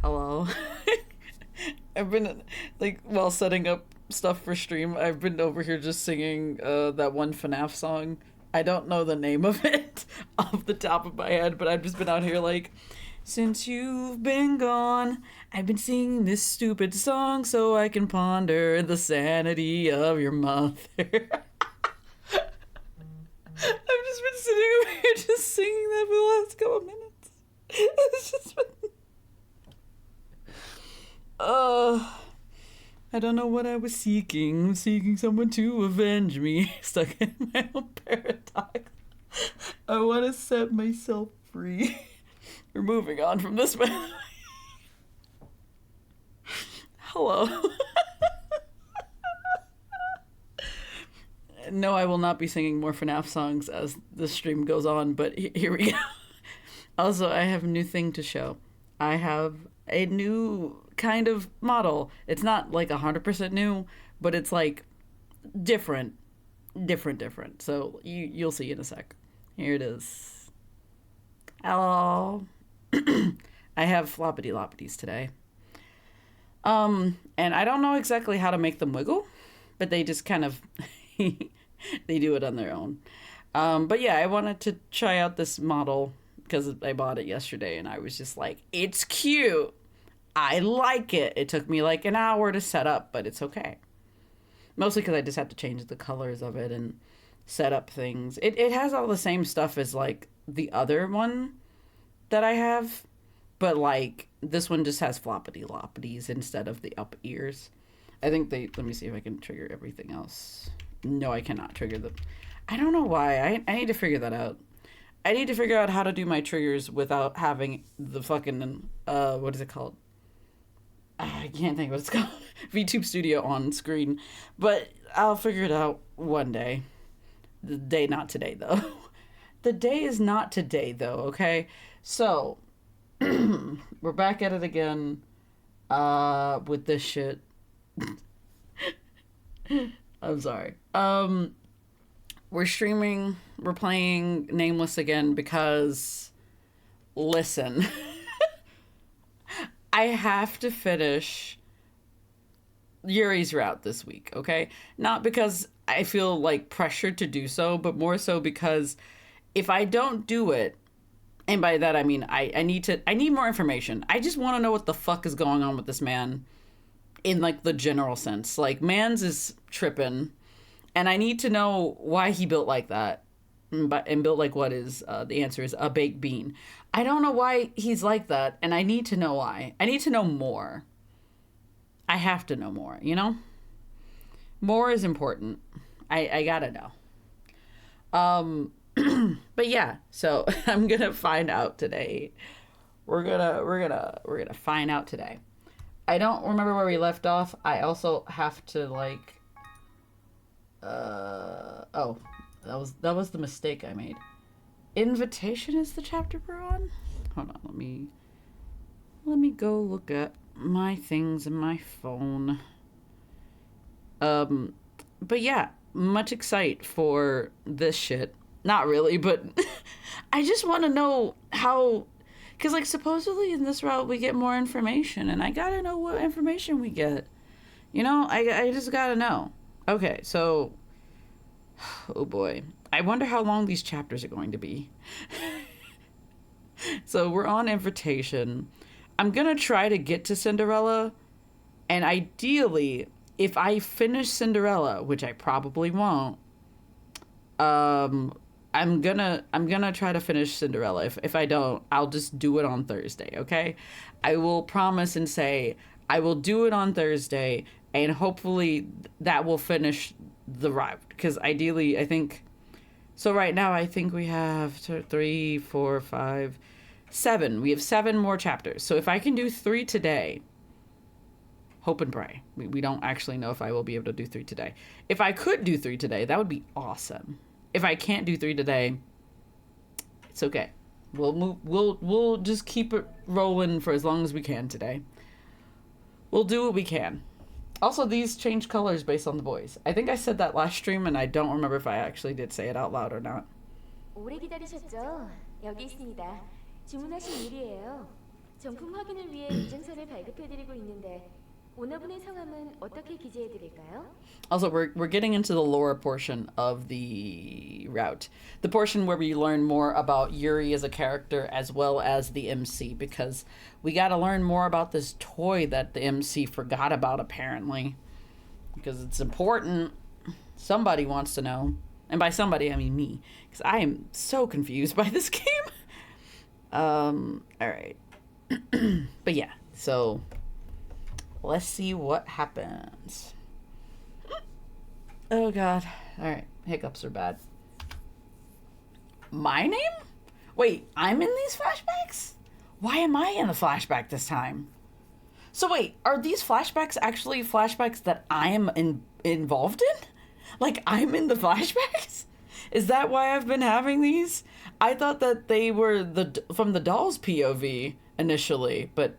Hello. I've been like while setting up stuff for stream, I've been over here just singing that one FNAF song. I don't know the name of it off the top of my head, but I've just been out here like, since you've been gone, I've been singing this stupid song so I can ponder the sanity of your mother. I've just been sitting over here just singing that for the last couple minutes. It's just been... I don't know what I was seeking. Seeking someone to avenge me. Stuck in my own paradox. I want to set myself free. We're moving on from this one. Hello. No, I will not be singing more FNAF songs as the stream goes on, but here we go. Also, I have a new thing to show. I have a new kind of model. It's not like 100% new, but it's like different. So you'll see in a sec. Here it is. Hello. I have floppity loppities today. And I don't know exactly how to make them wiggle, but they just kind of they do it on their own. But yeah, I wanted to try out this model because I bought it yesterday and I was just like, it's cute. I like it. It took me like an hour to set up, but it's okay. Mostly because I just had to change the colors of it and set up things. It has all the same stuff as like the other one that I have, but like this one just has floppity loppities instead of the up ears. I think let me see if I can trigger everything else. No, I cannot trigger them. I don't know why. I need to figure that out. I need to figure out how to do my triggers without having the fucking, what is it called? I can't think what it's called. VTube Studio on screen. But I'll figure it out one day. The day, not today, though. The day is not today, though, okay? So, we're back at it again with this shit. I'm sorry. We're streaming, we're playing Nameless again because, listen, I have to finish Yuri's route this week, okay? Not because I feel like pressured to do so, but more so because if I don't do it, and by that I mean I need more information. I just want to know what the fuck is going on with this man in like the general sense. Like, mans is tripping. And I need to know why he built like that. And built like what is, the answer is a baked bean. I don't know why he's like that, and I need to know why. I need to know more. I have to know more, you know? More is important. I gotta know. But yeah, so I'm gonna find out today. We're gonna find out today. I don't remember where we left off. I also have to like... oh, that was the mistake I made. Invitation is the chapter we're on? Hold on, let me go look at my things in my phone. But yeah, much excite for this shit. Not really, but I just want to know how, because like supposedly in this route we get more information, and I gotta know what information we get. You know, I just gotta know. Okay, so, oh boy. I wonder how long these chapters are going to be. So we're on Invitation. I'm going to try to get to Cinderella. And ideally, if I finish Cinderella, which I probably won't, I'm gonna try to finish Cinderella. If I don't, I'll just do it on Thursday, okay? I will promise and say I will do it on Thursday, and hopefully that will finish the route. Because ideally, I think... So right now, I think we have 3, 4, 5, 7. We have 7 more chapters. So if I can do 3 today, hope and pray. We don't actually know if I will be able to do 3 today. If I could do 3 today, that would be awesome. If I can't do 3 today, it's okay. We'll just keep it rolling for as long as we can today. We'll do what we can. Also, these change colors based on the boys. I think I said that last stream, and I don't remember if I actually did say it out loud or not. 오래 기다리셨죠? 여기 있습니다. 주문하신 일이에요. 정품 확인을 위해 인증서를 발급해드리고 있는데 오너분의 성함은 어떻게 기재해드릴까요? Also, we're getting into the lore portion of the route. The portion where we learn more about Yuri as a character as well as the MC, because we got to learn more about this toy that the MC forgot about, apparently. Because it's important. Somebody wants to know. And by somebody, I mean me. Because I am so confused by this game. Alright. But yeah, so let's see what happens. Oh god. Alright, hiccups are bad. My name? Wait, I'm in these flashbacks? Why am I in the flashback this time? So wait, are these flashbacks actually flashbacks that I am involved in? Like, I'm in the flashbacks? Is that why I've been having these? I thought that they were from the doll's POV initially, but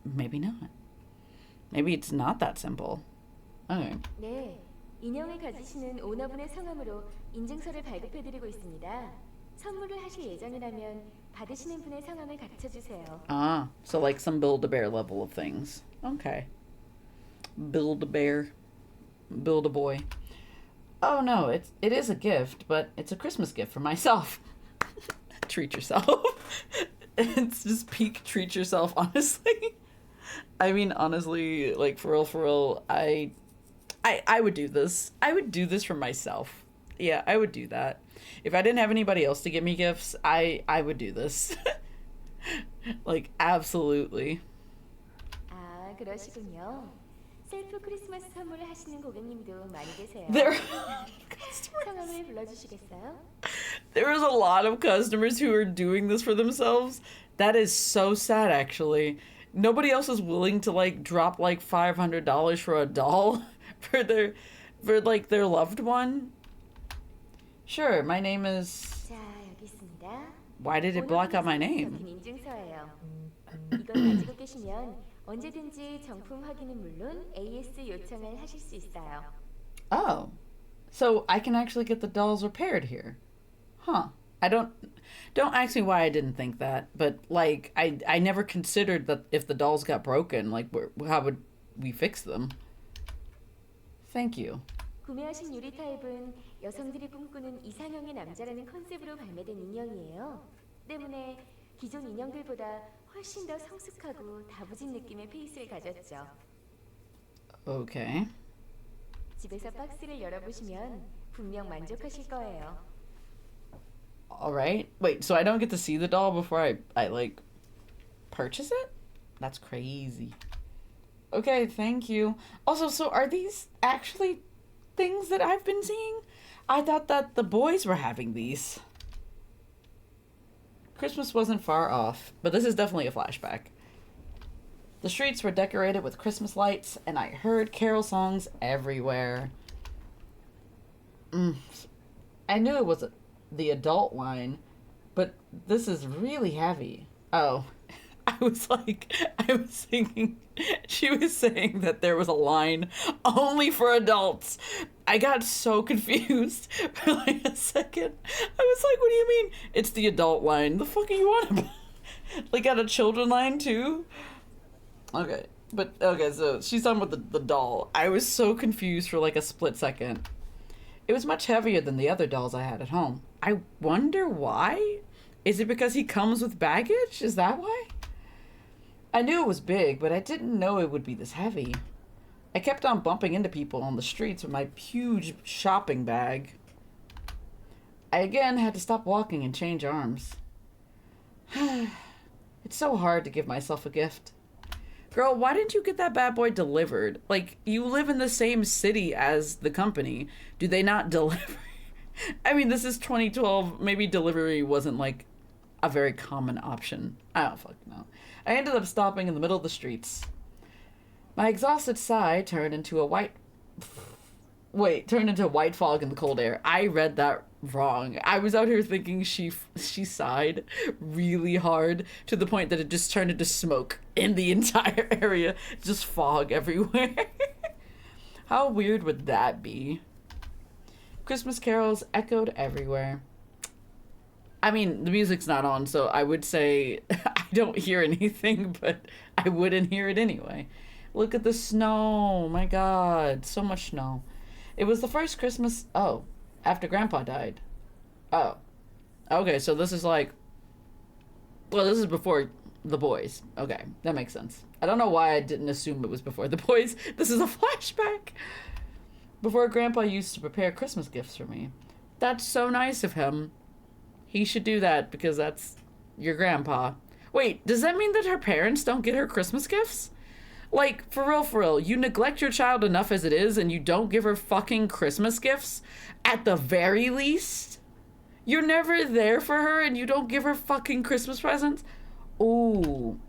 maybe not. Maybe it's not that simple. Okay. 네, 인형을 가지시는 오너분의 성함으로 인증서를 발급해드리고 있습니다. 선물을 하실 예정이라면 받으시는 분의 성함을 가르쳐주세요. Ah, so like some Build-A-Bear level of things. Okay. Build-A-Bear. Build-A-Boy. Oh no, it is a gift, but it's a Christmas gift for myself. Treat yourself. It's just peak treat yourself, honestly. I mean, honestly, like for real, I would do this. I would do this for myself. Yeah, I would do that. If I didn't have anybody else to give me gifts, I would do this. Like, absolutely. 아, 그러시군요. 셀프 크리스마스 선물을 하시는 고객님도 많이 계세요. 성함을 불러주시겠어요? There is a lot of customers who are doing this for themselves. That is so sad, actually. Nobody else is willing to like drop like $500 for a doll for their loved one. Sure, my name is. 자, 여기 있습니다. Why did it block out my name? 인증서예요. 이걸 가지고 계시면 언제든지 정품 확인은 물론 AS 요청을 하실 수 있어요. Oh, so I can actually get the dolls repaired here, huh? I don't ask me why I didn't think that, but like I never considered that if the dolls got broken, like how would we fix them? Thank you. 구매하신 유리 타입은 여성들이 꿈꾸는 이상형의 남자라는 컨셉으로 발매된 인형이에요. 때문에 기존 인형들보다 훨씬 더 성숙하고 다부진 느낌의 페이스를 가졌죠. Okay. 집에서 박스를 열어보시면 분명 만족하실 거예요. All right. Wait, so I don't get to see the doll before I like purchase it? That's crazy. Okay, thank you. Also, so are these actually things that I've been seeing? I thought that the boys were having these. Christmas wasn't far off, but this is definitely a flashback. The streets were decorated with Christmas lights, and I heard carol songs everywhere. I knew it was the adult line, but this is really heavy. Oh, I was thinking she was saying that there was a line only for adults. I got so confused for like a second. I was like, what do you mean? It's the adult line. The fuck are you on about? Like, got a children line too? Okay, so she's talking about the doll. I was so confused for like a split second. It was much heavier than the other dolls I had at home. I wonder why? Is it because he comes with baggage? Is that why? I knew it was big, but I didn't know it would be this heavy. I kept on bumping into people on the streets with my huge shopping bag. I again had to stop walking and change arms. It's so hard to give myself a gift. Girl, why didn't you get that bad boy delivered? Like, you live in the same city as the company. Do they not deliver? I mean, this is 2012. Maybe delivery wasn't, like, a very common option. I don't fucking know. I ended up stopping in the middle of the streets. My exhausted sigh turned into white fog in the cold air. I read that wrong. I was out here thinking she sighed really hard to the point that it just turned into smoke in the entire area. Just fog everywhere. How weird would that be? Christmas carols echoed everywhere. I mean, the music's not on, so I would say don't hear anything, but I wouldn't hear it anyway. Look at the snow. My God, so much snow. It was the first Christmas. Oh, after Grandpa died. Oh, okay. So this is like, well, this is before the boys. Okay, that makes sense. I don't know why I didn't assume it was before the boys. This is a flashback. Before Grandpa used to prepare Christmas gifts for me. That's so nice of him. He should do that because that's your grandpa. Wait, does that mean that her parents don't get her Christmas gifts? Like, for real, you neglect your child enough as it is and you don't give her fucking Christmas gifts? At the very least? You're never there for her and you don't give her fucking Christmas presents? Ooh.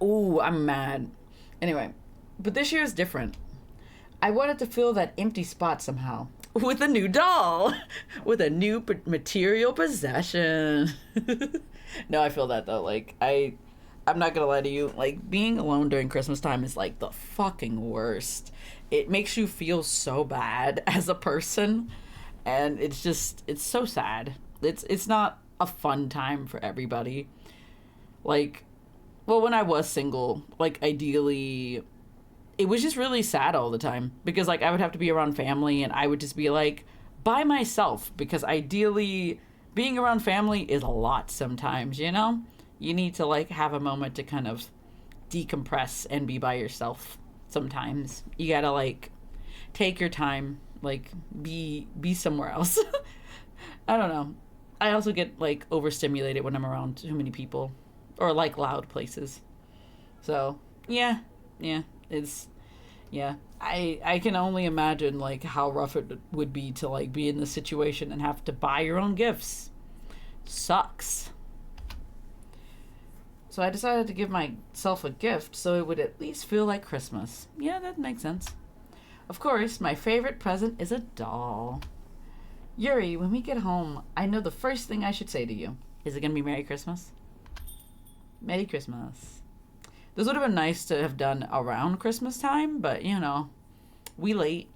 Ooh, I'm mad. Anyway, but this year is different. I wanted to fill that empty spot somehow. With a new doll. With a new material possession. No, I feel that though. Like, I'm not gonna lie to you. Like, being alone during Christmas time is like the fucking worst. It makes you feel so bad as a person. And it's so sad. It's not a fun time for everybody. Like, well, when I was single, like, ideally, it was just really sad all the time because, like, I would have to be around family and I would just be, like, by myself because ideally being around family is a lot sometimes, you know? You need to, like, have a moment to kind of decompress and be by yourself sometimes. You gotta, like, take your time, like, be somewhere else. I don't know. I also get, like, overstimulated when I'm around too many people or, like, loud places. So, yeah. I can only imagine, like, how rough it would be to, like, be in this situation and have to buy your own gifts. Sucks. So I decided to give myself a gift so it would at least feel like Christmas. Yeah, that makes sense. Of course, my favorite present is a doll. Yuri, when we get home, I know the first thing I should say to you. Is it gonna be Merry Christmas? Merry Christmas. This would have been nice to have done around Christmas time, but, you know, we late.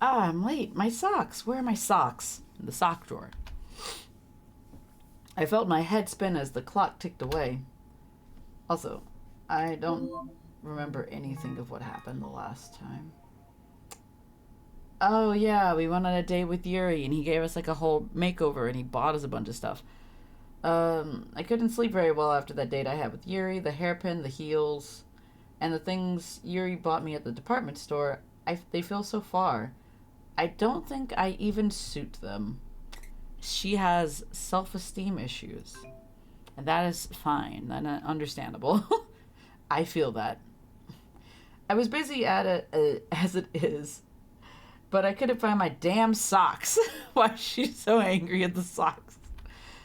Ah, I'm late. My socks. Where are my socks? In the sock drawer. I felt my head spin as the clock ticked away. Also, I don't remember anything of what happened the last time. Oh, yeah, we went on a date with Yuri, and he gave us, like, a whole makeover, and he bought us a bunch of stuff. I couldn't sleep very well after that date I had with Yuri. The hairpin, the heels, and the things Yuri bought me at the department store, they feel so far. I don't think I even suit them. She has self-esteem issues. And that is fine and understandable. I feel that. I was busy at it as it is. But I couldn't find my damn socks. Why is she so angry at the socks?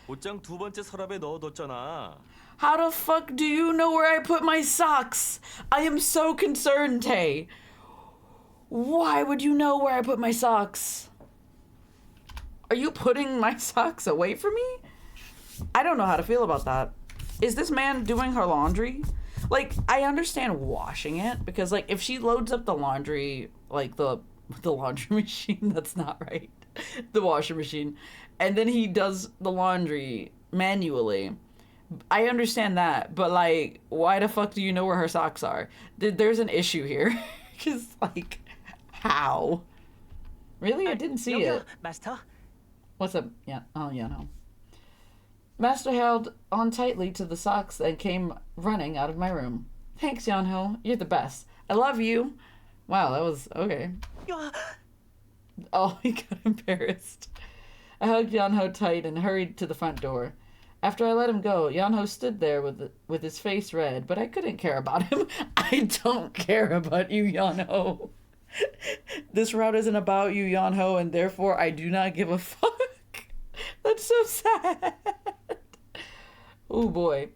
옷장 두 번째 서랍에 넣어뒀잖아. How the fuck do you know where I put my socks? I am so concerned, Tay. Why would you know where I put my socks? Are you putting my socks away from me? I don't know how to feel about that. Is this man doing her laundry? Like, I understand washing it because, like, if she loads up the laundry, like the laundry machine, that's not right. The washer machine. And then he does the laundry manually. I understand that, but, like, why the fuck do you know where her socks are? There's an issue here. Because, like, how? Really? I didn't see it. Master? What's up? Yeah. Oh, yeah, no. Master held on tightly to the socks and came running out of my room. Thanks, Yanho. You're the best. I love you. Wow, that was okay. Oh, he got embarrassed. I hugged Yanho tight and hurried to the front door. After I let him go, Yanho stood there with his face red, but I couldn't care about him. I don't care about you, Yanho. This route isn't about you, Yanho, and therefore I do not give a fuck. That's so sad. Oh boy.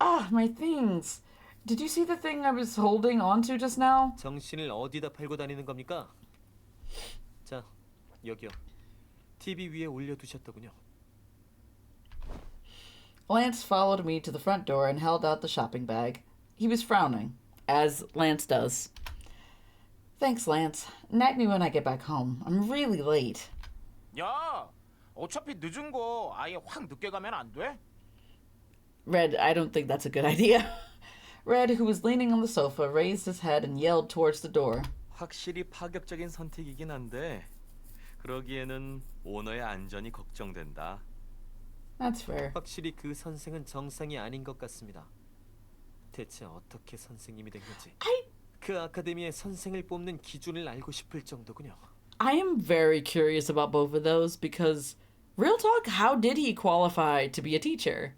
Ah, my things. Did you see the thing I was holding onto just now? 정신을 어디다 팔고 다니는 겁니까? 자, 여기요. TV 위에 올려두셨더군요. Lance followed me to the front door and held out the shopping bag. He was frowning, as Lance does. Thanks, Lance. Nag me when I get back home. I'm really late. 야, 어차피 늦은 거 아예 확 늦게 가면 안 돼? Red, I don't think that's a good idea. Red, who was leaning on the sofa, raised his head and yelled towards the door. 확실히 파격적인 선택이긴 한데 그러기에는 오너의 안전이 걱정된다. That's fair. 확실히 그 선생은 정상이 아닌 것 같습니다. 대체 어떻게 선생님이 된 건지. 그 아카데미의 선생을 뽑는 기준을 알고 싶을 정도군요. I am very curious about both of those because, real talk, how did he qualify to be a teacher?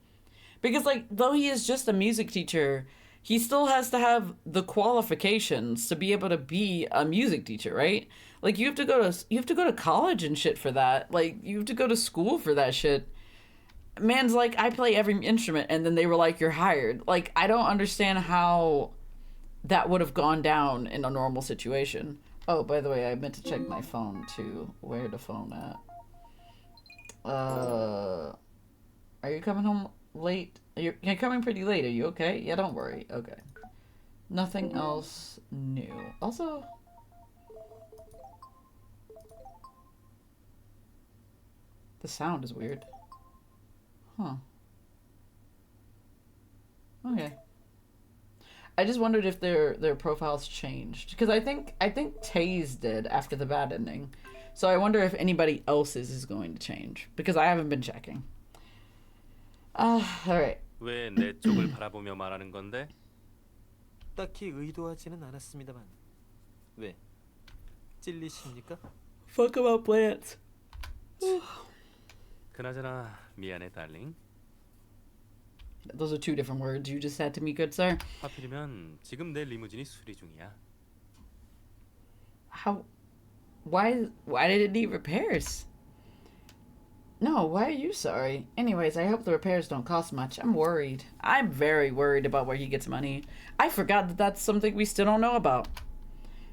Because, like, though he is just a music teacher, he still has to have the qualifications to be able to be a music teacher, right? Like, you have to go to college and shit for that. Like, you have to go to school for that shit. Man's like, I play every instrument, and then they were like, you're hired. Like, I don't understand how that would have gone down in a normal situation. Oh, by the way, I meant to check my phone too. Where the phone at? Are you coming home late? You're coming pretty late. Are you okay? Yeah, don't worry. Okay. Nothing else new. Also, the sound is weird. Huh. Okay. I just wondered if their profiles changed because I think Taze did after the bad ending, so I wonder if anybody else's is going to change because I haven't been checking. All right. 왜 내 쪽을 바라보며 말하는 건데? 딱히 의도하지는 않았습니다만. 왜? 찔리십니까? Fuck about plants. 그나저나 미안해 달링. Those are two different words you just said to me, good sir. 하필이면 지금 내 리무진이 수리 중이야. How? Why did it need repairs? No, why are you sorry? Anyways, I hope the repairs don't cost much. I'm worried. I'm very worried about where he gets money. I forgot that that's something we still don't know about.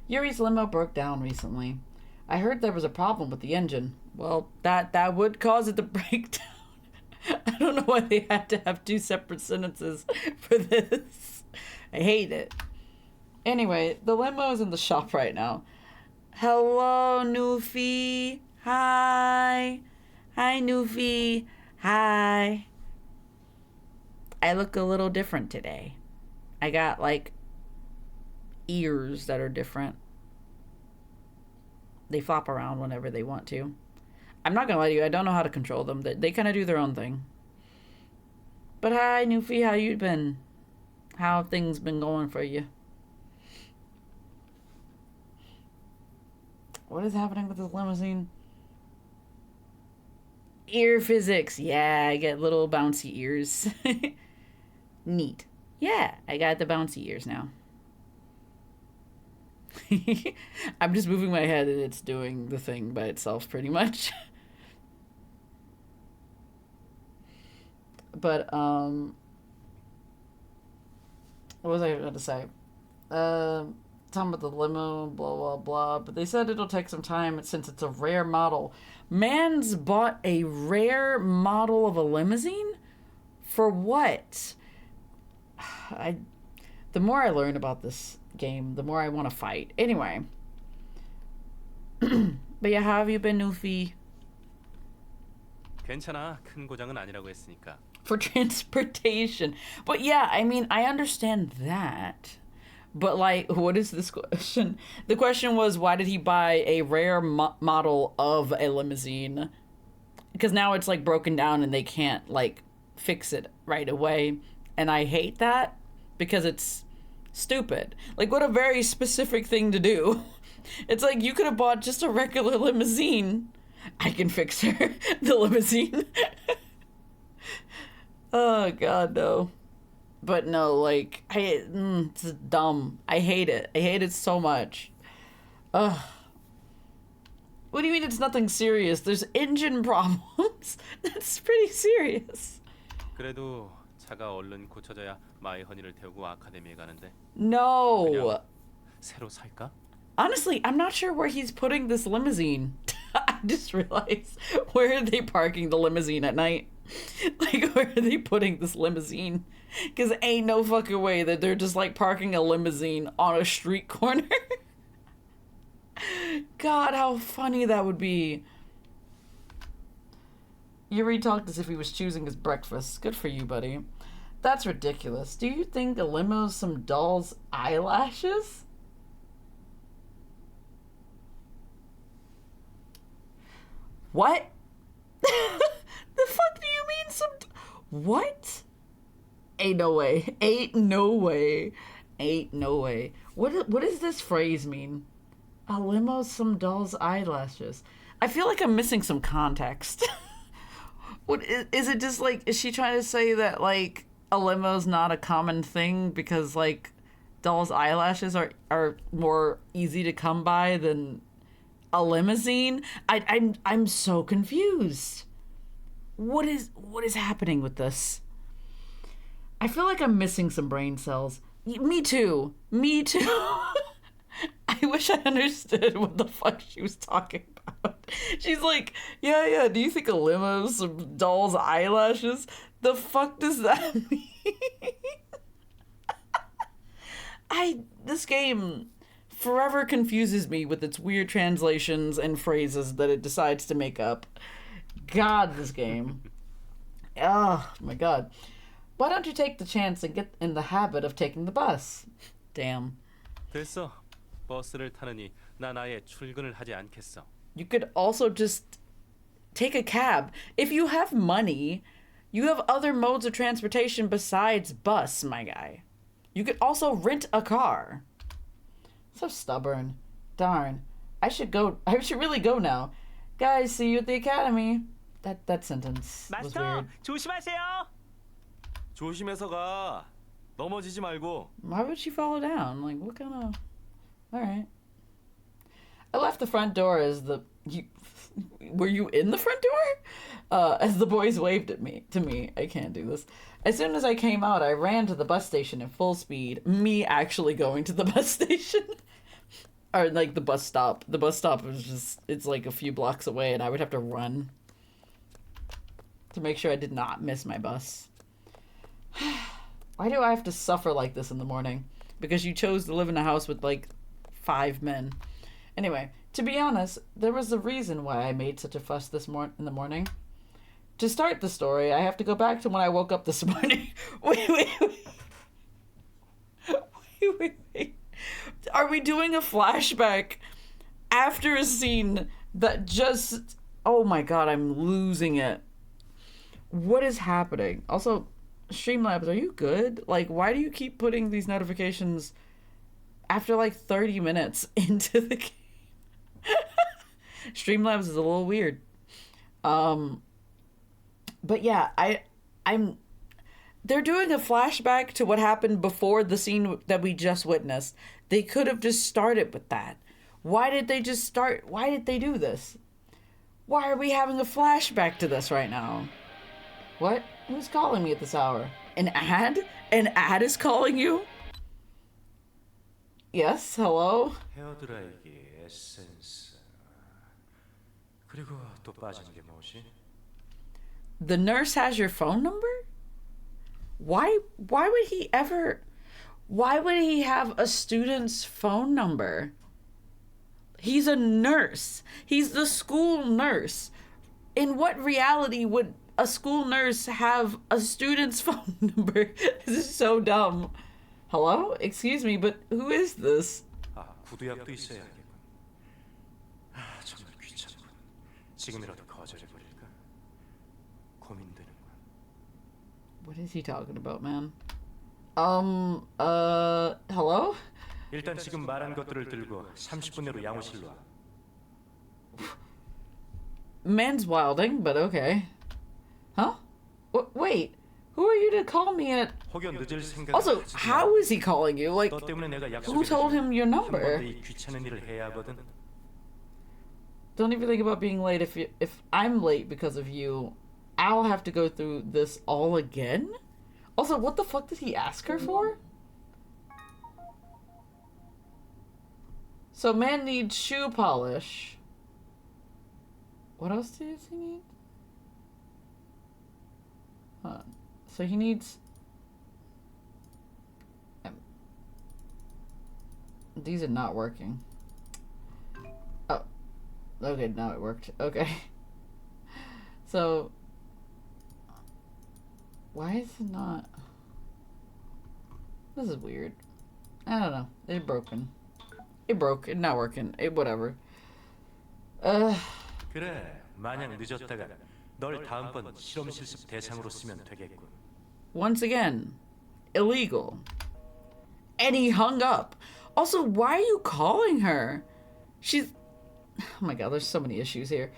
Yuri's limo broke down recently. I heard there was a problem with the engine. Well, that would cause it to break down. I don't know why they had to have two separate sentences for this. I hate it. Anyway, the limo is in the shop right now. Hello, Nufi. Hi. Hi, Nufi. Hi. I look a little different today. I got, like, ears that are different. They flop around whenever they want to. I'm not gonna lie to you, I don't know how to control them. They kind of do their own thing. But hi, Nufi, how you been? How have things been going for you? What is happening with this limousine? Ear physics. Yeah, I get little bouncy ears. Neat. Yeah, I got the bouncy ears now. I'm just moving my head and it's doing the thing by itself pretty much. But what was I going to say? Talking about the limo, blah blah blah. But they said it'll take some time since it's a rare model. Man's bought a rare model of a limousine? For what? The more I learn about this game, the more I want to fight. Anyway. But yeah, how have you been, Nufi? 괜찮아. 큰 고장은 아니라고 했으니까. For transportation. But yeah, I mean, I understand that. But like, what is this question? The question was, why did he buy a rare model of a limousine? Because now it's like broken down and they can't like fix it right away. And I hate that because it's stupid. Like, what a very specific thing to do. It's like you could have bought just a regular limousine. I can fix her. The limousine. Oh god, no. But no, like, it's dumb. I hate it. I hate it so much. Ugh. What do you mean it's nothing serious? There's engine problems. That's pretty serious. 그래도 차가 얼른 고쳐져야 마이 허니를 태우고 아카데미에 가는데. No. 그냥 새로 살까? Honestly, I'm not sure where he's putting this limousine. I just realized, where are they parking the limousine at night? Like, where are they putting this limousine? Because ain't no fucking way that they're just, like, parking a limousine on a street corner. God, how funny that would be. Yuri talked as if he was choosing his breakfast. Good for you, buddy. That's ridiculous. Do you think a limo's some doll's eyelashes? What? The fuck do you mean some... What? Ain't no way. Ain't no way. Ain't no way. What does this phrase mean? A limo, some doll's eyelashes. I feel like I'm missing some context. What is it just like, is she trying to say that like a limo's not a common thing because like doll's eyelashes are more easy to come by than a limousine? I'm so confused. What is happening with this? I feel like I'm missing some brain cells. Me too. Me too. I wish I understood what the fuck she was talking about. She's like, yeah, do you think a limo's some doll's eyelashes? The fuck does that mean? This game forever confuses me with its weird translations and phrases that it decides to make up. God, this game. Oh, my God. Why don't you take the chance and get in the habit of taking the bus? Damn. 됐어. 버스를 타느니 난 아예 출근을 하지 않겠어. You could also just take a cab. If you have money, you have other modes of transportation besides bus, my guy. You could also rent a car. So stubborn. Darn. I should really go now. Guys, see you at the academy. That sentence was weird. 조심하세요. 조심해서 가. 넘어지지 말고. Why would she fall down? Like, what kind of... Alright. I left the front door as the... Were you in the front door? As the boys waved at me. To me. I can't do this. As soon as I came out, I ran to the bus station at full speed. Me actually going to the bus station. Or, like, the bus stop. The bus stop was just... It's, like, a few blocks away, and I would have to run to make sure I did not miss my bus. Why do I have to suffer like this in the morning? Because you chose to live in a house with, like, 5 men. Anyway, to be honest, there was a reason why I made such a fuss in the morning. To start the story, I have to go back to when I woke up this morning. Wait. Are we doing a flashback after a scene that just... Oh my God, I'm losing it. What is happening? Also, Streamlabs, are you good? Like, why do you keep putting these notifications after like 30 minutes into the game? Streamlabs is a little weird. But yeah, I'm they're doing a flashback to what happened before the scene that we just witnessed. They could have just started with that. Why did they just start? Why did they do this? Why are we having a flashback to this right now? What? Who's calling me at this hour? An ad? An ad is calling you? Yes, hello? 헤어드라이기 에센스. 그리고 또 빠진 게 뭐지? The nurse has your phone number? Why would he have a student's phone number? He's a nurse. He's the school nurse. In what reality would a school nurse have a student's phone number? This is so dumb. Hello? Excuse me, but who is this? 아, 구두약도 있어야겠군. 아, 정말 귀찮군. 지금이라도 거절해버릴까? 고민되는군. What is he talking about, man? Hello? 일단 지금 말한 것들을 들고 30분 내로 양호실로 와. Man's wilding, but okay. Huh? Wait, who are you to call me at? 혹여 늦을 생각. Also, how is he calling you? Like, 너 때문에 내가 who told him your 한 번도 number? 이 귀찮은 일을 해야 하거든. Don't even think about being late. If I'm late because of you, I'll have to go through this all again? Also, what the fuck did he ask her for? So man needs shoe polish. What else does he need? So he needs... These are not working. Oh. Okay, now it worked. Okay. So, Why is it not? This is weird. I don't know. It's broken. It broke. It's not working. Whatever. 그래, 마냥 늦었다가 널 다음번 실험 실습 대상으로 쓰면 되겠군. Once again, illegal. And he hung up. Also, why are you calling her? She's... Oh my god, there's so many issues here.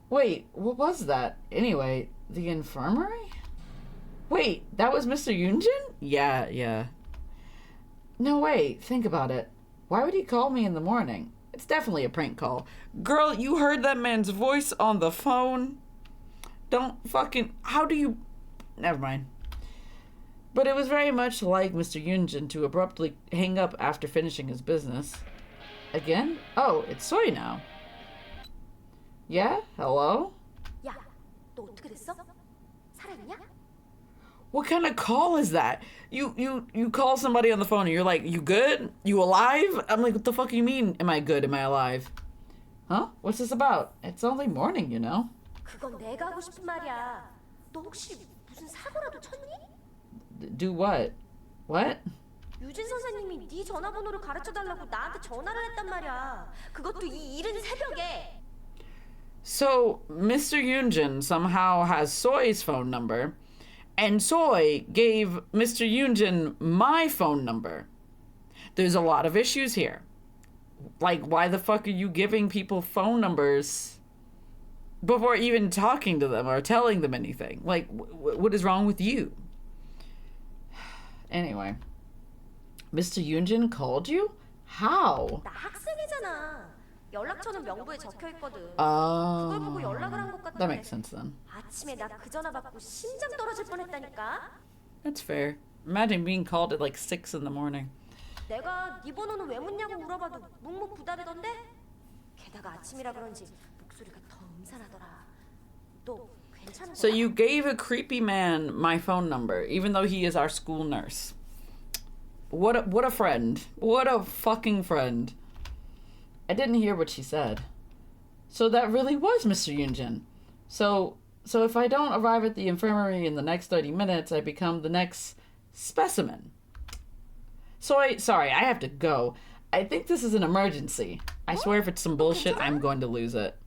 Wait, what was that? Anyway, the infirmary? Wait, that was Mr. Yunjin? Yeah. No, wait, think about it. Why would he call me in the morning? It's definitely a prank call. Girl, you heard that man's voice on the phone? Don't fucking... How do you... Never mind. But it was very much like Mr. Yunjin to abruptly hang up after finishing his business. Again? Oh, it's Soy now. Yeah? Hello? 야, 너 어떻게 됐어? 살아있냐? What kind of call is that? You call somebody on the phone and you're like, you good? You alive? I'm like, what the fuck do you mean, am I good? Am I alive? Huh? What's this about? It's only morning, you know? 그건 내가 하고 싶은 말이야. 너 혹시 무슨 사고라도 쳤니? Do what? What? 유진 선생님이 네 전화번호를 가르쳐달라고 나한테 전화를 했단 말이야. 그것도 이 이른 새벽에. So, Mr. Yunjin somehow has Soy's phone number, and Soy gave Mr. Yunjin my phone number. There's a lot of issues here. Like, why the fuck are you giving people phone numbers before even talking to them or telling them anything? Like, what is wrong with you? Anyway, Mr. Yunjin called you? How? 나 학생이잖아. 연락처는 명부에 적혀 있거든. Oh, 그걸 보고 연락을 한 것 같은데. that makes sense then. 아침에 나 그 전화 받고 심장 떨어질 뻔했다니까. That's fair. Imagine being called at like 6 in the morning. 내가 네 번호는 왜 묻냐고 물어봐도 묵묵부답이던데. 게다가 아침이라 그런지 목소리가 더 음산하더라. 너 괜찮은 거야? So you gave a creepy man my phone number, even though he is our school nurse. What a friend. What a fucking friend. I didn't hear what she said. So that really was Mr. Yunjin. So if I don't arrive at the infirmary in the next 30 minutes, I become the next specimen. Sorry, I have to go. I think this is an emergency. I swear if it's some bullshit, I'm going to lose it.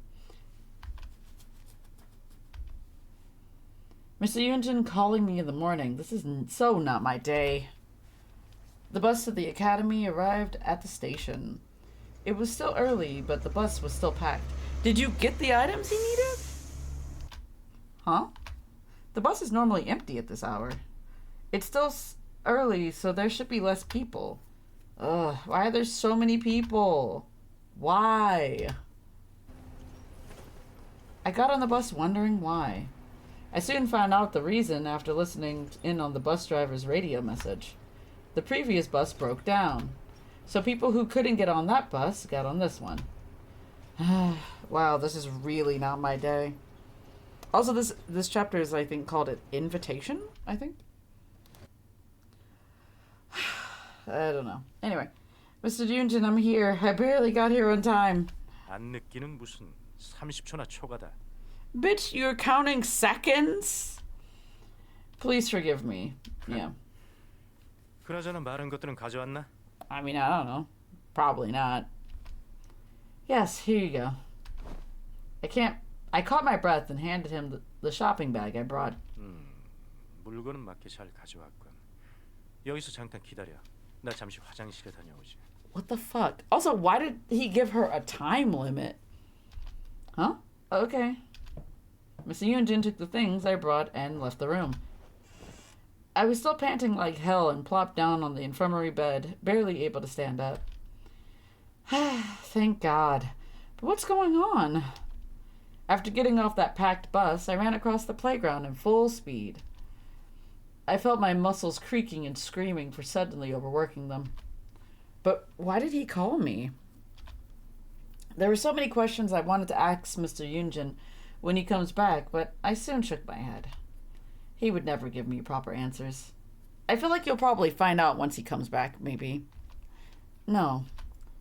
Mr. Yunjin calling me in the morning. This is so not my day. The bus to the academy arrived at the station. It was still early, but the bus was still packed. Did you get the items he needed? Huh? The bus is normally empty at this hour. It's still early, so there should be less people. Ugh, why are there so many people? Why? I got on the bus wondering why. I soon found out the reason after listening in on the bus driver's radio message. The previous bus broke down, so people who couldn't get on that bus got on this one. Wow, this is really not my day. Also, this chapter is, I think, called an invitation, I think? I don't know. Anyway, Mr. Yunjin, I'm here. I barely got here on time. 안 늦기는 무슨 30초나 초과다. Bitch, you're counting seconds? Please forgive me. Yeah. 그나저나 마른 것들은 가져왔나? I mean, I don't know. Probably not. Yes, here you go. I caught my breath and handed him the shopping bag I brought. 물건은 맞게 잘 가져왔군. 여기서 잠깐 기다려. 나 잠시 화장실에 다녀오지. What the fuck? Also, why did he give her a time limit? Huh? Okay. Mr. Yunjin took the things I brought and left the room. I was still panting like hell and plopped down on the infirmary bed, barely able to stand up. Thank God. But what's going on? After getting off that packed bus, I ran across the playground in full speed. I felt my muscles creaking and screaming for suddenly overworking them. But why did he call me? There were so many questions I wanted to ask Mr. Yunjin when he comes back, but I soon shook my head. He would never give me proper answers. I feel like you'll probably find out once he comes back, maybe. No,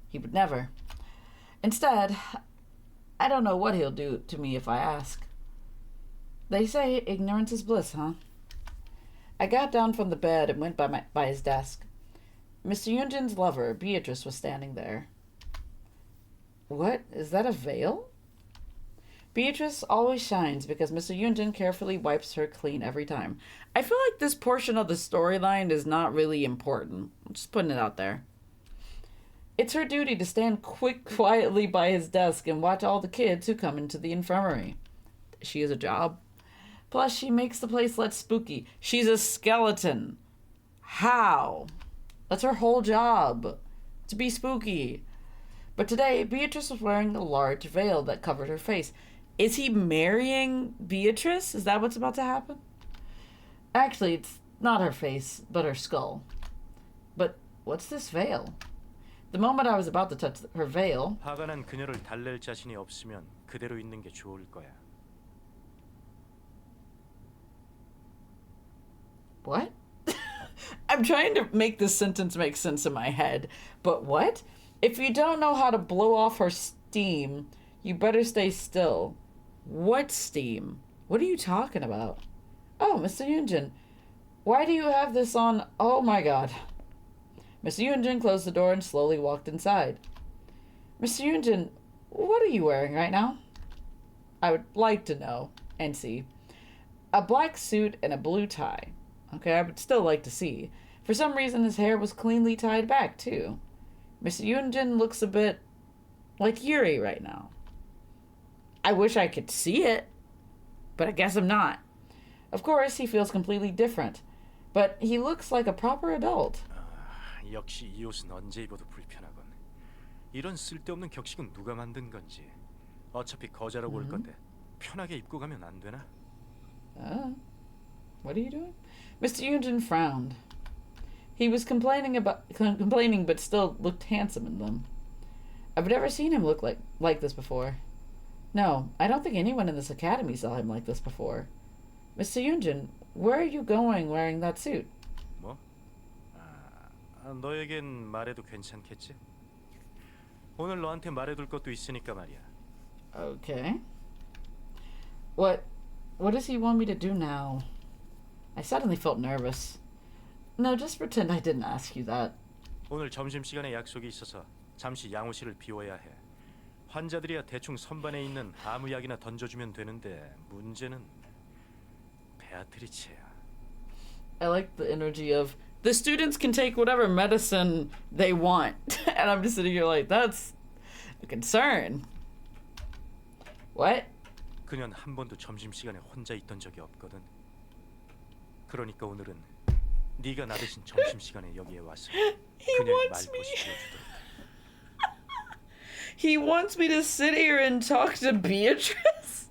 he would never. Instead, I don't know what he'll do to me if I ask. They say ignorance is bliss, huh? I got down from the bed and went by his desk. Mr. Yunjin's lover, Beatrice, was standing there. What? Is that a veil? Beatrice always shines because Mr. Yunjin carefully wipes her clean every time. I feel like this portion of the storyline is not really important. I'm just putting it out there. It's her duty to stand quietly by his desk and watch all the kids who come into the infirmary. She has a job. Plus, she makes the place less spooky. She's a skeleton. How? That's her whole job. To be spooky. But today, Beatrice was wearing a large veil that covered her face. Is he marrying Beatrice? Is that what's about to happen? Actually, it's not her face, but her skull. But what's this veil? The moment I was about to touch her veil... 화가 난 그녀를 달랠 자신이 없으면 그대로 있는 게 좋을 거야. What? I'm trying to make this sentence make sense in my head. But what? If you don't know how to blow off her steam, you better stay still. What steam? What are you talking about? Oh, Mr. Yunjin. Why do you have this on? Oh my god. Mr. Yunjin closed the door and slowly walked inside. Mr. Yunjin, what are you wearing right now? I would like to know and see. A black suit and a blue tie. Okay, I would still like to see. For some reason, his hair was cleanly tied back, too. Mr. Yunjin looks a bit like Yuri right now. I wish I could see it, but I guess I'm not. Of course, he feels completely different, but he looks like a proper adult. 역시 이 옷은 언제 입어도 불편하군. 이런 쓸데없는 격식은 누가 만든 건지. 어차피 거절하고 올 건데 편하게 입고 가면 안 되나? What are you doing? Mr. Yunjin frowned. He was complaining but still looked handsome in them. I've never seen him look like this before. No, I don't think anyone in this academy saw him like this before. Mr. Yunjin, where are you going wearing that suit? 뭐? 너에겐 말해도 괜찮겠지? 오늘 너한테 말해둘 것도 있으니까 말이야. Okay. What does he want me to do now? I suddenly felt nervous. No, just pretend I didn't ask you that. 오늘 점심시간에 약속이 있어서 잠시 양호실을 비워야 해. 환자들이야 대충 선반에 있는 아무 약이나 던져주면 되는데 문제는 베아트리체야. I like the energy of the students can take whatever medicine they want. And I'm just sitting here like, that's a concern. What? 그녀는 한 번도 점심시간에 혼자 있던 적이 없거든. 그러니까 오늘은 네가 나 대신 점심시간에 여기에 와서 그녀의 말벗이 되어주도록. He wants me to sit here and talk to Beatrice?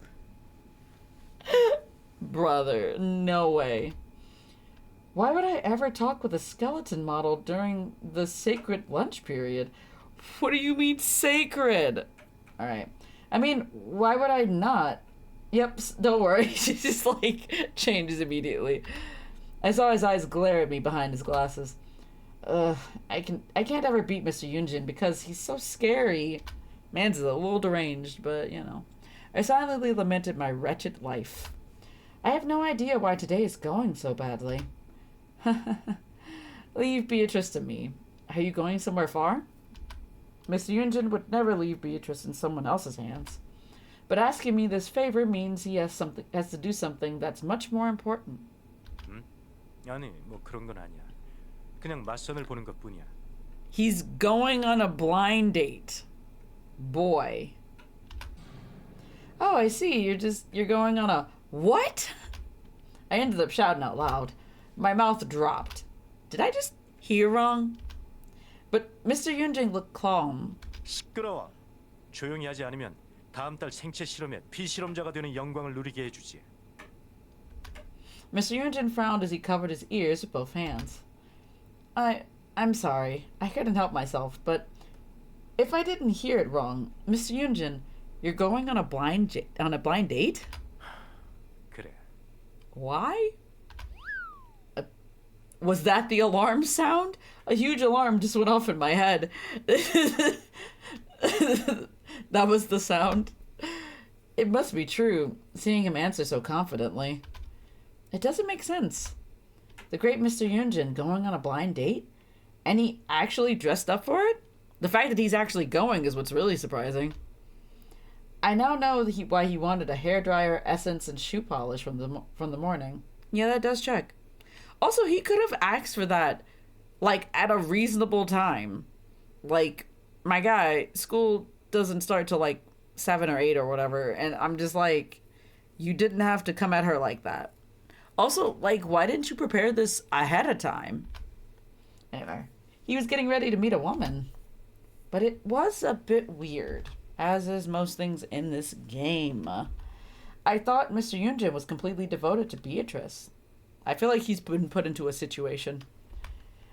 Brother, no way. Why would I ever talk with a skeleton model during the sacred lunch period? What do you mean sacred? Alright. I mean, why would I not? Yep, don't worry. She just like changes immediately. I saw his eyes glare at me behind his glasses. I can't ever beat Mr. Yunjin because he's so scary. Man's a little deranged, but you know. I silently lamented my wretched life. I have no idea why today is going so badly. Leave Beatrice to me. Are you going somewhere far? Mr. Yunjin would never leave Beatrice in someone else's hands. But asking me this favor means he has to do something that's much more important. 아니, 뭐 그런 건 아니야. 그냥 맞선을 보는 것뿐이야. He's going on a blind date. Boy. Oh, I see. You're going on a what? I ended up shouting out loud. My mouth dropped. Did I just hear wrong? But Mr. Yunjin looked calm. 시끄러워. 조용히 하지 않으면 다음 달 생체 실험에 피실험자가 되는 영광을 누리게 해주지. Mr. Yunjin frowned as he covered his ears with both hands. I'm sorry. I couldn't help myself, but if I didn't hear it wrong, Mr. Yunjin, you're going on a blind date? 그래. Why? Was that the alarm sound? A huge alarm just went off in my head. That was the sound. It must be true, seeing him answer so confidently. It doesn't make sense. The great Mr. Yunjin going on a blind date? And he actually dressed up for it? The fact that he's actually going is what's really surprising. I now know why he wanted a hairdryer, essence, and shoe polish from the morning. Yeah, that does check. Also, he could have asked for that, like, at a reasonable time. Like, my guy, school doesn't start till, like, 7 or 8 or whatever, and I'm just like, you didn't have to come at her like that. Also, like, why didn't you prepare this ahead of time? Anyway, he was getting ready to meet a woman. But it was a bit weird, as is most things in this game. I thought Mr. Yunjin was completely devoted to Beatrice. I feel like he's been put into a situation.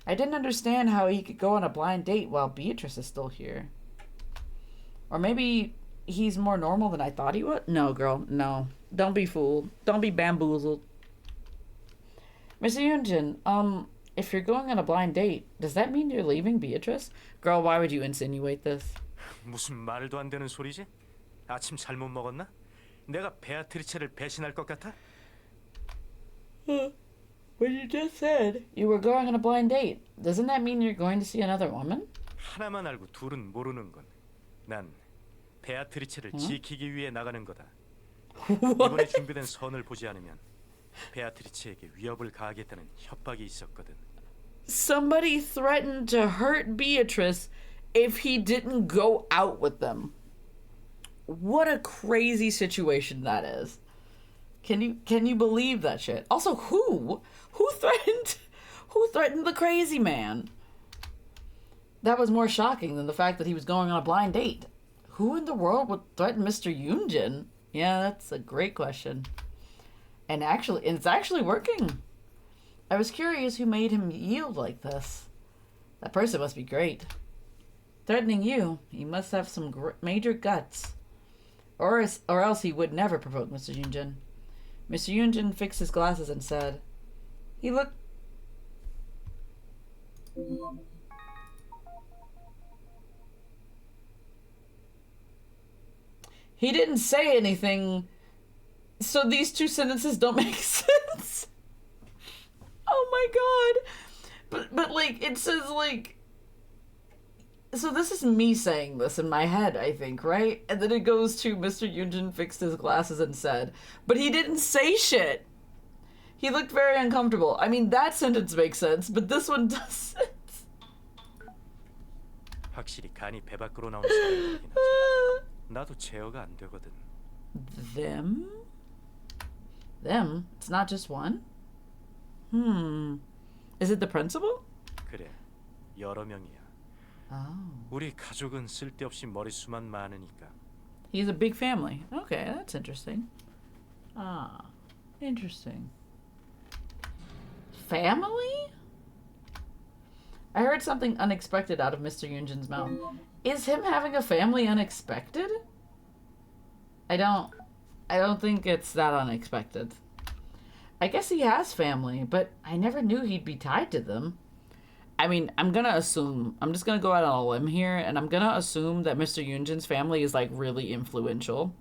I didn't understand how he could go on a blind date while Beatrice is still here. Or maybe he's more normal than I thought he was? No, girl, no. Don't be fooled. Don't be bamboozled. Mr. Yunjin, if you're going on a blind date, does that mean you're leaving Beatrice? Girl, why would you insinuate this? 무슨 말도 안 되는 소리지? 아침 잘못 먹었나? 내가 베아트리체를 배신할 것 같아? What you just said, you were going on a blind date. Doesn't that mean you're going to see another woman? 하나만 알고 둘은 모르는군. 난 베아트리체를 지키기 위해 나가는 거다. 이번에 준비된 선을 보지 않으면 베아트리체에게 위협을 가하겠다는 협박이 있었거든. Somebody threatened to hurt Beatrice if he didn't go out with them. What a crazy situation that is. Can you believe that shit? Also, who threatened the crazy man? That was more shocking than the fact that he was going on a blind date. Who in the world would threaten Mr. Yunjin? Yeah, that's a great question. And it's actually working. I was curious who made him yield like this. That person must be great. Threatening you, he must have some major guts. Or else he would never provoke Mr. Yunjin. Mr. Yunjin fixed his glasses and said, he looked... He didn't say anything, so these two sentences don't make sense. Oh my god. But like, it says like... So this is me saying this in my head, I think, right? And then it goes to Mr. Yunjin fixed his glasses and said, but he didn't say shit. He looked very uncomfortable. I mean, that sentence makes sense, but this one doesn't. 확실히 간이 배 밖으로 나오는 사람이긴 하지. 나도 제어가 안 되거든. Them? Them? It's not just one? Is it the principal? 그래, 여러 명이야. Oh. 우리 가족은 쓸데없이 머릿수만 많으니까. He's a big family. Okay, that's interesting. Ah, interesting. Family? I heard something unexpected out of Mr. Yunjin's mouth. Is him having a family unexpected? I don't think it's that unexpected. I guess he has family, but I never knew he'd be tied to them. I mean, I'm just gonna go out on a limb here, and I'm gonna assume that Mr. Yunjin's family is, like, really influential.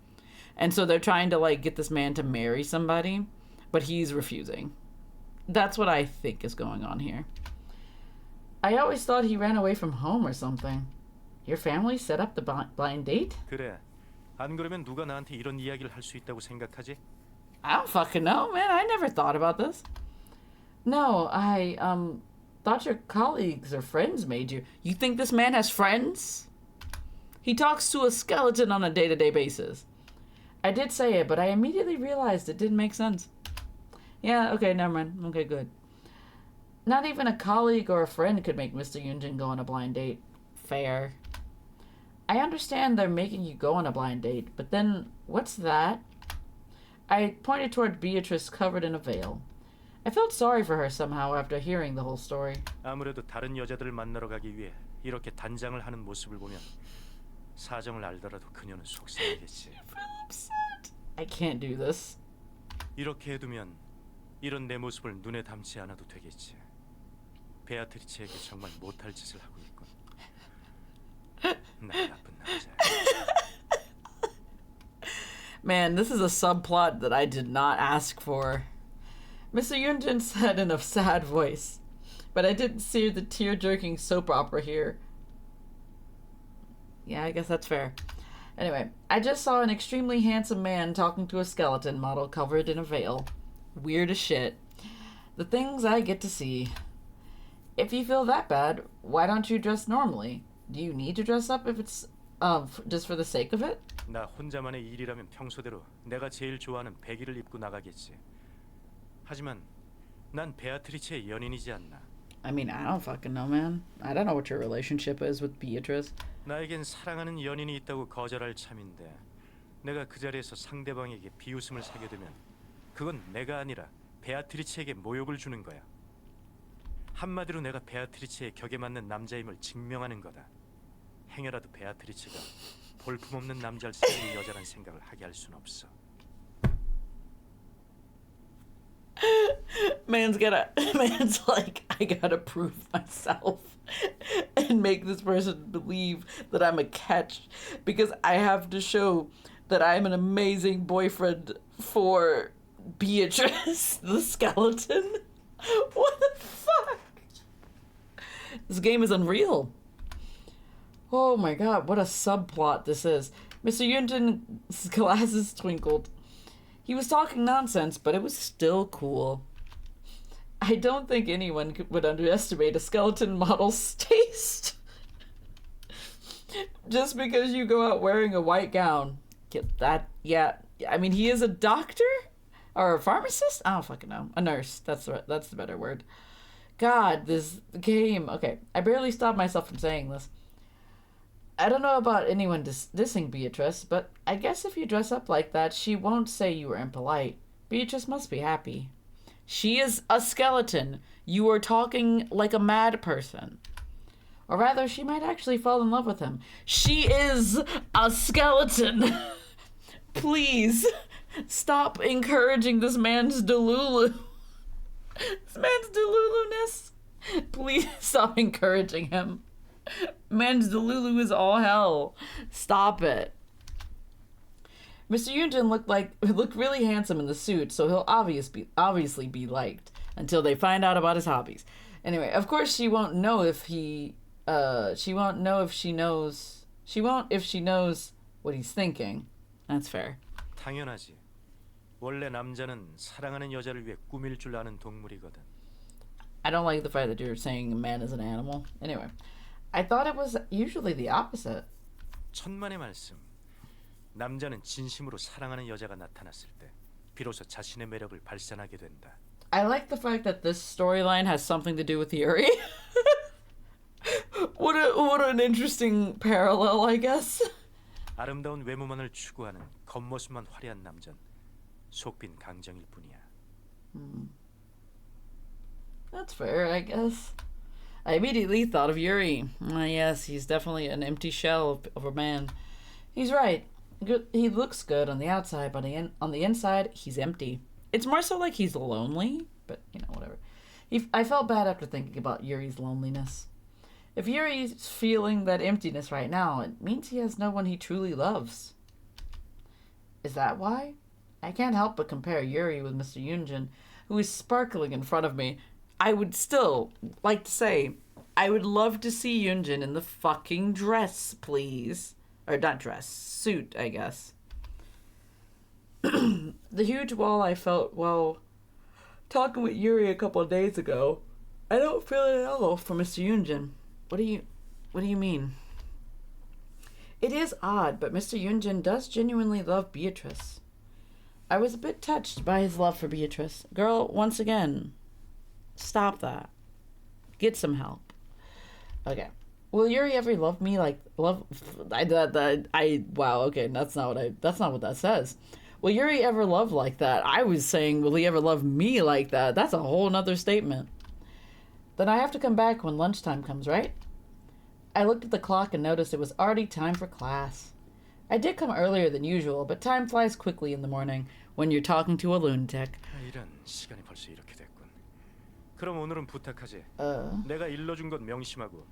And so they're trying to, like, get this man to marry somebody, but he's refusing. That's what I think is going on here. I always thought he ran away from home or something. Your family set up the blind date? 그래. 안 그러면 누가 나한테 이런 이야기를 할 수 있다고 생각하지? I don't fucking know, man. I never thought about this. No, I thought your colleagues or friends made you. You think this man has friends? He talks to a skeleton on a day-to-day basis. I did say it, but I immediately realized it didn't make sense. Yeah, okay, never mind. Okay, good. Not even a colleague or a friend could make Mr. Yunjin go on a blind date. Fair. I understand they're making you go on a blind date, but then, what's that? I pointed toward Beatrice covered in a veil. I felt sorry for her somehow after hearing the whole story. 아무래도 다른 여자들을 만나러 가기 위해 이렇게 단장을 하는 모습을 보면 사정을 알더라도 그녀는 속상하겠지. I can't do this. 이렇게 해두면 이런 내 모습을 눈에 담지 않아도 되겠지. 베아트리체에게 정말 못할 짓을 하고 있군. 나 나쁜 남자야. Man, this is a subplot that I did not ask for. Mr. Yunjin said in a sad voice, but I didn't see the tear-jerking soap opera here. Yeah, I guess that's fair. Anyway, I just saw an extremely handsome man talking to a skeleton model covered in a veil. Weird as shit. The things I get to see. If you feel that bad, why don't you dress normally? Do you need to dress up if it's just for the sake of it? 나 혼자만의 일이라면 평소대로 내가 제일 좋아하는 배기를 입고 나가겠지. 하지만 난 베아트리체의 연인이지 않나. I mean, I don't fucking know, man. I don't know what your relationship is with Beatrice. 나에겐 사랑하는 연인이 있다고 거절할 참인데 내가 그 자리에서 상대방에게 비웃음을 사게 되면 그건 내가 아니라 베아트리체에게 모욕을 주는 거야. 한마디로 내가 베아트리체의 격에 맞는 남자임을 증명하는 거다. 행여라도 베아트리체가 볼품없는 남자를 사귀는 여자란 생각을 하게 할 순 없어. Man's like, I gotta prove myself and make this person believe that I'm a catch because I have to show that I'm an amazing boyfriend for Beatrice, the skeleton. What the fuck? This game is unreal. Oh my god, what a subplot this is. Mr. Yunjin's glasses twinkled. He was talking nonsense, but it was still cool. I don't think anyone would underestimate a skeleton model's taste. Just because you go out wearing a white gown. Get that? Yeah. I mean, he is a doctor? Or a pharmacist? I don't fucking know. A nurse. That's the better word. God, this game. Okay, I barely stopped myself from saying this. I don't know about anyone dissing Beatrice, but I guess if you dress up like that, she won't say you were impolite. Beatrice must be happy. She is a skeleton. You are talking like a mad person. Or rather, she might actually fall in love with him. She is a skeleton. Please, stop encouraging this man's delulu. This man's delulu-ness. Please stop encouraging him. Man's delulu is all hell. Stop it. Mr. Yunjin looked really handsome in the suit, so he'll obviously be liked until they find out about his hobbies. Anyway, of course she won't know if she knows what he's thinking. That's fair. 당연하지. 원래 남자는 사랑하는 여자를 위해 꾸밀 줄 아는 동물이거든. I don't like the fact that you're saying a man is an animal. Anyway, I thought it was usually the opposite. 천만의 말씀. 남자는 진심으로 사랑하는 여자가 나타났을 때 비로소 자신의 매력을 발산하게 된다. I like the fact that this storyline has something to do with Yuri. What an interesting parallel, I guess. 아름다운 외모만을 추구하는 겉모습만 화려한 남자는 속빈 강정일 뿐이야. That's fair, I guess. I immediately thought of Yuri. Yes, he's definitely an empty shell of a man. He's right. He looks good on the outside, but on the inside, he's empty. It's more so like he's lonely, but, whatever. I felt bad after thinking about Yuri's loneliness. If Yuri's feeling that emptiness right now, it means he has no one he truly loves. Is that why? I can't help but compare Yuri with Mr. Yunjin, who is sparkling in front of me. I would still like to say, I would love to see Yunjin in the fucking dress, please. Or not dress, suit, I guess. The huge wall I felt while talking with Yuri a couple of days ago, I don't feel it at all for Mr. Yunjin. What do you mean? It is odd, but Mr. Yunjin does genuinely love Beatrice. I was a bit touched by his love for Beatrice. Girl, once again, stop that. Get some help. Okay. Will Yuri ever love me like wow, okay, that's not what that says. Will Yuri ever love like that? I was saying, will he ever love me like that? That's a whole nother statement. Then I have to come back when lunchtime comes, right? I looked at the clock and noticed it was already time for class. I did come earlier than usual, but time flies quickly in the morning when you're talking to a lunatic. 이런 시간이 벌써 이렇게 됐군. 그럼 오늘은 부탁하지. 내가 일러준 건 명심하고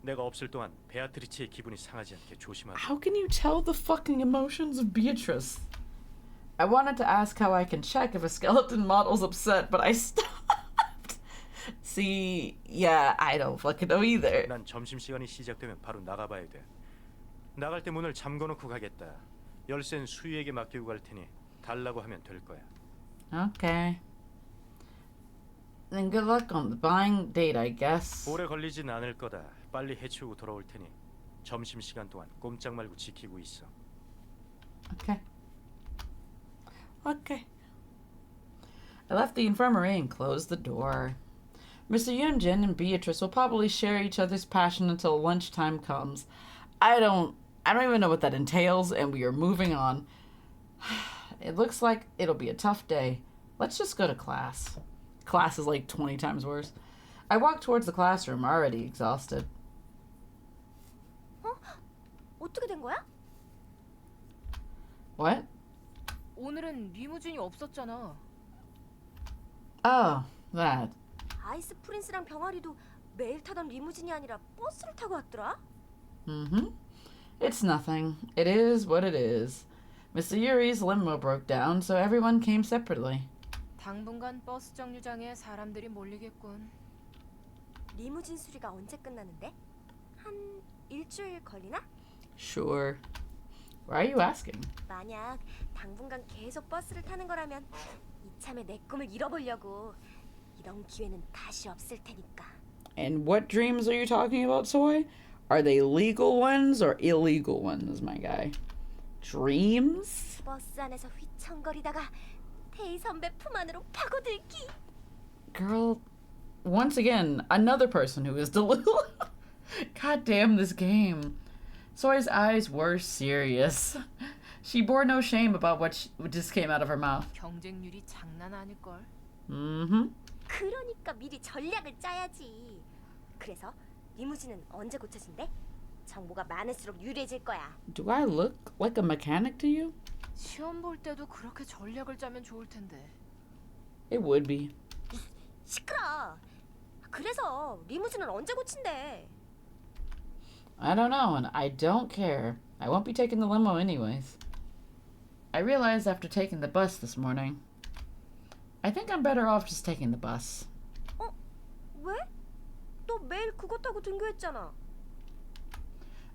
내가 없을 동안 베아트리체의 기분이 상하지 않게 조심하자. How can you tell the fucking emotions of Beatrice? I wanted to ask how I can check if a skeleton model's upset, but I stopped. See, yeah, I don't fucking know either. 난 점심시간이 시작되면 바로 나가봐야 돼. 나갈 때 문을 잠궈놓고 가겠다. 열쇠는 수희에게 맡기고 갈 테니 달라고 하면 될 거야. Okay. Then good luck on the buying date, I guess. 오래 걸리진 않을 거다. 빨리 해치우고 돌아올 테니 점심시간 동안 꼼짝 말고 지키고 있어. Okay. Okay. I left the infirmary and closed the door. Mr. Yunjin and Beatrice will probably share each other's passion until lunchtime comes. I don't even know what that entails, and we are moving on. It looks like it'll be a tough day. Let's just go to class. Class is like 20 times worse. I walked towards the classroom, already exhausted. 어떻게 된 거야? What? 오늘은 리무진이 없었잖아. Oh, that. 아이스 프린스랑 병아리도 매일 타던 리무진이 아니라 버스를 타고 왔더라? Mm-hmm. It's nothing. It is what it is. Mr. Yuri's limo broke down, so everyone came separately. 당분간 버스 정류장에 사람들이 몰리겠군. 리무진 수리가 언제 끝나는데? 한 일주일 걸리나? Sure. Why are you asking? 만약 당분간 계속 버스를 타는 거라면 이참에 내 꿈을 잃어보려고. 이런 기회는 다시 없을 테니까. And what dreams are you talking about, Soy? Are they legal ones or illegal ones, my guy? Dreams? 버스 안에서 휘청거리다가 태희 선배 품 안으로 파고들기. Girl, once again, another person who is delusional. God damn this game. Soy's eyes were serious. She bore no shame about what just came out of her mouth. 경쟁률이 장난 아닐걸. Mm-hmm. 그러니까 미리 전략을 짜야지. 그래서 리무진은 언제 고쳐진대? 정보가 많을수록 유리해질 거야. Do I look like a mechanic to you? 시험 볼 때도 그렇게 전략을 짜면 좋을 텐데. It would be. 시끄러. 그래서 리무진은 언제 고친대? I don't know, and I don't care. I won't be taking the limo anyways. I realized after taking the bus this morning, I think I'm better off just taking the bus. 왜? 너 매일 그거 타고 등교했잖아.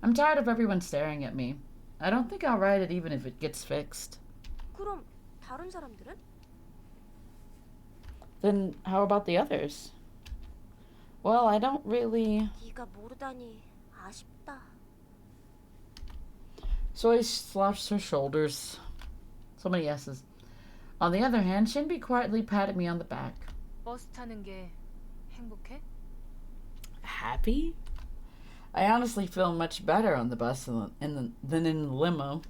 I'm tired of everyone staring at me. I don't think I'll ride it even if it gets fixed. 그럼 다른 사람들은? Then how about the others? Well, I don't really... 네가 모르다니 아쉽다. Soy slouched her shoulders. So many S's. On the other hand, Shinbi quietly patted me on the back. 버스 타는 게 행복해? Happy? I honestly feel much better on the bus than in the limo.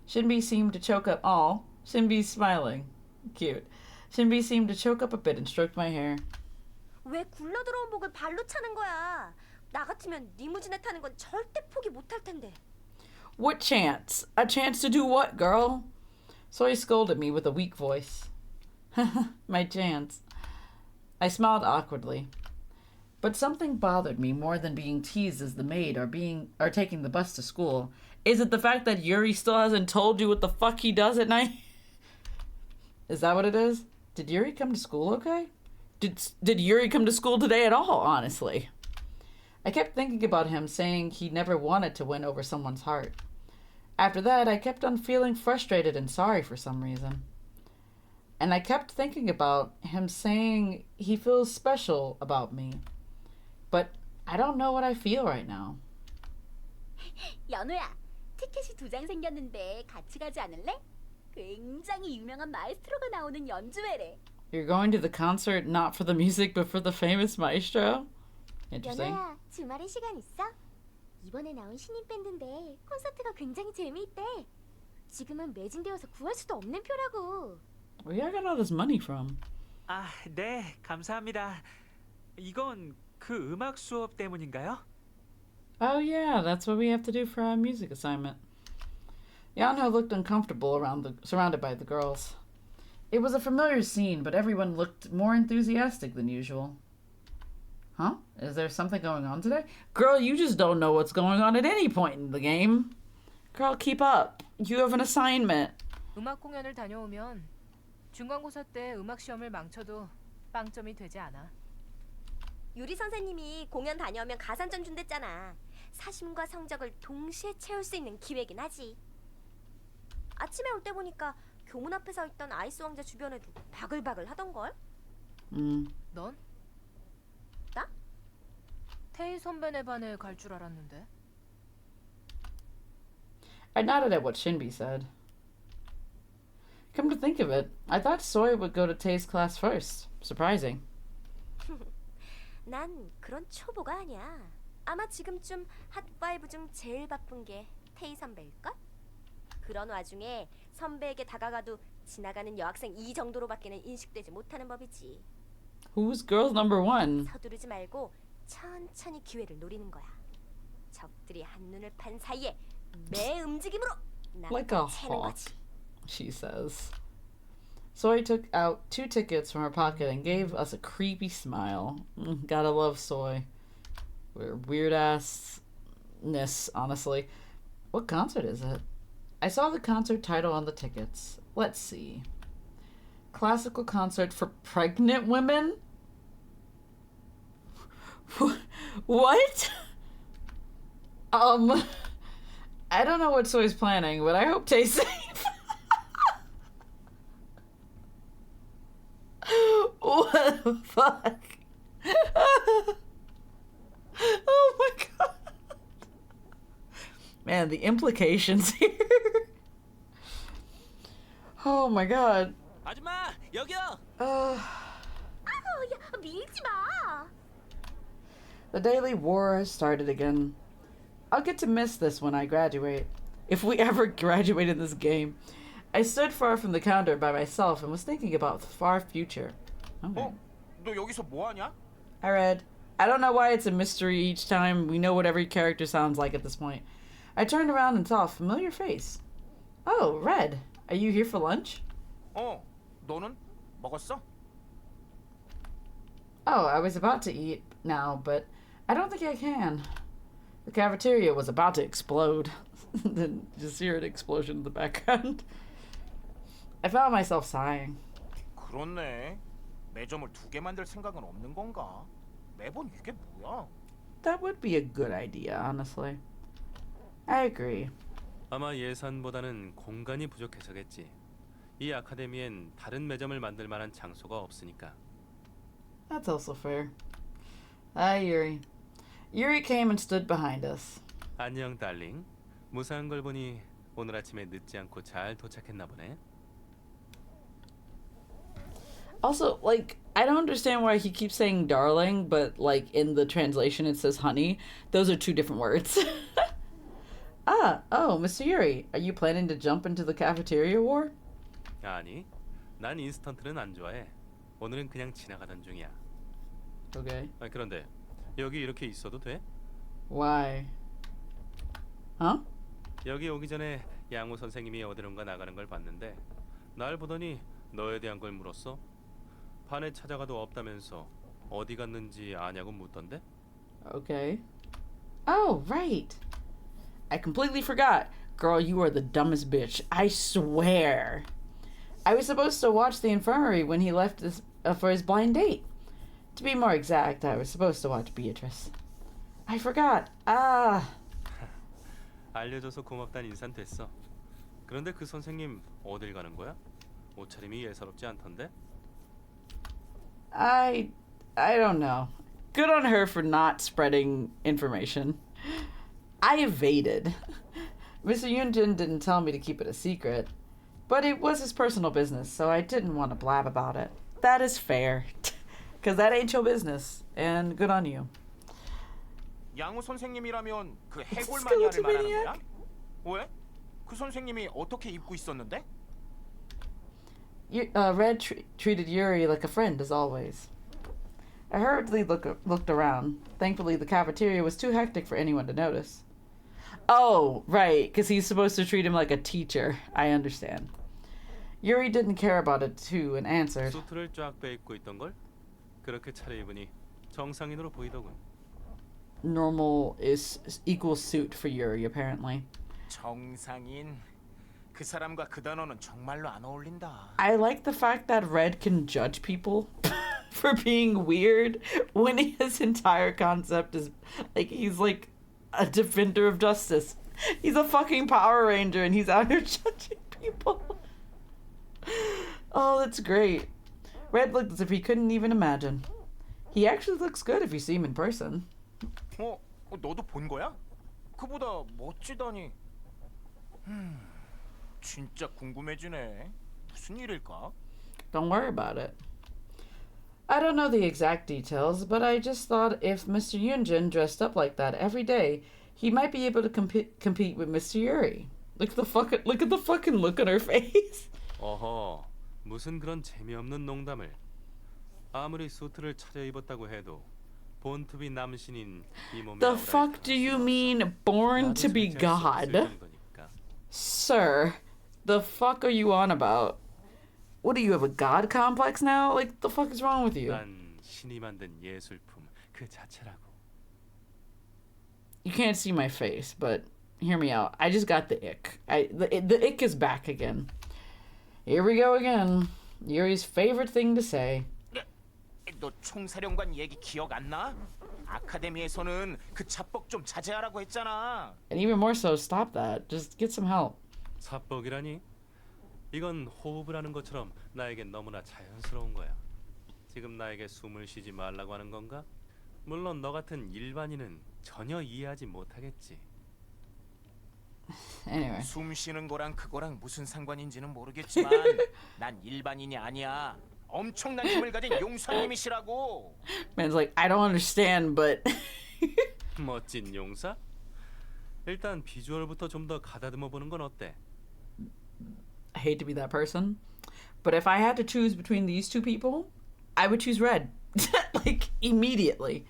Shinbi seemed to choke up all. Shinbi's smiling. Cute. Shinbi seemed to choke up a bit and stroked my hair. 왜 굴러 들어온 목을 발로 차는 거야? 나 같으면 리무진에 타는 건 절대 포기 못할 텐데. What chance? A chance to do what, girl? Soy scolded me with a weak voice. My chance. I smiled awkwardly. But something bothered me more than being teased as the maid or taking the bus to school. Is it the fact that Yuri still hasn't told you what the fuck he does at night? Is that what it is? Did Yuri come to school okay? Did Yuri come to school today at all, honestly? I kept thinking about him saying he never wanted to win over someone's heart. After that, I kept on feeling frustrated and sorry for some reason. And I kept thinking about him saying he feels special about me. But I don't know what I feel right now. 연우야, 티켓이 2장 생겼는데 같이 가지 않을래? 굉장히 유명한 마에스트로가 나오는 연주회래. You're going to the concert not for the music but for the famous maestro? Interesting. 연우야, 주말에 시간 있어? 이번에 나온 신인 밴드인데 콘서트가 굉장히 재미있대. 지금은 매진되어서 구할 수도 없는 표라고. Where I got all this money from? 아, 네, 감사합니다. 이건 그 음악 수업 때문인가요? Oh yeah, that's what we have to do for our music assignment. Yano looked uncomfortable surrounded by the girls. It was a familiar scene, but everyone looked more enthusiastic than usual. Huh? Is there something going on today? Girl, you just don't know what's going on at any point in the game. Girl, keep up. You have an assignment. 음악 공연을 다녀오면 중간고사 때 음악 시험을 망쳐도 빵점이 되지 않아. 유리 선생님이 공연 다녀오면 가산점 준댔잖아. 사심과 성적을 동시에 채울 수 있는 기회긴 하지. 아침에 올 때 보니까 교문 앞에 서 있던 아이스 왕자 주변에도 바글바글 하던걸? 넌? 나? 테이 선배네 반에 갈 줄 알았는데. I nodded at what Shinbi said. Come to think of it, I thought Soy would go to Tae's class first. Surprising. 난 그런 초보가 아니야. 아마 지금쯤 핫5 중 제일 바쁜 게 테이 선배일걸? 그런 와중에 선배에게 다가가도 지나가는 여학생 이 정도로밖에는 인식되지 못하는 법이지. Who's girl number one? 서두르지 말고 천천히 기회를 노리는 거야. 적들이 한눈을 판 사이에 매 움직임으로 Like a 나를 채는 hawk, 거지. she says. Soy took out 2 tickets from her pocket and gave us a creepy smile. Gotta love Soy. Weird assness, honestly. What concert is it? I saw the concert title on the tickets. Let's see. Classical concert for pregnant women? What? I don't know what Soy's planning, but I hope Tae's safe. What the fuck? Oh my god. Man, the implications here. Oh my god. 아줌마, 여기요. 아우, 야, 밀지 마. The daily war has started again. I'll get to miss this when I graduate. If we ever graduate in this game. I stood far from the counter by myself and was thinking about the far future. Okay. 너 여기서 뭐 하냐? I read. I don't know why it's a mystery each time. We know what every character sounds like at this point. I turned around and saw a familiar face. Oh, Red. Are you here for lunch? 너는 먹었어? Oh, I was about to eat now, but I don't think I can. The cafeteria was about to explode. Then just hear an explosion in the background. I found myself sighing. 그렇네. 매점을 2개 만들 생각은 없는 건가? 매번 이게 뭐야? That would be a good idea, honestly. I agree. 아마 예산보다는 공간이 부족해서겠지. 이 아카데미엔 다른 매점을 만들 만한 장소가 없으니까. That's also fair. Yuri. Yuri came and stood behind us. 안녕, 달링. 무사한 걸 보니 오늘 아침에 늦지 않고 잘 도착했나 보네. Also, like, I don't understand why he keeps saying darling, but, like, in the translation it says honey. Those are 2 different words. Mr. Yuri, are you planning to jump into the cafeteria war? 아니, 난 인스턴트는 안 좋아해. 오늘은 그냥 지나가던 중이야. Okay. 그런데 여기 이렇게 있어도 돼? Why? Huh? 여기 오기 전에 양호 선생님이 어디론가 나가는 걸 봤는데 날 보더니 너에 대한 걸 물었어. 반에 찾아가도 없다면서 어디 갔는지 아냐고 묻던데? Okay. Oh, right. I completely forgot. Girl, you are the dumbest bitch. I swear. I was supposed to watch the infirmary when he left for his blind date. To be more exact, I was supposed to watch Beatrice. I forgot. 알려줘서 고맙다는 인사는 됐어. 그런데 그 선생님 어딜 가는 거야? 옷차림이 예사롭지 않던데? I don't know. Good on her for not spreading information. I evaded. Mr. Yunjin didn't tell me to keep it a secret, but it was his personal business, so I didn't want to blab about it. That is fair. Because that ain't your business, and good on you. 양호 선생님이라면 그 해골 skeleton 마니아를 말하는 maniac? 거야? 왜? 그 선생님이 어떻게 입고 있었는데? Red treated Yuri like a friend, as always. I hurriedly looked around. Thankfully, the cafeteria was too hectic for anyone to notice. Oh, right, because he's supposed to treat him like a teacher. I understand. Yuri didn't care about it, too, and answered. 수트를 쫙 빼입고 있던 걸? 그렇게 차려입으니 정상인으로 보이더군. Normal is equals suit for Yuri, apparently. 정상인. 그 사람과 그 단어는 정말로 안 어울린다. I like the fact that Red can judge people for being weird when his entire concept is like he's like a defender of justice. He's a fucking Power Ranger and he's out here judging people. Oh, that's great. Red looked as if he couldn't even imagine. He actually looks good if you see him in person. 너도 본 거야? 그보다 멋지다니. 진짜 궁금해지네. 무슨 일일까? Don't worry about it. I don't know the exact details, but I just thought if Mr. Yunjin dressed up like that every day, he might be able to compete with Mr. Yuri. Look at the fucking look on her face. 어허, 무슨 그런 재미없는 농담을. 아무리 수트를 차려입었다고 해도 본투비 남신인 이 몸에 The fuck do you mean born to be God? Sir, the fuck are you on about? What do you have a god complex now? Like the fuck is wrong with you? 난 신이 만든 예술품 그 자체라고. You can't see my face, but hear me out. I just got the ick. The ick is back again. Here we go again. Yuri's favorite thing to say. 너 총사령관 얘기 기억 안 나? 아카데미에서는 그 자뻑 좀 자제하라고 했잖아. And even more so, stop that. Just get some help. 자뻑이라니? 이건 호흡을 하는 것처럼 나에겐 너무나 자연스러운 거야. 지금 나에게 숨을 쉬지 말라고 하는 건가? 물론 너 같은 일반인은 전혀 이해하지 못하겠지. Anyway. 숨 쉬는 거랑 그거랑 무슨 상관인지는 모르겠지만 난 일반인이 아니야. 엄청난 힘을 가진 용사님이시라고. Man's like, I don't understand, but 멋진 용사? 일단 비주얼부터 좀 더 가다듬어 보는 건 어때? I hate to be that person, but if I had to choose between these two people, I would choose Red. Like immediately.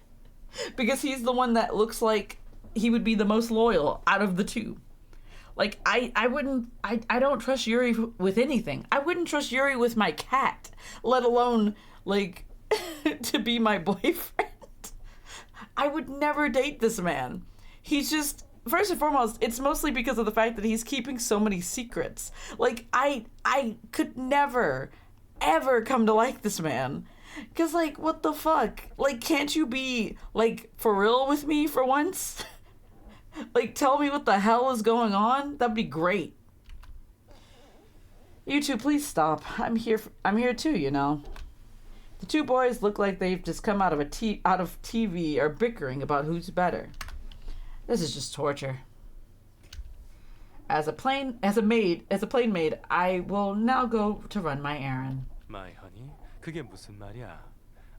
Because he's the one that looks like he would be the most loyal out of the two. Like I don't trust Yuri with anything. I wouldn't trust Yuri with my cat, let alone like to be my boyfriend. I would never date this man. He's just, first and foremost, it's mostly because of the fact that he's keeping so many secrets. Like I could never ever come to like this man. Cause like what the fuck? Like can't you be like for real with me for once? Like, tell me what the hell is going on? That'd be great. You two, please stop. I'm here too, you know. The two boys look like they've just come out of TV are bickering about who's better. This is just torture. As a plain maid, I will now go to run my errand. My honey, 그게 무슨 말이야?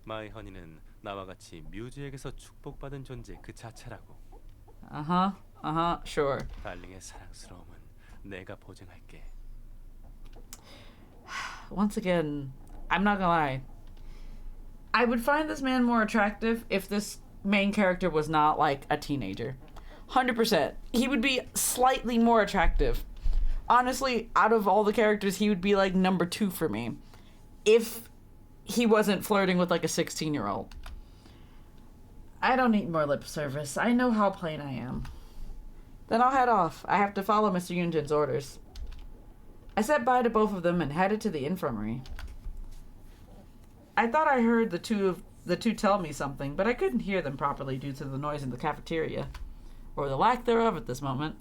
My honey는 나와 같이 뮤즈에게서 축복받은 존재 그 자체라고. Sure. 달링의 사랑스러움은 내가 보증할게. Once again, I'm not gonna lie. I would find this man more attractive if this main character was not like a teenager. 100%. He would be slightly more attractive. Honestly, out of all the characters, he would be like number 2 for me. If he wasn't flirting with like a 16-year-old. I don't need more lip service. I know how plain I am. Then I'll head off. I have to follow Mr. Yunjin's orders. I said bye to both of them and headed to the infirmary. I thought I heard the two tell me something, but I couldn't hear them properly due to the noise in the cafeteria, or the lack thereof at this moment.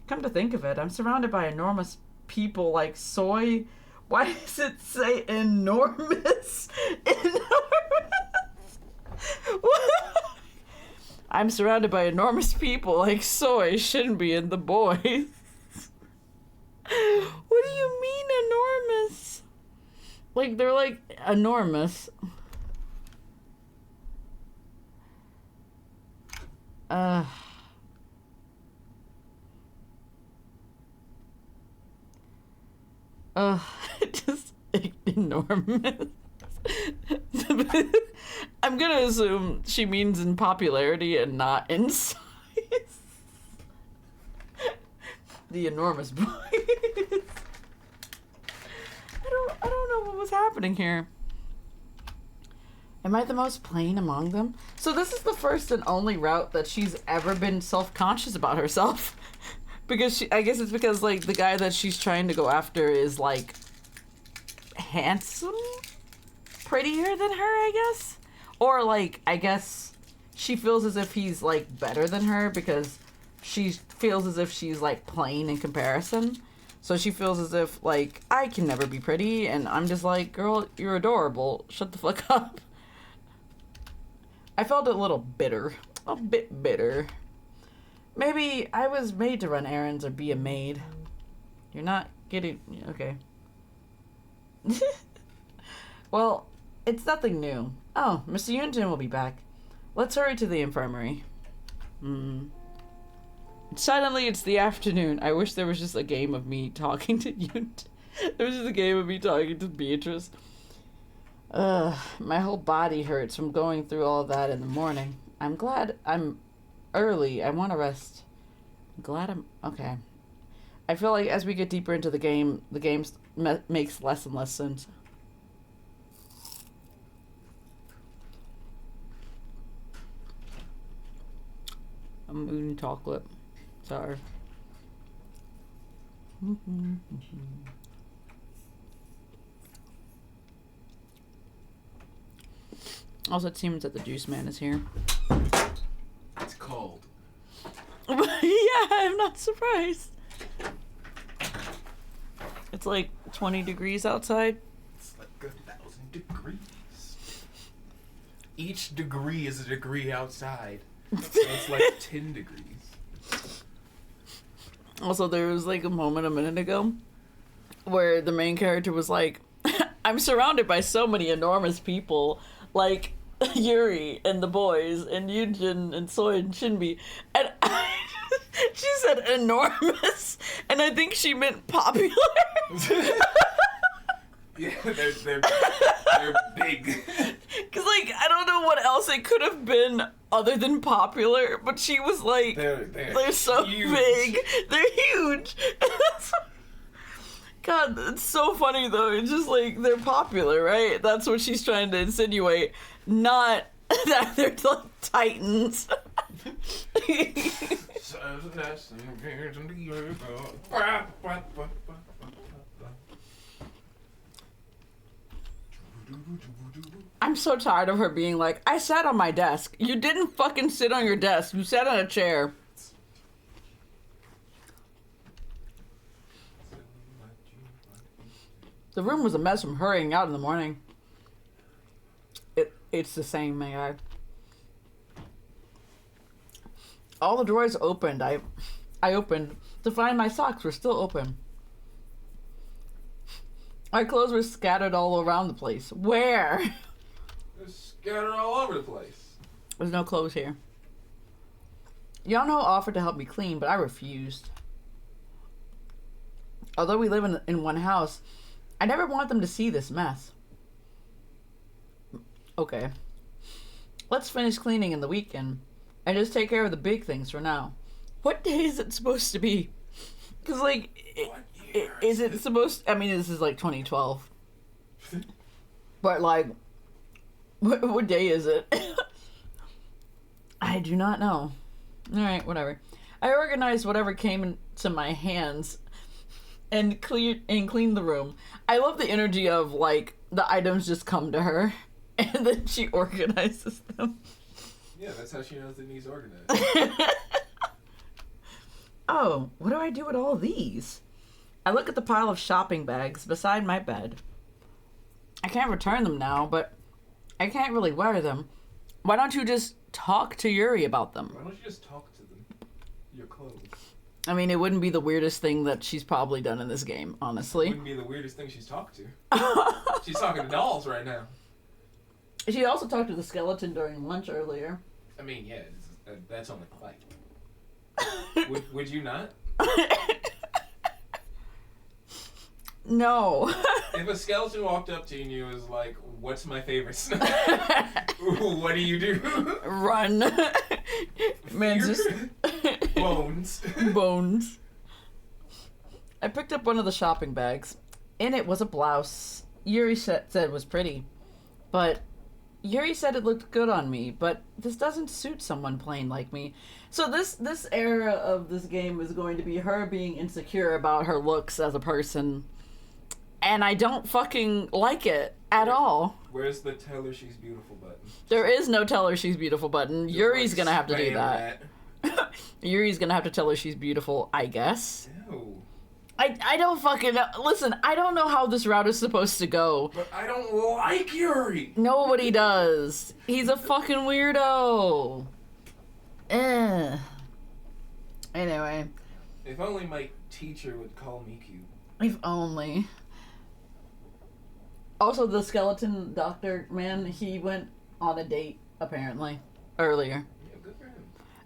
Come to think of it, I'm surrounded by enormous people like soy. Why does it say enormous? I'm surrounded by enormous people like soy shouldn't be in the boys. What do you mean enormous? Like they're like enormous. Just enormous. I'm gonna assume she means in popularity and not in size. The enormous boys. I don't know what was happening here. Am I the most plain among them? So this is the first and only route that she's ever been self-conscious about herself. Because I guess it's because, like, the guy that she's trying to go after is, like, handsome? Prettier than her, I guess? Or, like, I guess she feels as if he's, like, better than her because she feels as if she's, like, plain in comparison. So she feels as if, like, I can never be pretty, and I'm just like, girl, you're adorable. Shut the fuck up. I felt a little bitter. A bit bitter. Maybe I was made to run errands or be a maid. You're not getting... Okay. Well, it's nothing new. Oh, Mr. Yunjin will be back. Let's hurry to the infirmary. Suddenly, it's the afternoon. I wish there was just a game of me talking to Yunjin. There was just a game of me talking to Beatrice. My whole body hurts from going through all that in the morning. I'm glad I'm early. I want to rest. I'm glad I'm... Okay. I feel like as we get deeper into the game makes less and less sense. I'm eating chocolate. Sorry. Also, it seems that the juice man is here. It's cold. Yeah, I'm not surprised. It's like 20 degrees outside. It's like 1,000 degrees. Each degree is a degree outside. So it's like 10 degrees. Also, there was like a moment a minute ago where the main character was like, I'm surrounded by so many enormous people, like Yuri and the boys and Yunjin and Soy and Shinbi, and she said enormous, and I think she meant popular. Yeah, they're big. Cause like I don't know what else it could have been other than popular, but she was like, they're so huge. big, they're huge. God, it's so funny though. It's just like they're popular, right? That's what she's trying to insinuate, not that they're like titans. I'm so tired of her being like, I sat on my desk. You didn't fucking sit on your desk. You sat on a chair. The room was a mess from hurrying out in the morning. It's the same, my guy. All the drawers opened. I opened to find my socks were still open. My clothes were scattered all around the place. Where? They're scattered all over the place. There's no clothes here. Yano offered to help me clean, but I refused. Although we live in one house, I never want them to see this mess. Okay. Let's finish cleaning in the weekend and just take care of the big things for now. What day is it supposed to be? Because, like, is it supposed... I mean, this is, like, 2012. But, like, what day is it? I do not know. Alright, whatever. I organized whatever came into my hands and cleaned the room. I love the energy of, like, the items just come to her and then she organizes them. Yeah, that's how she knows it needs organized. Oh, what do I do with all these? I look at the pile of shopping bags beside my bed. I can't return them now, but I can't really wear them. Why don't you just talk to Yuri about them? Why don't you just talk to them? Your clothes. I mean, it wouldn't be the weirdest thing that she's probably done in this game, honestly. It wouldn't be the weirdest thing she's talked to. She's talking to dolls right now. She also talked to the skeleton during lunch earlier. I mean, yeah, that's only polite. would you not? No. If a skeleton walked up to you and was like, what's my favorite snack? What do you do? Run. Man's just... Bones. Bones. I picked up one of the shopping bags. In it was a blouse Yuri said was pretty, but Yuri said it looked good on me, but this doesn't suit someone plain like me. So this era of this game is going to be her being insecure about her looks as a person. And I don't fucking like it at all. Where's the tell her she's beautiful button? There is no tell her she's beautiful button. Just Yuri's like gonna have to do spam that. Yuri's gonna have to tell her she's beautiful, I guess. Ew. I don't fucking know. Listen, I don't know how this route is supposed to go. But I don't like Yuri. Nobody does. He's a fucking weirdo. Anyway. If only my teacher would call me cute. If only. Also, the skeleton doctor man, he went on a date, apparently, earlier. Yeah, good for him.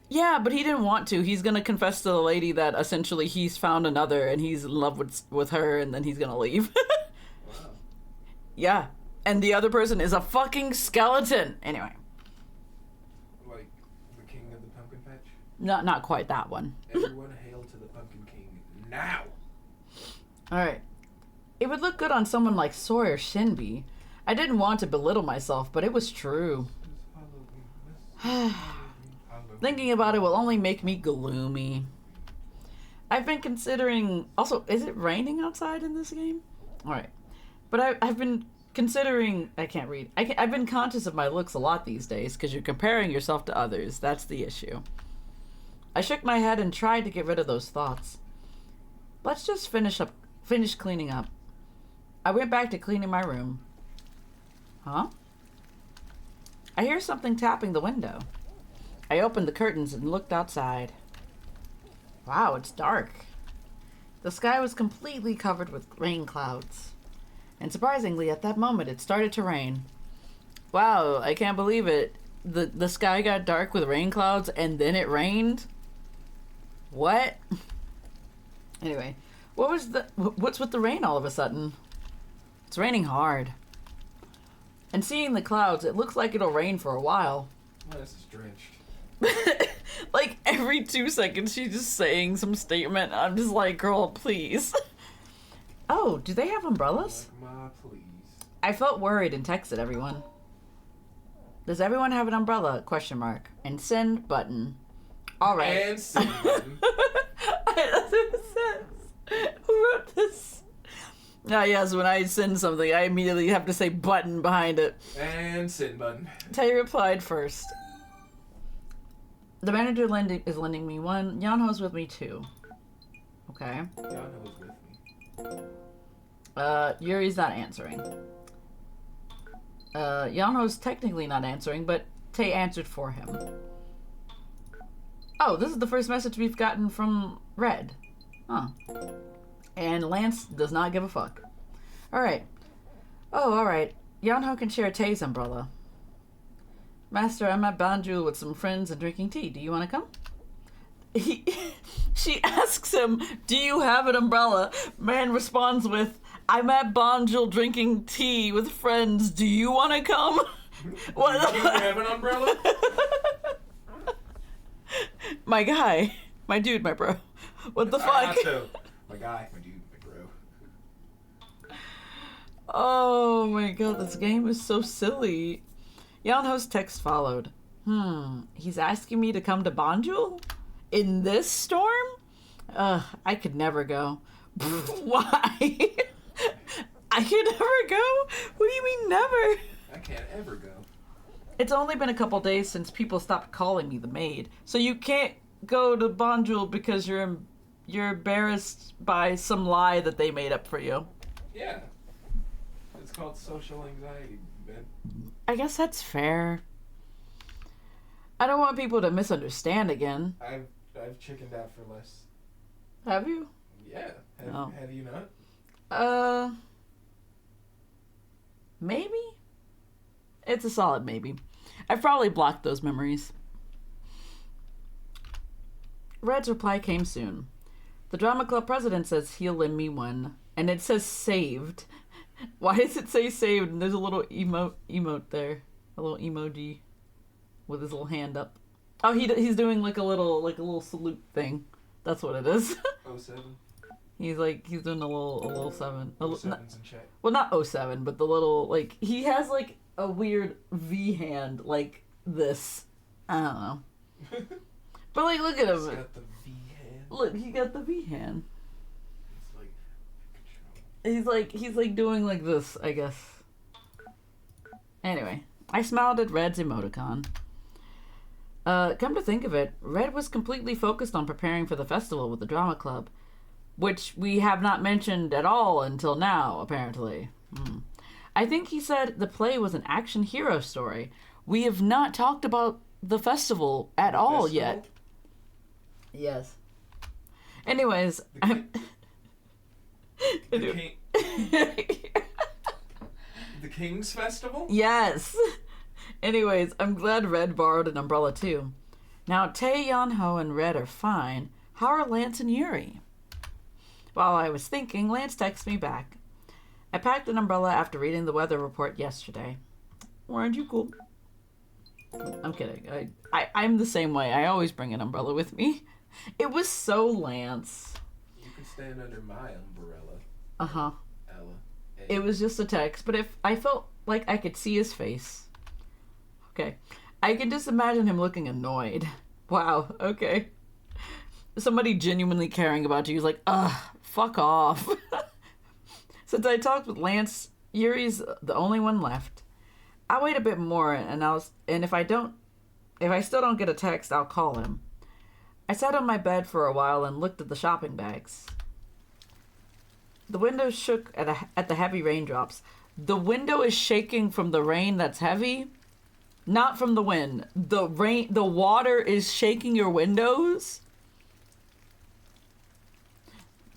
Yeah, but he didn't want to. He's gonna confess to the lady that essentially he's found another and he's in love with her, and then he's gonna leave. Wow. Yeah. And the other person is a fucking skeleton. Anyway. Like the king of the pumpkin patch? Not quite that one. Everyone hail to the pumpkin king now. Alright. It would look good on someone like Sawyer Shinby. I didn't want to belittle myself, but it was true. Thinking about it will only make me gloomy. I've been considering... Also, is it raining outside in this game? Alright. But I've been considering... I can't read. I've been conscious of my looks a lot these days, because you're comparing yourself to others. That's the issue. I shook my head and tried to get rid of those thoughts. Let's just finish cleaning up. I went back to cleaning my room. Huh? I hear something tapping the window. I opened the curtains and looked outside. Wow, it's dark. The sky was completely covered with rain clouds. And surprisingly, at that moment, it started to rain. Wow, I can't believe it. The sky got dark with rain clouds and then it rained? What? Anyway, what's with the rain all of a sudden? It's raining hard. And seeing the clouds, it looks like it'll rain for a while. Oh, this is drenched. Like every 2 seconds she's just saying some statement. I'm just like, girl, please. Oh, do they have umbrellas? Like my please. I felt worried and texted everyone. Does everyone have an umbrella? Question mark. And send button. All right. And send button. That's what it says. Who wrote this? Ah, yes, when I send something, I immediately have to say button behind it. And send button. Tay replied first. The manager is lending me one. Yanho's with me too. Okay. Yano's with me. Yuri's not answering. Yanho's technically not answering, but Tay answered for him. Oh, this is the first message we've gotten from Red. Huh. And Lance does not give a fuck. Alright. Oh, alright. Yanho can share Tay's umbrella. Master, I'm at Banjul with some friends and drinking tea. Do you want to come? She asks him, do you have an umbrella? Man responds with, I'm at Banjul drinking tea with friends. Do you want to come? What? Do you have an umbrella? My guy. My dude, my bro. What the fuck? My guy, my dude, my bro. Oh my god, this game is so silly. Yanho's text followed. He's asking me to come to Banjul? In this storm? I could never go. Why? I could never go? What do you mean never? I can't ever go. It's only been a couple days since people stopped calling me the maid. So you can't go to Banjul because you're embarrassed by some lie that they made up for you. Yeah. It's called social anxiety, man. I guess that's fair. I don't want people to misunderstand again. I've chickened out for less. Have you? Yeah. Have you not? Maybe? It's a solid maybe. I've probably blocked those memories. Red's reply came soon. The drama club president says he'll lend me one. And it says saved. Why does it say saved? And there's a little emote there. A little emoji with his little hand up. Oh, he's doing like a little salute thing. That's what it is. 07. He's doing a little 7. 07's in chat. Well, not 07, but the little, like, he has, like, a weird V hand like this. I don't know. But like, look at He's him. got the V hand. Look, he got the V hand. It's like He's like doing like this, I guess. Anyway, I smiled at Red's emoticon. Come to think of it, Red was completely focused on preparing for the festival with the drama club, which we have not mentioned at all until now, apparently. I think he said the play was an action hero story. We have not talked about the festival at all yet. Yes. Anyways, the King's Festival? Yes. Anyways, I'm glad Red borrowed an umbrella too. Now, Tae, Yeon-ho, and Red are fine. How are Lance and Yuri? While I was thinking, Lance texted me back. I packed an umbrella after reading the weather report yesterday. Weren't you cool? I'm kidding. I'm the same way. I always bring an umbrella with me. It was so Lance. You can stand under my umbrella. Uh-huh. Ella. Hey. It was just a text, but if I felt like I could see his face. Okay. I can just imagine him looking annoyed. Wow, okay. Somebody genuinely caring about you is like, ugh, fuck off. Since I talked with Lance, Yuri's the only one left. I'll wait a bit more and if I still don't get a text, I'll call him. I sat on my bed for a while and looked at the shopping bags. The window shook at the heavy raindrops. The window is shaking from the rain that's heavy, not from the wind. The water is shaking your windows.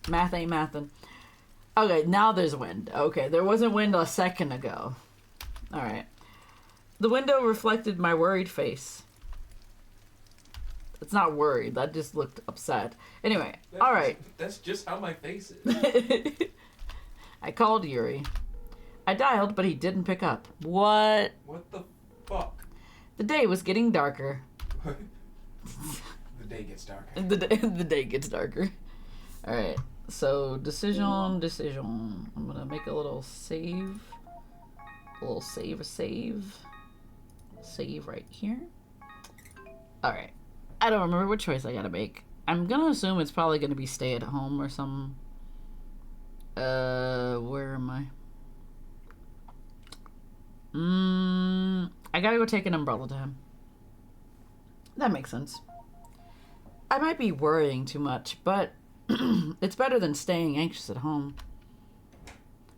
Math ain't mathin'. Okay, now there's wind. Okay, there wasn't wind a second ago. All right. The window reflected my worried face. It's not worried. That just looked upset. Anyway, all right. That's just how my face is. I called Yuri. I dialed, but he didn't pick up. What? What the fuck? The day was getting darker. The day gets darker. The day gets darker. All right. So, decision. I'm going to make a little save. A little save. Save right here. All right. I don't remember what choice I got to make. I'm going to assume it's probably going to be stay at home or some. Where am I? I got to go take an umbrella to him. That makes sense. I might be worrying too much, but it's better than staying anxious at home.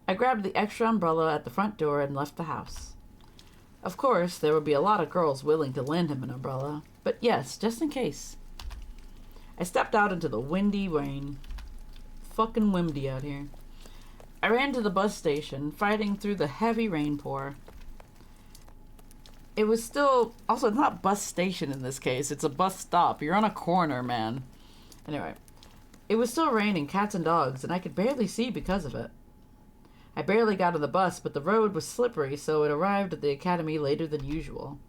I grabbed the extra umbrella at the front door and left the house. Of course, there would be a lot of girls willing to lend him an umbrella, but yes, just in case. I stepped out into the windy rain. Fucking windy out here. I ran to the bus station, fighting through the heavy rain pour. It was still... Also, it's not bus station in this case. It's a bus stop. You're on a corner, man. Anyway. It was still raining cats and dogs, and I could barely see because of it. I barely got on the bus, but the road was slippery, so it arrived at the academy later than usual.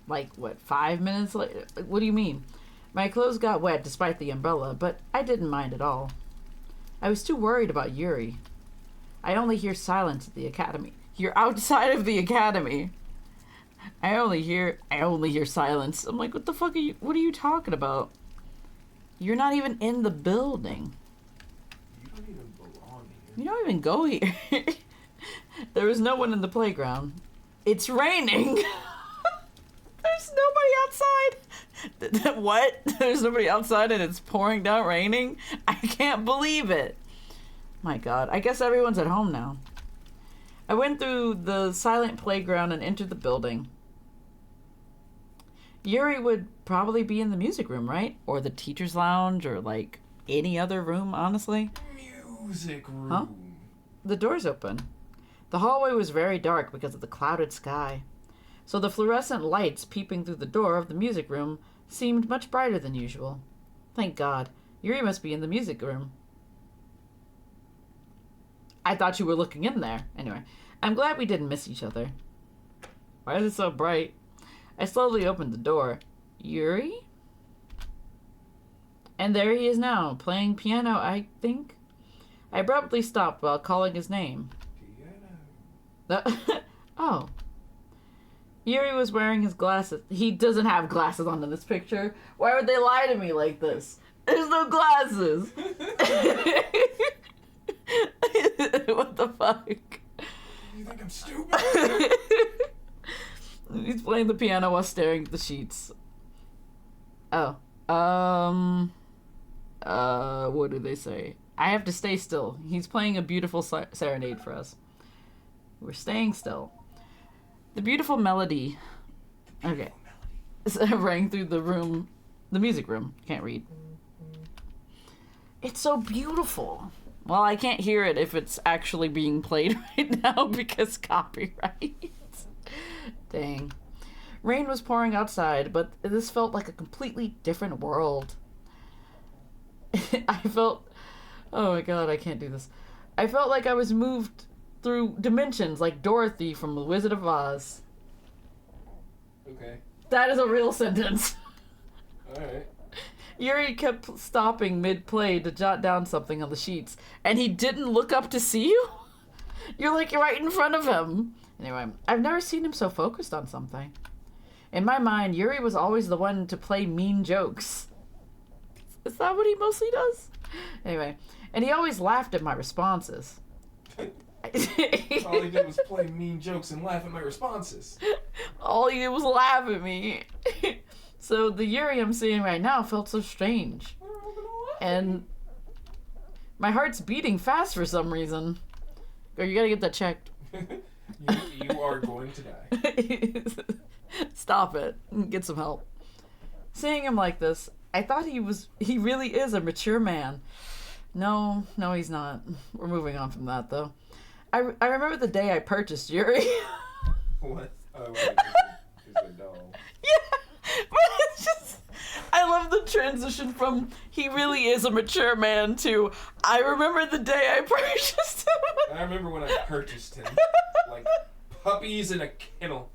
Like, what, 5 minutes later? What do you mean? My clothes got wet despite the umbrella, but I didn't mind at all. I was too worried about Yuri. I only hear silence at the academy. You're outside of the academy. I only hear silence. I'm like, what the fuck what are you talking about? You're not even in the building. You don't even belong here. You don't even go here. There is no one in the playground. It's raining. There's nobody outside. What? There's nobody outside and it's pouring down raining? I can't believe it. My God. I guess everyone's at home now. I went through the silent playground and entered the building. Yuri would probably be in the music room, right? Or the teacher's lounge, or like any other room, honestly. Music room. Huh? The door's open. The hallway was very dark because of the clouded sky. So the fluorescent lights peeping through the door of the music room seemed much brighter than usual. Thank God. Yuri must be in the music room. I thought you were looking in there. Anyway, I'm glad we didn't miss each other. Why is it so bright? I slowly opened the door. Yuri? And there he is now, playing piano, I think. I abruptly stopped while calling his name. Piano. Oh. Yuri was wearing his glasses. He doesn't have glasses on in this picture. Why would they lie to me like this? There's no glasses. What the fuck? You think I'm stupid? He's playing the piano while staring at the sheets. Oh. What did they say? I have to stay still. He's playing a beautiful serenade for us. We're staying still. The beautiful melody. Okay. Rang through the room. The music room. Can't read. It's so beautiful. Well, I can't hear it if it's actually being played right now because copyright. Dang. Rain was pouring outside, but this felt like a completely different world. I felt... Oh my god, I can't do this. I felt like I was moved through dimensions like Dorothy from The Wizard of Oz. Okay. That is a real sentence. Alright. Yuri kept stopping mid-play to jot down something on the sheets, and he didn't look up to see you? You're like right in front of him. Anyway, I've never seen him so focused on something. In my mind, Yuri was always the one to play mean jokes. Is that what he mostly does? Anyway, and he always laughed at my responses. All he did was play mean jokes and laugh at my responses. All he did was laugh at me. So the Yuri I'm seeing right now felt so strange. And my heart's beating fast for some reason. Girl, you gotta get that checked. you are going to die. Stop it. Get some help. Seeing him like this, I thought he really is a mature man. No, he's not. We're moving on from that, though. I remember the day I purchased Yuri. What? Oh, wait, he's a doll. Yeah, but it's just... I love the transition from he really is a mature man to I remember the day I purchased him. I remember when I purchased him. Like puppies in a kennel.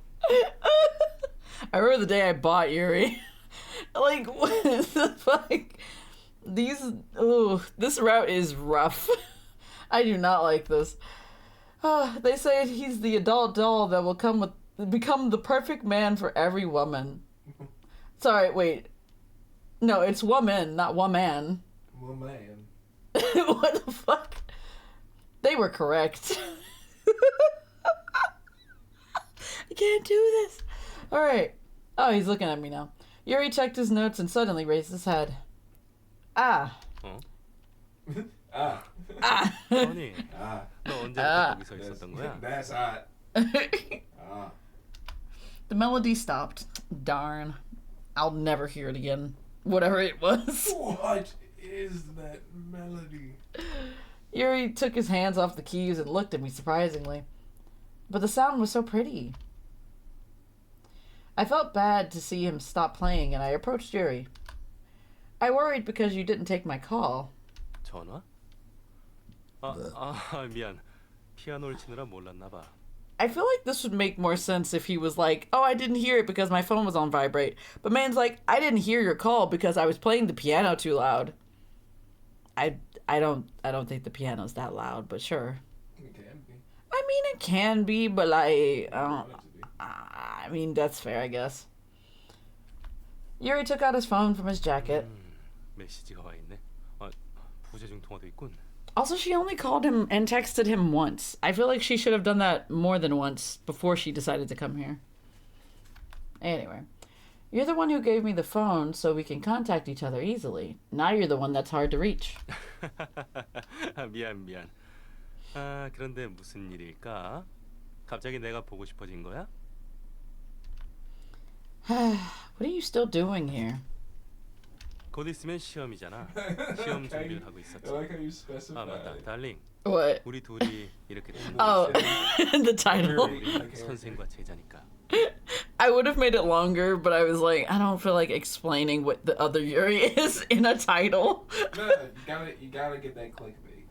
I remember the day I bought Yuri. Like, what the fuck? This route is rough. I do not like this. They say he's the adult doll that will become the perfect man for every woman. Sorry, wait. No, it's woman, not woman. Woman. What the fuck? They were correct. I can't do this. Alright. Oh, he's looking at me now. Yuri checked his notes and suddenly raised his head. Ah. Ah. 아니, Ah. 너 언제부터 거기서 있었던 거야? That's hot. Ah. The melody stopped. Darn. I'll never hear it again. Whatever it was. What is that melody? Yuri took his hands off the keys and looked at me surprisingly. But the sound was so pretty. I felt bad to see him stop playing and I approached Yuri. I worried because you didn't take my call. 전화? 미안. 피아노를 치느라 몰랐나 봐. I feel like this would make more sense if he was like, oh, I didn't hear it because my phone was on vibrate. But man's like, I didn't hear your call because I was playing the piano too loud. I don't think the piano's that loud, but sure. It can be. I mean, it can be, but like, Want it to be. I mean, that's fair, I guess. Yuri took out his phone from his jacket. 메시지가 와 있네. 부재중 통화도 있군. Also, she only called him and texted him once. I feel like she should have done that more than once before she decided to come here. Anyway, you're the one who gave me the phone so we can contact each other easily. Now you're the one that's hard to reach. 미안. 그런데 무슨 일일까? 갑자기 내가 보고 싶어진 거야? What are you still doing here? 곧 있으면 시험이잖아. 시험 준비를 하고 있었지. I like how you specify. 맞다, 달링. What? 우리 둘이 이렇게 된 Oh, the title. 우리 선생과 제자니까. I would have made it longer, but I was like, I don't feel like explaining what the other Yuri is in a title. No, you gotta get that clickbait.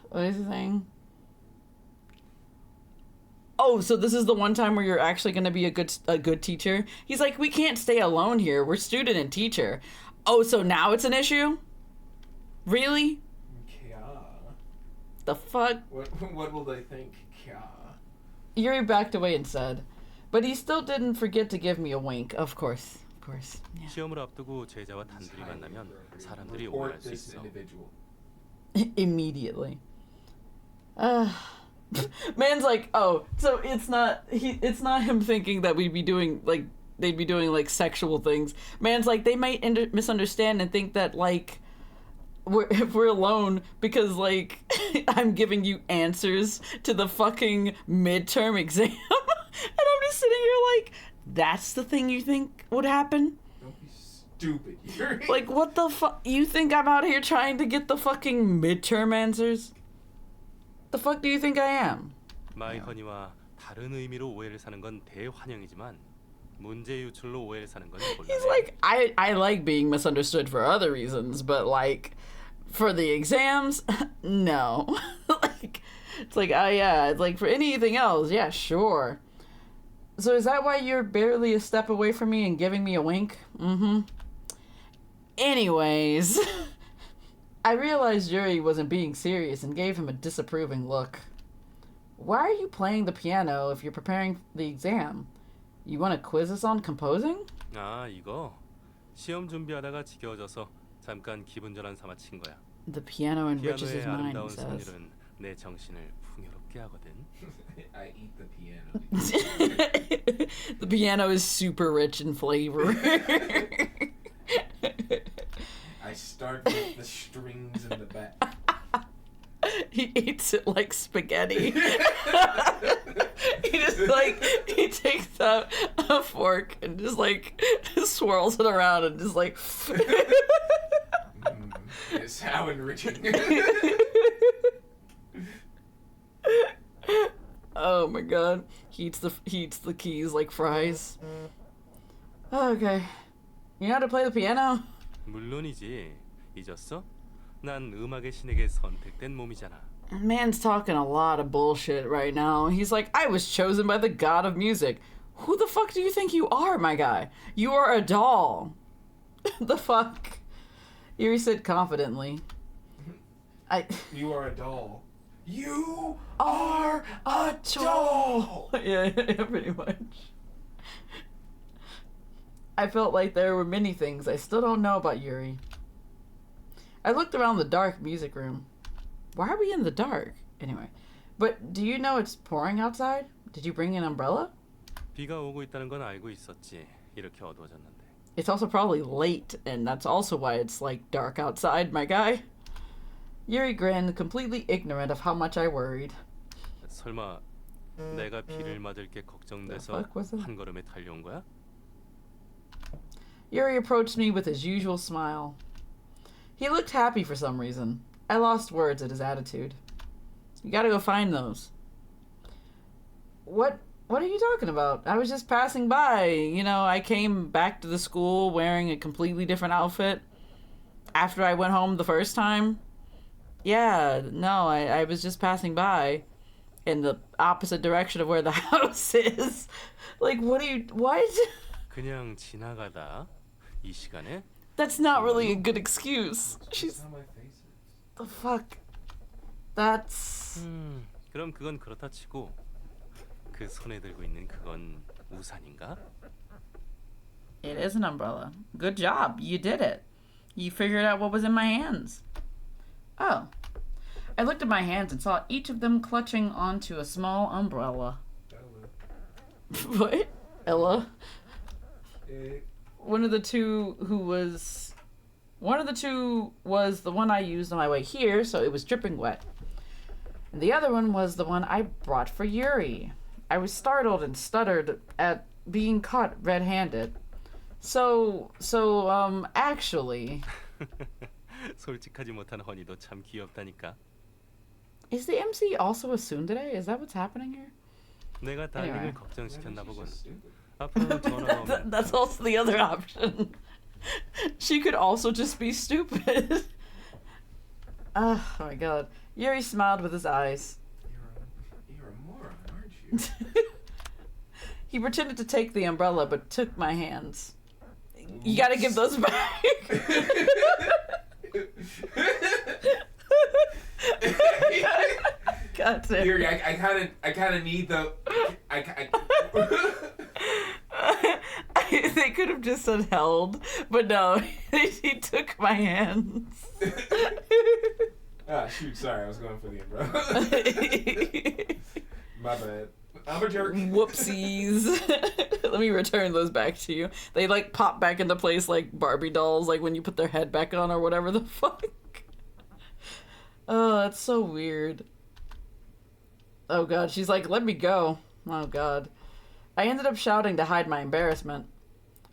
What is the thing? Oh, so this is the one time where you're actually going to be a good teacher? He's like, we can't stay alone here. We're student and teacher. Oh, so now it's an issue? Really? Kya. The fuck? What will they think? Kya. Yuri backed away and said, but he still didn't forget to give me a wink. Of course. Yeah. 시험을 앞두고 제자와 단둘이 만나면 사람들이 Report 오해할 수 this 있어. individual. Immediately. Man's like, oh, so it's not him thinking that they'd be doing like sexual things. Man's like, they might misunderstand and think that like if we're alone because like I'm giving you answers to the fucking midterm exam. And I'm just sitting here like, that's the thing you think would happen? Don't be stupid, Yuri. Like, what the fuck? You think I'm out here trying to get the fucking midterm answers? The fuck do you think I am? 마이허니와 다른 의미로 오해를 사는 건 대환영이지만 문제 유출로 오해를 사는 건 곤란해. He's like, I like being misunderstood for other reasons, but like for the exams, no. Like it's like, oh yeah, it's like for anything else, yeah, sure. So is that why you're barely a step away from me and giving me a wink? Mm-hmm. Anyways, I realized Yuri wasn't being serious and gave him a disapproving look. Why are you playing the piano if you're preparing the exam? You want to quiz us on composing? 아, 이거 시험 준비하다가 지겨워져서 잠깐 기분 전환 삼아 친 거야. The piano enriches 피아노의 his mind, he 아름다운 says. 선율은 내 정신을 풍요롭게 하거든. I eat the piano. The piano is super rich in flavor. I start with the strings in the back. He eats it like spaghetti. He takes out a fork and just like swirls it around and just like It's how enriching. Oh my god. He eats the keys like fries. Okay. You know how to play the piano? 물론이지. 잊었어? 난 음악의 신에게 선택된 몸이잖아. Man's talking a lot of bullshit right now. He's like, I was chosen by the god of music. Who the fuck do you think you are, my guy? You are a doll. The fuck? Yuri said confidently. You are a doll. You are a doll! Yeah, pretty much. I felt like there were many things I still don't know about Yuri. I looked around the dark music room. Why are we in the dark? Anyway. But do you know it's pouring outside? Did you bring an umbrella? 비가 오고 있다는 건 알고 있었지. 이렇게 어두워졌는데. It's also probably late, and that's also why it's like dark outside, my guy. Yuri grinned, completely ignorant of how much I worried. 설마 내가 비를 맞을 게 걱정돼서 fuck was it? 한 걸음에 달려온 거야? Yuri approached me with his usual smile. He looked happy for some reason. I lost words at his attitude. You gotta go find those. What are you talking about? I was just passing by. You know, I came back to the school wearing a completely different outfit after I went home the first time. Yeah, no, I was just passing by in the opposite direction of where the house is. Like, what? 그냥 지나가다 이 시간에? That's not really a good excuse. She's... The fuck? That's... 그럼 그건 그렇다 치고 그 손에 들고 있는 그건 우산인가? It is an umbrella. Good job. You did it. You figured out what was in my hands. Oh. I looked at my hands and saw each of them clutching onto a small umbrella. What? Ella? One of the two was the one I used on my way here, so it was dripping wet. And the other one was the one I brought for Yuri. I was startled and stuttered at being caught red-handed. Actually... 솔직하지 못한 허니도 참 귀엽다니까. Is the MC also a tsundere? Is that what's happening here? 내가 Anyway. 달링을 걱정시켰나 보군. 앞으로 전화가 오면 That's also the other option. She could also just be stupid. Oh my god. Yuri smiled with his eyes. You're a moron, aren't you? He pretended to take the umbrella, but took my hands. You gotta give those back. God damn. Yuri, I kind of need the. They could have just said held, but no, he took my hands. Ah, shoot, sorry, I was going for the improv. My bad. I'm a jerk. Whoopsies. Let me return those back to you. They like pop back into place like Barbie dolls, like when you put their head back on or whatever the fuck. Oh, that's so weird. Oh god, she's like, let me go. Oh god. I ended up shouting to hide my embarrassment.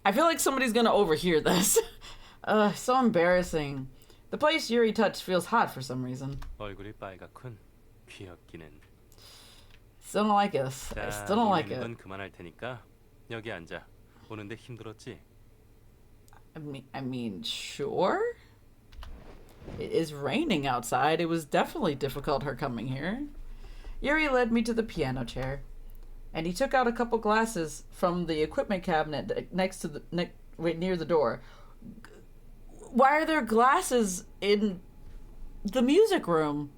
I feel like somebody's gonna overhear this. So embarrassing. The place Yuri touched feels hot for some reason. 얼굴이 빨갛군. 귀엽기는. Still don't like this. I 자, still don't like 놀리는 it. 건 그만할 테니까 여기 앉아. 오는데 힘들었지? I mean, sure? It is raining outside. It was definitely difficult her coming here. Yuri led me to the piano chair, and he took out a couple glasses from the equipment cabinet next to near the door. Why are there glasses in the music room?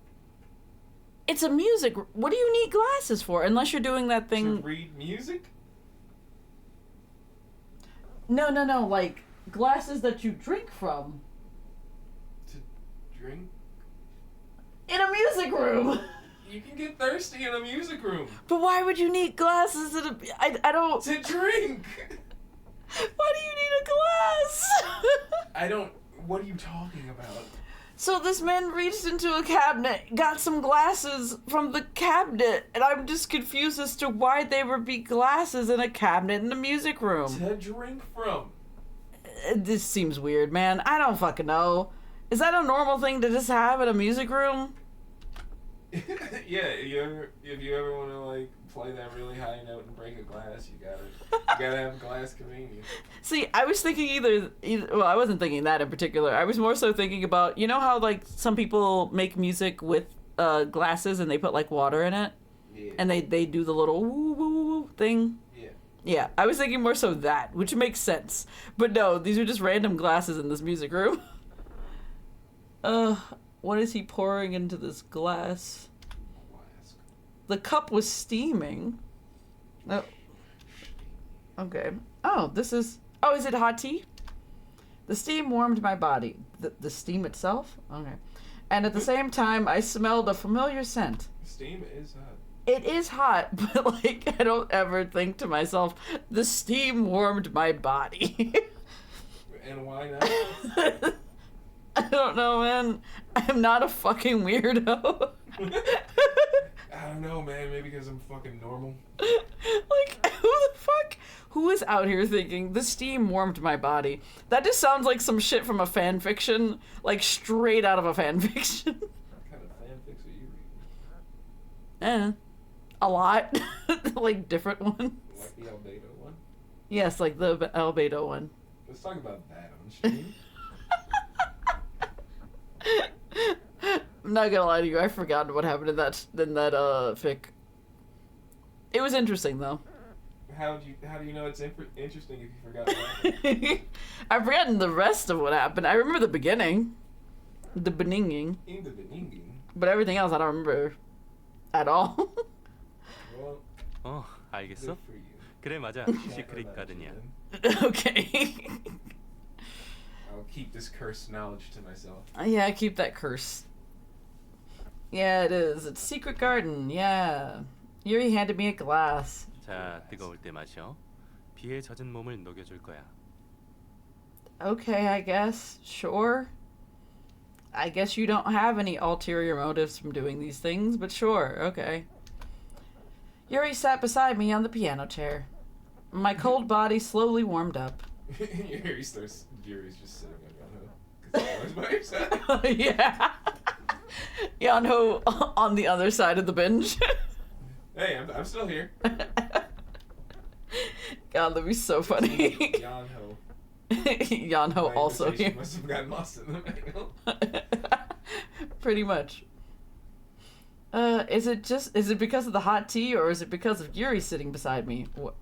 It's a music. What do you need glasses for? Unless you're doing that thing. To read music? No, like glasses that you drink from. To drink? In a music room. You can get thirsty in a music room. But why would you need glasses in a... I don't... To drink! Why do you need a glass? I don't... What are you talking about? So this man reached into a cabinet, got some glasses from the cabinet, and I'm just confused as to why there would be glasses in a cabinet in the music room. To drink from. This seems weird, man. I don't fucking know. Is that a normal thing to just have in a music room? Yeah, if you ever want to like play that really high note and break a glass, you gotta have glass convenient. See, I was thinking either well, I wasn't thinking that in particular. I was more so thinking about, you know how like some people make music with glasses and they put like water in it? Yeah. And they do the little woo woo woo thing? Yeah. Yeah, I was thinking more so that, which makes sense. But no, these are just random glasses in this music room. What is he pouring into this glass? The cup was steaming. Oh. Okay. Oh, this is... Oh, is it hot tea? The steam warmed my body. The steam itself? Okay. And at the same time, I smelled a familiar scent. Steam is hot. It is hot, but like, I don't ever think to myself, the steam warmed my body. And why not? I don't know, man. I'm not a fucking weirdo. I don't know, man. Maybe because I'm fucking normal. Like, who the fuck? Who is out here thinking, the steam warmed my body? That just sounds like some shit from a fan fiction. Like, straight out of a fan fiction. What kind of fanfics are you reading? A lot. Like, different ones. Like the Albedo one? Yes, like the Albedo one. Let's talk about that on stream. I'm not gonna lie to you, I forgot what happened in that fic. It was interesting though. How do you know it's interesting if you forgot that? I've forgotten the rest of what happened. I remember the beginning. The beginning. In the beginning. But everything else I don't remember at all. Well, 알겠어? good for you. 그래 맞아. 시크릿 가든이야. Okay. I'll keep this cursed knowledge to myself. Yeah, I keep that curse. Yeah, it is. It's Secret Garden. Yeah. Yuri handed me a glass. 자, 뜨거울 때 마셔. 비에 젖은 몸을 녹여줄 거야. Okay, I guess. Sure. I guess you don't have any ulterior motives from doing these things, but sure, okay. Yuri sat beside me on the piano chair. My cold body slowly warmed up. Yuri's just sitting on Yonho. Because he's always by your side. Yeah. Yonho on the other side of the bench. Hey, I'm still here. God, that'd be so funny. Yonho. Yonho My also invitation here. must have gotten lost in the mail. Pretty much. Is it because of the hot tea or is it because of Yuri sitting beside me? What?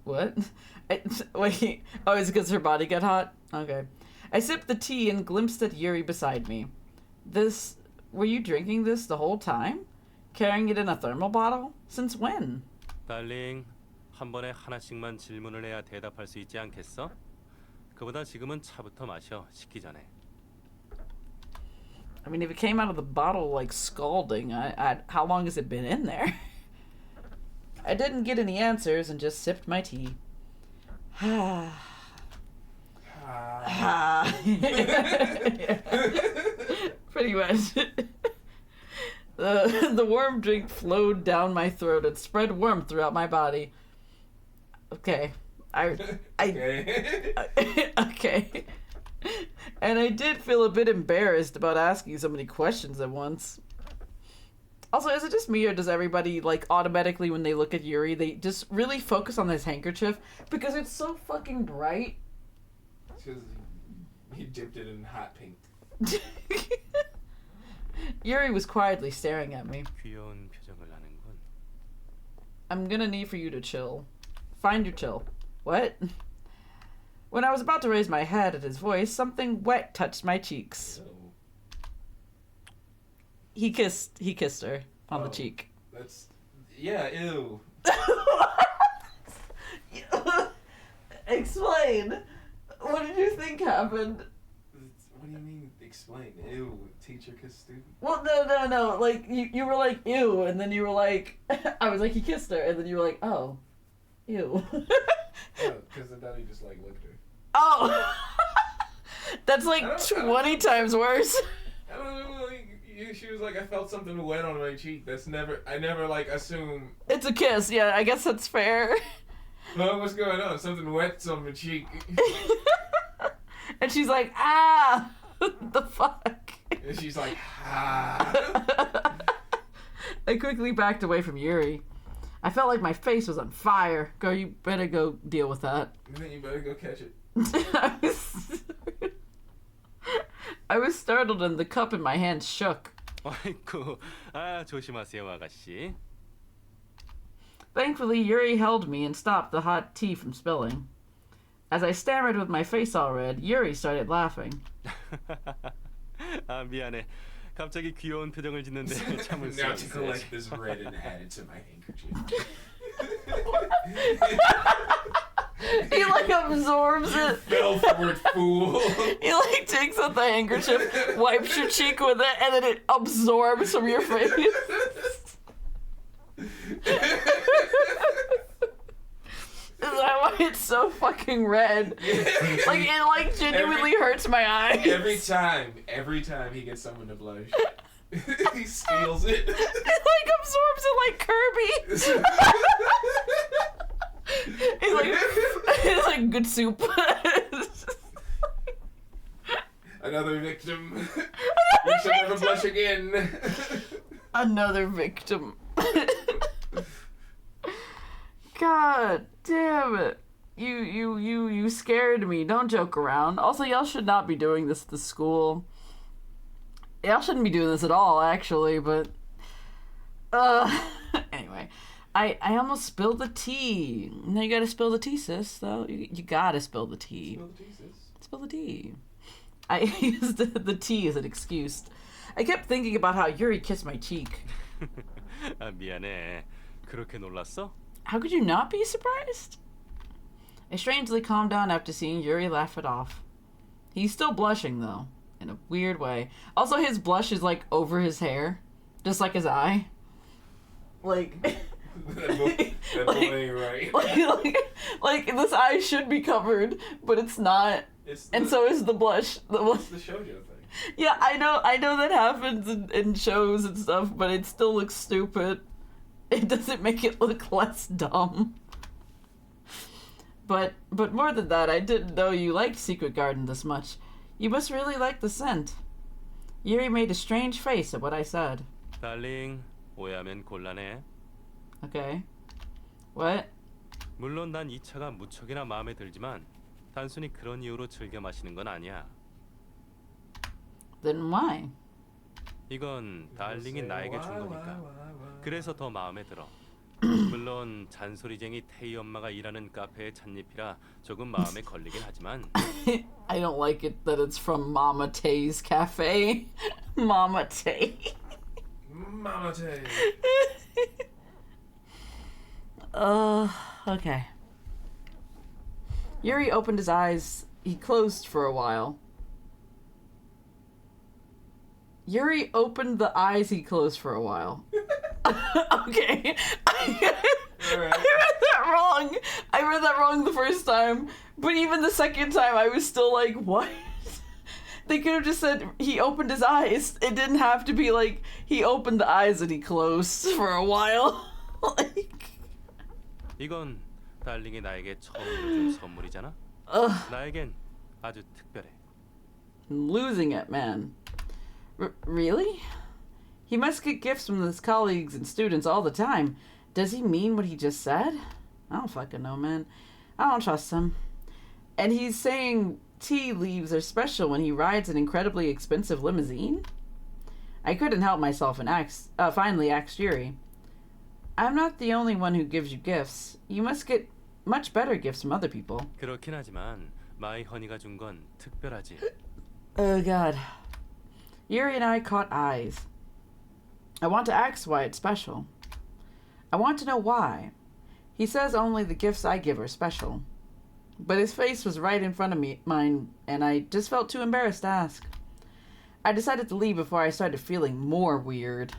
Wait. Oh, is it because her body got hot? Okay. I sipped the tea and glimpsed at Yuri beside me. This were you drinking this the whole time? Carrying it in a thermal bottle? Since when? 달링, 한 번에 하나씩만 질문을 해야 대답할 수 있지 않겠어? 그보다 지금은 차부터 마셔, 식기 전에. I mean, if it came out of the bottle like scalding, how long has it been in there? I didn't get any answers and just sipped my tea. Pretty much. The warm drink flowed down my throat and spread warmth throughout my body. Okay. Okay. And I did feel a bit embarrassed about asking so many questions at once. Also, is it just me or does everybody, like, automatically when they look at Yuri, they just really focus on this handkerchief? Because it's so fucking bright. Because he dipped it in hot pink. Yuri was quietly staring at me. 귀여운 표정을 하는군. I'm gonna need for you to chill. Find your chill. What? When I was about to raise my head at his voice, something wet touched my cheeks. He kissed her on the cheek. That's... Yeah, ew. Explain. What did you think happened? What do you mean, explain? Ew, teacher kiss student? Well, no. Like, you were like, ew, and then you were like... I was like, he kissed her, and then you were like, oh. Ew. Because the daddy just, like, licked her. Oh! That's like 20 times worse. I don't know, like, she was like, I felt something wet on my cheek. I never, like, assume... It's a kiss, yeah, I guess that's fair. Well, what's going on? Something wet's on my cheek. And she's like, ah! The fuck? And she's like, ah. I quickly backed away from Yuri. I felt like my face was on fire. Girl, you better go deal with that. Then you better go catch it. I was startled and the cup in my hand shook. 아이고, 조심하세요, 아가씨. Thankfully, Yuri held me and stopped the hot tea from spilling. As I stammered with my face all red, Yuri started laughing. 아, 미안해. 갑자기 귀여운 표정을 짓는데 참을 수 Now to 없어. collect this red and add it to my handkerchief. He like absorbs it. Fell for it, fool. He like takes out the handkerchief, wipes your cheek with it, and then it absorbs from your face. Is that why it's so fucking red? Like, it like genuinely hurts my eyes. Every time he gets someone to blush, he steals it. It like absorbs it like Kirby. It's like good soup. Another victim. You shall never blush again. Another victim. God damn it. You scared me. Don't joke around. Also, y'all should not be doing this at the school. Y'all shouldn't be doing this at all, actually, but... Anyway. I almost spilled the tea. Now you gotta spill the tea, sis, though. You gotta spill the tea. Spill the tea, sis. Spill the tea. I used the tea as an excuse. I kept thinking about how Yuri kissed my cheek. 아, 미안해. 그렇게 놀랐어? How could you not be surprised? I strangely calmed down after seeing Yuri laugh it off. He's still blushing, though, in a weird way. Also, his blush is, like, over his hair, just like his eye. Like... that boy ain't right. Like, this eye should be covered, but it's not. And so is the blush. It's the shoujo thing. Yeah, I know that happens in shows and stuff, but it still looks stupid. It doesn't make it look less dumb. But more than that, I didn't know you liked Secret Garden this much. You must really like the scent. Yuri made a strange face at what I said. 달링, 오해하면 곤란해. Okay. What? 물론 난 이 차가 무척이나 마음에 들지만 단순히 그런 이유로 즐겨 마시는 건 아니야. Then why? 이건 달링이 나에게 준 거니까. 그래서 더 마음에 들어. 물론 잔소리쟁이 태희 엄마가 일하는 카페의 찻잎이라 조금 마음에 걸리긴 하지만 I don't like it that it's from Mama Tay's cafe. Mama Tay. Mama Tay. Okay. Yuri opened his eyes. He closed for a while. Yuri opened the eyes he closed for a while. Okay. Alright. I read that wrong the first time, but even the second time I was still like, what? They could have just said he opened his eyes. It didn't have to be like he opened the eyes and he closed for a while. Like, 이건 달링이 나에게 처음으로 준 선물이잖아. 나에겐 아주 특별해. I'm losing it, man. Really? He must get gifts from his colleagues and students all the time. Does he mean what he just said? I don't fucking know, man. I don't trust him. And he's saying tea leaves are special when he rides an incredibly expensive limousine? I couldn't help myself and finally asked Yuri. I'm not the only one who gives you gifts. You must get much better gifts from other people. 그렇긴 하지만 마이 허니가 준 건 특별하지. Oh, God. Yuri and I caught eyes. I want to ask why it's special. I want to know why. He says only the gifts I give are special. But his face was right in front of mine, and I just felt too embarrassed to ask. I decided to leave before I started feeling more weird.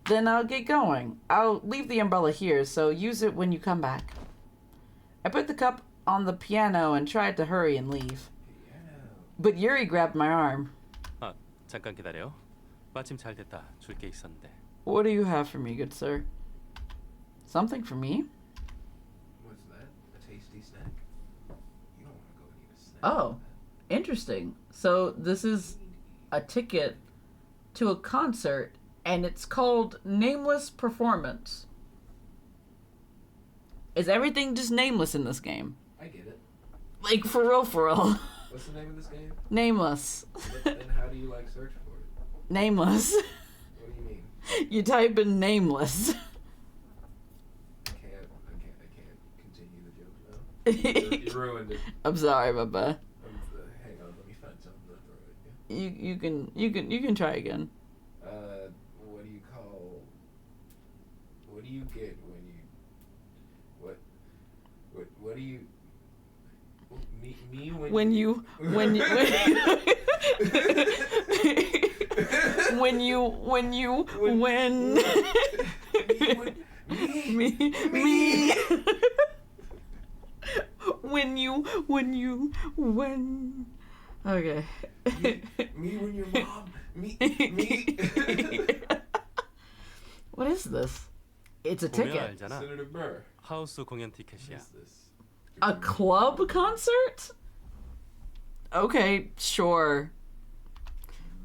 Then I'll get going. I'll leave the umbrella here, so use it when you come back. I put the cup on the piano and tried to hurry and leave. But Yuri grabbed my arm. 아, 잠깐 기다려. 마침 잘 됐다. 줄 게 있었는데. What do you have for me, good sir? Something for me? What's that? A tasty snack? You don't want to go and eat a snack. Oh, interesting. So this is a ticket to a concert, and it's called Nameless Performance. Is everything just nameless in this game? I get it. Like, for real, for real. What's the name of this game? Nameless. Then how do you like search for it? Nameless. What do you mean? You type in nameless. I can't continue the joke now. You ruined it. I'm sorry, Baba. Hang on, let me find something to throw at you. You can try again. What do you call? What do you get when you? What do you? Me when you when you okay. Me when your mom me. What is this? It's a 보면 ticket. 알잖아. Senator Burr. 하우스 공연 What 티켓이야. is this? A club concert? Okay, sure.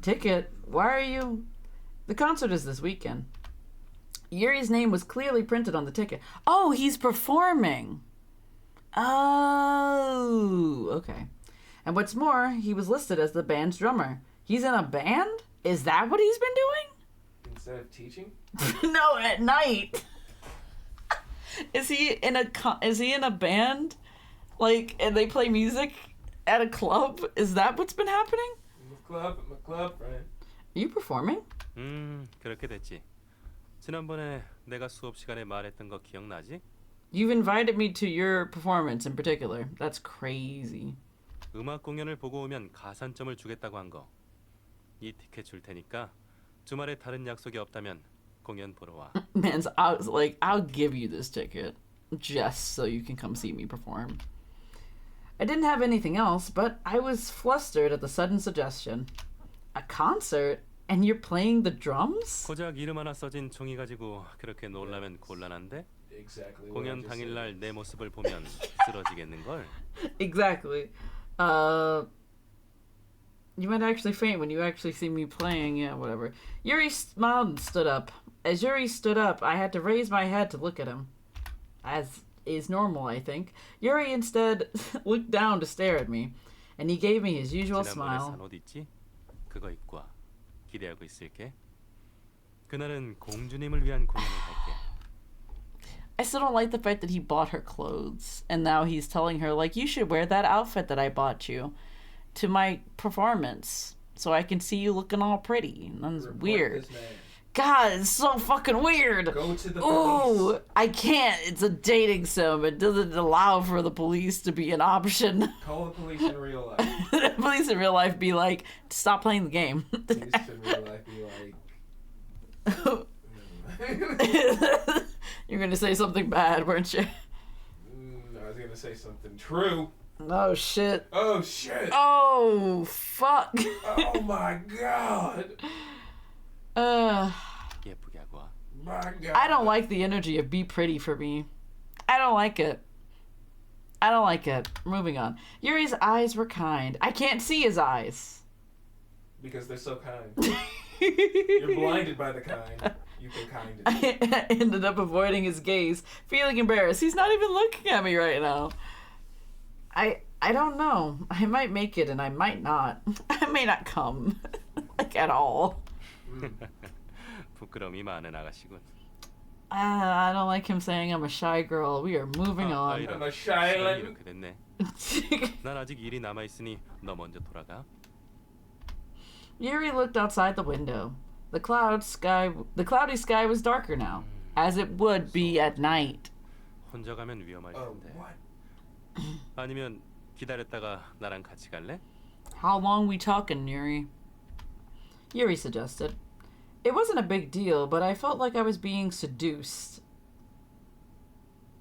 Ticket? Why are you... The concert is this weekend. Yuri's name was clearly printed on the ticket. Oh, he's performing. Oh, okay. And what's more, he was listed as the band's drummer. He's in a band? Is that what he's been doing? Instead of teaching? No, at night. Is he in a band? Like, and they play music at a club? Is that what's been happening? I'm a club friend. Are you performing? 그렇게 됐지. 지난번에 내가 수업 시간에 말했던 거 기억나지? You've invited me to your performance in particular. That's crazy. 음악 공연을 보고 오면 가산점을 주겠다고 한 거. 이 티켓 줄 테니까 주말에 다른 약속이 없다면 공연 보러 와. Man, I was like, I'll give you this ticket just so you can come see me perform. I didn't have anything else, but I was flustered at the sudden suggestion. A concert? And you're playing the drums? 고작 이름 하나 써진 종이 가지고 그렇게 놀라면 곤란한데? Exactly. 공연 당일날 내 모습을 보면 쓰러지겠는걸? Exactly. You might actually faint when you actually see me playing. Yeah, whatever. Yuri smiled and stood up. As Yuri stood up, I had to raise my head to look at him. As is normal, I think. Yuri instead looked down to stare at me, and he gave me his usual 지난번에 smile. 산 옷 있지? 그거 입고 와. 기대하고 있을게. 그날은 공주님을 위한 공연을 할게. I still don't like the fact that he bought her clothes. And now he's telling her, like, you should wear that outfit that I bought you to my performance so I can see you looking all pretty. And that's weird. This man. God, it's so fucking weird. Go to the Ooh, police. I can't. It's a dating sim. It doesn't allow for the police to be an option. Call the police in real life. The police in real life be like, stop playing the game. Police in real life be like. You're gonna say something bad, weren't you? I was gonna say something true. Oh shit. Oh shit. Oh fuck. Oh my god. 예쁘게 하고 와. My god. I don't like the energy of be pretty for me. I don't like it. I don't like it. Moving on. Yuri's eyes were kind. I can't see his eyes. Because they're so kind. You're blinded by the kind. You've been kinded. I ended up avoiding his gaze, feeling embarrassed. He's not even looking at me right now. I don't know. I might make it and I might not. I may not come. Like at all. 부끄러움이 많은 아가씨군. I don't like him saying I'm a shy girl. We are moving on. I'm a shy 시간이 lady. 이렇게 됐네. 난 아직 일이 남아 있으니 너 먼저 돌아가. Yuri looked outside the window. The cloudy sky was darker now, as it would be at night. 혼자 가면 위험할 Oh, 텐데. what? 아니면 기다렸다가 나랑 같이 갈래? How long we talking, Yuri? Yuri suggested. It wasn't a big deal, but I felt like I was being seduced.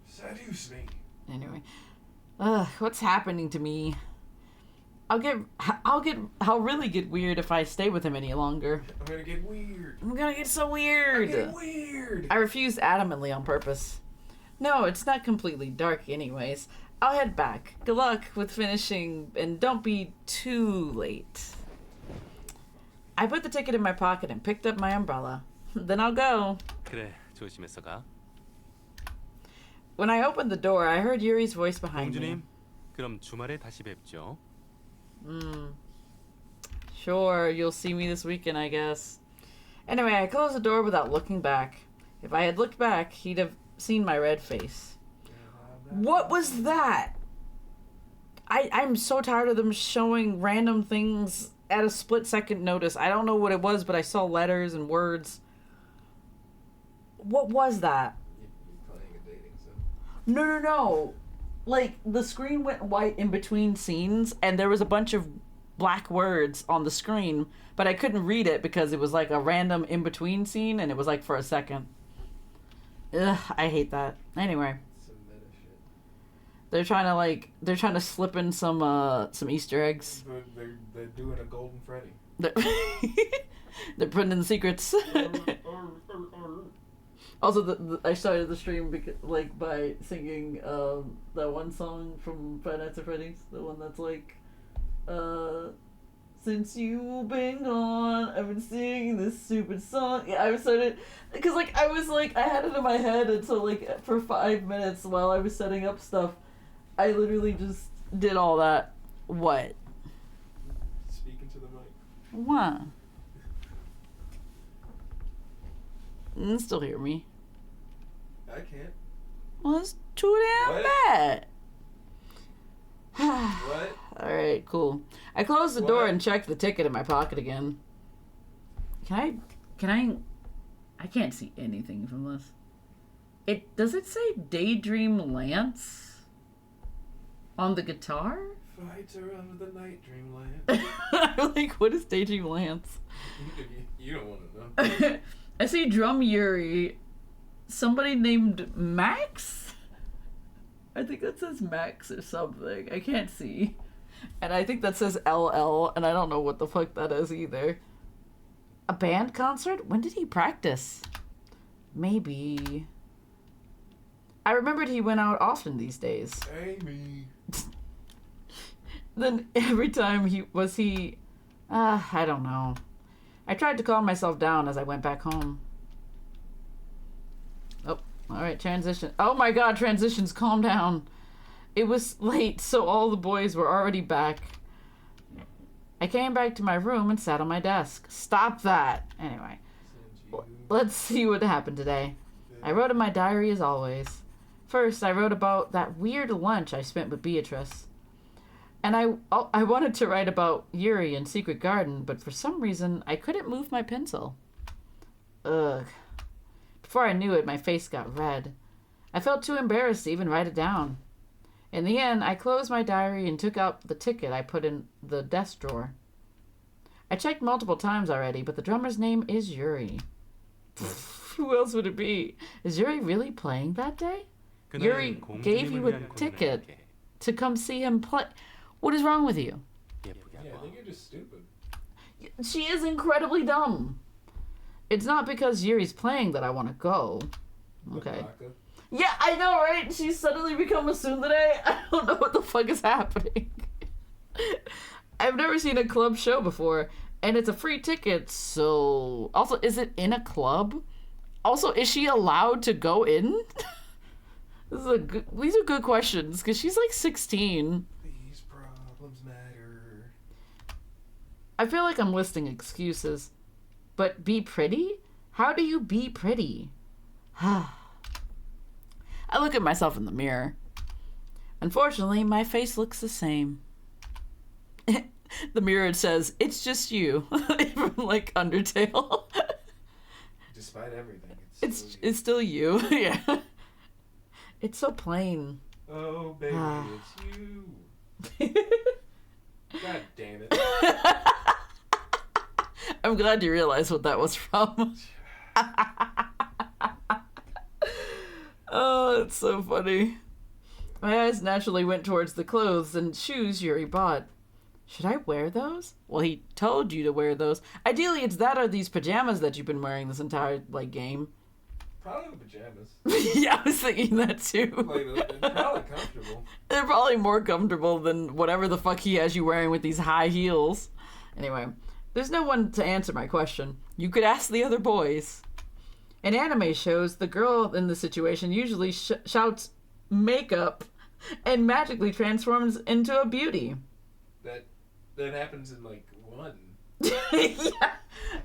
Seduce me. Anyway, what's happening to me? I'll really get weird if I stay with him any longer. I'm gonna get weird. I'm gonna get so weird. I'm getting weird. I refused adamantly on purpose. No, it's not completely dark anyways. I'll head back. Good luck with finishing, and don't be too late. I put the ticket in my pocket and picked up my umbrella. Then I'll go. 그래, 조심해서 가. When I opened the door, I heard Yuri's voice behind me. 공주님, 그럼 주말에 다시 뵙죠. Sure, you'll see me this weekend, I guess. Anyway, I closed the door without looking back. If I had looked back, he'd have seen my red face. What was that? I'm so tired of them showing random things at a split-second notice. I don't know what it was, but I saw letters and words. What was that? You're playing a dating sim. No. Like, the screen went white in between scenes, and there was a bunch of black words on the screen, but I couldn't read it because it was like a random in-between scene, and it was like for a second. Ugh, I hate that. Anyway. Some meta shit. They're trying to slip in some Easter eggs. They're doing a Golden Freddy. They're putting in secrets. Also, I started the stream by singing that one song from Five Nights at Freddy's, the one that's like, since you've been gone, I've been singing this stupid song. Yeah, I started because I had it in my head until for 5 minutes while I was setting up stuff. I literally just did all that. What? Speaking to the mic. What? You can still hear me. I can't. Well, it's too damn What? bad. What? Alright, cool. I closed the door What? and checked the ticket in my pocket again. Can I can't see anything from this. Does it say Daydream Lance on the guitar? Fighter of the night, dreamland. I'm like, what is Daydream Lance? You don't want to know. I see Drum Yuri. Somebody named Max? I think that says Max or something. I can't see. And I think that says LL, and I don't know what the fuck that is either. A band concert? When did he practice? Maybe. I remembered he went out often these days. Amy. Then every time I don't know. I tried to calm myself down as I went back home. Oh, alright, transition. Oh my god, transitions, calm down. It was late, so all the boys were already back. I came back to my room and sat on my desk. Stop that! Anyway, let's see what happened today. I wrote in my diary as always. First, I wrote about that weird lunch I spent with Beatrice. And I wanted to write about Yuri and Secret Garden, but for some reason, I couldn't move my pencil. Ugh. Before I knew it, my face got red. I felt too embarrassed to even write it down. In the end, I closed my diary and took out the ticket I put in the desk drawer. I checked multiple times already, but the drummer's name is Yuri. Who else would it be? Is Yuri really playing that day? Yuri gave you a ticket to come see him play. What is wrong with you? Yeah, I think you're just stupid. She is incredibly dumb. It's not because Yuri's playing that I want to go. Okay. Yeah, I know, right? She's suddenly become a tsundere. I don't know what the fuck is happening. I've never seen a club show before, and it's a free ticket, so... Also, is it in a club? Also, is she allowed to go in? These are good questions, because she's like 16. These problems matter. I feel like I'm listing excuses. But be pretty? How do you be pretty? I look at myself in the mirror. Unfortunately, my face looks the same. The mirror says, "It's just you." From like Undertale. Despite everything, it's still you. Yeah. It's so plain. Oh, baby, it's you. God damn it. I'm glad you realized what that was from. Oh, it's so funny. My eyes naturally went towards the clothes and shoes Yuri bought. Should I wear those? Well, he told you to wear those. Ideally, it's that or these pajamas that you've been wearing this entire, like, game. Probably the pajamas. Yeah, I was thinking that too. Like, they're probably comfortable. They're probably more comfortable than whatever the fuck he has you wearing with these high heels. Anyway, there's no one to answer my question. You could ask the other boys. In anime shows, the girl in the situation usually shouts makeup and magically transforms into a beauty. That happens in like one. Yeah,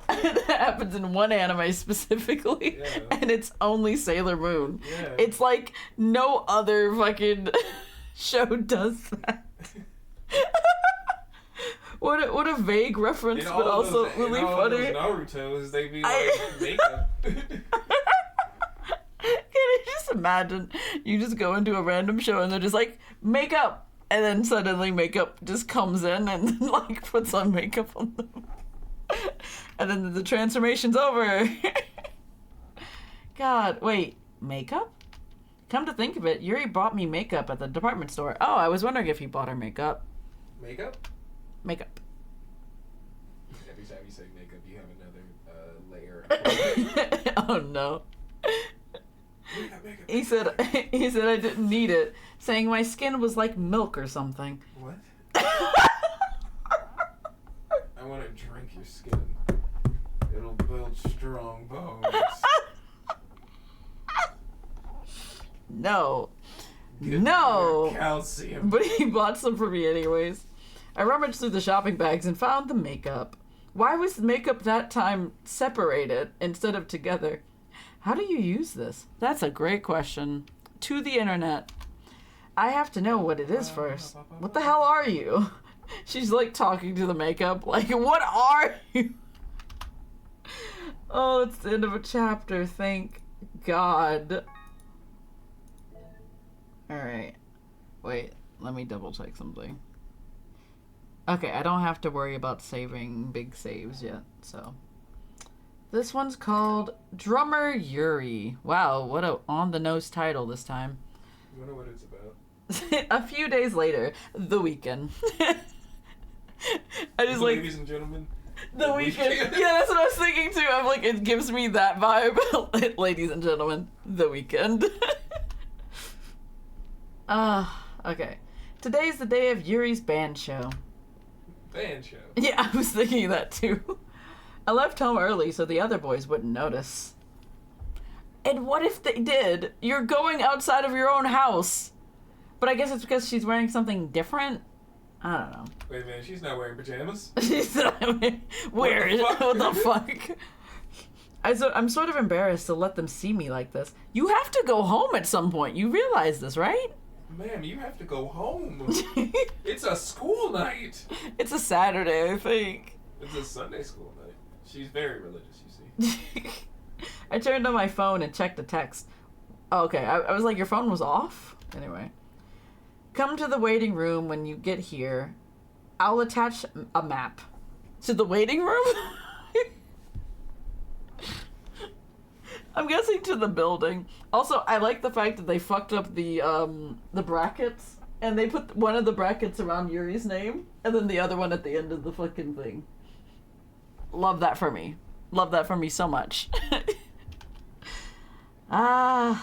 that happens in one anime specifically, Yeah. And it's only Sailor Moon. Yeah. It's like no other fucking show does that. What a vague reference, but also really funny. In all those Naruto's, they be like makeup. Can you just imagine? You just go into a random show and they're just like, makeup! And then suddenly makeup just comes in and like puts on makeup on them. And then the transformation's over. God, wait, makeup? Come to think of it, Yuri bought me makeup at the department store. Oh, I was wondering if he bought her makeup. Makeup? Makeup. Every time you say makeup, you have another layer. Oh no. Makeup. He said I didn't need it, saying my skin was like milk or something. What? I want to drink your skin. It'll build strong bones. No. Good No. calcium. But he bought some for me anyways. I rummaged through the shopping bags and found the makeup. Why was the makeup that time separated instead of together? How do you use this? That's a great question. To the internet. I have to know what it is first. What the hell are you? She's like talking to the makeup. Like, what are you? Oh, it's the end of a chapter. Thank God. Alright. Wait, let me double check something. Okay, I don't have to worry about saving big saves yet, so. This one's called Drummer Yuri. Wow, what a on-the-nose title this time. I wonder what it's about. A few days later, the weekend. I just like... Ladies and gentlemen. The weekend. Yeah, that's what I was thinking too. I'm like, it gives me that vibe. Ladies and gentlemen, the weekend. Okay. Today's the day of Yuri's band show. Band show? Yeah, I was thinking that too. I left home early so the other boys wouldn't notice. And what if they did? You're going outside of your own house. But I guess it's because she's wearing something different? I don't know. Wait a minute, she's not wearing pajamas? She's not wearing... Where is... What the fuck? I'm sort of embarrassed to let them see me like this. You have to go home at some point. You realize this, right? Ma'am, you have to go home. It's a school night. It's a Saturday, I think. It's a Sunday school night. She's very religious, you see. I turned on my phone and checked the text. Oh, okay, I was like, your phone was off? Anyway. Come to the waiting room when you get here. I'll attach a map. To the waiting room? I'm guessing to the building. Also, I like the fact that they fucked up the brackets. And they put one of the brackets around Yuri's name. And then the other one at the end of the fucking thing. Love that for me. Love that for me so much. Oh,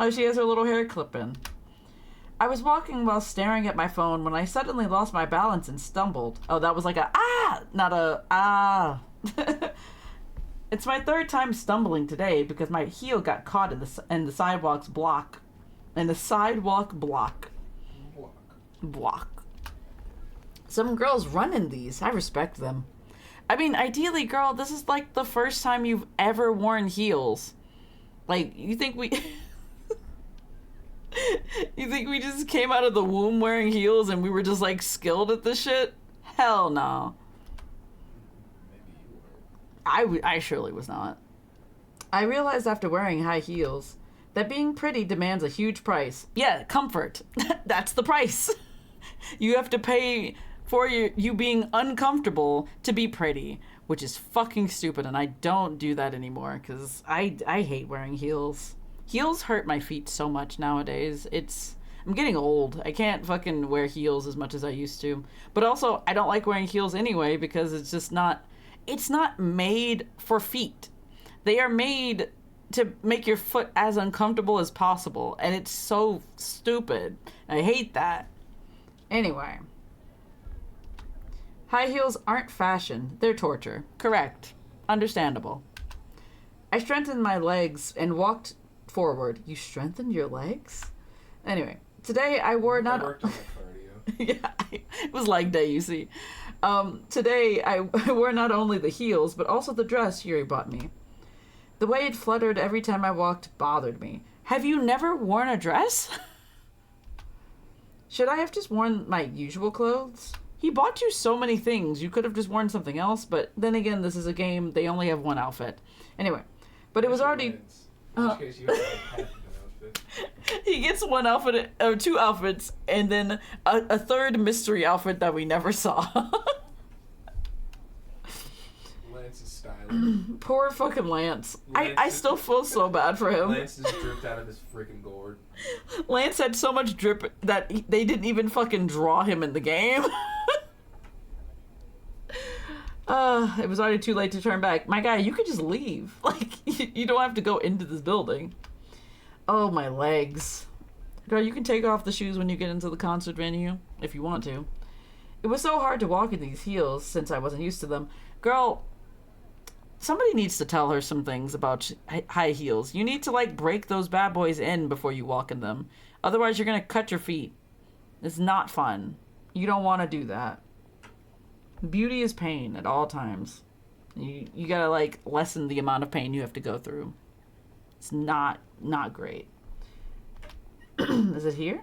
she has her little hair clip in. I was walking while staring at my phone when I suddenly lost my balance and stumbled. Oh, that was like a not a It's my third time stumbling today because my heel got caught in the sidewalk block. Some girls run in these. I respect them. I mean, ideally, girl, this is like the first time you've ever worn heels. Like, you think we... You think we just came out of the womb wearing heels and we were just, like, skilled at this shit? Hell no. I surely was not. I realized after wearing high heels that being pretty demands a huge price. Yeah, comfort. That's the price. You have to pay for you being uncomfortable to be pretty, which is fucking stupid, and I don't do that anymore because I hate wearing heels. Heels hurt my feet so much nowadays. I'm getting old. I can't fucking wear heels as much as I used to. But also, I don't like wearing heels anyway because it's not made for feet. They are made to make your foot as uncomfortable as possible, and it's so stupid. I hate that. Anyway. High heels aren't fashion. They're torture. Correct. Understandable. I strengthened my legs and walked forward. You strengthened your legs? Anyway, today I wore not... I worked on the cardio. Yeah, it was leg day, you see. Today I wore not only the heels, but also the dress Yuri bought me. The way it fluttered every time I walked bothered me. Have you never worn a dress? Should I have just worn my usual clothes? He bought you so many things. You could have just worn something else, but then again, this is a game. They only have one outfit. Anyway, but it was already... In which case you have half of an outfit. He gets one outfit, or two outfits, and then a third mystery outfit that we never saw. Lance is styling. Poor fucking Lance. I still feel so bad for him. Lance just dripped out of his freaking gourd. Lance had so much drip that they didn't even fucking draw him in the game. It was already too late to turn back. My guy, you could just leave. Like, you don't have to go into this building. Oh, my legs. Girl, you can take off the shoes when you get into the concert venue, if you want to. It was so hard to walk in these heels since I wasn't used to them. Girl, somebody needs to tell her some things about high heels. You need to, like, break those bad boys in before you walk in them. Otherwise, you're gonna cut your feet. It's not fun. You don't want to do that. Beauty is pain at all times. You gotta, like, lessen the amount of pain you have to go through. It's not great. Is it here?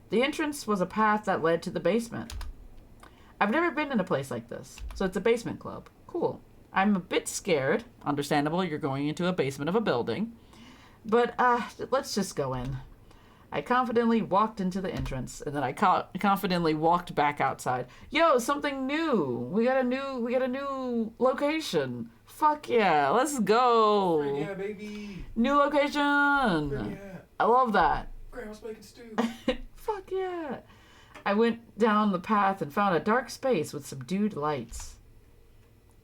The entrance was a path that led to the basement. I've never been in a place like this, so it's a basement club. Cool. I'm a bit scared. Understandable, you're going into a basement of a building. But, let's just go in. I confidently walked into the entrance, and then I confidently walked back outside. Yo, something new! We got a new location. Fuck yeah, let's go! Yeah, baby! New location! Yeah. I love that. Grandma's making stew. Fuck yeah! I went down the path and found a dark space with subdued lights.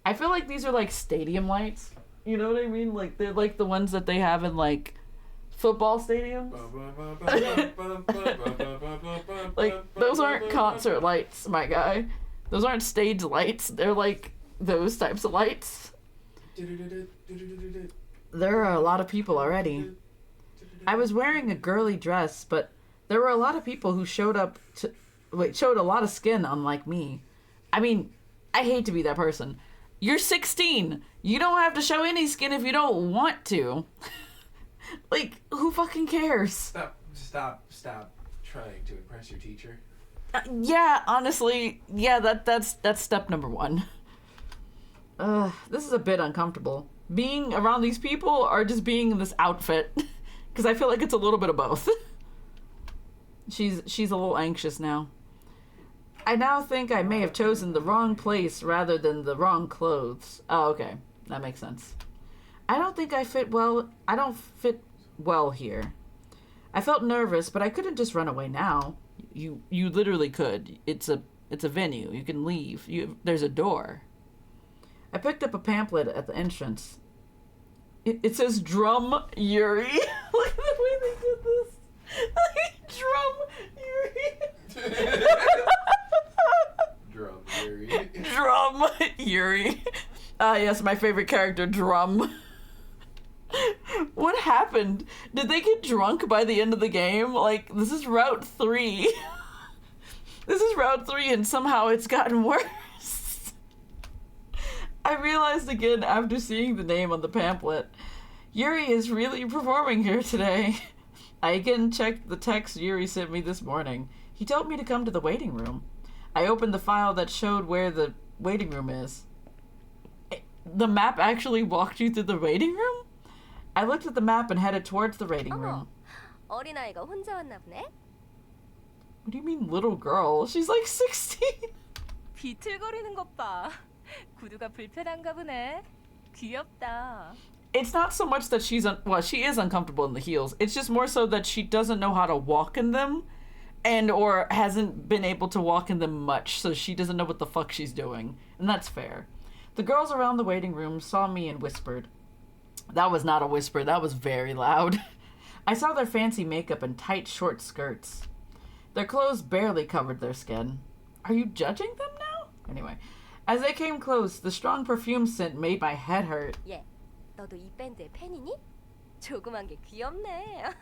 I feel like these are like stadium lights. You know what I mean? Like, they're like the ones that they have in, like, football stadiums. Like, those aren't concert lights, my guy. Those aren't stage lights. They're like those types of lights. There are a lot of people already. I was wearing a girly dress, but there were a lot of people who showed a lot of skin, unlike me. I mean, I hate to be that person. You're 16. You don't have to show any skin if you don't want to. Like, who fucking cares? Stop trying to impress your teacher. Yeah, honestly, yeah, that's step number one. This is a bit uncomfortable. Being around these people or just being in this outfit, because I feel like it's a little bit of both. She's a little anxious now. I now think I may have chosen the wrong place rather than the wrong clothes. Oh, okay, that makes sense. I don't think I fit well. I don't fit well here. I felt nervous, but I couldn't just run away now. You literally could. It's a venue. You can leave. There's a door. I picked up a pamphlet at the entrance. It says Drum Yuri. Look at the way they did this. Drum Yuri. Drum Yuri. Drum Yuri. Yes, my favorite character, Drum. What happened? Did they get drunk by the end of the game? Like, this is Route 3. This is Route 3 and somehow it's gotten worse. I realized again after seeing the name on the pamphlet, Yuri is really performing here today. I again checked the text Yuri sent me this morning. He told me to come to the waiting room. I opened the file that showed where the waiting room is. The map actually walked you through the waiting room? I looked at the map and headed towards the waiting room. 어린아이가 혼자 왔나 보네? What do you mean, little girl? She's like 16. 비틀거리는 것 봐. 구두가 불편한가 보네. 귀엽다. It's not so much that she is uncomfortable in the heels. It's just more so that she doesn't know how to walk in them and or hasn't been able to walk in them much, so she doesn't know what the fuck she's doing. And that's fair. The girls around the waiting room saw me and whispered. That was not a whisper, that was very loud. I saw their fancy makeup and tight short skirts. Their clothes barely covered their skin. Are you judging them now? Anyway, as they came close, the strong perfume scent made my head hurt. 얘, 너도 이 밴드의 팬이니? 조그만 게 귀엽네.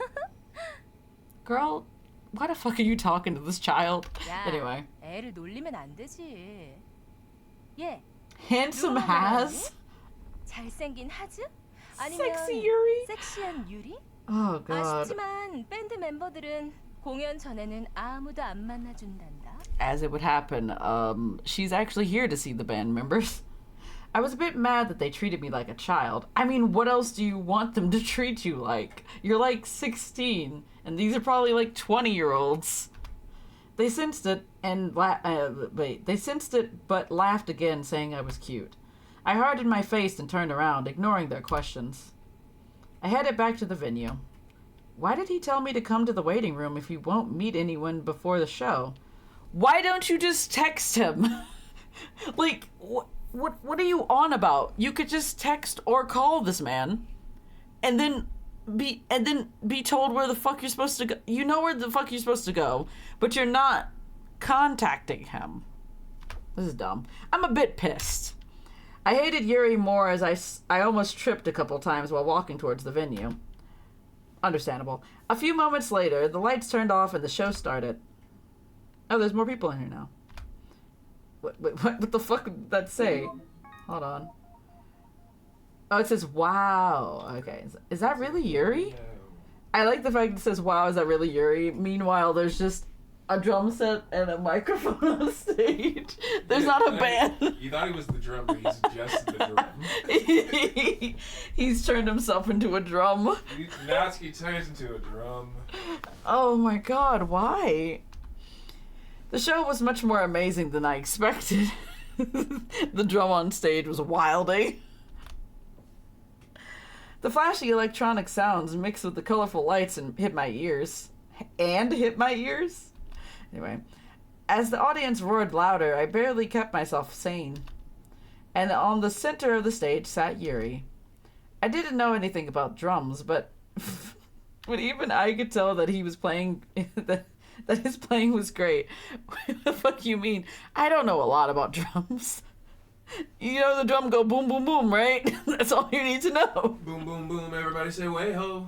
Girl, why the fuck are you talking to this child? 야, Anyway. 애를 놀리면 안 되지. 얘, Handsome has? 잘생긴 하즈? 아니면 Sexy Yuri? 섹시한 유리? Oh god. 아쉽지만 밴드 멤버들은 공연 전에는 아무도 안 만나준단다. As it would happen, she's actually here to see the band members. I was a bit mad that they treated me like a child. I mean, what else do you want them to treat you like? You're like 16, and these are probably like 20-year-olds. They sensed it but laughed again, saying I was cute. I hardened my face and turned around, ignoring their questions. I headed back to the venue. Why did he tell me to come to the waiting room if he won't meet anyone before the show? Why don't you just text him? Like, what are you on about? You could just text or call this man, and then be told where the fuck you're supposed to go. You know where the fuck you're supposed to go, but you're not contacting him. This is dumb. I'm a bit pissed. I hated Yuri more as I almost tripped a couple times while walking towards the venue. Understandable. A few moments later, the lights turned off and the show started. Oh, there's more people in here now. What the fuck did that say? Hold on. Oh, it says wow. Okay. Is that really Yuri? I like the fact it says wow, is that really Yuri? Meanwhile, there's just a drum set and a microphone on stage. There's not a band. You thought he was the drummer, he's just the drum. He's turned himself into a drum. Natsuki turns into a drum. Oh my god, why? The show was much more amazing than I expected. The drum on stage was wilding. The flashy electronic sounds mixed with the colorful lights and hit my ears. Anyway, as the audience roared louder, I barely kept myself sane. And on the center of the stage sat Yuri. I didn't know anything about drums, but even I could tell that he was playing, that his playing was great. What the fuck you mean? I don't know a lot about drums. You know the drum go boom, boom, boom, right? That's all you need to know. Boom, boom, boom, everybody say way ho.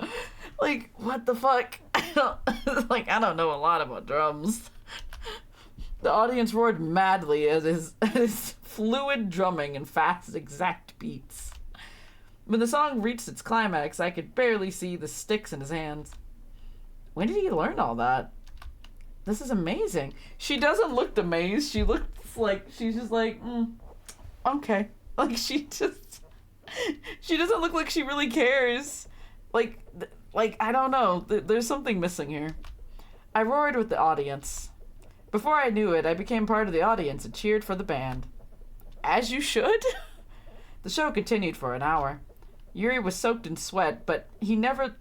Like, what the fuck? I don't know a lot about drums. The audience roared madly as his fluid drumming and fast, exact beats. When the song reached its climax, I could barely see the sticks in his hands. When did he learn all that? This is amazing. She doesn't look amazed. She looks like she's just like, okay. Like she doesn't look like she really cares. Like I don't know. There's something missing here. I roared with the audience. Before I knew it, I became part of the audience and cheered for the band. As you should. The show continued for an hour. Yuri was soaked in sweat, but he never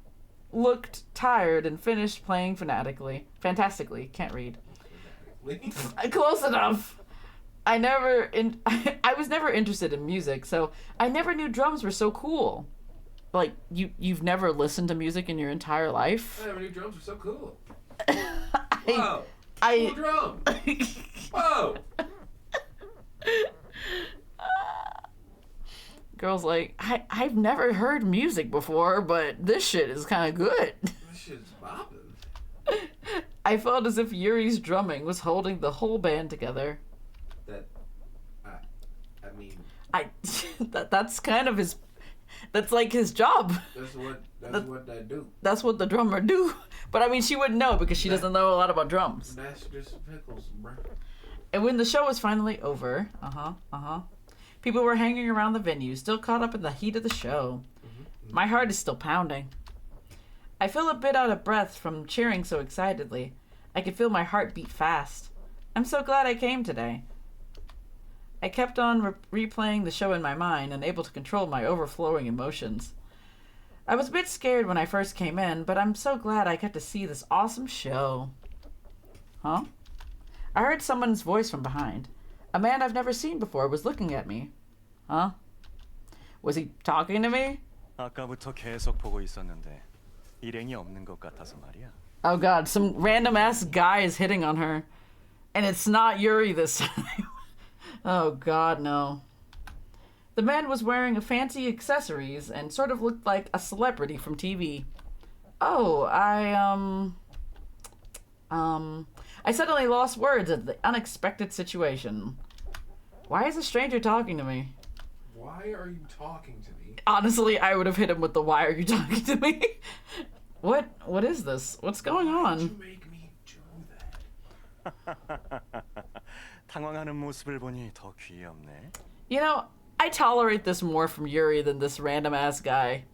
looked tired and finished playing fantastically. Can't read. Close enough. I was never interested in music, so I never knew drums were so cool. Like, you've never listened to music in your entire life? I never knew drums were so cool. Wow. Cool drum. Whoa. Girl's like, I've never heard music before, but this shit is kind of good. This shit's bopping. I felt as if Yuri's drumming was holding the whole band together. That's kind of his. That's like his job. That's what they do. That's what the drummer do. But I mean, she wouldn't know because she doesn't know a lot about drums. That's just pickles, bro. And when the show was finally over, people were hanging around the venue, still caught up in the heat of the show. My heart is still pounding. I feel a bit out of breath from cheering so excitedly. I could feel my heart beat fast. I'm so glad I came today. I kept on replaying the show in my mind, unable to control my overflowing emotions. I was a bit scared when I first came in, but I'm so glad I got to see this awesome show. Huh? I heard someone's voice from behind. A man I've never seen before was looking at me. Huh? Was he talking to me? 아까부터 계속 보고 있었는데 일행이 없는 것 같아서 말이야. Oh god, some random ass guy is hitting on her. And it's not Yuri this time. Oh god, no. The man was wearing a fancy accessories and sort of looked like a celebrity from TV. Oh, I suddenly lost words at the unexpected situation. Why is a stranger talking to me? Why are you talking to me? Honestly, I would have hit him with the "Why are you talking to me?" What is this? What's going on? Why did you make me do that? 당황하는 모습을 보니 더 귀엽네. You know, I tolerate this more from Yuri than this random ass guy,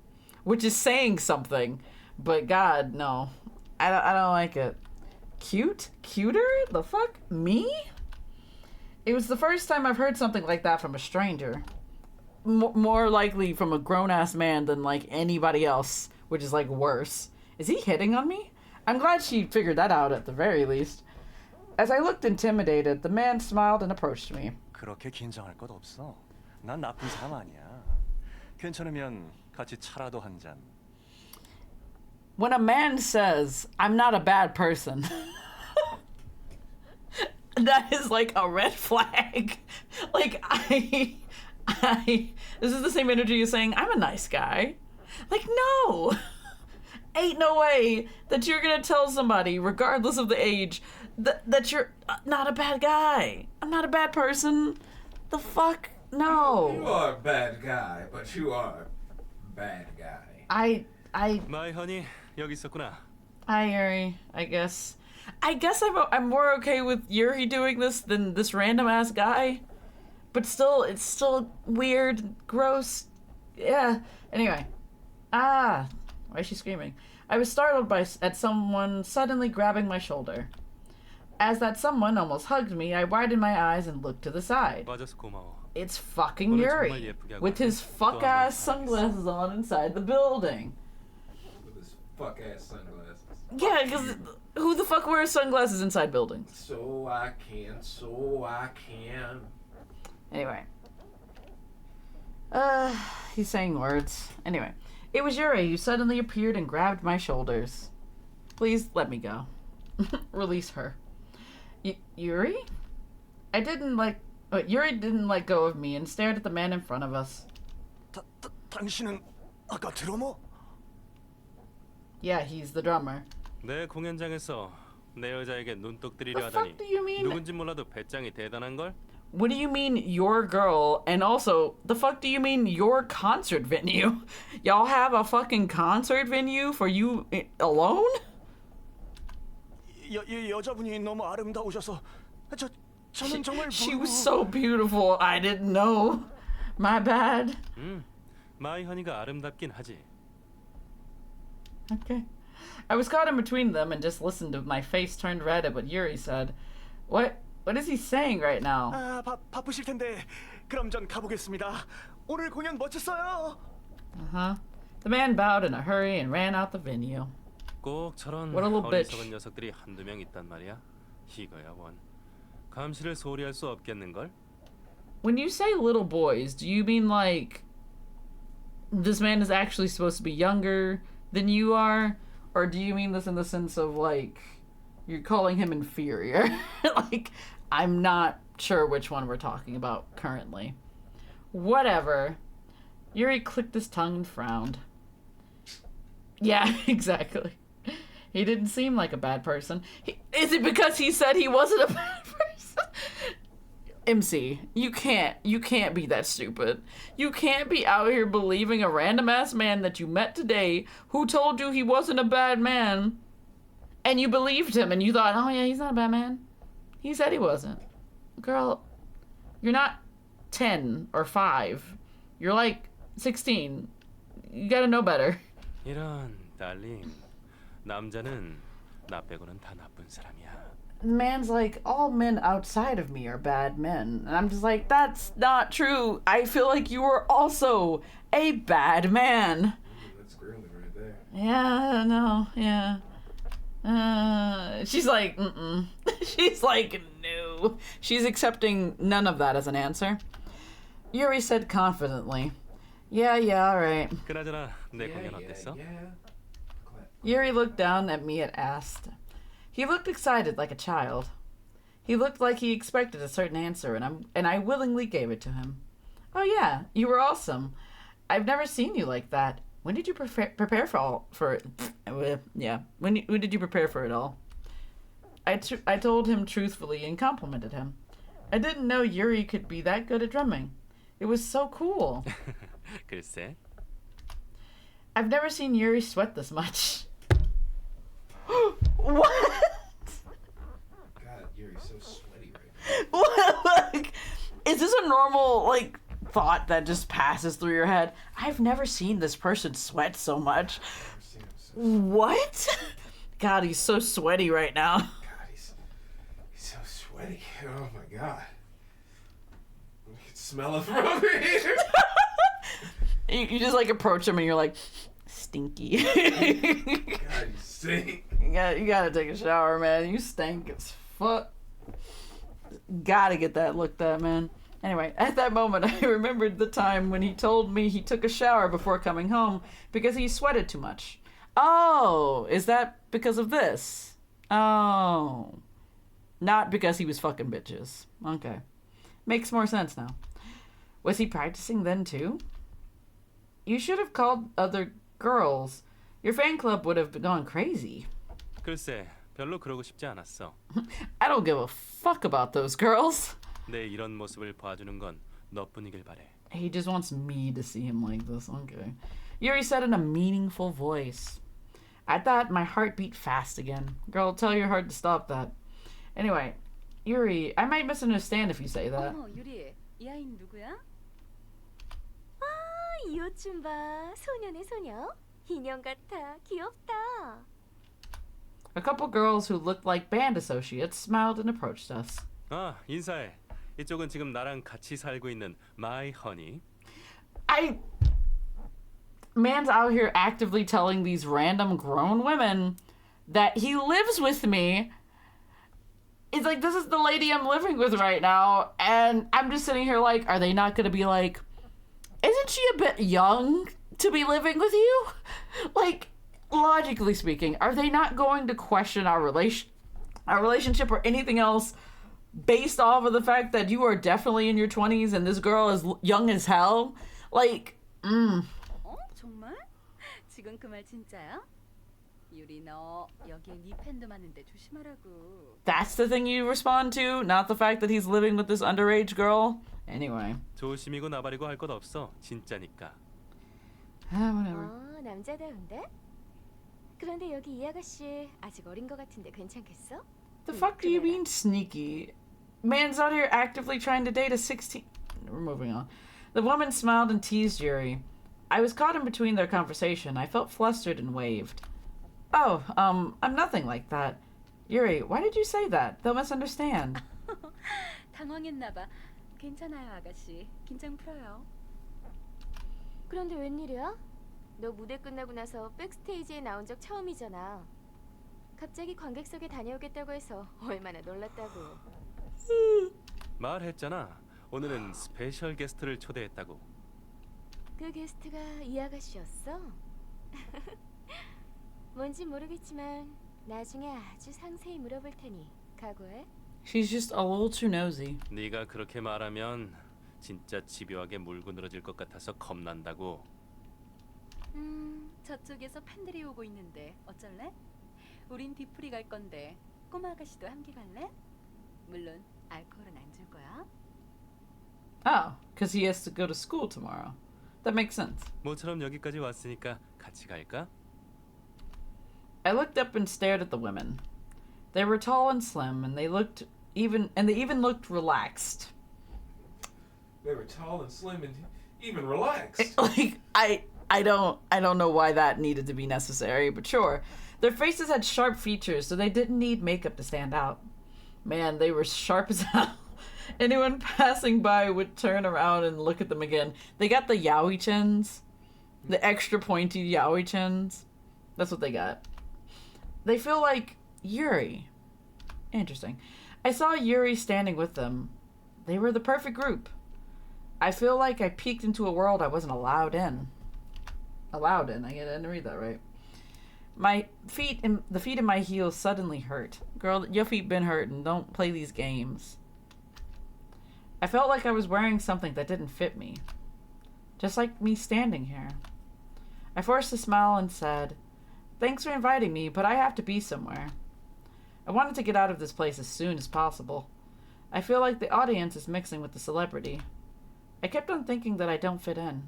which is saying something. But God, no, I don't like it. Cuter? The fuck? Me? It was the first time I've heard something like that from a stranger. More likely from a grown-ass man than like anybody else, which is like worse. Is he hitting on me? I'm glad she figured that out at the very least. As I looked intimidated, the man smiled and approached me. 그렇게 긴장할 것 없어. 난 나쁜 사람 아니야. 괜찮으면 같이 차라도 한 잔. When a man says, I'm not a bad person, that is like a red flag. Like, this is the same energy as saying, I'm a nice guy. Like, no. Ain't no way that you're gonna tell somebody, regardless of the age, that you're not a bad guy. I'm not a bad person. The fuck? No. You are a bad guy, but you are a bad guy. My honey, 여기 있었구나. Hi, Yuri. I guess I'm more okay with Yuri doing this than this random ass guy. But still, it's still weird, gross. Yeah. Anyway. Why is she screaming? I was startled at someone suddenly grabbing my shoulder. As that someone almost hugged me, I widened my eyes and looked to the side. 와줘서 고마워. It's fucking Yuri, with his fuck-ass sunglasses on inside the building. With his fuck-ass sunglasses. Yeah, because who the fuck wears sunglasses inside buildings? So I can. Anyway. He's saying words. Anyway. It was Yuri who suddenly appeared and grabbed my shoulders. Please let me go. Release her. Yuri? Yuri didn't let go of me and stared at the man in front of us. 당신은 아까 드러머? Yeah, he's the drummer. 내 공연장에서 내 여자에게 눈독 들이려 The 하다니 fuck do you mean? 누군지 몰라도 배짱이 대단한 걸? What do you mean your girl? And also, the fuck do you mean your concert venue? Y'all have a fucking concert venue for you alone? 여자분이 너무 아름다우셔서 저는 정말 She was so beautiful. I didn't know. My bad. 마이 허니가 아름답긴 하지. Okay. I was caught in between them and just listened to my face turned red at what Yuri said. What is he saying right now? 바쁘실 텐데 그럼 전 가보겠습니다. 오늘 공연 멋졌어요. Uh-huh. The man bowed in a hurry and ran out the venue. 꼭 저런 What a little bitch. 어리석은 녀석들이 한두 명 있단 말이야. 이거야 원. 감시를 소홀히 할 수 없겠는걸? When you say little boys, do you mean like this man is actually supposed to be younger than you are? Or do you mean this in the sense of like you're calling him inferior? Like, I'm not sure which one we're talking about currently. Whatever. Yuri clicked his tongue and frowned. Yeah, exactly. He didn't seem like a bad person. Is it because he said he wasn't a bad person? MC, you can't be that stupid. You can't be out here believing a random ass man that you met today who told you he wasn't a bad man, and you believed him and you thought, oh yeah, he's not a bad man. He said he wasn't. Girl, you're not 10 or 5. You're like 16. You gotta know better. 이런 달링. 남자는 나 빼고는 다 나쁜 사람이야. Man's like, all men outside of me are bad men. And I'm just like, that's not true. I feel like you were also a bad man. That's grooming right there. Yeah, no, yeah. She's like, She's like, no. She's accepting none of that as an answer. Yuri said confidently, yeah, all right. 그나저나 내 공연 어땠어? Yuri looked down at me and asked. He looked excited like a child. He looked like he expected a certain answer, and I willingly gave it to him. Oh yeah, you were awesome. I've never seen you like that. When did you prepare for it? Yeah, when did you prepare for it all? I told him truthfully and complimented him. I didn't know Yuri could be that good at drumming. It was so cool. 글쎄. I've never seen Yuri sweat this much. What? God, Yuri's so sweaty right now. What? Like, is this a normal like thought that just passes through your head? I've never seen this person sweat so much. What? God, he's so sweaty right now. God, he's so sweaty. Oh my God. I can smell it from over here. You just like approach him and you're like, stinky. God, you stink. You gotta take a shower, man. You stink as fuck. Gotta get that looked at, man. Anyway, at that moment, I remembered the time when he told me he took a shower before coming home because he sweated too much. Oh, is that because of this? Oh. Not because he was fucking bitches. Okay. Makes more sense now. Was he practicing then too? You should have called other girls. Your fan club would have gone crazy. 글쎄, 별로 그러고 싶지 않았어. I don't give a fuck about those girls. 내 이런 모습을 봐주는 건 너뿐이길 바래. He just wants me to see him like this. Okay. Yuri said in a meaningful voice. At that, my heart beat fast again. Girl, tell your heart to stop that. Anyway, Yuri, I might misunderstand if you say that. 어머, 유리, 이 아이는 누구야? 이 옷 좀 봐. 소년의 소녀. 인형 같아. 귀엽다. A couple girls who looked like band associates smiled and approached us. 아, 인사해. 이쪽은 지금 나랑 같이 살고 있는 마이 허니. Man's out here actively telling these random grown women that he lives with me. It's like, this is the lady I'm living with right now. And I'm just sitting here like, are they not going to be like, isn't she a bit young to be living with you? Like, logically speaking, are they not going to question our relationship or anything else based off of the fact that you are definitely in your 20s and this girl is young as hell? Like, 정말? 지금 그 말 진짜야? 유리 너 여기에 네 팬도 많은데 조심하라고. That's the thing you respond to, not the fact that he's living with this underage girl. Anyway. 조심이고 나발이고 할 것 없어. 진짜니까. Whatever. 남자다운데? 그런데 여기 이 아가씨 아직 어린 것 같은데 괜찮겠어? The fuck do you mean sneaky? Man's out here actively trying to date a 16... We're moving on. The woman smiled and teased Yuri. I was caught in between their conversation. I felt flustered and waved. Oh, I'm nothing like that. Yuri, why did you say that? They'll misunderstand. 당황했나 봐. 괜찮아요, 아가씨. 긴장 풀어요. 그런데 웬일이야? 너 무대 끝나고 나서 백스테이지에 나온 적 처음이잖아. 갑자기 관객석에 다녀오겠다고 해서 얼마나 놀랐다고. 말했잖아. 오늘은 스페셜 게스트를 초대했다고. 그 게스트가 이 아가씨였어? 뭔지 모르겠지만 나중에 아주 상세히 물어볼 테니 각오해. She's just a little too nosy. 네가 그렇게 말하면 진짜 집요하게 물고 늘어질 것 같아서 겁난다고. 저쪽에서 팬들이 오고 있는데 어쩔래? 우린 뒤풀이 갈 건데 꼬마 아가씨도 함께 갈래? 물론 알코올은 안 줄 거야. Oh, because he has to go to school tomorrow. That makes sense. 모처럼 여기까지 왔으니까 같이 갈까? I looked up and stared at the women. They were tall and slim, and they even looked relaxed. They were tall and slim and even relaxed. Like I don't know why that needed to be necessary, but sure. Their faces had sharp features, so they didn't need makeup to stand out. Man, they were sharp as hell. Anyone passing by would turn around and look at them again. They got the yaoi chins. The extra pointy yaoi chins. That's what they got. They feel like Yuri. Interesting. I saw Yuri standing with them. They were the perfect group. I feel like I peeked into a world I wasn't allowed in. Allowed in. I didn't read that right. The feet in my heels suddenly hurt. Girl, your feet been hurting. Don't play these games. I felt like I was wearing something that didn't fit me. Just like me standing here. I forced a smile and said, "Thanks for inviting me, but I have to be somewhere." I wanted to get out of this place as soon as possible. I feel like the audience is mixing with the celebrity. I kept on thinking that I don't fit in.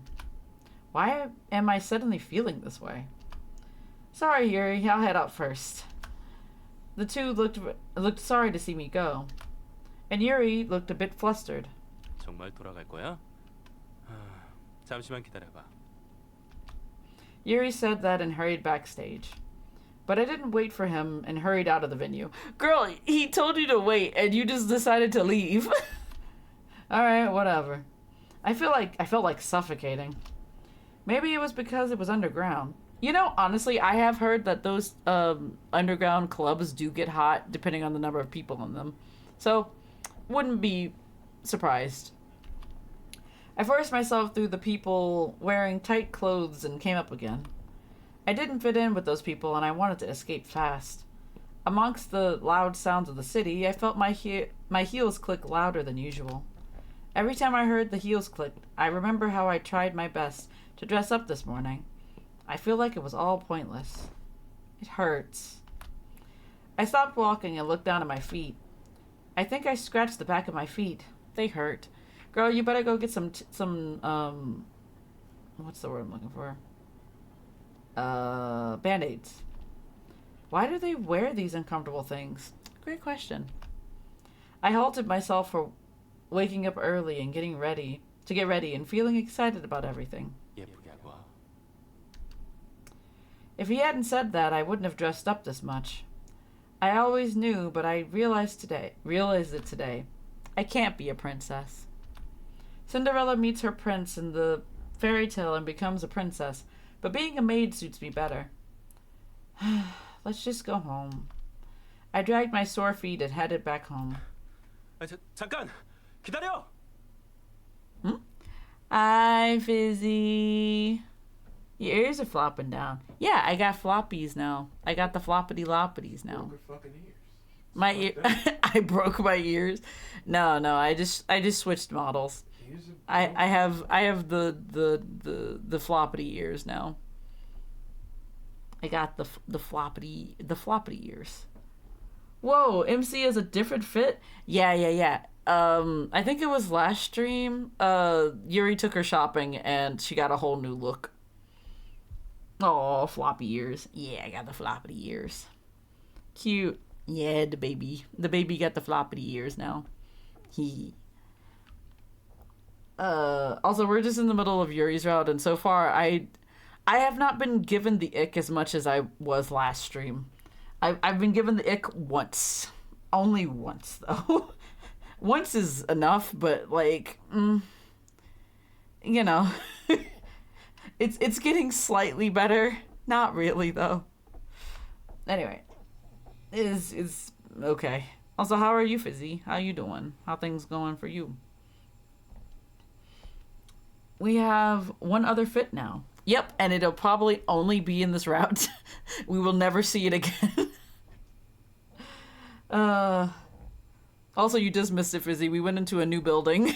Why am I suddenly feeling this way? Sorry, Yuri, I'll head out first. The two looked sorry to see me go. And Yuri looked a bit flustered. 정말 돌아갈 거야? 잠시만 기다려봐. Yuri said that and hurried backstage. But I didn't wait for him and hurried out of the venue. Girl, he told you to wait and you just decided to leave. Alright, whatever. I felt like suffocating. Maybe it was because it was underground. You know, honestly, I have heard that those underground clubs do get hot depending on the number of people in them. So, wouldn't be surprised. I forced myself through the people wearing tight clothes and came up again. I didn't fit in with those people and I wanted to escape fast. Amongst the loud sounds of the city, I felt my heels click louder than usual. Every time I heard the heels click, I remember how I tried my best to dress up this morning. I feel like it was all pointless. It hurts. I stopped walking and looked down at my feet. I think I scratched the back of my feet. They hurt. Girl, you better go get some what's the word I'm looking for? Band-aids. Why do they wear these uncomfortable things? Great question. I halted myself for waking up early and getting ready and feeling excited about everything. 예쁘게 하고 와. If he hadn't said that, I wouldn't have dressed up this much. I always knew, but I realized it today. I can't be a princess. Cinderella meets her prince in the fairy tale and becomes a princess, but being a maid suits me better. Let's just go home. I dragged my sore feet and headed back home. 잠깐! 기다려! Hi, Fizzy. Your ears are flopping down. Yeah, I got floppies now. I got the floppity loppities now. Broke her fucking ears. My ear, I broke my ears. No, I just switched models. I have the floppity ears now. I got the floppity ears. Whoa, MC is a different fit? Yeah. I think it was last stream. Yuri took her shopping and she got a whole new look. Oh, floppy ears. Yeah, I got the floppity ears. Cute. Yeah, the baby. The baby got the floppity ears now. Hee. Also, we're just in the middle of Yuri's route, and so far, I have not been given the ick as much as I was last stream. I've been given the ick once. Only once, though. Once is enough, but, like, you know. It's getting slightly better. Not really, though. Anyway. Is okay. Also, how are you, Fizzy? How you doing? How things going for you? We have one other fit now. Yep, and it'll probably only be in this route. We will never see it again. Also, you just missed it, Fizzy. We went into a new building.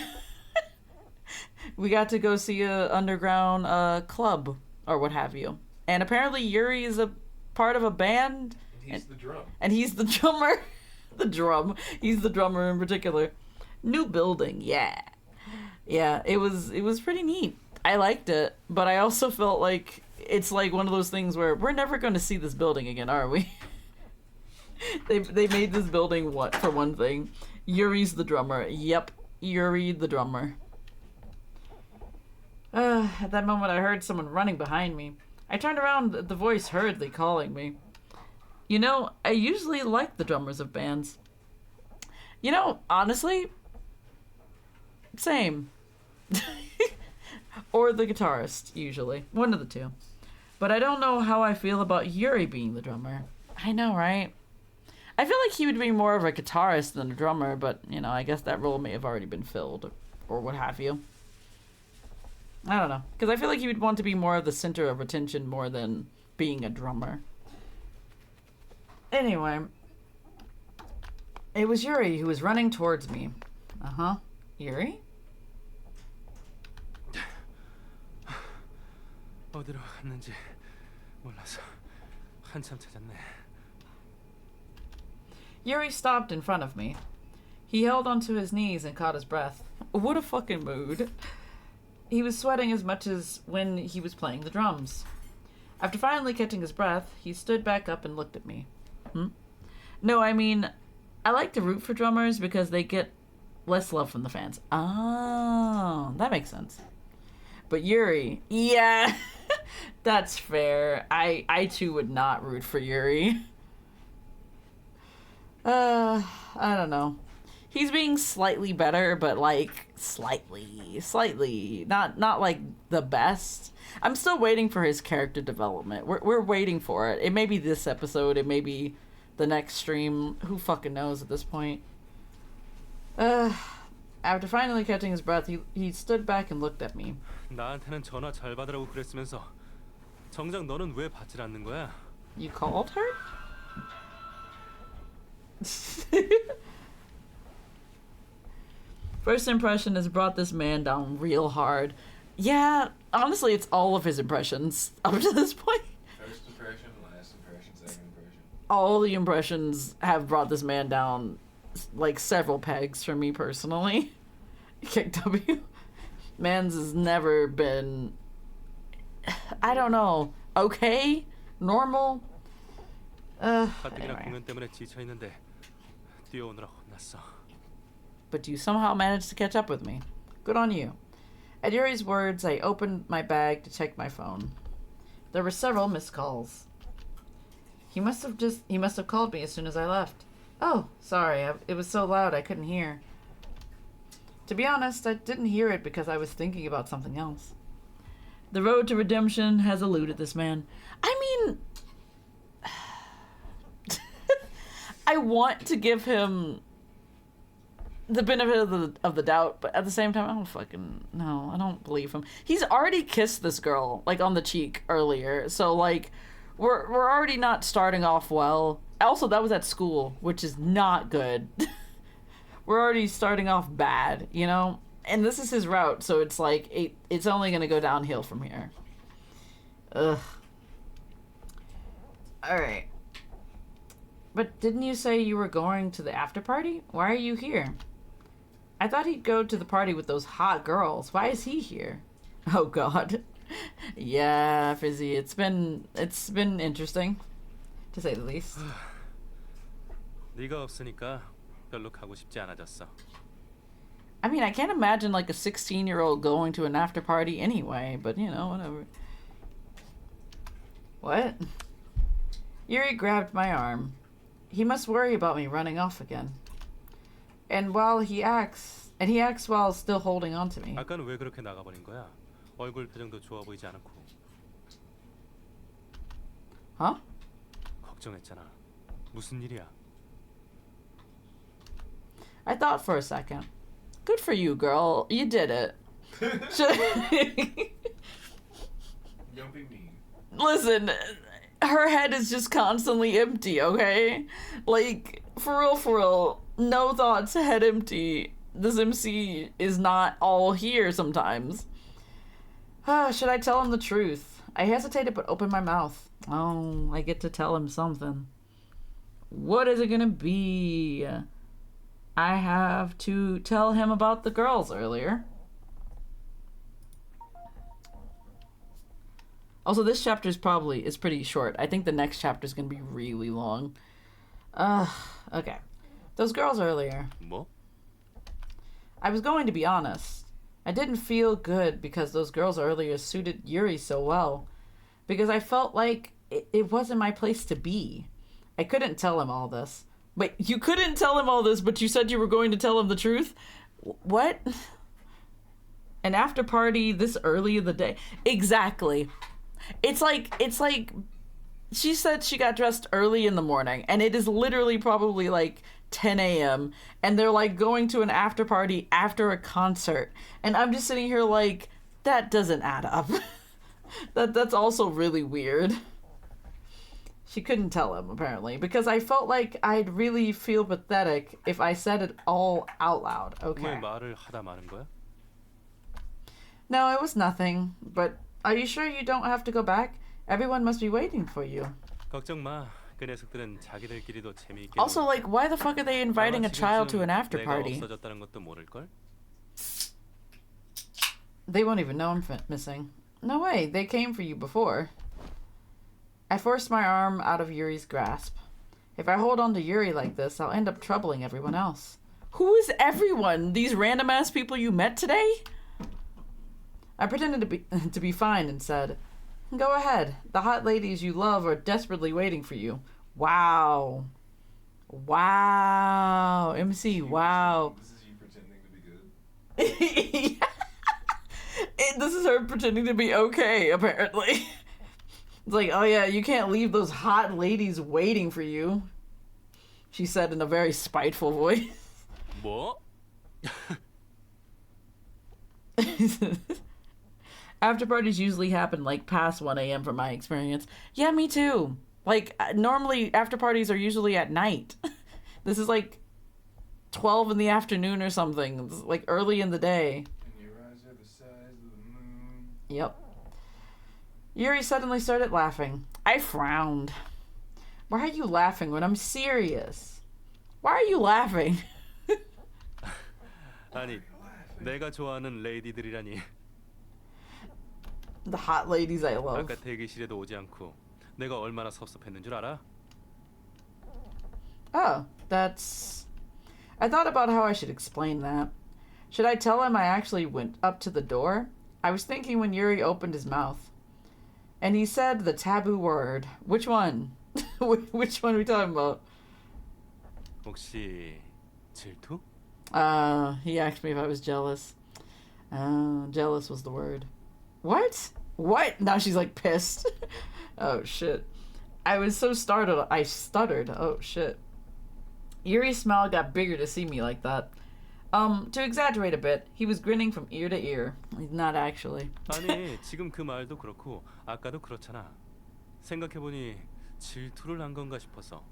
We got to go see a underground club or what have you. And apparently Yuri is a part of a band. He's the drum. And he's the drummer. The drum. He's the drummer in particular. New building, yeah. Yeah, it was pretty neat. I liked it, but I also felt like it's like one of those things where we're never going to see this building again, are we? They made this building what for one thing. Yuri's the drummer. Yep, Yuri the drummer. At that moment I heard someone running behind me. I turned around, the voice hurriedly calling me. You know, I usually like the drummers of bands. You know, honestly, same. Or the guitarist, usually. One of the two. But I don't know how I feel about Yuri being the drummer. I know, right? I feel like he would be more of a guitarist than a drummer, but, you know, I guess that role may have already been filled, or what have you. I don't know. Because I feel like he would want to be more of the center of attention more than being a drummer. Anyway. It was Yuri who was running towards me. Uh-huh. Yuri? 어디로 갔는지 몰라서 한참 찾았네. Yuri stopped in front of me. He held onto his knees and caught his breath. What a fucking mood. He was sweating as much as when he was playing the drums. After finally catching his breath, he stood back up and looked at me. No, I mean, I like to root for drummers because they get less love from the fans. Oh, that makes sense. But Yuri, yeah, that's fair. I too would not root for Yuri. I don't know. He's being slightly better, but like slightly, not like the best. I'm still waiting for his character development. We're waiting for it. It may be this episode. It may be the next stream. Who fucking knows at this point? After finally catching his breath, he stood back and looked at me. 나한테는 전화 잘 받으라고 그랬으면서 정작 너는 왜 받질 않는 거야? You called her? First impression has brought this man down real hard. Yeah, honestly, it's all of his impressions up to this point. First impression, last impression, second impression. All the impressions have brought this man down like several pegs for me personally. Kick W. Man's has never been, I don't know, okay? Normal? 가뜩이나 Anyway. 공연 때문에 지쳐 있는데 뛰어오느라 혼났어. But you somehow managed to catch up with me. Good on you. At Yuri's words, I opened my bag to check my phone. There were several missed calls. He must have called me as soon as I left. Oh, sorry, it was so loud I couldn't hear. To be honest, I didn't hear it because I was thinking about something else. The road to redemption has eluded this man. I mean, I want to give him the benefit of the doubt, but at the same time, I don't believe him. He's already kissed this girl, like, on the cheek earlier, so, like, we're already not starting off well. Also, that was at school, which is not good. We're already starting off bad, you know? And this is his route, so it's like, it's only gonna go downhill from here. Ugh. Alright. But didn't you say you were going to the after party? Why are you here? I thought he'd go to the party with those hot girls. Why is he here? Oh god. Yeah, Fizzy, it's been interesting, to say the least. 네가 없으니까 별로 가고 싶지 않아졌어. I mean, I can't imagine like a 16-year-old going to an after party anyway, but you know, whatever. What? Yuri grabbed my arm. He must worry about me running off again. And he acts while still holding on to me. 아까는 왜 그렇게 나가버린 거야? 얼굴 표정도 좋아 보이지 않았고. Huh? 걱정했잖아. 무슨 일이야? I thought for a second. Good for you, girl. You did it. Don't be mean. Listen, her head is just constantly empty, okay? Like, for real, no thoughts, head empty. This MC is not all here sometimes. Should I tell him the truth? I hesitated but opened my mouth. Oh, I get to tell him something. What is it gonna be? I have to tell him about the girls earlier. Also, this chapter is pretty short. I think the next chapter is gonna be really long. Okay. Those girls earlier. 뭐? I was going to be honest. I didn't feel good because those girls earlier suited Yuri so well. Because I felt like it wasn't my place to be. I couldn't tell him all this. Wait, you couldn't tell him all this, but you said you were going to tell him the truth? What? An after party this early in the day? Exactly. It's like she said she got dressed early in the morning, and it is literally probably like 10 a.m. and they're like going to an after party after a concert, and I'm just sitting here like, that doesn't add up. That's also really weird. She couldn't tell him, apparently, because I felt like I'd really feel pathetic if I said it all out loud. Okay. 왜 말을 하다 마는 거야? No, it was nothing. But are you sure you don't have to go back? Everyone must be waiting for you. 걱정 마. 그 녀석들은 자기들끼리도 재미있게. Also, like, why the fuck are they inviting a child to an after party? 내가 없어졌다는 것도 모를 걸? They won't even know I'm missing. No way, they came for you before. I forced my arm out of Yuri's grasp. If I hold on to Yuri like this, I'll end up troubling everyone else. Who is everyone? These random ass people you met today? I pretended to be fine and said, "Go ahead. The hot ladies you love are desperately waiting for you." Wow. Wow. MC, wow. This is you pretending to be good. This is her pretending to be okay, apparently. It's like, oh yeah, you can't leave those hot ladies waiting for you, she said in a very spiteful voice. 뭐? After parties usually happen like past 1 a.m. from my experience. Yeah, me too. Like, normally after parties are usually at night. This is like 12 in the afternoon or something. It's like early in the day. And your eyes are the size of the moon. Yep. Yuri suddenly started laughing. I frowned. Why are you laughing when I'm serious? Why are you laughing? 아니, 내가 좋아하는 레이디들이라니. The hot ladies I love. 아까 대기실에도 오지 않고 내가 얼마나 섭섭했는 줄 알아? Oh, that's... I thought about how I should explain that. Should I tell him I actually went up to the door? I was thinking when Yuri opened his mouth. And he said the taboo word. Which one? Which one are we talking about? 혹시 질투? He asked me if I was jealous. Jealous was the word. What? What? Now she's like pissed. Oh shit. I was so startled I stuttered. Oh shit. Yuri's smile got bigger to see me like that. To exaggerate a bit, he was grinning from ear to ear. Not actually. 아니, 지금 그 말도 그렇고 아까도 그렇잖아. 생각해보니 질투를 한 건가 싶어서.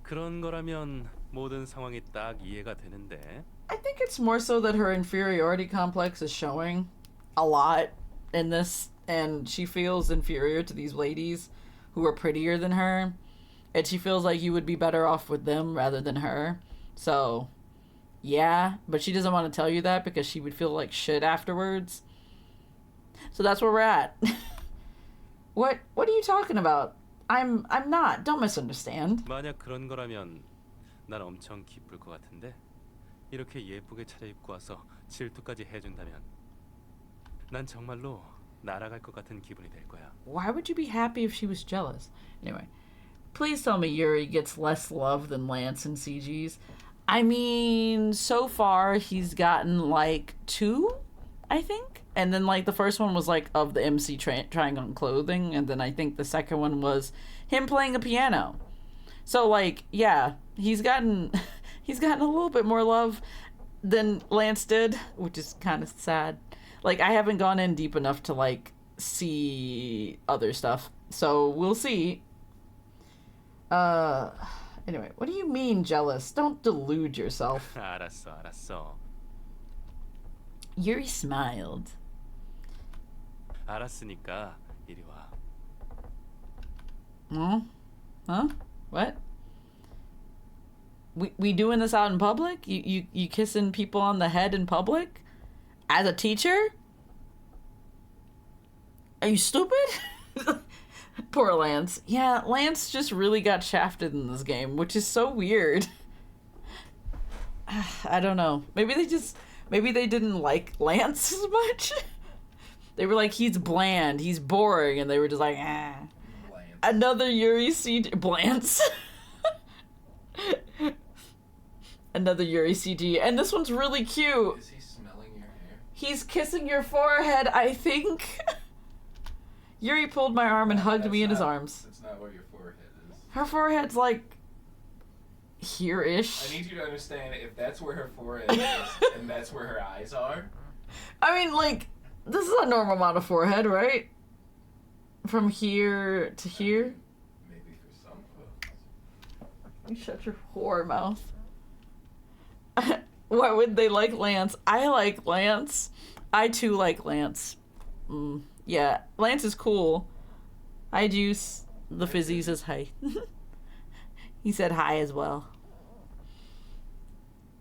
그런 거라면 모든 상황이 딱 이해가 되는데. I think it's more so that her inferiority complex is showing a lot in this, and she feels inferior to these ladies who are prettier than her, and she feels like you would be better off with them rather than her. So, yeah, but she doesn't want to tell you that because she would feel like shit afterwards. So that's where we're at. What are you talking about? I'm not. Don't misunderstand. 만약 그런 거라면 난 엄청 기쁠 것 같은데 이렇게 예쁘게 차려입고 와서 질투까지 해준다면 난 정말로 날아갈 것 같은 기분이 될 거야. Why would you be happy if she was jealous? Anyway, please tell me Yuri gets less love than Lance in CGs. I mean, so far he's gotten like 2, I think. And then like the first one was like of the MC trying on clothing, and then I think the second one was him playing a piano. So like, yeah, he's gotten a little bit more love than Lance did, which is kind of sad. Like, I haven't gone in deep enough to like see other stuff, so we'll see. Anyway, what do you mean jealous? Don't delude yourself. 알았어. Yuri smiled. 알았으니까 이리 와. Huh? What? We doing this out in public? You kissing people on the head in public? As a teacher? Are you stupid? Poor Lance. Yeah, Lance just really got shafted in this game, which is so weird. I don't know. Maybe they didn't like Lance as much. They were like, he's bland, he's boring, and they were just like, ah. Another Yuri CG. Blance. Another Yuri CG. And this one's really cute. Is he smelling your hair? He's kissing your forehead, I think. Yuri pulled my arm and hugged me in his arms. That's not where your forehead is. Her forehead's like here-ish. I need you to understand, if that's where her forehead is, and that's where her eyes are. I mean, like, this is a normal amount of forehead, right? From here to here. Maybe for some folks. You shut your whore mouth. Why would they like Lance? I like Lance. I too like Lance. Yeah, Lance is cool. Hi, Juice. The Fizzy says hi. He said hi as well.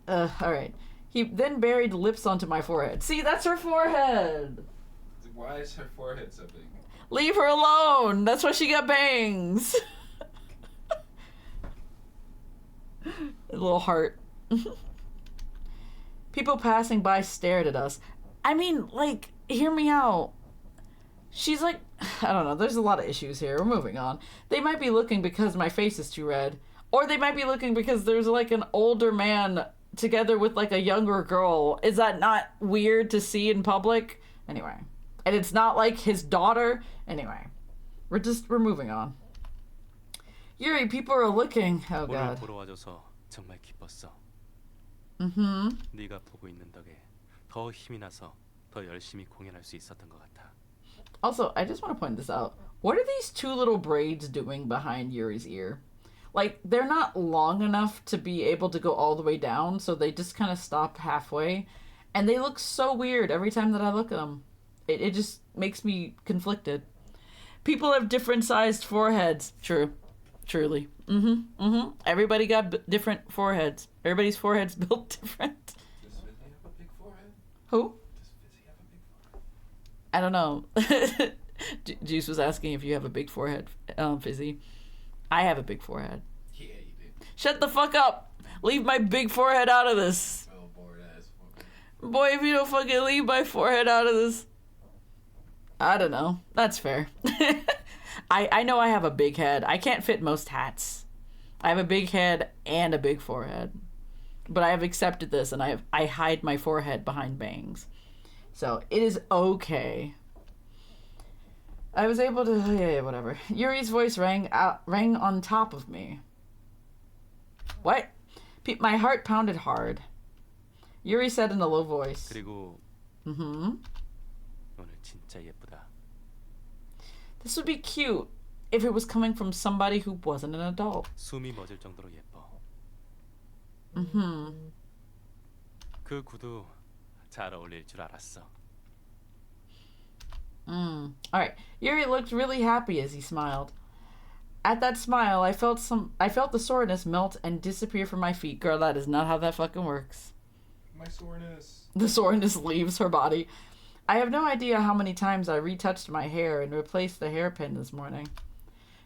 Alright. He then buried lips onto my forehead. See, that's her forehead! Why is her forehead so big? Leave her alone! That's why she got bangs! A little heart. People passing by stared at us. I mean, like, hear me out. She's like, I don't know, there's a lot of issues here. We're moving on. They might be looking because my face is too red. Or they might be looking because there's like an older man together with like a younger girl. Is that not weird to see in public? Anyway. And it's not like his daughter. Anyway. We're moving on. Yuri, people are looking. Oh god. 보러 와줘서 정말 기뻤어. Mm-hmm. 네가 보고 있는 덕에 더 힘이 나서 더 열심히 공연할 수 있었던 것 같아. Also, I just want to point this out. What are these 2 little braids doing behind Yuri's ear? Like, they're not long enough to be able to go all the way down, so they just kind of stop halfway. And they look so weird every time that I look at them. It just makes me conflicted. People have different sized foreheads. True. Truly. Everybody got different foreheads. Everybody's forehead's built different. Does Fizzy have a big forehead? Who? Does Fizzy have a big forehead? I don't know. Juice was asking if you have a big forehead, Fizzy. I have a big forehead. Yeah, you do. Shut the fuck up! Leave my big forehead out of this! Oh, bored ass forehead. Boy, if you don't fucking leave my forehead out of this... I don't know. That's fair. I know I have a big head. I can't fit most hats. I have a big head and a big forehead. But I have accepted this, and I hide my forehead behind bangs. So, it is okay. I was able to... Yeah, whatever. Yuri's voice rang on top of me. What? My heart pounded hard. Yuri said in a low voice. 그리고 오늘 진짜 예쁘다. This would be cute if it was coming from somebody who wasn't an adult. 숨이 멎을 정도로 예뻐. 그 구두 잘 어울릴 줄 알았어. Alright. Yuri looked really happy as he smiled. At that smile, I felt the soreness melt and disappear from my feet. Girl, that is not how that fucking works. My soreness. The soreness leaves her body. I have no idea how many times I retouched my hair and replaced the hairpin this morning.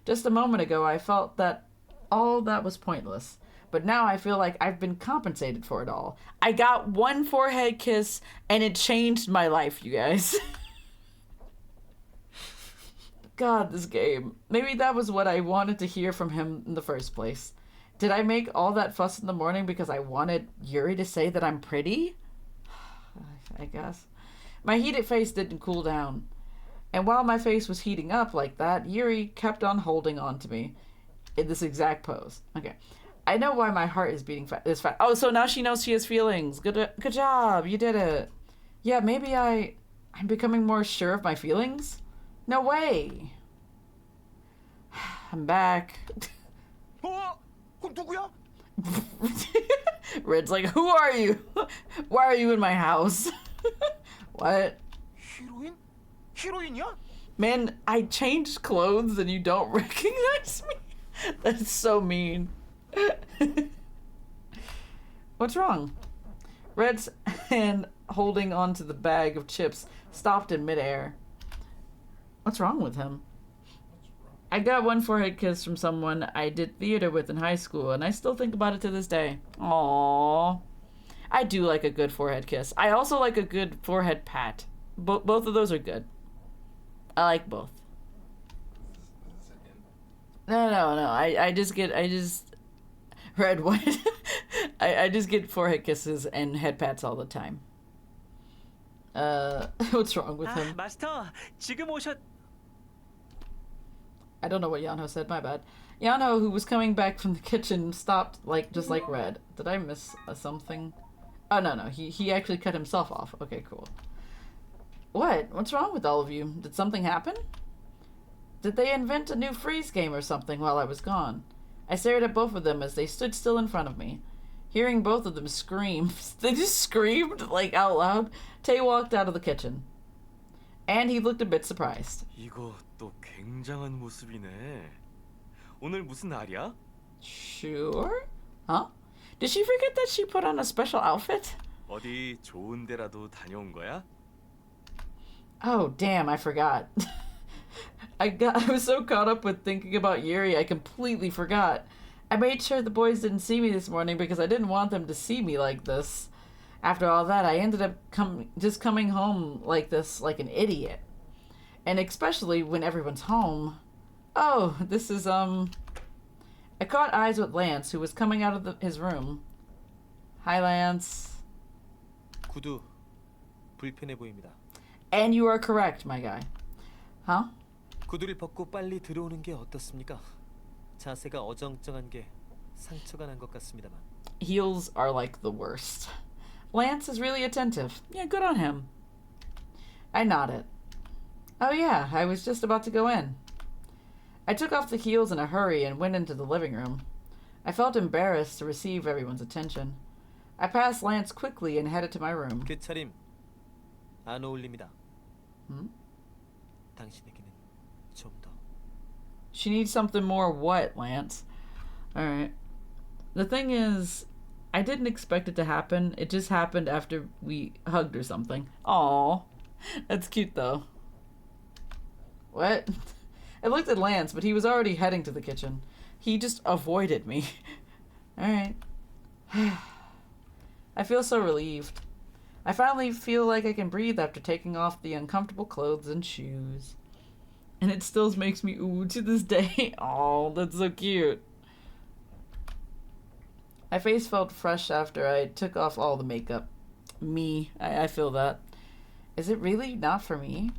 Just a moment ago, I felt that all that was pointless. But now I feel like I've been compensated for it all. I got one forehead kiss, and it changed my life, you guys. God, this game. Maybe that was what I wanted to hear from him in the first place. Did I make all that fuss in the morning because I wanted Yuri to say that I'm pretty? I guess. My heated face didn't cool down. And while my face was heating up like that, Yuri kept on holding on to me in this exact pose. Okay. I know why my heart is beating this fast. Oh, so now she knows she has feelings. Good job. You did it. Yeah, maybe I'm becoming more sure of my feelings? No way. I'm back. 누구야? Red's like, who are you? Why are you in my house? What? 히로인이야? Man, I changed clothes and you don't recognize me? That's so mean. What's wrong? Red's hand holding onto the bag of chips stopped in midair. What's wrong with him? I got one forehead kiss from someone I did theater with in high school, and I still think about it to this day. Aww. I do like a good forehead kiss. I also like a good forehead pat. Both of those are good. I like both. No. I just Red, what? I just get forehead kisses and head pats all the time. What's wrong with him? 마스터, 지금 오셨... I don't know what Yano said, my bad. Yano, who was coming back from the kitchen, stopped just like Red. Did I miss something? Oh, no, he actually cut himself off. Okay, cool. What? What's wrong with all of you? Did something happen? Did they invent a new freeze game or something while I was gone? I stared at both of them as they stood still in front of me. Hearing both of them scream, they just screamed, like, out loud. Tay walked out of the kitchen. And he looked a bit surprised. 이거 또 굉장한 모습이네. 오늘 무슨 날이야? Sure? Huh? Did she forget that she put on a special outfit? 어디 좋은 데라도 다녀온 거야? Oh, damn, I forgot. I was so caught up with thinking about Yuri, I completely forgot. I made sure the boys didn't see me this morning because I didn't want them to see me like this. After all that, I ended up just coming home like this, like an idiot. And especially when everyone's home. Oh, this is, I caught eyes with Lance, who was coming out of his room. Hi, Lance. 구두, 불편해 보입니다. And you are correct, my guy. Huh? 구두를 벗고 빨리 들어오는 게 어떻습니까? 자세가 어정쩡한 게 상처가 난 것 같습니다만. Heels are like the worst. Lance is really attentive. Yeah, good on him. I nodded. Oh yeah, I was just about to go in. I took off the heels in a hurry and went into the living room. I felt embarrassed to receive everyone's attention. I passed Lance quickly and headed to my room. 그 차림 안 어울립니다. Hmm? 당신에게는 좀 더. She needs something more what, Lance? Alright. The thing is, I didn't expect it to happen. It just happened after we hugged or something. Aww. That's cute though. What? I looked at Lance, but he was already heading to the kitchen. He just avoided me. Alright. I feel so relieved. I finally feel like I can breathe after taking off the uncomfortable clothes and shoes. And it still makes me ooh to this day. Oh, that's so cute. My face felt fresh after I took off all the makeup. I feel that. Is it really not for me?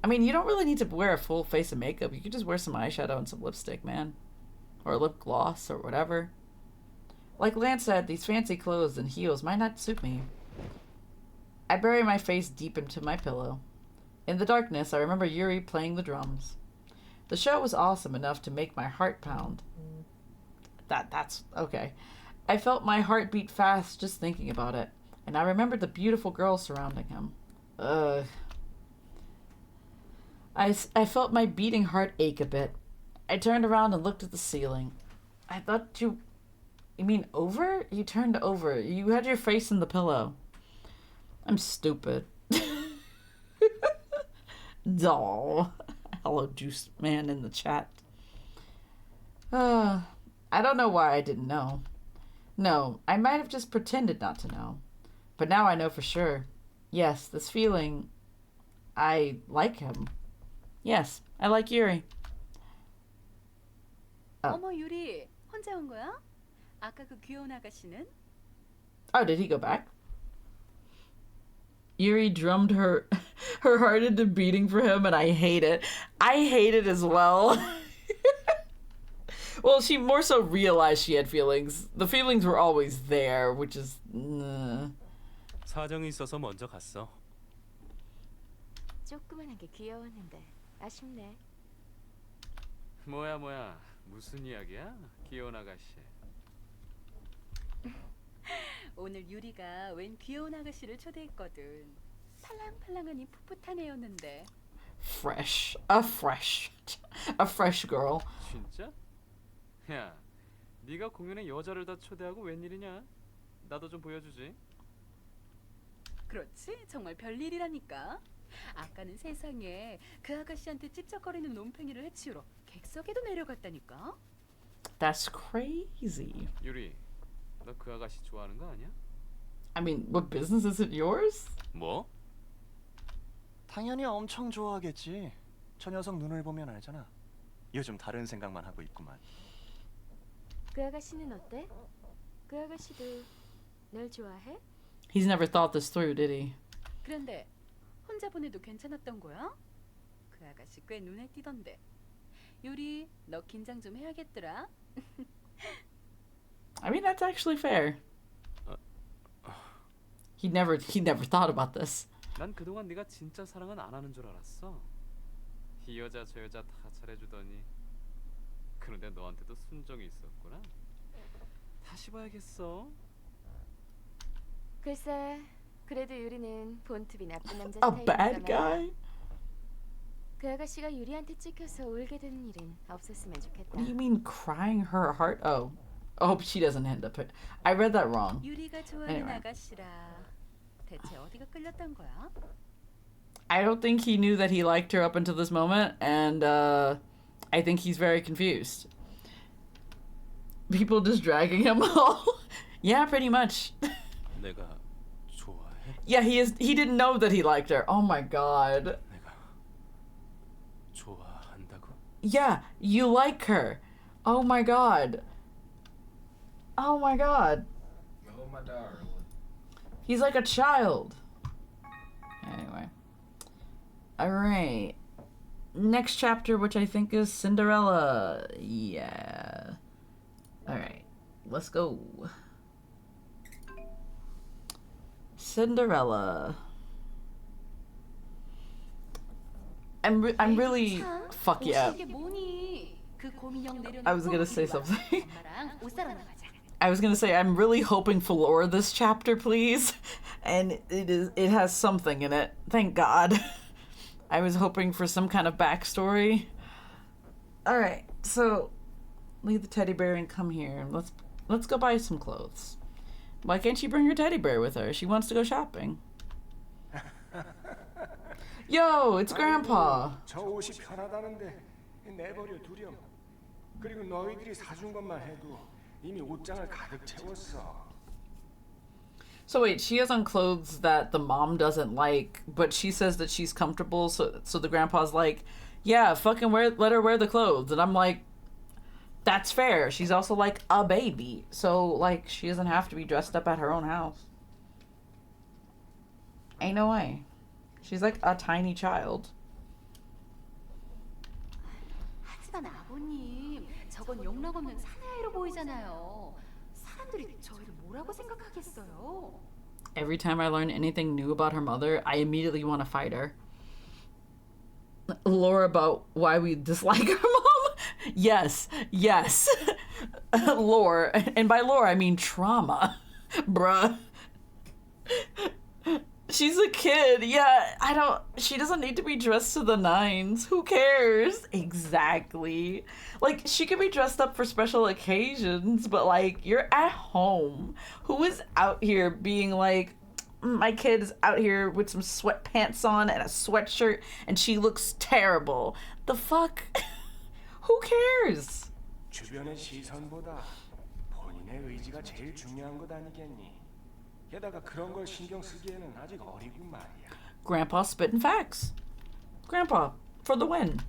I mean, you don't really need to wear a full face of makeup. You could just wear some eyeshadow and some lipstick, man. Or lip gloss or whatever. Like Lance said, these fancy clothes and heels might not suit me. I bury my face deep into my pillow. In the darkness, I remember Yuri playing the drums. The show was awesome enough to make my heart pound. That's okay. I felt my heart beat fast just thinking about it, and I remembered the beautiful girls surrounding him. I felt my beating heart ache a bit. I turned around and looked at the ceiling. I thought you mean over? You turned over. You had your face in the pillow. I'm stupid. Doll. Hello, Juice Man in the chat. I don't know why I didn't know. No, I might have just pretended not to know. But now I know for sure. Yes, this feeling... I like him. Yes, I like Yuri. 어머 유리, 혼자 온 거야? 아까 그 귀여운 아가씨는? Oh, did he go back? Yuri drummed her heart into beating for him, and I hate it. I hate it as well. Well, she more so realized she had feelings. The feelings were always there, which is... 사정이 있어서 먼저 갔어. 조그만한 게 귀여웠는데 아쉽네. 뭐야 무슨 이야기야? 귀여운 아가씨. 오늘 유리가 웬 귀여운 아가씨를 초대했거든. 팔랑팔랑한 이 풋풋한 애였는데. Fresh. A fresh girl. 진짜? 야, 네가 공연에 여자를 다 초대하고 웬일이냐? 나도 좀 보여주지. 그렇지? 정말 별일이라니까. 아까는 세상에 그 아가씨한테 찝쩍거리는 놈팽이를 해치우러 객석에도 내려갔다니까. That's crazy. 유리, 너 그 아가씨 좋아하는 거 아니야? I mean, what business is it yours? 뭐? 당연히 엄청 좋아하겠지. 저 녀석 눈을 보면 알잖아. 요즘 다른 생각만 하고 있구만. 그 아가씨는 어때? 그 아가씨도 널 좋아해? He's never thought this through, did he? 그런데 혼자 보내도 괜찮았던 거야? 그 아가씨 꽤 눈에 띄던데. 유리, 너 긴장 좀 해야겠더라. I mean, that's actually fair. He never thought about this. 난 그동안 네가 진짜 사랑은 안 하는 줄 알았어. 이 여자 저 여자 다 잘해주더니. 그런데 너한테도 순정이 있었구나. 다시 봐야겠어. 글쎄, 그래도 유리는 본투비 나쁜 남자 A bad 스타일이니까 guy? 그 아가씨가 유리한테 찍혀서 울게 되는 일은 없었으면 좋겠다. What do you mean crying her heart? Oh. I hope she doesn't end up... I read that wrong. 유리가 좋아하는 Anyway. 아가씨라. 대체 어디가 끌렸던 거야? I don't think he knew that he liked her up until this moment, and I think he's very confused. People just dragging him all. Yeah, pretty much. 내가 좋아해? Yeah, he didn't know that he liked her. Oh my god. 내가 좋아한다고? Yeah, you like her. Oh my god. Oh my god. Oh my darling. He's like a child. Anyway. Alright. Next chapter, which I think is Cinderella. Yeah. Alright. Let's go. Cinderella. I'm really... Fuck yeah. I was gonna say something. I was gonna say, I'm really hoping for lore this chapter, please. And it has something in it. Thank God. I was hoping for some kind of backstory. Alright, so leave the teddy bear and come here. Let's go buy some clothes. Why can't she bring her teddy bear with her? She wants to go shopping. Yo, it's Grandpa. 저 옷이 편하다는데 내버려 두렴. 그리고 너희들이 사준 것만 해도 이미 옷장을 가득 채웠어. So wait, she has on clothes that the mom doesn't like, but she says that she's comfortable, so the grandpa's like, yeah, fucking let her wear the clothes. And I'm like, that's fair. She's also like a baby, so like she doesn't have to be dressed up at her own house. Ain't no way. She's like a tiny child. 하지만 아버님, 저건 영락 없는 사내아이로 보이잖아요. 사람들이 저희를 뭐라고 생각하겠어요? Every time I learn anything new about her mother, I immediately want to fight her. Lore about why we dislike her mom? Yes. Lore. And by lore, I mean trauma. Bruh. She's a kid. Yeah, she doesn't need to be dressed to the nines. Who cares? Exactly. Like, she could be dressed up for special occasions, but like, you're at home. Who is out here being like, my kid is out here with some sweatpants on and a sweatshirt and she looks terrible. The fuck? Who cares? 주변의 시선보다 본인의 의지가 제일 중요한 것 아니겠니? 게다가 그런 걸 신경 쓰기에는 아직 어리고 말이야. Grandpa spitting facts. Grandpa for the win.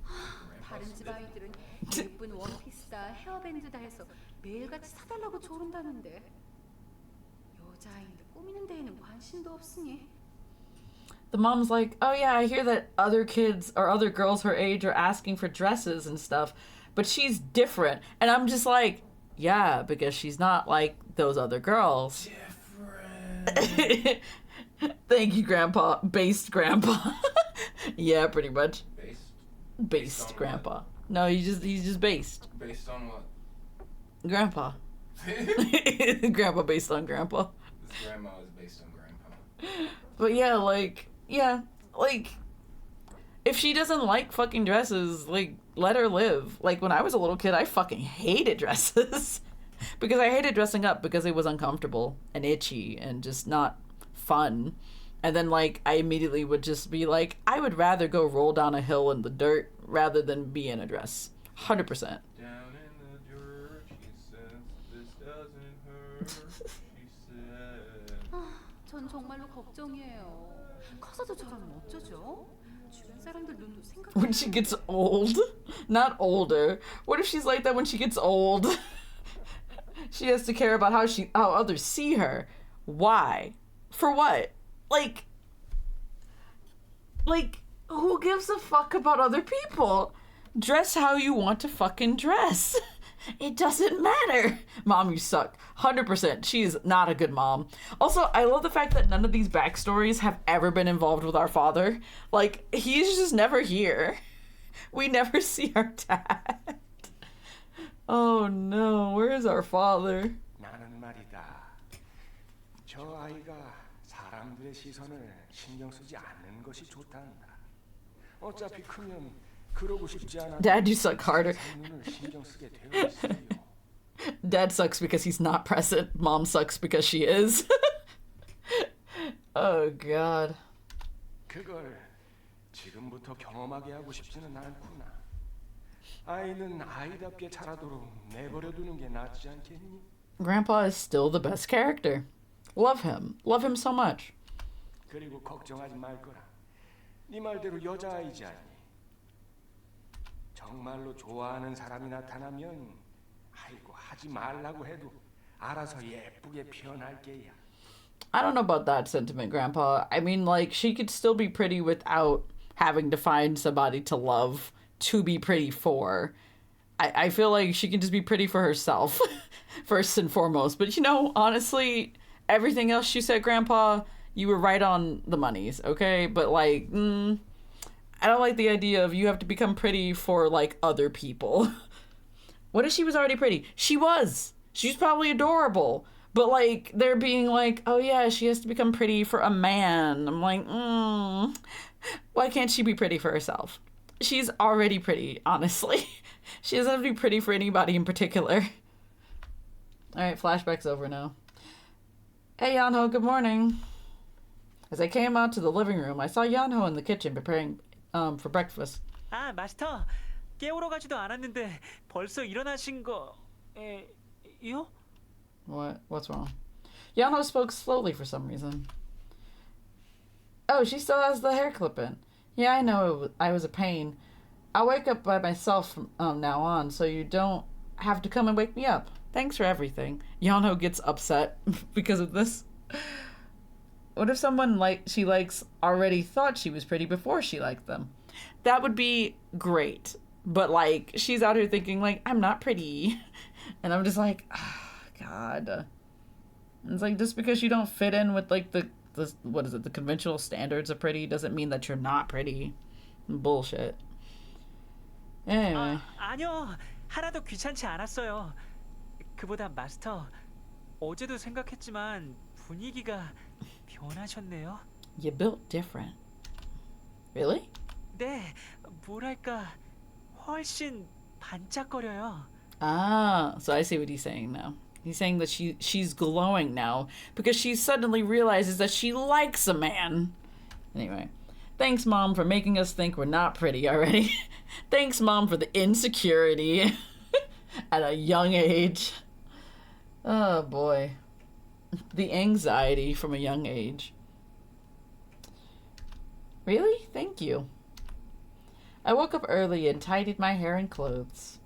다른 집 아이들은 예쁜 원피스다 헤어밴드다 해서 매일같이 사달라고 조른다는데 여자아이인데 꾸미는 데에는 관심도 없으니. The mom's like, oh yeah, I hear that other kids or other girls her age are asking for dresses and stuff, but she's different. And I'm just like, yeah, because she's not like those other girls. Thank you, Grandpa. Based Grandpa. Yeah, pretty much. Based Grandpa. No, he's just based. Based on what? Grandpa. Grandpa based on Grandpa. This grandma is based on Grandpa. But yeah, if she doesn't like fucking dresses, like, let her live. Like, when I was a little kid, I fucking hated dresses. Because I hated dressing up because it was uncomfortable and itchy and just not fun. And then, like, I immediately would just be like, I would rather go roll down a hill in the dirt rather than be in a dress. 100%. Down in the dirt, she says, this doesn't hurt, she said. 전 정말로 걱정이에요. 커서도 저러면 어쩌죠? 주변 사람들 눈도 생각. When she gets old? Not older. What if she's like that when she gets old? She has to care about how others see her. Why? For what? Like, who gives a fuck about other people? Dress how you want to fucking dress. It doesn't matter. Mom, you suck. 100%. She's not a good mom. Also, I love the fact that none of these backstories have ever been involved with our father. Like, he's just never here. We never see our dad. Oh no, where is our father? 나는 말이다. 저 아이가 사람들의 시선을 신경 쓰지 않는 것이 좋단다. 어차피 크면 그러고 싶지 않아. Dad, you suck harder. 눈을 신경 쓰게 되어 있어요. Dad sucks because he's not present. Mom sucks because she is. Oh god. 그걸 지금부터 경험하게 하고 싶지는 않구나. 아이는 아이답게 자라도록 내버려두는 게 낫지 않겠니? Grandpa is still the best character. Love him. Love him so much. 그리고 걱정하지 말 거라. 네 말대로 여자아이지 않니? 정말로 좋아하는 사람이 나타나면 아이고 하지 말라고 해도 알아서 예쁘게 표현할 게야. I don't know about that sentiment, Grandpa. I mean, like, she could still be pretty without having to find somebody to love to be pretty for. I feel like she can just be pretty for herself, first and foremost. But, you know, honestly, everything else she said, Grandpa, you were right on the monies, okay? But, like, I don't like the idea of you have to become pretty for, like, other people. What if she was already pretty? She was. She's probably adorable. But, like, they're being like, oh, yeah, she has to become pretty for a man. I'm like, why can't she be pretty for herself? She's already pretty, honestly. She doesn't have to be pretty for anybody in particular. Alright, flashback's over now. Hey, Yanho, good morning. As I came out to the living room, I saw Yanho in the kitchen preparing for breakfast. 아, 마스터. 깨우러 가지도 않았는데 벌써 일어나신 거예요? What? What's wrong? Yanho spoke slowly for some reason. Oh, she still has the hair clip in. Yeah, I know I was a pain. I'll wake up by myself from now on, so you don't have to come and wake me up. Thanks for everything. Yanho gets upset because of this. What if someone she likes already thought she was pretty before she liked them? That would be great. But, like, she's out here thinking, like, I'm not pretty. And I'm just like, oh, God. It's like, just because you don't fit in with, like, the conventional standards of pretty doesn't mean that you're not pretty. Bullshit. Anyway. 아니요. 하나도 귀찮지 않았어요. 그보다 마스터, 어제도 생각했지만 분위기가 변하셨네요. You built different. Really? 네, 뭐랄까 훨씬 반짝거려요. Ah, so I see what he's saying now. He's saying that she's glowing now because she suddenly realizes that she likes a man. Anyway, thanks, Mom, for making us think we're not pretty already. Thanks, Mom, for the insecurity at a young age. Oh, boy. The anxiety from a young age. Really? Thank you. I woke up early and tidied my hair and clothes.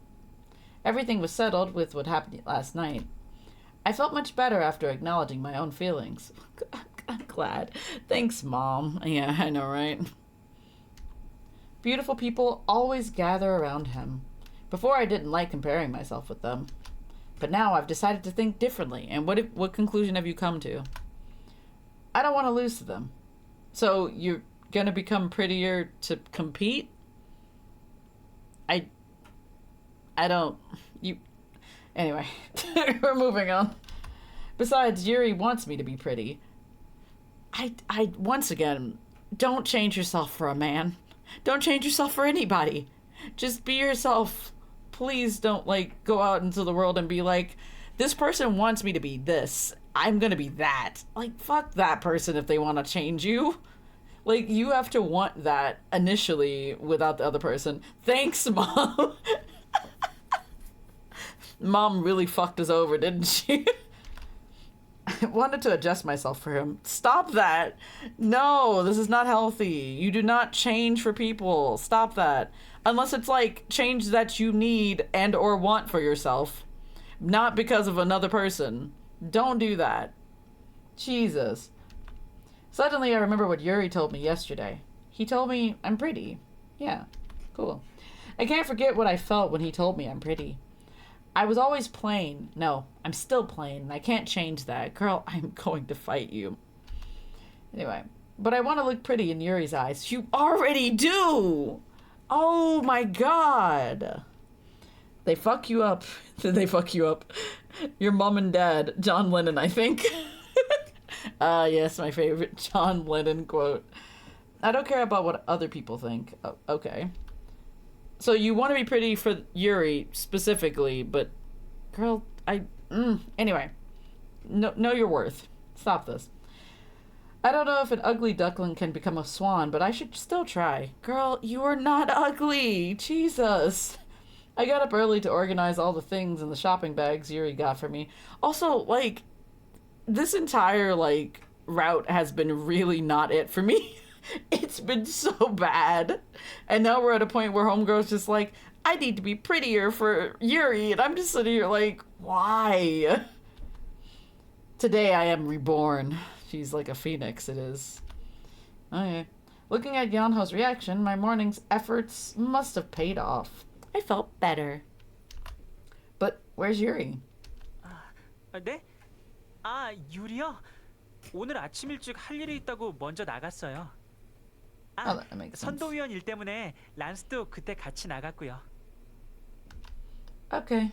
Everything was settled with what happened last night. I felt much better after acknowledging my own feelings. I'm glad. Thanks, Mom. Yeah, I know, right? Beautiful people always gather around him. Before I didn't like comparing myself with them. But now I've decided to think differently. And what conclusion have you come to? I don't want to lose to them. So you're gonna become prettier to compete? I don't... You... Anyway, we're moving on. Besides, Yuri wants me to be pretty. I once again, don't change yourself for a man. Don't change yourself for anybody. Just be yourself. Please don't, like, go out into the world and be like, this person wants me to be this. I'm gonna be that. Like, fuck that person if they want to change you. Like, you have to want that initially without the other person. Thanks, Mom. Mom really fucked us over, didn't she? I wanted to adjust myself for him. Stop that. No, this is not healthy. You do not change for people. Stop that. Unless it's like change that you need and or want for yourself. Not because of another person. Don't do that. Jesus. Suddenly I remember what Yuri told me yesterday. He told me I'm pretty. Yeah, cool. I can't forget what I felt when he told me I'm pretty. I was always plain. No, I'm still plain, and I can't change that. Girl, I'm going to fight you. Anyway, but I want to look pretty in Yuri's eyes. You already do! Oh my god! They fuck you up. Did they fuck you up? Your mom and dad, John Lennon, I think. Yes, my favorite John Lennon quote. I don't care about what other people think. Oh, okay. So you want to be pretty for Yuri specifically, but girl, anyway, know your worth. Stop this. I don't know if an ugly duckling can become a swan, but I should still try. Girl, you are not ugly. Jesus. I got up early to organize all the things in the shopping bags Yuri got for me. Also, like, this entire, like, route has been really not it for me. It's been so bad. And now we're at a point where Homegirl's just like, I need to be prettier for Yuri. And I'm just sitting here like, why? Today I am reborn. She's like a phoenix, it is. Okay. Looking at Yanho's reaction, my morning's efforts must have paid off. I felt better. But where's Yuri? 네? 유리요? 오늘 아침 일찍 할 일이 있다고 먼저 나갔어요. That makes sense. 선도위원 일 때문에 란스도 그때 같이 나갔고요. Okay.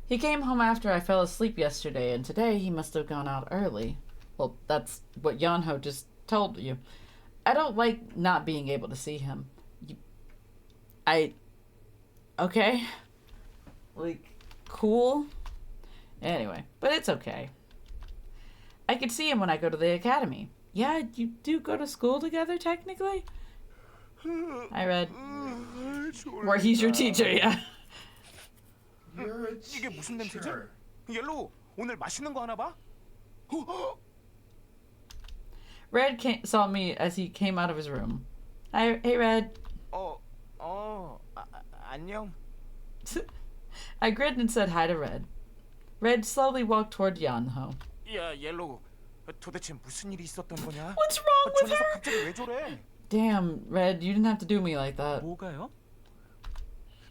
He came home after I fell asleep yesterday, and today he must have gone out early. Well, that's what Yanho just told you. I don't like not being able to see him. Okay. Like, cool. Anyway, but it's okay. I could see him when I go to the academy. Yeah, you do go to school together, technically? I read. Where he's your teacher, yeah. 이게 무슨 냄새지? 옐로우, 오늘 맛있는 거 하나 봐? Red saw me as he came out of his room. Hey, Red. 안녕. I grinned and said hi to Red. Red slowly walked toward Yanho. 야, 옐로우. 도대체 무슨 일이 있었던 거냐? What's wrong with her? 갑자기 왜 저래? Damn, Red, you didn't have to do me like that. 뭐가요?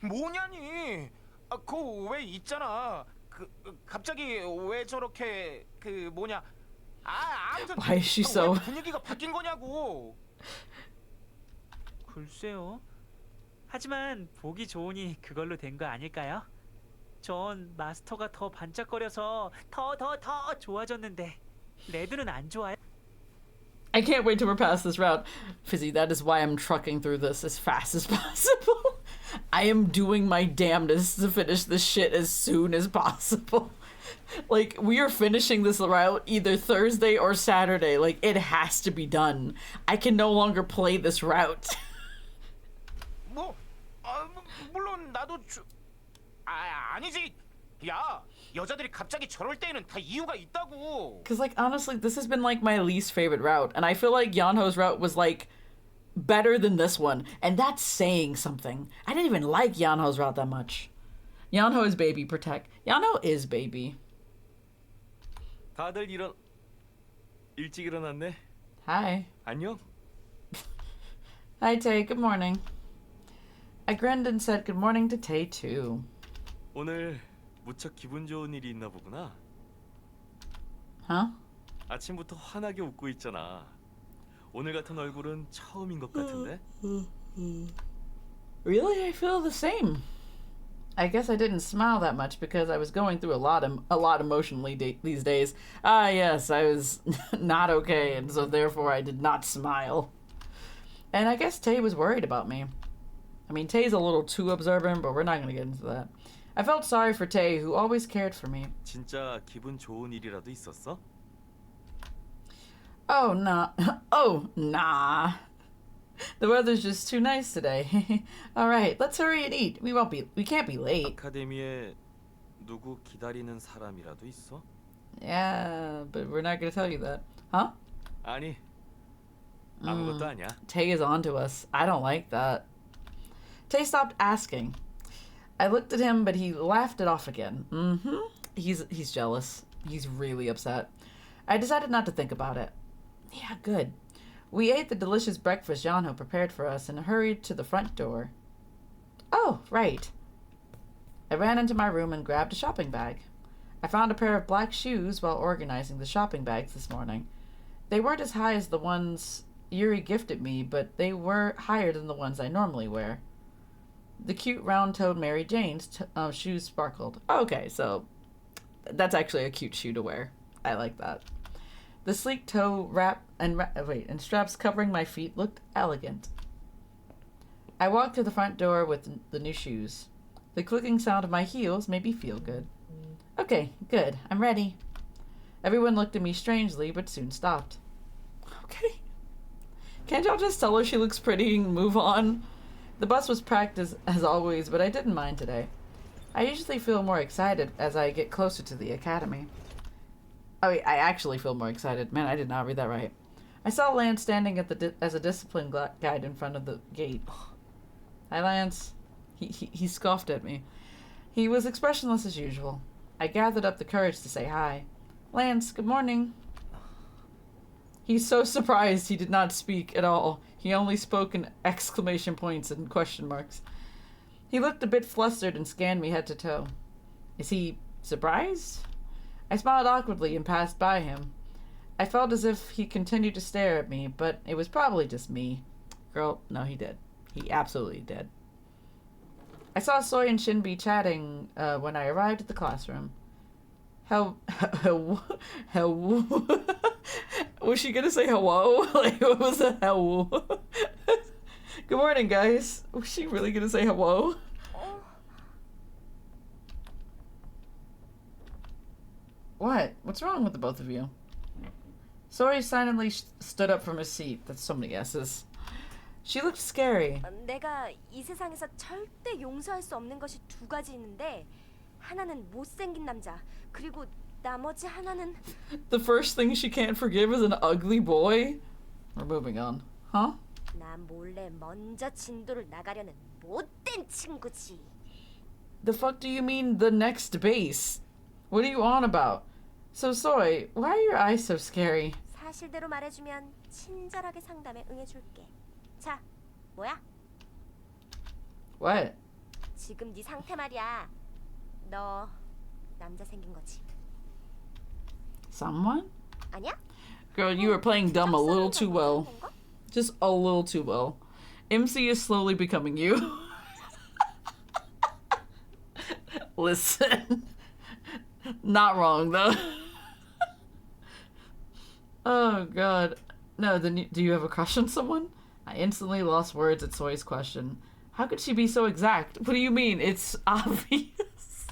뭐냐니? 그거 왜 있잖아. 갑자기 왜 저렇게 뭐냐? 아무튼 Why is she so... 왜 분위기가 바뀐 거냐고. 글쎄요. 하지만 보기 좋으니 그걸로 된 거 아닐까요? 전 마스터가 더 반짝거려서 더 좋아졌는데 레드는 안 좋아요? I can't wait till we're past this route. Fizzy, that is why I'm trucking through this as fast as possible. I am doing my damnedest to finish this shit as soon as possible. Like, we are finishing this route either Thursday or Saturday. Like, it has to be done. I can no longer play this route. 물론 나도 아니지. 야, 여자들이 갑자기 저럴 때에는 다 이유가 있다고. Because, like, honestly, this has been, like, my least favorite route. And I feel like Yanho's route was, like, better than this one. And that's saying something. I didn't even like Yanho's route that much. Yanho is baby protect. Yanho is baby. 다들 일찍 일어났네. Hi. 안녕. Hi, Tay. Good morning. I grinned and said good morning to Tay, too. 오늘 무척 기분 좋은 일이 있나 보구나. Huh? 아침부터 환하게 웃고 있잖아. 오늘 같은 얼굴은 처음인 것 같은데? Really? I feel the same. I guess I didn't smile that much because I was going through a lot emotionally these days. Ah, yes, I was not okay, and so therefore I did not smile. And I guess Tay was worried about me. I mean, Tay's a little too observant, but we're not going to get into that. I felt sorry for Tay, who always cared for me. 진짜 기분 좋은 일이라도 있었어? Oh, nah. Oh, nah. The weather's just too nice today. All right, let's hurry and eat. We can't be late. 아카데미에 누구 기다리는 사람이라도 있어? Yeah, but we're not going to tell you that. Huh? 아니. 아무것도 아니야. Tay is onto us. I don't like that. Tay stopped asking. I looked at him, but he laughed it off again. He's jealous. He's really upset. I decided not to think about it. Yeah, good. We ate the delicious breakfast Yanho prepared for us and hurried to the front door. Oh, right. I ran into my room and grabbed a shopping bag. I found a pair of black shoes while organizing the shopping bags this morning. They weren't as high as the ones Yuri gifted me, but they were higher than the ones I normally wear. The cute round-toed Mary Jane's shoes sparkled. Okay, so that's actually a cute shoe to wear. I like that. The sleek toe wrap and straps covering my feet looked elegant. I walked to the front door with the new shoes. The clicking sound of my heels made me feel good. Okay, good. I'm ready. Everyone looked at me strangely, but soon stopped. Okay. Can't y'all just tell her she looks pretty and move on? The bus was packed as always, but I didn't mind today. I usually feel more excited as I get closer to the academy. Oh, wait, I actually feel more excited. Man, I did not read that right. I saw Lance standing at as a discipline guide in front of the gate. Hi, Lance. He scoffed at me. He was expressionless as usual. I gathered up the courage to say hi. Lance, good morning. He's so surprised he did not speak at all. He only spoke in exclamation points and question marks. He looked a bit flustered and scanned me head to toe. Is he surprised? I smiled awkwardly and passed by him. I felt as if he continued to stare at me, but it was probably just me. Girl, no, he did. He absolutely did. I saw Soy and Shinbi chatting when I arrived at the classroom. Was she gonna say hello? Like, what was a hello? Good morning, guys. Was she really gonna say hello? What? What's wrong with the both of you? Soy silently stood up from his seat. That's so many S's. She looked scary. 내가 이 세상에서 절대 용서할 수 없는 것이 두 가지 있는데 하나는 못생긴 남자 그리고 나머지 하나는 The first thing she can't forgive is an ugly boy? We're moving on. Huh? 나 몰래 먼저 진도를 나가려는 못된 친구지. The fuck do you mean the next base? What are you on about? So Soy, why are your eyes so scary? 사실대로 말해주면 친절하게 상담에 응해줄게. 자, 뭐야? What? 지금 네 상태 말이야. 너 남자 생긴 거지? Someone? 아니야? Girl, you are playing dumb a little too well. Just a little too well. MC is slowly becoming you. Listen. Not wrong, though. Oh, God. No, then do you have a crush on someone? I instantly lost words at Soy's question. How could she be so exact? What do you mean? It's obvious.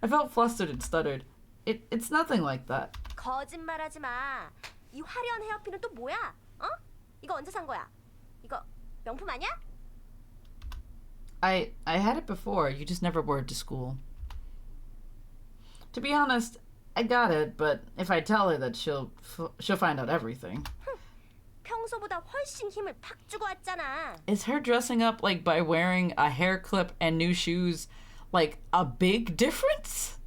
I felt flustered and stuttered. It's nothing like that. 거짓말하지 마. 이 화려한 헤어핀은 또 뭐야? 어? 이거 언제 산 거야? 이거 명품 아니야? I had it before. You just never wore it to school. To be honest, I got it, but if I tell her that she'll find out everything. 평소보다 훨씬 힘을 팍 주고 왔잖아. Is her dressing up like by wearing a hair clip and new shoes like a big difference?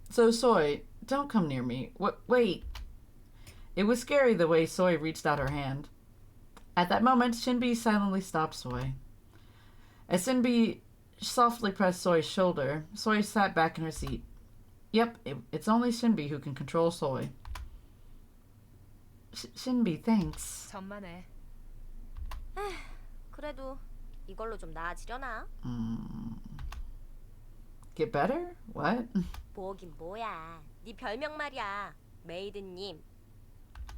So Soy, don't come near me. Wait. It was scary the way Soy reached out her hand. At that moment, Shinbi silently stopped Soy. As Shinbi softly pressed Soy's shoulder, Soy sat back in her seat. Yep, it's only Shinbi who can control Soy. Shinbi, thanks. 천만에. 그래도 이걸로 좀 나아지려나? Get better? What? 뭐긴 뭐야. 네 별명 말이야. 메이드님.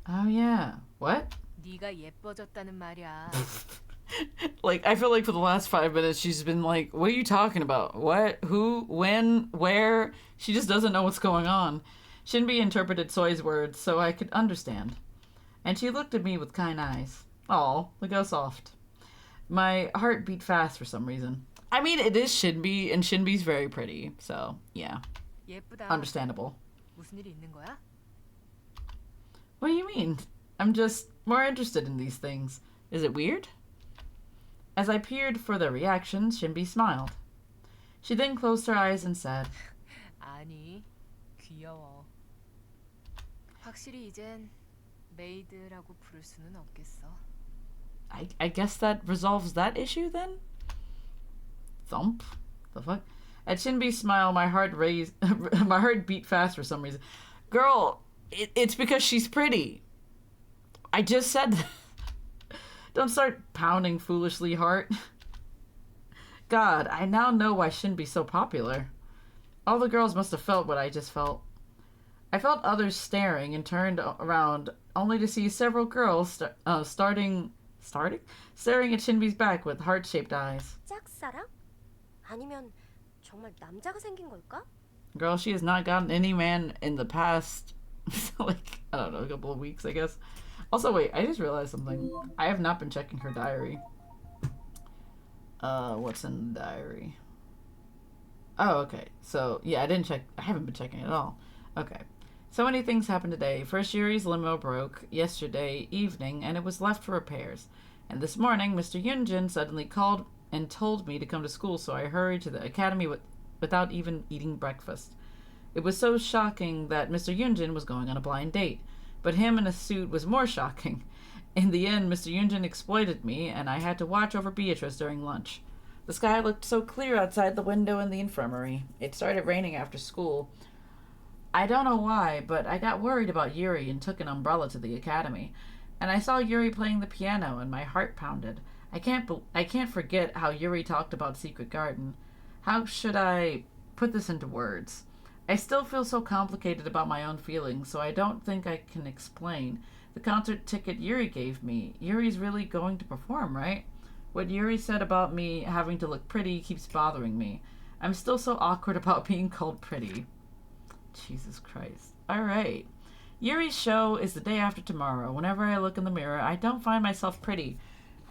Oh yeah. What? 네가 예뻐졌다는 말이야. Like, I feel like for the last 5 minutes she's been like, what are you talking about? What? Who? When? Where? She just doesn't know what's going on. Shinbi interpreted Soy's words so I could understand. And she looked at me with kind eyes. Aw, look how soft. My heart beat fast for some reason. I mean, it is Shinbi, and Shinbi's very pretty, so, yeah. 예쁘다. Understandable. 무슨 일이 있는 거야? What do you mean? I'm just more interested in these things. Is it weird? As I peered for their reaction, Shinbi smiled. She then closed her eyes and said, 아니, 귀여워. 확실히 이젠 메이드라고 부를 수는 없겠어. I guess that resolves that issue then? Thump? The fuck? At Shinbi's smile, my heart beat fast for some reason. Girl, it's because she's pretty. I just said that. Don't start pounding foolishly, heart. God, I now know why Shinbi's so popular. All the girls must have felt what I just felt. I felt others staring and turned around only to see several girls staring at Shinbi's back with heart-shaped eyes. 짝사랑? 아니면 정말 남자가 생긴 걸까? Girl, she has not gotten any man in the past, like, I don't know, a couple of weeks, I guess. Also, wait, I just realized something. I have not been checking her diary. What's in the diary? Oh, okay. So, yeah, I haven't been checking it at all. Okay. So many things happened today. First, Yuri's limo broke yesterday evening, and it was left for repairs. And this morning, Mr. Yunjin suddenly called and told me to come to school, so I hurried to the academy without even eating breakfast. It was so shocking that Mr. Yunjin was going on a blind date, but him in a suit was more shocking. In the end, Mr. Yunjin exploited me, and I had to watch over Beatrice during lunch. The sky looked so clear outside the window in the infirmary. It started raining after school. I don't know why, but I got worried about Yuri and took an umbrella to the academy. And I saw Yuri playing the piano, and my heart pounded. I can't forget how Yuri talked about Secret Garden. How should I put this into words? I still feel so complicated about my own feelings, so I don't think I can explain. The concert ticket Yuri gave me. Yuri's really going to perform, right? What Yuri said about me having to look pretty keeps bothering me. I'm still so awkward about being called pretty. Jesus Christ. Alright. Yuri's show is the day after tomorrow. Whenever I look in the mirror, I don't find myself pretty.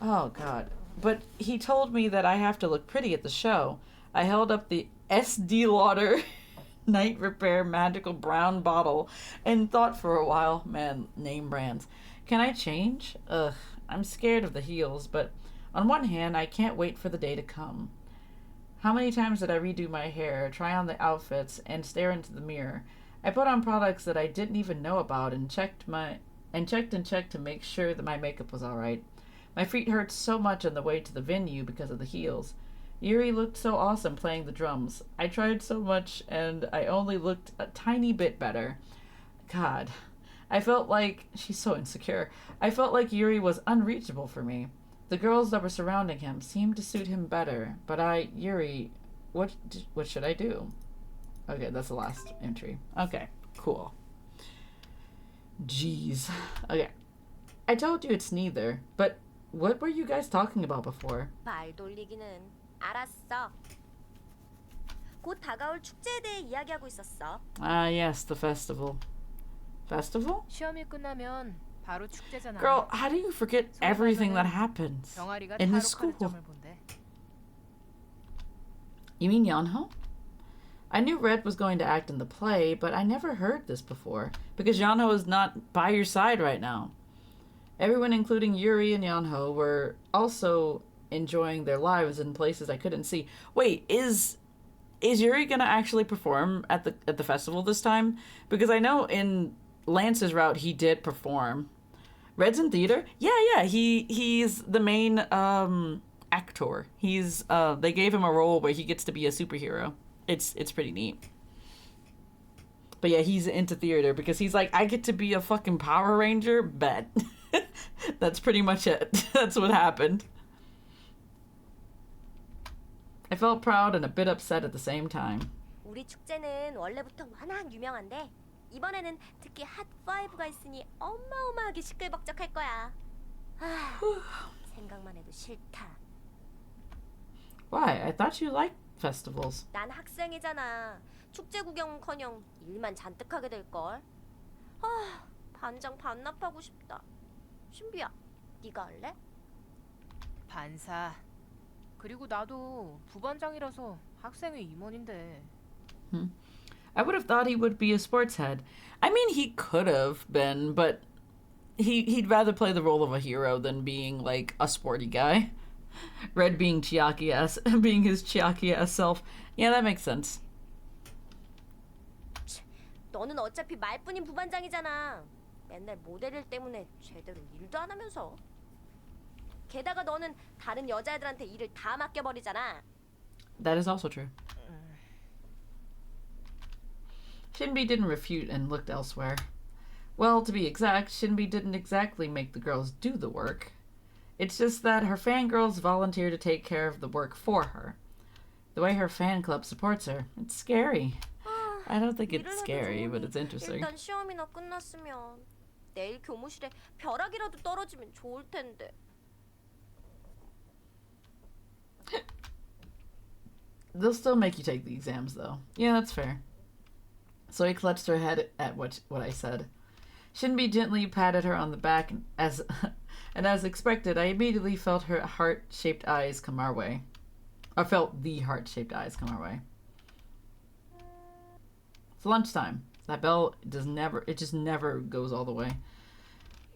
Oh, God. But he told me that I have to look pretty at the show. I held up the SD Lauder Night Repair Magical Brown bottle and thought for a while. Man, name brands. Can I change? Ugh, I'm scared of the heels, but on one hand, I can't wait for the day to come. How many times did I redo my hair, try on the outfits, and stare into the mirror? I put on products that I didn't even know about and checked to make sure that my makeup was alright. My feet hurt so much on the way to the venue because of the heels. Yuri looked so awesome playing the drums. I tried so much and I only looked a tiny bit better. God, I felt like... She's so insecure. I felt like Yuri was unreachable for me. The girls that were surrounding him seemed to suit him better, but Yuri, what should I do? Okay, that's the last entry. Okay, cool. Jeez. Okay. I told you it's neither, but what were you guys talking about before? 말 돌리기는 알았어. 곧 다가올 축제에 대해 이야기하고 있었어. Ah, yes, the festival. Festival? 시험이 끝나면 바로 축제잖아. Girl, how do you forget everything that happens 병아리가 in this 탈옥하는 school? 점을 본대. You mean Yeonho? I knew Red was going to act in the play, but I never heard this before, because Yeonho is not by your side right now. Everyone, including Yuri and Yeonho, were also enjoying their lives in places I couldn't see. Wait, is Yuri gonna actually perform at the festival this time? Because I know in Lance's route he did perform. Red's in theater? Yeah, he's the main actor. He's they gave him a role where he gets to be a superhero. It's pretty neat. But yeah, he's into theater because he's like, I get to be a fucking Power Ranger? Bet. That's pretty much it. That's what happened. I felt proud and a bit upset at the same time. 우리 축제는 원래부터 워낙 유명한데 이번에는 특히 핫5가 있으니 어마어마하게 시끌벅적할 거야. 생각만 해도 싫다. Why? I thought you liked festivals. 난 학생이잖아. 축제 구경은커녕 일만 잔뜩 하게 될걸. 반장 반납하고 싶다. 신비야, 네가 할래? 반사. 그리고 나도 부반장이라서 학생회 임원인데. I would have thought he would be a sports head. I mean, he could have been, but he'd rather play the role of a hero than being like a sporty guy. Red being being his chiaki ass self. Yeah, that makes sense. 너는 어차피 말뿐인 부반장이잖아. 맨날 모델일 때문에 제대로 일도 안 하면서. 게다가 너는 다른 여자애들한테 일을 다 맡겨버리잖아. That is also true. Shinbi didn't refute and looked elsewhere. Well, to be exact, Shinbi didn't exactly make the girls do the work. It's just that her fangirls volunteer to take care of the work for her. The way her fan club supports her, it's scary. I don't think it's scary, but it's interesting. 일단 시험이나 끝났으면 내일 교무실에 벼락이라도 떨어지면 좋을 텐데. They'll still make you take the exams, though. Yeah, that's fair. So he clutched her head at what I said. Shinbi gently patted her on the back, and as expected, I immediately felt her heart-shaped eyes come our way. I felt the heart-shaped eyes come our way. It's lunchtime. That bell just never goes all the way.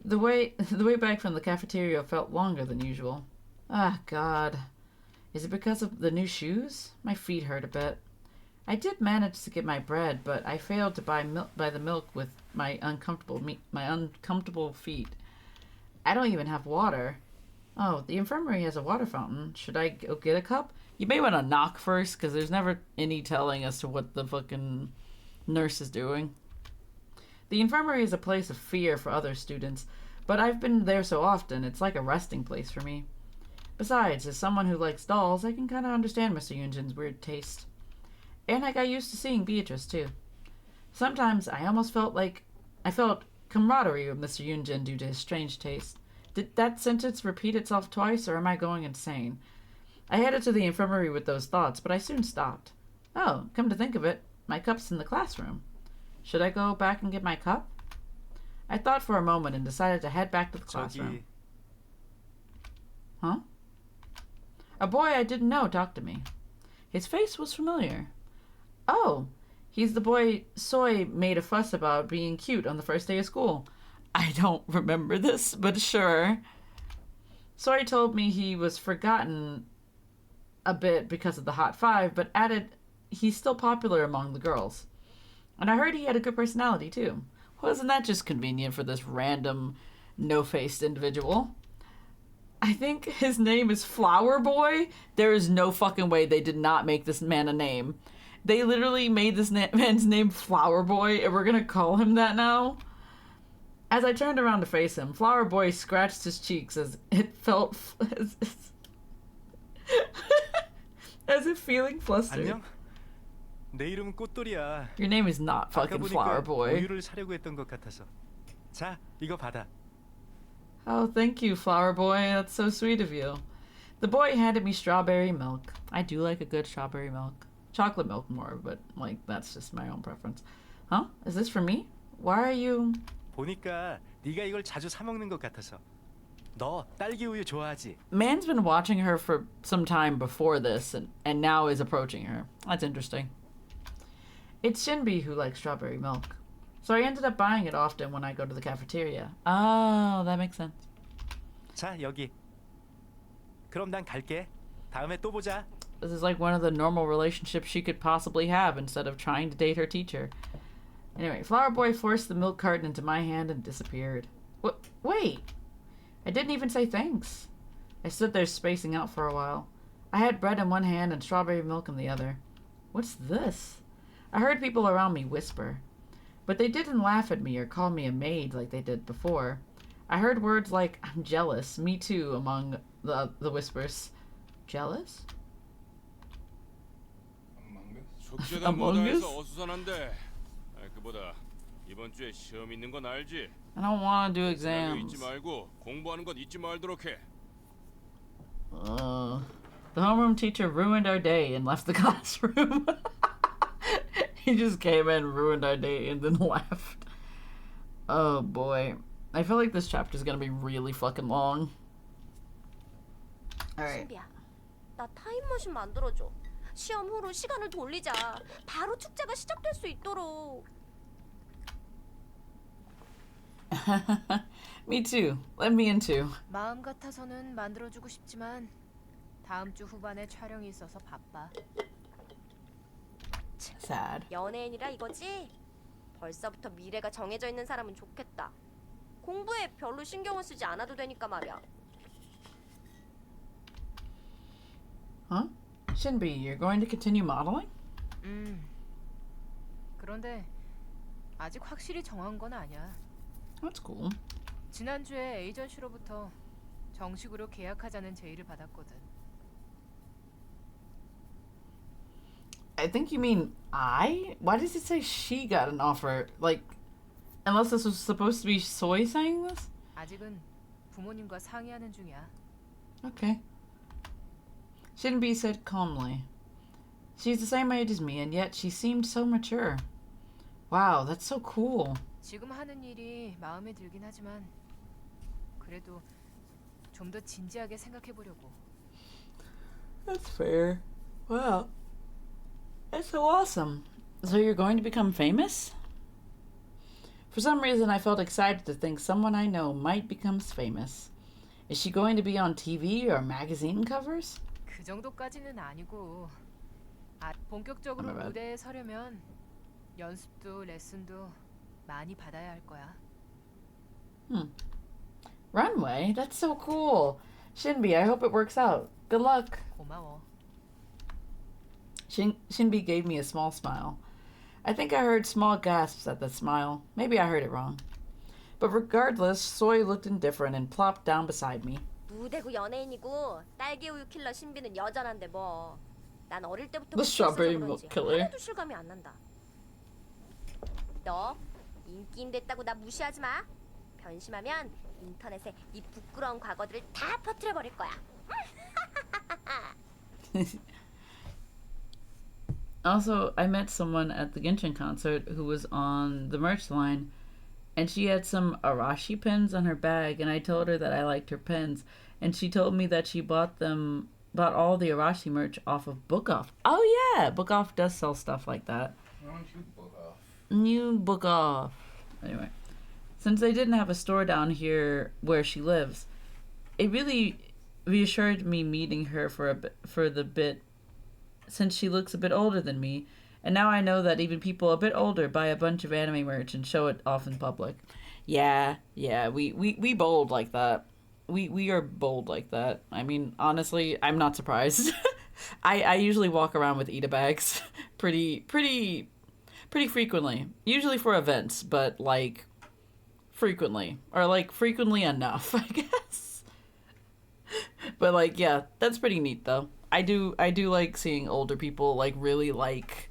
The way back from the cafeteria felt longer than usual. Ah, God. Is it because of the new shoes? My feet hurt a bit. I did manage to get my bread, but I failed to buy the milk with my uncomfortable feet. I don't even have water. Oh, the infirmary has a water fountain. Should I go get a cup? You may want to knock first, because there's never any telling as to what the fucking nurse is doing. The infirmary is a place of fear for other students, but I've been there so often, it's like a resting place for me. Besides, as someone who likes dolls, I can kind of understand Mr. Yunjin's weird taste. And I got used to seeing Beatrice, too. Sometimes I almost felt camaraderie with Mr. Yunjin due to his strange taste. Did that sentence repeat itself twice, or am I going insane? I headed to the infirmary with those thoughts, but I soon stopped. Oh, come to think of it, my cup's in the classroom. Should I go back and get my cup? I thought for a moment and decided to head back to the classroom. Huh? A boy I didn't know talked to me. His face was familiar. Oh, he's the boy Soy made a fuss about being cute on the first day of school. I don't remember this, but sure. Soy told me he was forgotten a bit because of the Hot Five, but added he's still popular among the girls. And I heard he had a good personality, too. Wasn't that just convenient for this random, no-faced individual? I think his name is Flower Boy. There is no fucking way they did not make this man a name. They literally made this man's name Flower Boy, and we're gonna call him that now? As I turned around to face him, Flower Boy scratched his cheeks as it felt... as if feeling flustered. 안녕. 내 이름은 꽃돌이야. Your name is not fucking Flower Boy. 우유를 사려고 했던 것 같아서. 자, 이거 받아. Oh, thank you, flower boy. That's so sweet of you. The boy handed me strawberry milk. I do like a good strawberry milk. Chocolate milk more, but like that's just my own preference. Huh? Is this for me? Why are you... 보니까 네가 이걸 자주 사 먹는 것 같아서. 너 딸기 우유 좋아하지? Man's been watching her for some time before this and now is approaching her. That's interesting. It's Shinbi who likes strawberry milk. So I ended up buying it often when I go to the cafeteria. Oh, that makes sense. 자, 여기. 그럼 난 갈게. 다음에 또 보자. This is like one of the normal relationships she could possibly have instead of trying to date her teacher. Anyway, Flower Boy forced the milk carton into my hand and disappeared. What? Wait! I didn't even say thanks. I stood there spacing out for a while. I had bread in one hand and strawberry milk in the other. What's this? I heard people around me whisper. But they didn't laugh at me or call me a maid like they did before. I heard words like, I'm jealous, me too, among the whispers. Jealous? 숙제가 뭐다 해서 어수선한데. 그보다 이번 주에 시험 있는 건 알지? I don't want to do exams. 잊지 말고 공부하는 건 잊지 말도록 해. The homeroom teacher ruined our day and left the classroom. He just came in, ruined our day, and then left. Oh boy. I feel like this chapter is gonna be really fucking long. Alright. 신비야, 나 타임머신 만들어줘. 시험 후로 시간을 돌리자. 바로 축제가 시작될 수 있도록. Me too. Let me in too. 마음 같아서는 만들어주고 싶지만 다음 주 후반에 촬영이 있어서 바빠. Sad. 연예인이라 이거지? 벌써부터 미래가 정해져 있는 사람은 좋겠다. 공부에 별로 신경을 쓰지 않아도 되니까 말이야. Huh? Shinbi, you're going to continue modeling? 그런데 아직 확실히 정한 건 아니야. That's cool. 지난주에 에이전시로부터 정식으로 계약하자는 제의를 받았거든. I think you mean I? Why does it say she got an offer? Like, unless this was supposed to be Soy saying this? 아직은 부모님과 상의하는 중이야. Okay. Shinbi said calmly. She's the same age as me, and yet she seemed so mature. Wow, that's so cool. 지금 하는 일이 마음에 들긴 하지만 그래도 좀 더 진지하게 생각해 보려고. That's fair. Wow. That's so awesome. So you're going to become famous? For some reason, I felt excited to think someone I know might become famous. Is she going to be on TV or magazine covers? 그 정도까지는 아니고 본격적으로 무대에 서려면 연습도 레슨도 많이 받아야 할 거야. Runway? That's so cool. Shinbi, I hope it works out. Good luck. 고마워. Shinbi gave me a small smile. I think I heard small gasps at the smile. Maybe I heard it wrong. But regardless, Soy looked indifferent and plopped down beside me. 무대고 연예인이고 딸기 우유 킬러 신비는 여전한데 뭐. 난 어릴 때부터 The strawberry milk killer. 하나도 실감이 안 난다. 너 인기인 됐다고 나 무시하지 마. 변심하면 인터넷에 네 부끄러운 과거들을 다 퍼뜨려 버릴 거야. Also, I met someone at the Genshin concert who was on the merch line, and she had some Arashi pens on her bag, and I told her that I liked her pens, and she told me that she bought all the Arashi merch off of Book Off. Oh yeah, Book Off does sell stuff like that. Why don't you book off? New Book Off. Anyway, since they didn't have a store down here where she lives, it really reassured me meeting her since she looks a bit older than me, and now I know that even people a bit older buy a bunch of anime merch and show it off in public. Yeah, we bold like that. We are bold like that. I mean, honestly, I'm not surprised. I usually walk around with Ida bags pretty frequently. Usually for events, but like frequently. Or like frequently enough, I guess. But like, yeah, that's pretty neat though. I do like seeing older people like really like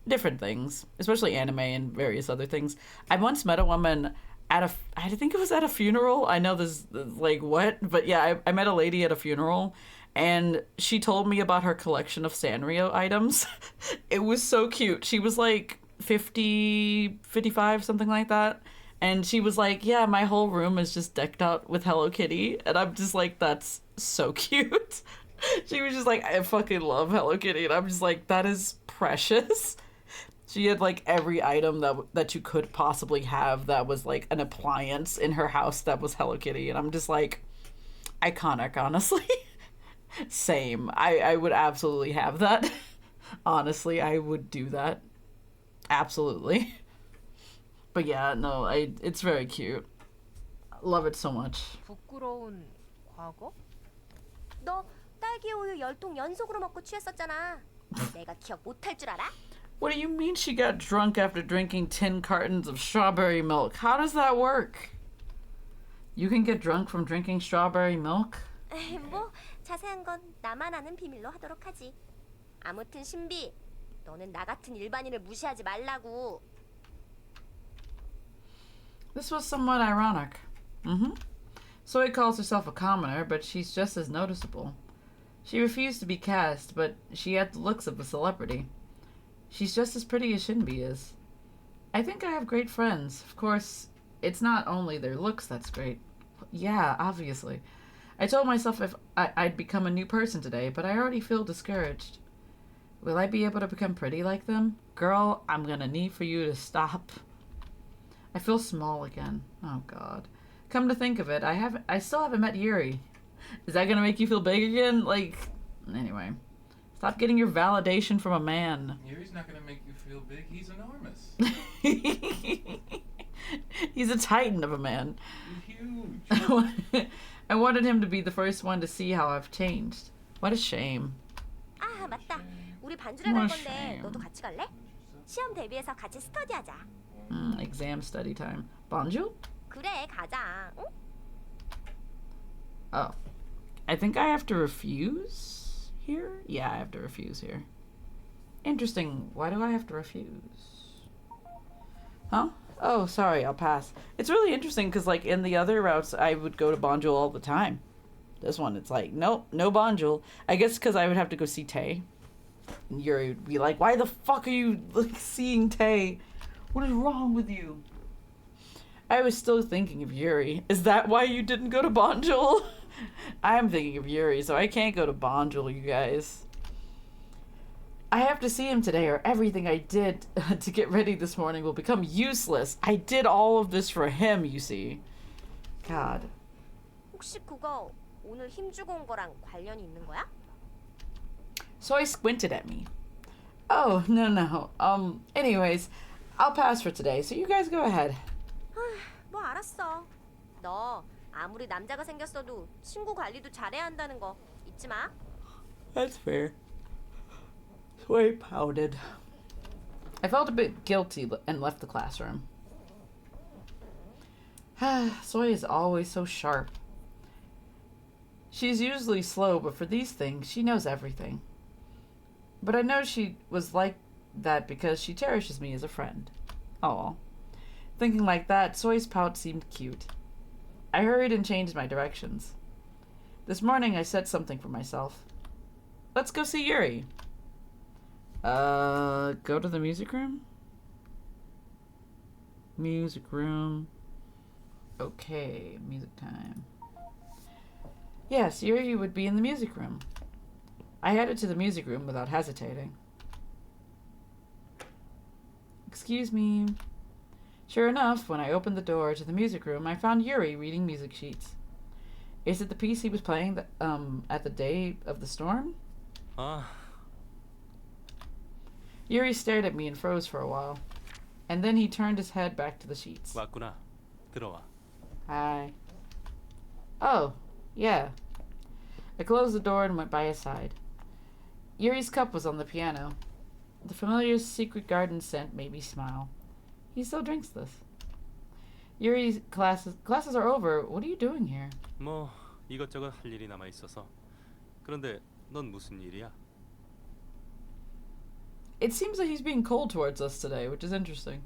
different things, especially anime and various other things. I once met a woman at I think it was at a funeral. I know this, like, what? But yeah, I met a lady at a funeral, and she told me about her collection of Sanrio items. It was so cute. She was like 50, 55, something like that. And she was like, yeah, my whole room is just decked out with Hello Kitty. And I'm just like, that's so cute. She was just like, I fucking love Hello Kitty. And I'm just like, that is precious. She had like every item that you could possibly have that was like an appliance in her house that was Hello Kitty. And I'm just like, iconic, honestly. Same. I would absolutely have that. Honestly, I would do that. Absolutely. But yeah, no, it's very cute. Love it so much. 부끄러운 과거? 너 딸기 우유 10통 연속으로 먹고 취했었잖아. 내가 기억 못할 줄 알아? What do you mean she got drunk after drinking 10 cartons of strawberry milk? How does that work? You can get drunk from drinking strawberry milk? 뭐 자세한 건 나만 아는 비밀로 하도록 하지. 아무튼 신비, 너는 나 같은 일반인을 무시하지 말라고. This was somewhat ironic. Soy calls herself a commoner, but she's just as noticeable. She refused to be cast, but she had the looks of a celebrity. She's just as pretty as Shinbi is. I think I have great friends. Of course, it's not only their looks that's great. Yeah, obviously. I told myself if I'd become a new person today, but I already feel discouraged. Will I be able to become pretty like them? Girl, I'm gonna need for you to stop. I feel small again. Oh god. Come to think of it, I still haven't met Yuri. Is that gonna make you feel big again? Like, anyway. Stop getting your validation from a man. Yuri's not gonna make you feel big. He's enormous. He's a titan of a man. He's huge. I wanted him to be the first one to see how I've changed. What a shame. 아, 맞다. 우리 반주를 갈 건데 너도 같이 갈래? 시험 대비해서 같이 스터디하자. Exam study time. Bonjour? 그래, 가자. 응? Oh. I think I have to refuse here? Yeah, I have to refuse here. Interesting. Why do I have to refuse? Huh? Oh, sorry, I'll pass. It's really interesting because, like, in the other routes, I would go to Bonjul all the time. This one, it's like, nope, no Bonjul. I guess because I would have to go see Tay. And Yuri would be like, why the fuck are you, like, seeing Tay? What is wrong with you? I was still thinking of Yuri. Is that why you didn't go to Bonjul? I'm thinking of Yuri, so I can't go to Bonjul, you guys. I have to see him today, or everything I did to get ready this morning will become useless. I did all of this for him, you see. God. 혹시 그거 오늘 힘주고 온 거랑 관련이 있는 거야? Soy squinted at me. Oh, no. Anyways, I'll pass for today, so you guys go ahead. 뭐 알았어. 너 아무리 남자가 생겼어도 친구 관리도 잘해야 한다는 거 잊지 마. That's fair. Soy pouted. I felt a bit guilty and left the classroom. Soy is always so sharp. She's usually slow, but for these things, she knows everything. But I know she was like that because she cherishes me as a friend. Oh. Thinking like that, Soy's pout seemed cute. I hurried and changed my directions. This morning, I said something for myself. Let's go see Yuri. Go to the music room? Music room. Okay, music time. Yes, Yuri would be in the music room. I headed to the music room without hesitating. Excuse me. Sure enough, when I opened the door to the music room, I found Yuri reading music sheets. Is it the piece he was playing at the day of the storm? Yuri stared at me and froze for a while. And then he turned his head back to the sheets. 왔구나. 들어와. Hi. Oh, yeah. I closed the door and went by his side. Yuri's cup was on the piano. The familiar secret garden scent made me smile. He still drinks this. Yuri's classes are over. What are you doing here? 뭐 이것저것 할 일이 남아 있어서. 그런데 넌 무슨 일이야? it seems that he's being cold towards us today, which is interesting.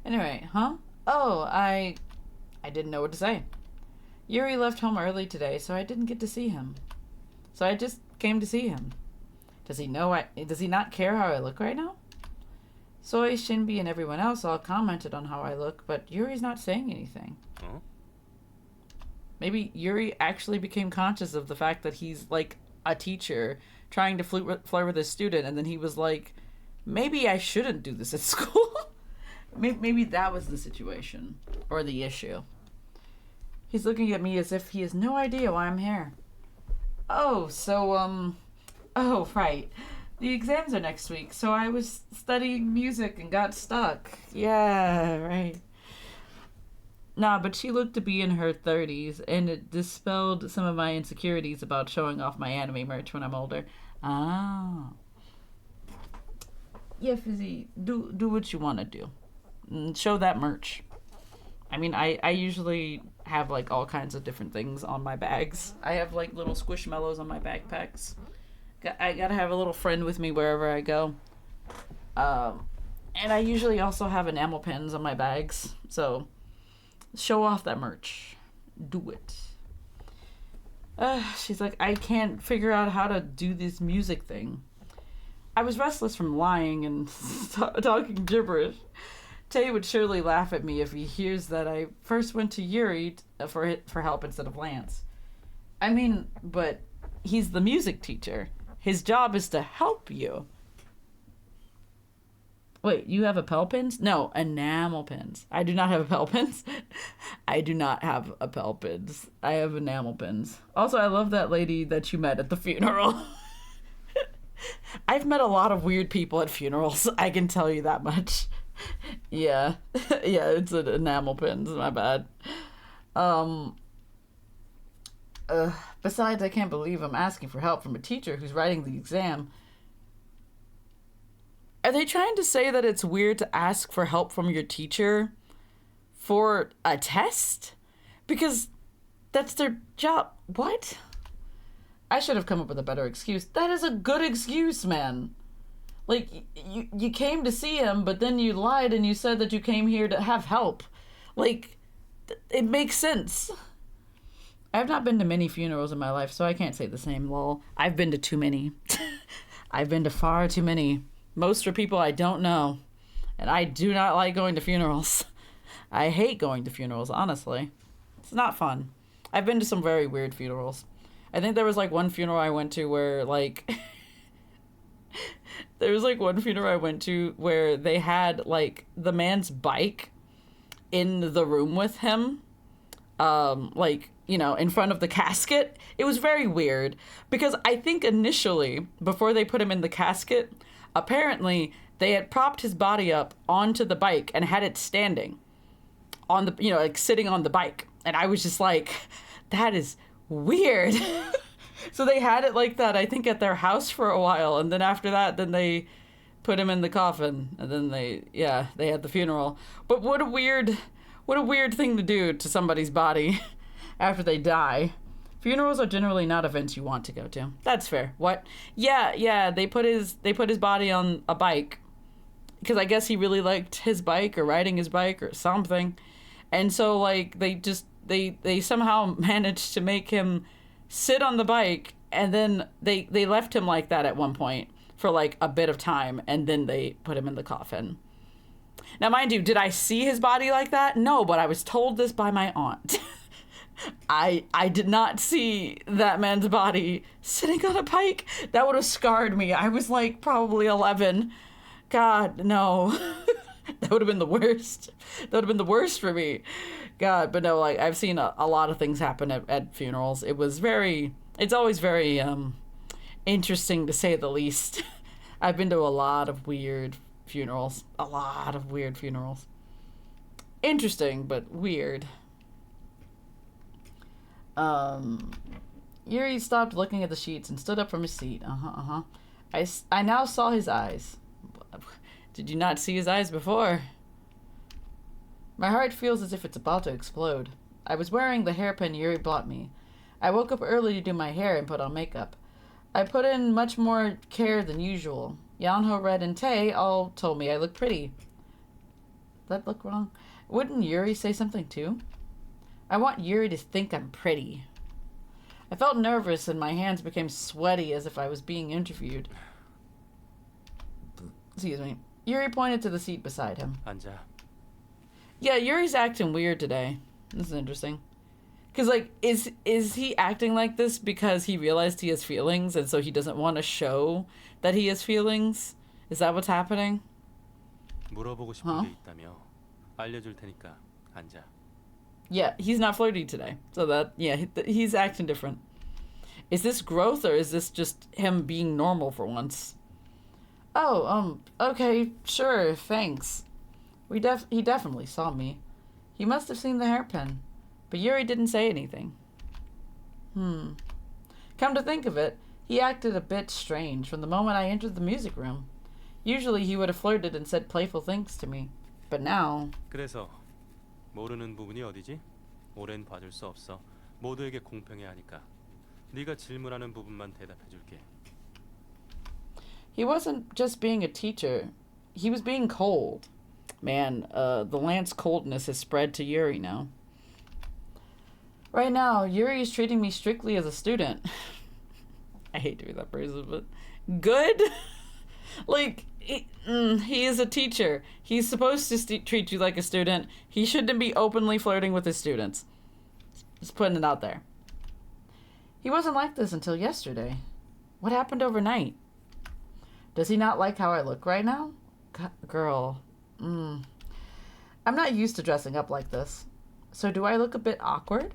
Anyway, huh? Oh, I didn't know what to say. Yuri left home early today, so I didn't get to see him. So I just came to see him. Does he not care how I look right now? Soy, Shinbi, and everyone else all commented on how I look, but Yuri's not saying anything. Huh? Maybe Yuri actually became conscious of the fact that he's like a teacher trying to flirt with his student, and then he was like, maybe I shouldn't do this at school. Maybe that was the situation or the issue. He's looking at me as if he has no idea why I'm here. Oh, so, oh, right. The exams are next week, so I was studying music and got stuck. Yeah, right. Nah, but she looked to be in her 30s, and it dispelled some of my insecurities about showing off my anime merch when I'm older. Ah. Yeah, Fizzy, do what you want to do. Show that merch. I mean, I usually have, like, all kinds of different things on my bags. I have, like, little squishmallows on my backpacks. I gotta have a little friend with me wherever I go. And I usually also have enamel pins on my bags. So, show off that merch. Do it. She's like, I can't figure out how to do this music thing. I was restless from lying and talking gibberish. Tay would surely laugh at me if he hears that I first went to Yuri for help instead of Lance. I mean, but he's the music teacher. His job is to help you. Wait, you have Appel pins? No, enamel pins. I do not have Appel pins. I do not have Appel pins. I have enamel pins. Also, I love that lady that you met at the funeral. I've met a lot of weird people at funerals. I can tell you that much. Yeah. Yeah, it's an enamel pins. My bad. Besides, I can't believe I'm asking for help from a teacher who's writing the exam. Are they trying to say that it's weird to ask for help from your teacher for a test? Because that's their job. What? I should have come up with a better excuse. That is a good excuse, man. Like, you came to see him, but then you lied and you said that you came here to have help. Like, it makes sense. I've not been to many funerals in my life, so I can't say the same, lol. I've been to too many. I've been to far too many. Most are people I don't know. And I do not like going to funerals. I hate going to funerals, honestly. It's not fun. I've been to some very weird funerals. I think there was, like, one funeral I went to where, like... there was, like, one funeral I went to where they had, like, the man's bike in the room with him. Like, you know, in front of the casket. It was very weird. Because I think initially, before they put him in the casket, apparently they had propped his body up onto the bike and had it standing on the, you know, like sitting on the bike. And I was just like, that is weird. So they had it like that, I think, at their house for a while. And then after that, then they put him in the coffin. And then they had the funeral. But what a weird thing to do to somebody's body after they die. Funerals are generally not events you want to go to. That's fair. What? Yeah, they put his body on a bike because I guess he really liked his bike or riding his bike or something. And so, like, they somehow managed to make him sit on the bike, and then they left him like that at one point for, like, a bit of time, and then they put him in the coffin. Now, mind you, did I see his body like that? No, but I was told this by my aunt. I did not see that man's body sitting on a bike. That would have scarred me. I was, like, probably 11. God, no. That would have been the worst. That would have been the worst for me. God, but no, like, I've seen a lot of things happen at funerals. It's always very interesting, to say the least. I've been to a lot of weird funerals. A lot of weird funerals. Interesting, but weird. Yuri stopped looking at the sheets and stood up from his seat. I now saw his eyes. Did you not see his eyes before? My heart feels as if it's about to explode. I was wearing the hairpin Yuri bought me. I woke up early to do my hair and put on makeup. I put in much more care than usual. Yanho, Red, and Tay all told me I look pretty. That look wrong? Wouldn't Yuri say something too? I want Yuri to think I'm pretty. I felt nervous and my hands became sweaty as if I was being interviewed. Excuse me. Yuri pointed to the seat beside him. 앉아. Yeah, Yuri's acting weird today. This is interesting. Because, like, is he acting like this because he realized he has feelings and so he doesn't want to show that he has feelings? Is that what's happening? 물어보고 싶은 게 있다며. 알려줄 테니까 앉아. Yeah, he's not flirty today. So that, yeah, he's acting different. Is this growth or is this just him being normal for once? Oh, okay, sure, thanks. He definitely saw me. He must have seen the hairpin. But Yuri didn't say anything. Come to think of it, he acted a bit strange from the moment I entered the music room. Usually he would have flirted and said playful things to me. But now... 그래서 모르는 부분이 어디지? 오랜 봐줄 수 없어. 모두에게 공평해야 하니까. 네가 질문하는 부분만 대답해 줄게. He wasn't just being a teacher. He was being cold. Man, the Lance coldness has spread to Yuri now. Right now, Yuri is treating me strictly as a student. I hate to be that person, but... Good? Like, he is a teacher. He's supposed to treat you like a student. He shouldn't be openly flirting with his students. Just putting it out there. He wasn't like this until yesterday. What happened overnight? Does he not like how I look right now? Girl. I'm not used to dressing up like this. So do I look a bit awkward?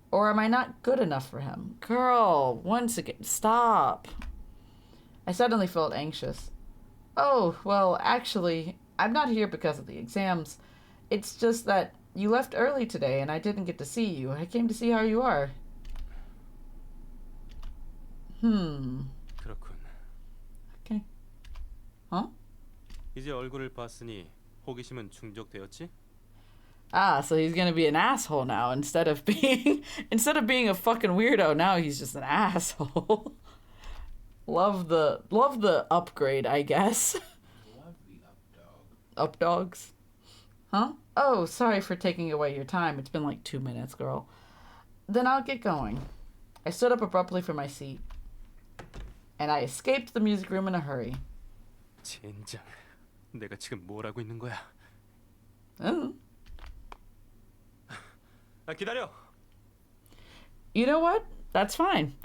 Or am I not good enough for him? Girl, once again, stop. I suddenly felt anxious. Oh, well, actually, I'm not here because of the exams. It's just that you left early today and I didn't get to see you. I came to see how you are. 그렇군. Okay. Huh? 이제 얼굴을 봤으니 호기심은 충족되었지? Ah, so he's gonna be an asshole now instead of being a fucking weirdo. Now he's just an asshole. Love the upgrade, I guess. Love the updog. Updogs? Huh? Oh, sorry for taking away your time. It's been like 2 minutes, girl. Then I'll get going. I stood up abruptly from my seat. And I escaped the music room in a hurry. 젠장. 내가 지금 뭘 하고 있는 거야? 기다려. You know what? That's fine.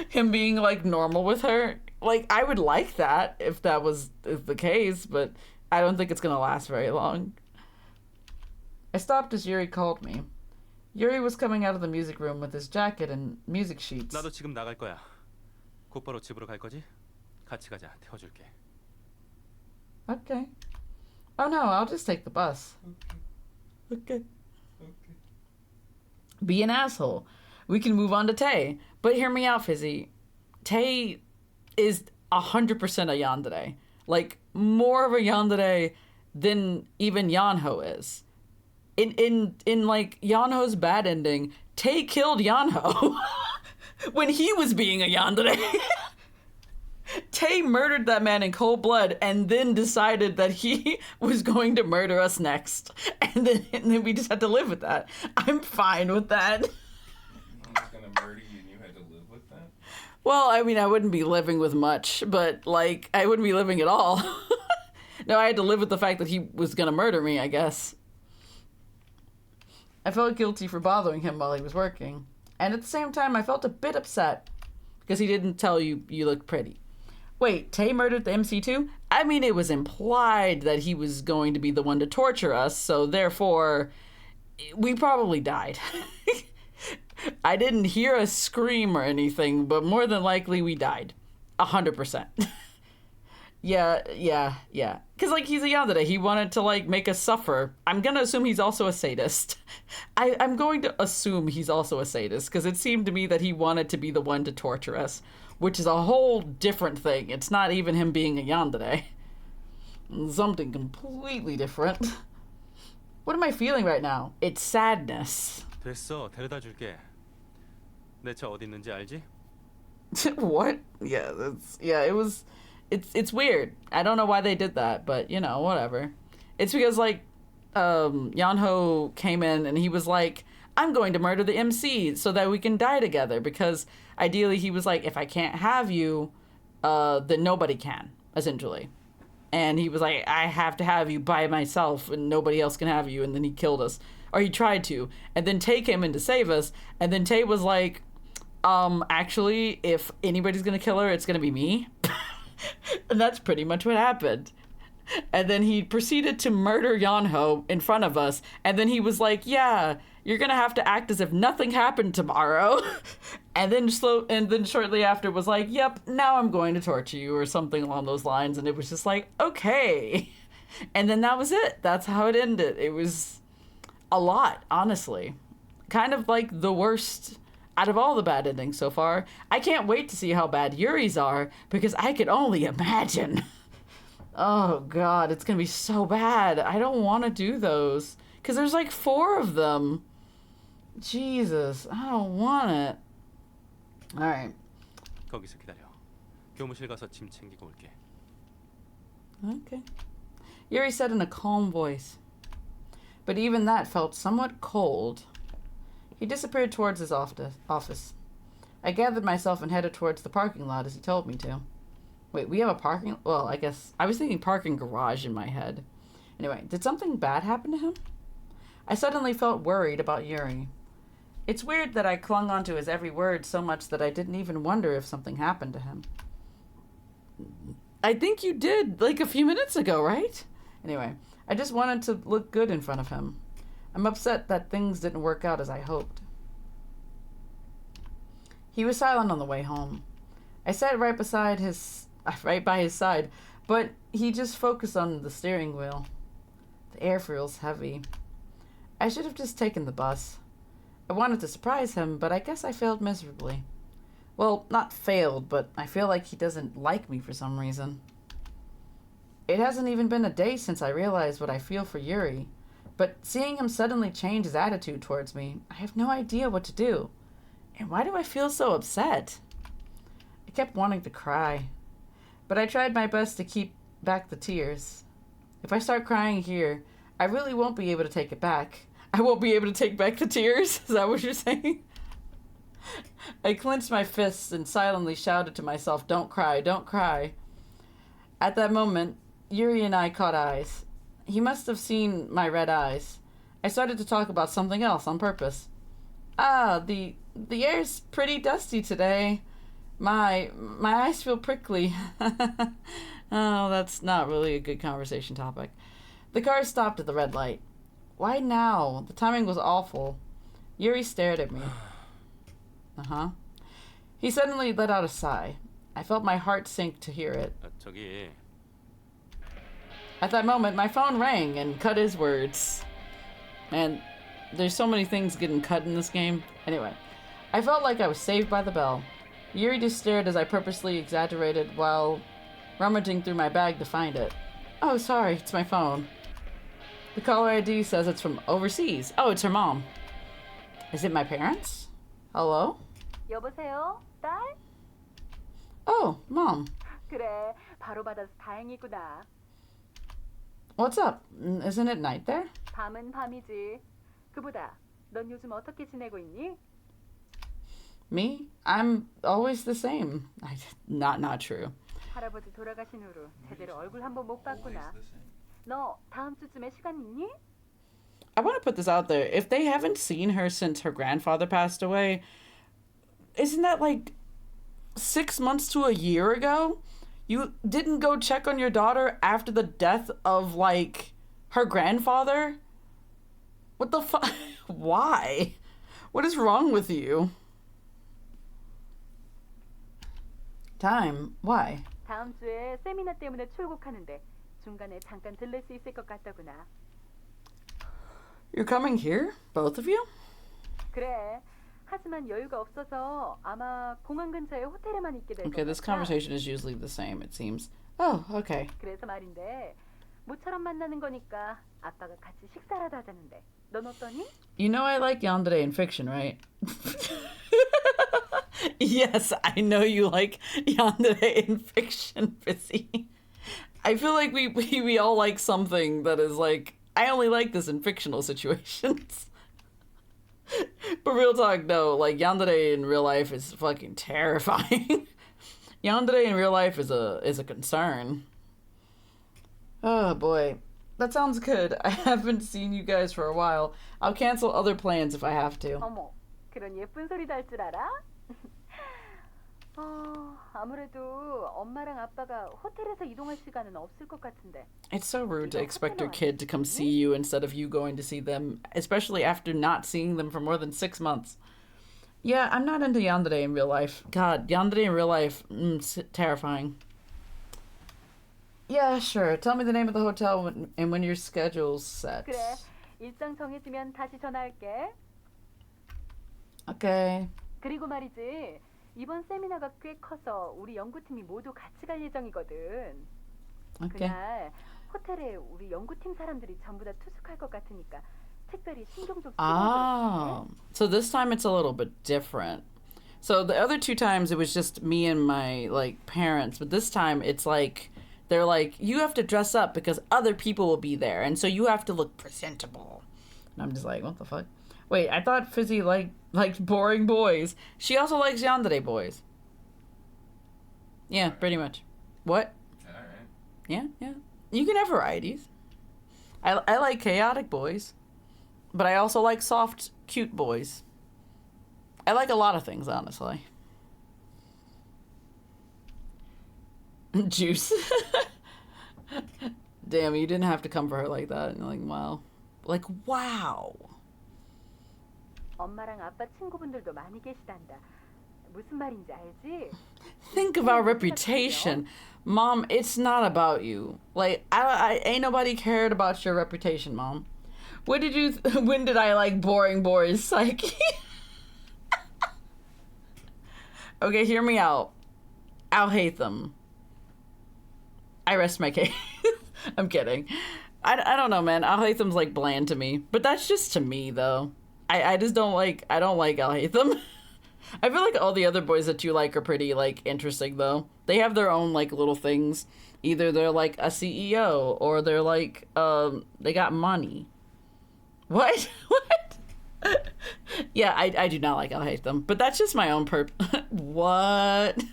Him being like normal with her. Like, I would like that if that was the case, but I don't think it's gonna last very long. I stopped as Yuri called me. Yuri was coming out of the music room with his jacket and music sheets. 나도 지금 나갈 거야. 곧바로 집으로 갈 거지? 같이 가자. 태워줄게. Okay. Oh no, I'll just take the bus. Okay. Be an asshole. We can move on to Tay. But hear me out, Fizzy. Tay is 100% a yandere. Like, more of a yandere than even Yanho is. In like, Yanho's bad ending, Tay killed Yanho when he was being a yandere. Tay murdered that man in cold blood and then decided that he was going to murder us next. And then we just had to live with that. I'm fine with that. I was gonna murder you and you had to live with that? Well, I mean, I wouldn't be living with much, but, like, I wouldn't be living at all. No, I had to live with the fact that he was gonna murder me, I guess. I felt guilty for bothering him while he was working. And at the same time, I felt a bit upset because he didn't tell you looked pretty. Wait, Tay murdered the MC too? I mean, it was implied that he was going to be the one to torture us, so therefore, we probably died. I didn't hear a scream or anything, but more than likely we died. 100%. Yeah. Because, like, he's a yandere. He wanted to, like, make us suffer. I'm going to assume he's also a sadist. I'm going to assume he's also a sadist, because it seemed to me that he wanted to be the one to torture us, which is a whole different thing. It's not even him being a yandere. Something completely different. What am I feeling right now? It's sadness. 됐어. 데려다 줄게. 내 차 어디 있는지 알지? What? Yeah, it it's weird. I don't know why they did that, but you know, whatever. It's because like Yeonho came in and he was like, I'm going to murder the MC so that we can die together, because ideally he was like, if I can't have you, then nobody can, essentially. And he was like, I have to have you by myself and nobody else can have you. And then he killed us, or he tried to. And then Tay came in to save us. And then Tay was like, actually, if anybody's going to kill her, it's going to be me. And that's pretty much what happened. And then he proceeded to murder Yeonho in front of us. And then he was like, yeah, you're going to have to act as if nothing happened tomorrow. And then shortly after was like, yep, now I'm going to torture you, or something along those lines. And it was just like, okay. And then that was it. That's how it ended. It was a lot, honestly. Kind of like the worst out of all the bad endings so far. I can't wait to see how bad Yuri's are, because I could only imagine. Oh, God, it's going to be so bad. I don't want to do those. Because there's like 4 of them. Jesus, I don't want it. Alright. 거기서 기다려. 교무실 가서 짐 챙기고 올게. Okay. Yuri said in a calm voice. But even that felt somewhat cold. He disappeared towards his office. I gathered myself and headed towards the parking lot as he told me to. Wait, we have a parking... Well, I guess... I was thinking parking garage in my head. Anyway, did something bad happen to him? I suddenly felt worried about Yuri. It's weird that I clung onto his every word so much that I didn't even wonder if something happened to him. I think you did, like a few minutes ago, right? Anyway, I just wanted to look good in front of him. I'm upset that things didn't work out as I hoped. He was silent on the way home. I sat right by his side, but he just focused on the steering wheel. The air feels heavy. I should have just taken the bus. I wanted to surprise him, but I guess I failed miserably. Well, not failed, but I feel like he doesn't like me for some reason. It hasn't even been a day since I realized what I feel for Yuri, but seeing him suddenly change his attitude towards me, I have no idea what to do. And why do I feel so upset? I kept wanting to cry, but I tried my best to keep back the tears. If I start crying here, I really won't be able to take it back. I won't be able to take back the tears? Is that what you're saying? I clenched my fists and silently shouted to myself, don't cry, don't cry. At that moment, Yuri and I caught eyes. He must have seen my red eyes. I started to talk about something else on purpose. The air's pretty dusty today. My eyes feel prickly. Oh, that's not really a good conversation topic. The car stopped at the red light. Why now? The timing was awful. Yuri stared at me. He suddenly let out a sigh. I felt my heart sink to hear it. 저기. At that moment, my phone rang and cut his words. Man, there's so many things getting cut in this game. Anyway, I felt like I was saved by the bell. Yuri just stared as I purposely exaggerated while rummaging through my bag to find it. Oh, sorry, it's my phone. The caller ID says it's from overseas. Oh, it's her mom. Is it my parents? Hello? 여보세요, 딸? Oh, Mom. 그래, 바로 받아서 다행이구나. What's up? Isn't it night there? 밤은 밤이지. 그보다 넌 요즘 어떻게 지내고 있니? Me? I'm always the same. Not true. 할아버지 돌아가신 후로 제대로 얼굴 한번 못 봤구나. 너 다음 주쯤에 시간 있니? I want to put this out there. If they haven't seen her since her grandfather passed away, isn't that like 6 months to a year ago? You didn't go check on your daughter after the death of, like, her grandfather? What the fuck? Why? What is wrong with you? Time. Why? 다음 주에 세미나 때문에 출국하는데 중간에 잠깐 들릴 수 있을 것 같더구나. You're coming here? Both of you? 그래. 하지만 여유가 없어서 아마 공항 근처에 호텔에만 있게 될 것 같아. Okay, this conversation is usually the same, it seems. Oh, okay. 그래서 말인데 모처럼 만나는 거니까 아빠가 같이 식사라도 하자는데 넌 어떠니? You know I like yandere in fiction, right? Yes, I know you like yandere in fiction, Fizzy. I feel like we all like something that is like, I only like this in fictional situations. But real talk, no, like yandere in real life is fucking terrifying. Yandere in real life is a concern. Oh boy. That sounds good. I haven't seen you guys for a while. I'll cancel other plans if I have to. 어머, 그런 예쁜 소리도 할 줄 알아? 아무래도 엄마랑 아빠가 호텔에서 이동할 시간은 없을 것 같은데. It's so rude to expect your kid to come see you instead of you going to see them, especially after not seeing them for more than 6 months. Yeah, I'm not into yandere in real life. God, yandere in real life, terrifying. Yeah, sure. Tell me the name of the hotel and when your schedule's set. 그래, 일정 정해지면 다시 전화할게. Okay. 그리고 말이지, 이번 세미나가 꽤 커서 우리 연구팀이 모두 같이 갈 예정이거든. Okay. 그날 호텔에 우리 연구팀 사람들이 전부 다 투숙할 것 같으니까 특별히 신경 좀 쓰고 Ah, so this time it's a little bit different. So the other 2 times it was just me and my like parents, but this time it's like they're like, you have to dress up because other people will be there, and so you have to look presentable. And I'm just like, what the fuck? Wait, I thought Fizzy liked boring boys. She also likes yandere boys. Yeah, pretty much. What? All right. Yeah. You can have varieties. I like chaotic boys, but I also like soft, cute boys. I like a lot of things, honestly. Juice. Damn, you didn't have to come for her like that. And you're like, wow. Like, wow. 엄마랑 아빠 친구분들도 많이 계시단다. 무슨 말인지 알지? Think of our reputation. Mom, it's not about you. Like, I ain't nobody cared about your reputation, Mom. When did I like boring boys, Psyche? Okay, hear me out. I'll hate them. I rest my case. I'm kidding. I don't know, man. Al Haytham's like bland to me. But that's just to me, though. I just don't like, I don't like Al Haytham. I feel like all the other boys that you like are pretty, like, interesting, though. They have their own, like, little things. Either they're, like, a CEO, or they're, like, they got money. What? What? Yeah, I do not like Al Haytham. But that's just my own What?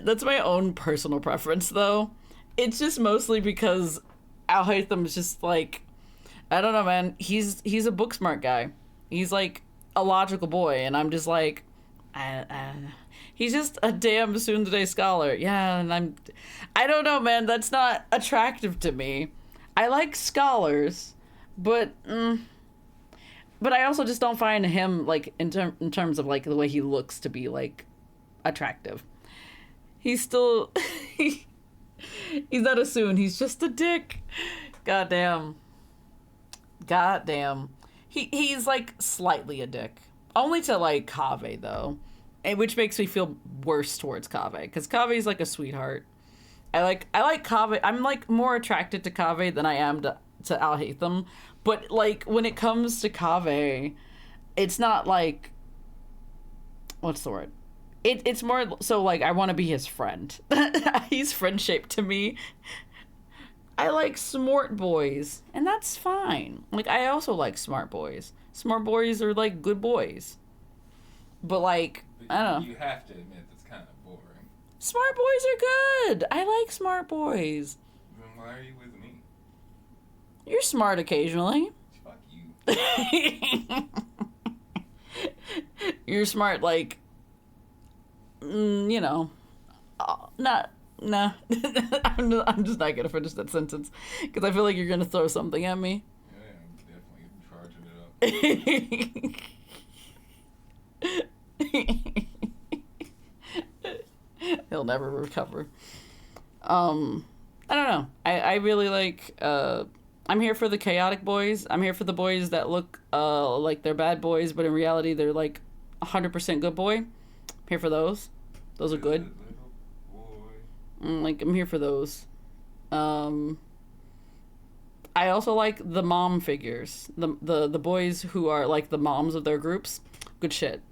That's my own personal preference, though. It's just mostly because Al Haytham is just, like, I don't know, man. He's a book smart guy. He's, like, a logical boy, and I'm just like, he's just a damn tsundere scholar. Yeah, and I don't know, man. That's not attractive to me. I like scholars, but I also just don't find him, like, in terms of, like, the way he looks to be, like, attractive. He's still, he's not a Soon. He's just a dick. Goddamn. He's like slightly a dick. Only to like Kaveh though. And which makes me feel worse towards Kaveh. Because Kave's like a sweetheart. I like Kaveh. I'm like more attracted to Kaveh than I am to Al Haytham. But like when it comes to Kaveh, it's not like, what's the word? It's more so like I want to be his friend. He's friend-shaped to me. I like smart boys, and that's fine. Like, I also like smart boys. Smart boys are, like, good boys. But, like, I don't know. You have to admit that's kind of boring. Smart boys are good. I like smart boys. Then why are you with me? You're smart occasionally. Fuck you. You're smart, like, you know, not... Nah, I'm just not gonna finish that sentence because I feel like you're gonna throw something at me. Yeah, I'm definitely charging it up. He'll never recover. I don't know. I really like. I'm here for the chaotic boys. I'm here for the boys that look like they're bad boys, but in reality they're like 100% good boy. I'm here for those. Those are good. Like, I'm here for those. I also like the mom figures. The boys who are, like, the moms of their groups. Good shit.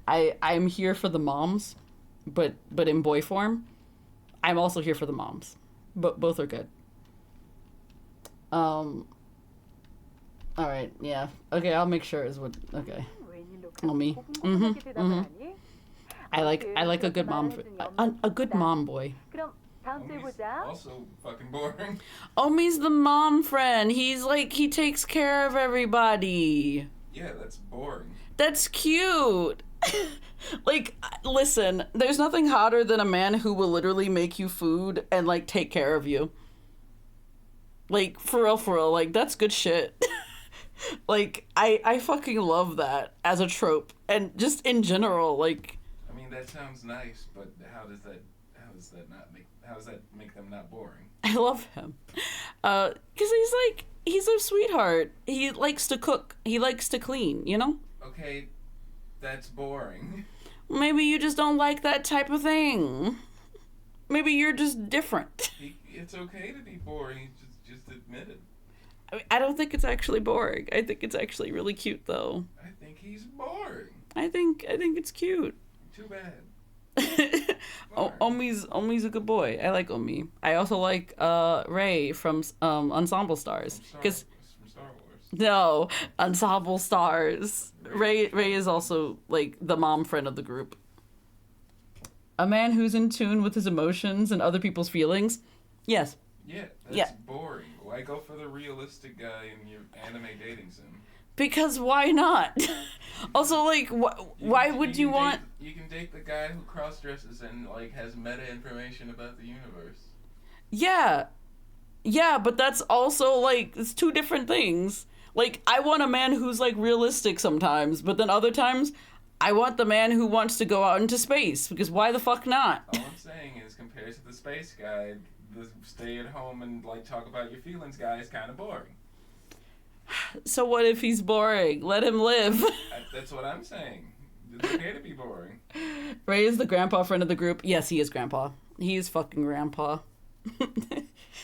I'm here for the moms, but in boy form. I'm also here for the moms. But both are good. All right, yeah. Okay, I'll make sure is what. Okay. Oh, me. I like a good mom. A good mom boy. Also fucking boring. Omi's the mom friend. He's like, he takes care of everybody. Yeah, that's boring. That's cute. Like, listen, there's nothing hotter than a man who will literally make you food and like take care of you. Like, for real, like, that's good shit. Like, I fucking love that as a trope. And just in general, like... I mean, that sounds nice, but how does that make them not boring? I love him. 'Cause he's a sweetheart. He likes to cook. He likes to clean, you know? Okay, that's boring. Maybe you just don't like that type of thing. Maybe you're just different. It's okay to be boring. Just admit it. I don't think it's actually boring. I think it's actually really cute, though. I think he's boring. I think it's cute. Too bad. Omi's a good boy. I like Omi. I also like Ray from Ensemble Stars. From Star Wars. No, Ensemble Stars. Ray is also like the mom friend of the group. A man who's in tune with his emotions and other people's feelings. Yes. Yeah, that's boring. Why go for the realistic guy in your anime dating sim? Because why not? Also, like, why would you want... You can date the guy who cross-dresses and, like, has meta information about the universe. Yeah. Yeah, but that's also, like, it's two different things. Like, I want a man who's, like, realistic sometimes, but then other times, I want the man who wants to go out into space, because why the fuck not? All I'm saying is, compared to the space guy, the stay at home and, like, talk about your feelings guy is kind of boring. So what if he's boring? Let him live. That's what I'm saying. It's okay to be boring. Ray is the grandpa friend of the group. Yes, he is grandpa. He is fucking grandpa.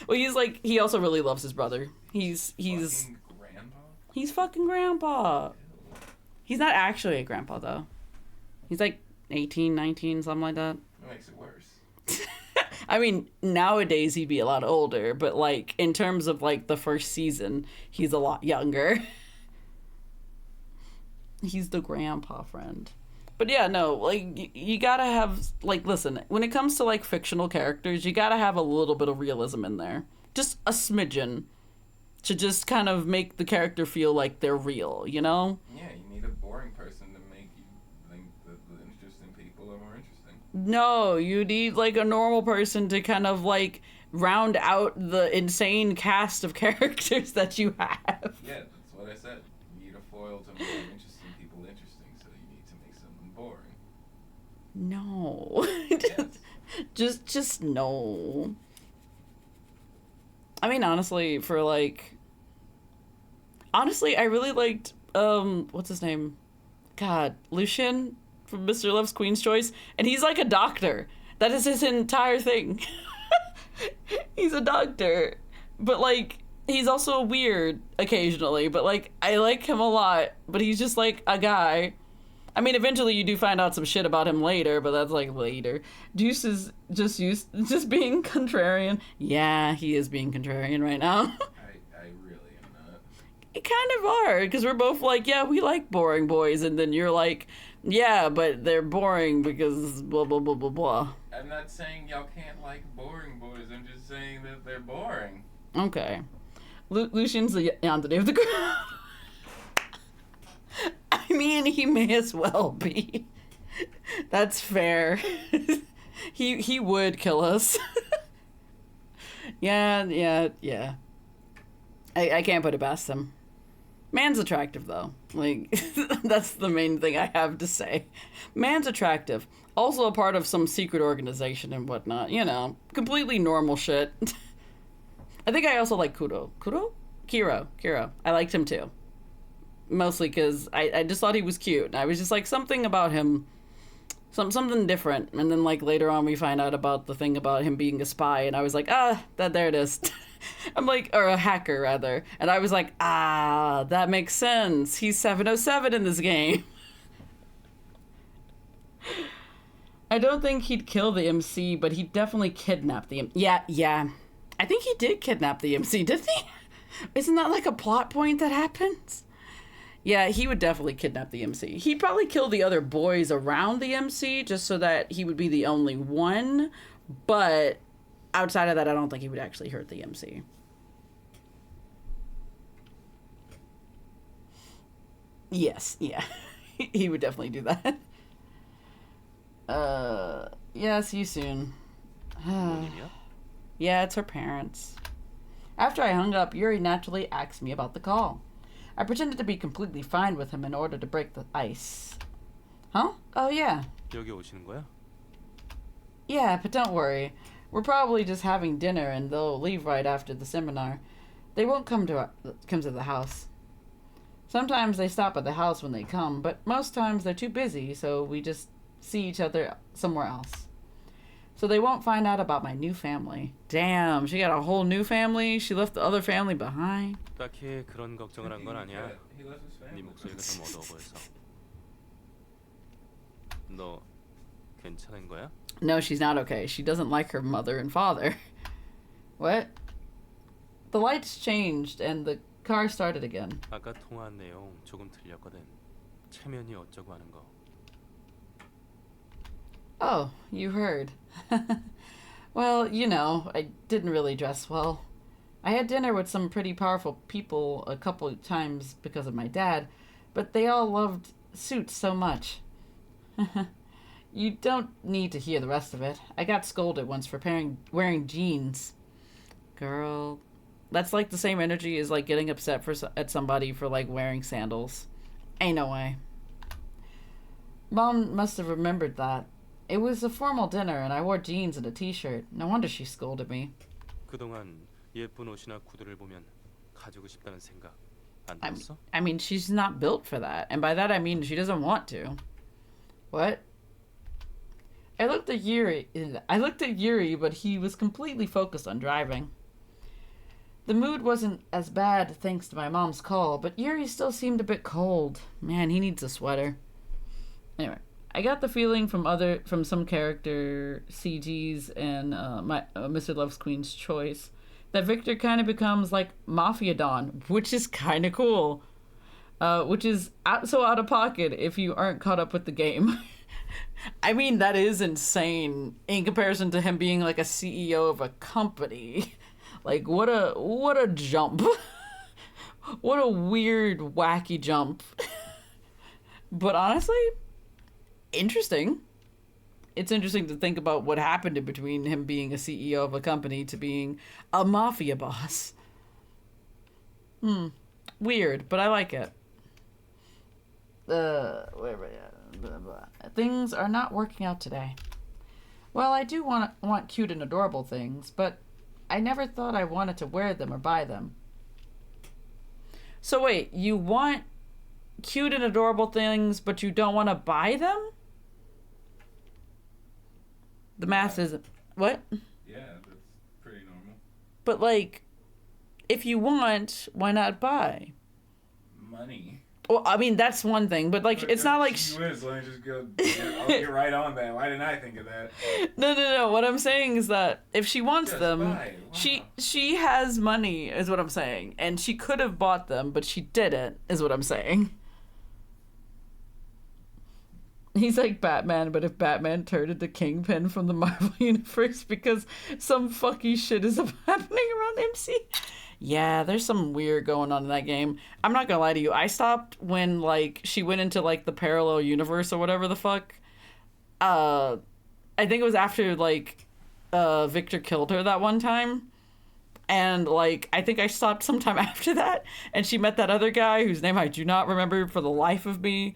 Well, he's like, he also really loves his brother. He's fucking grandpa? He's fucking grandpa. He's not actually a grandpa, though. He's like 18, 19, something like that. That makes it worse. I mean, nowadays he'd be a lot older, but like in terms of like the first season, he's a lot younger. He's the grandpa friend. But yeah, no, like you gotta have, like, listen, when it comes to like fictional characters, you gotta have a little bit of realism in there. Just a smidgen to just kind of make the character feel like they're real, you know? Yeah, you need a boring person to make you think that the interesting people are more interesting. No, you need like a normal person to kind of like round out the insane cast of characters that you have. Yeah, that's what I said. You need a foil to make interesting people interesting, so you need to make someone boring. No. Yes. just no. I mean, honestly, I really liked what's his name? God, Lucian from Mr. Love's Queen's Choice, and he's like a doctor. That is his entire thing. He's a doctor, but like he's also weird occasionally, but like I like him a lot, but he's just like a guy. I mean, eventually you do find out some shit about him later, but that's like later. Deuce is just being contrarian. Yeah, he is being contrarian right now. I really am not. You kind of are, because we're both like, yeah, we like boring boys, and then you're like, yeah, but they're boring because blah, blah, blah, blah, blah. I'm not saying y'all can't like boring boys. I'm just saying that they're boring. Okay. Lucian's the Yandere of the group. I mean, he may as well be. That's fair. He would kill us. Yeah. I can't put it past him. Man's attractive, though. Like, that's the main thing I have to say. Man's attractive. Also a part of some secret organization and whatnot. You know, completely normal shit. I think I also like Kuro. Kiro. I liked him, too. Mostly because I just thought he was cute. I was just like, something about him, something different. And then like later on we find out about the thing about him being a spy, and I was like, there it is. I'm like, or a hacker rather. And I was like, that makes sense. He's 707 in this game. I don't think he'd kill the MC, but he'd definitely kidnap the MC. Yeah. I think he did kidnap the MC, didn't he? Isn't that like a plot point that happens? Yeah, he would definitely kidnap the MC. He'd probably kill the other boys around the MC just so that he would be the only one. But outside of that, I don't think he would actually hurt the MC. Yes, yeah. He would definitely do that. Yeah, see you soon. Yeah, it's her parents. After I hung up, Yuri naturally asked me about the call. I pretended to be completely fine with him in order to break the ice. Huh? Oh, yeah. 여기 오시는 거야? Yeah, but don't worry. We're probably just having dinner and they'll leave right after the seminar. They won't come to the house. Sometimes they stop at the house when they come, but most times they're too busy, so we just see each other somewhere else. So they won't find out about my new family. Damn, she got a whole new family? She left the other family behind? 딱히 그런 걱정을 한 건 아니야. 네 목소리가 좀 어두워 보여서. 너 괜찮은 거야? No, she's not okay. She doesn't like her mother and father. What? The lights changed and the car started again. 아까 통화한 내용 조금 틀렸거든. 체면이 어쩌고 하는 거. Oh, you heard. Well, you know, I didn't really dress well. I had dinner with some pretty powerful people a couple of times because of my dad, but they all loved suits so much. You don't need to hear the rest of it. I got scolded once for wearing jeans. Girl, that's like the same energy as like getting upset at somebody for like wearing sandals. Ain't no way. Mom must have remembered that. It was a formal dinner and I wore jeans and a t-shirt. No wonder she scolded me. 그동안 예쁜 옷이나 구두를 보면 가지고 싶다는 생각 안 들었어? I mean, she's not built for that. And by that I mean she doesn't want to. What? I looked at Yuri, but he was completely focused on driving. The mood wasn't as bad thanks to my mom's call, but Yuri still seemed a bit cold. Man, he needs a sweater. Anyway, I got the feeling from some character CGs and Mr. Love's Queen's Choice that Victor kind of becomes like Mafia Don, which is kind of cool. Which is so out of pocket if you aren't caught up with the game. I mean, that is insane in comparison to him being like a CEO of a company. Like, what a jump. What a weird, wacky jump. But honestly, interesting. It's interesting to think about what happened in between him being a CEO of a company to being a mafia boss. Weird, but I like it. Where am I at? Blah, blah. Things are not working out today. Well, I do want cute and adorable things, but I never thought I wanted to wear them or buy them. So wait, you want cute and adorable things, but you don't want to buy them? The math is... What? Yeah, that's pretty normal. But like, if you want, why not buy? Money. Well, I mean, that's one thing, but like, it's not like... Gee whiz, let me just go... I'll get right on that. Why didn't I think of that? No. What I'm saying is that if she wants Just them, buy. Wow. she has money, is what I'm saying. And she could have bought them, but she didn't, is what I'm saying. He's like Batman, but if Batman turned into Kingpin from the Marvel Universe because some fucky shit is happening around MC. Yeah, there's some weird going on in that game. I'm not gonna lie to you. I stopped when, like, she went into, like, the parallel universe or whatever the fuck. I think it was after, like, Victor killed her that one time. And, like, I think I stopped sometime after that. And she met that other guy whose name I do not remember for the life of me.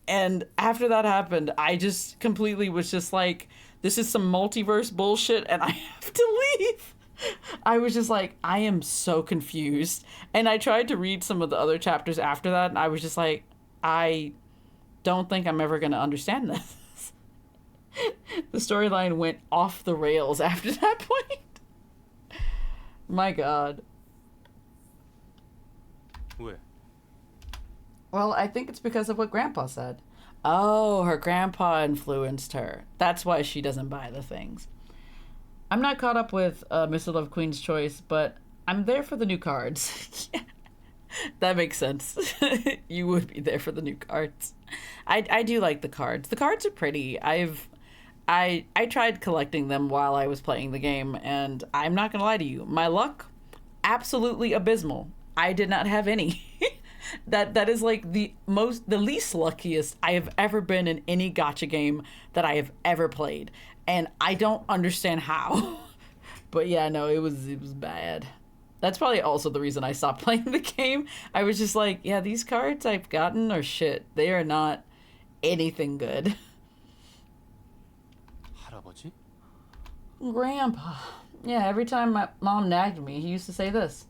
And after that happened, I just completely was just like, this is some multiverse bullshit and I have to leave. I was just like, I am so confused. And I tried to read some of the other chapters after that, and I was just like, I don't think I'm ever going to understand this. The storyline went off the rails after that point. My God. 왜? Well, I think it's because of what Grandpa said. Oh, her grandpa influenced her. That's why she doesn't buy the things. I'm not caught up with Mr. Love Queen's Choice, but I'm there for the new cards. That makes sense. You would be there for the new cards. I do like the cards. The cards are pretty. I tried collecting them while I was playing the game, and I'm not gonna lie to you, my luck, absolutely abysmal. I did not have any. That is like the least luckiest I have ever been in any gacha game that I have ever played, and I don't understand how. But yeah, no, it was bad. That's probably also the reason I stopped playing the game. I was just like, yeah, these cards I've gotten are shit. They are not anything good. 할아버지? Grandpa. Yeah, every time my mom nagged me, he used to say this.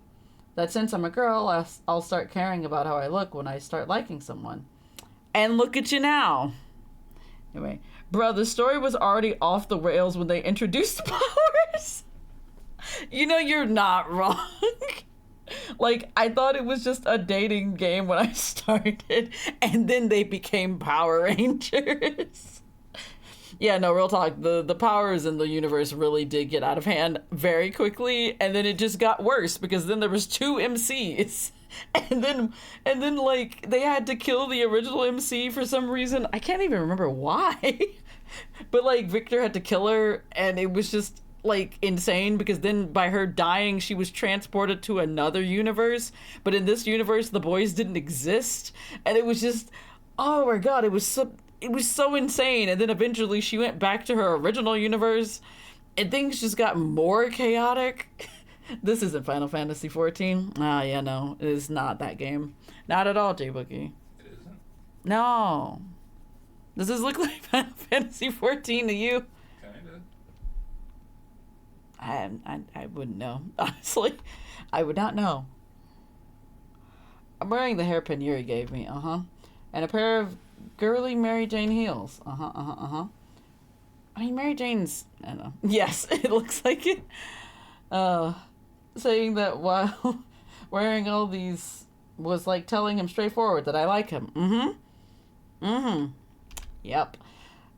That since I'm a girl, I'll start caring about how I look when I start liking someone. And look at you now. Anyway, bro, the story was already off the rails when they introduced the powers. You know, you're not wrong. Like, I thought it was just a dating game when I started, and then they became Power Rangers. Yeah, no, real talk. The powers in the universe really did get out of hand very quickly, and then it just got worse because then there was 2 MCs. And then like they had to kill the original MC for some reason. I can't even remember why. But like Victor had to kill her, and it was just like insane because then by her dying she was transported to another universe, but in this universe the boys didn't exist, and it was just, oh my god, it was so insane. And then eventually she went back to her original universe and things just got more chaotic. This isn't Final Fantasy 14. Ah, yeah, no, it is not that game. Not at all, J-Bookie. It isn't? No. Does this look like Final Fantasy 14 to you? Kinda. I wouldn't know. Honestly, I would not know. I'm wearing the hairpin Yuri gave me, and a pair of girly Mary Jane heels, I mean, Mary Jane's, I don't know. Yes, it looks like it. Saying that while wearing all these was like telling him straightforward that I like him. Yep.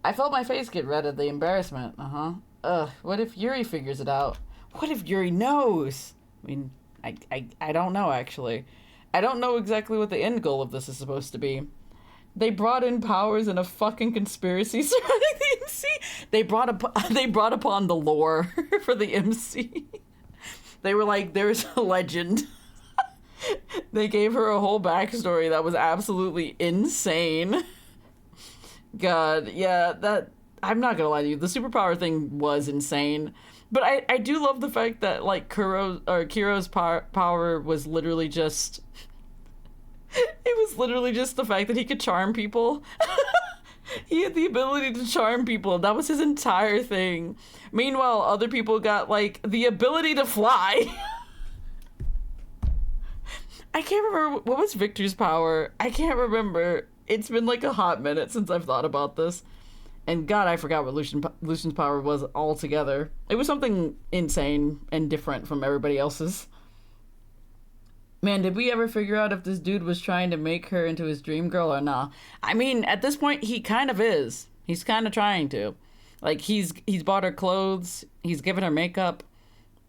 I felt my face get red at the embarrassment. What if Yuri figures it out? What if Yuri knows? I mean, I don't know, actually. I don't know exactly what the end goal of this is supposed to be. They brought in powers in a fucking conspiracy surrounding the MC. They brought upon the lore for the MC. They were like, there's a legend. They gave her a whole backstory that was absolutely insane. God, yeah, that, I'm not gonna lie to you, the superpower thing was insane. But I do love the fact that, like, Kiro's power was literally just... It was literally just the fact that he could charm people. He had the ability to charm people. That was his entire thing. Meanwhile, other people got, like, the ability to fly. I can't remember. What was Victor's power? I can't remember. It's been, like, a hot minute since I've thought about this. And God, I forgot what Lucian's power was altogether. It was something insane and different from everybody else's. Man, did we ever figure out if this dude was trying to make her into his dream girl or not? I mean, at this point, he kind of is. He's kind of trying to. Like, he's bought her clothes, he's given her makeup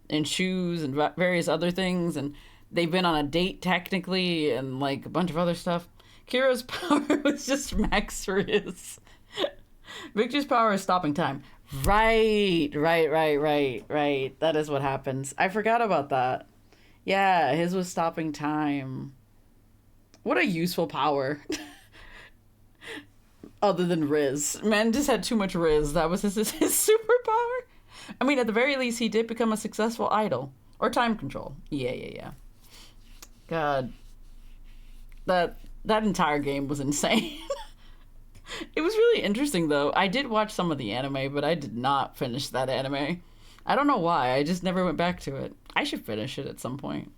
and shoes and various other things, and they've been on a date, technically, and, like, a bunch of other stuff. Kira's power was just max Riz. Victor's power is stopping time. Right. That is what happens. I forgot about that. Yeah, his was stopping time. What a useful power. Other than Riz. Man just had too much Riz. That was his superpower. I mean, at the very least, he did become a successful idol. Or time control. Yeah. God. That entire game was insane. It was really interesting, though. I did watch some of the anime, but I did not finish that anime. I don't know why. I just never went back to it. I should finish it at some point.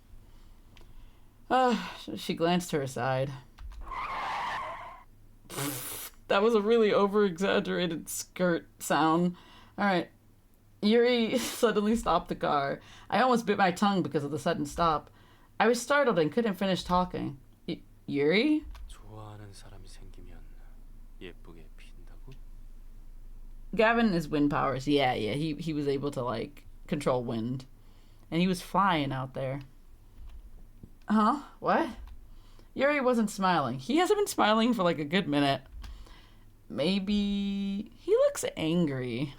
She glanced to her side. That was a really over-exaggerated skirt sound. Alright. Yuri suddenly stopped the car. I almost bit my tongue because of the sudden stop. I was startled and couldn't finish talking. Yuri? 좋아하는 사람이 생기면 예쁘게 핀다고? Gavin is wind powers. Yeah. He was able to like control wind, and he was flying out there. Huh? What? Yuri wasn't smiling. He hasn't been smiling for like a good minute. Maybe he looks angry.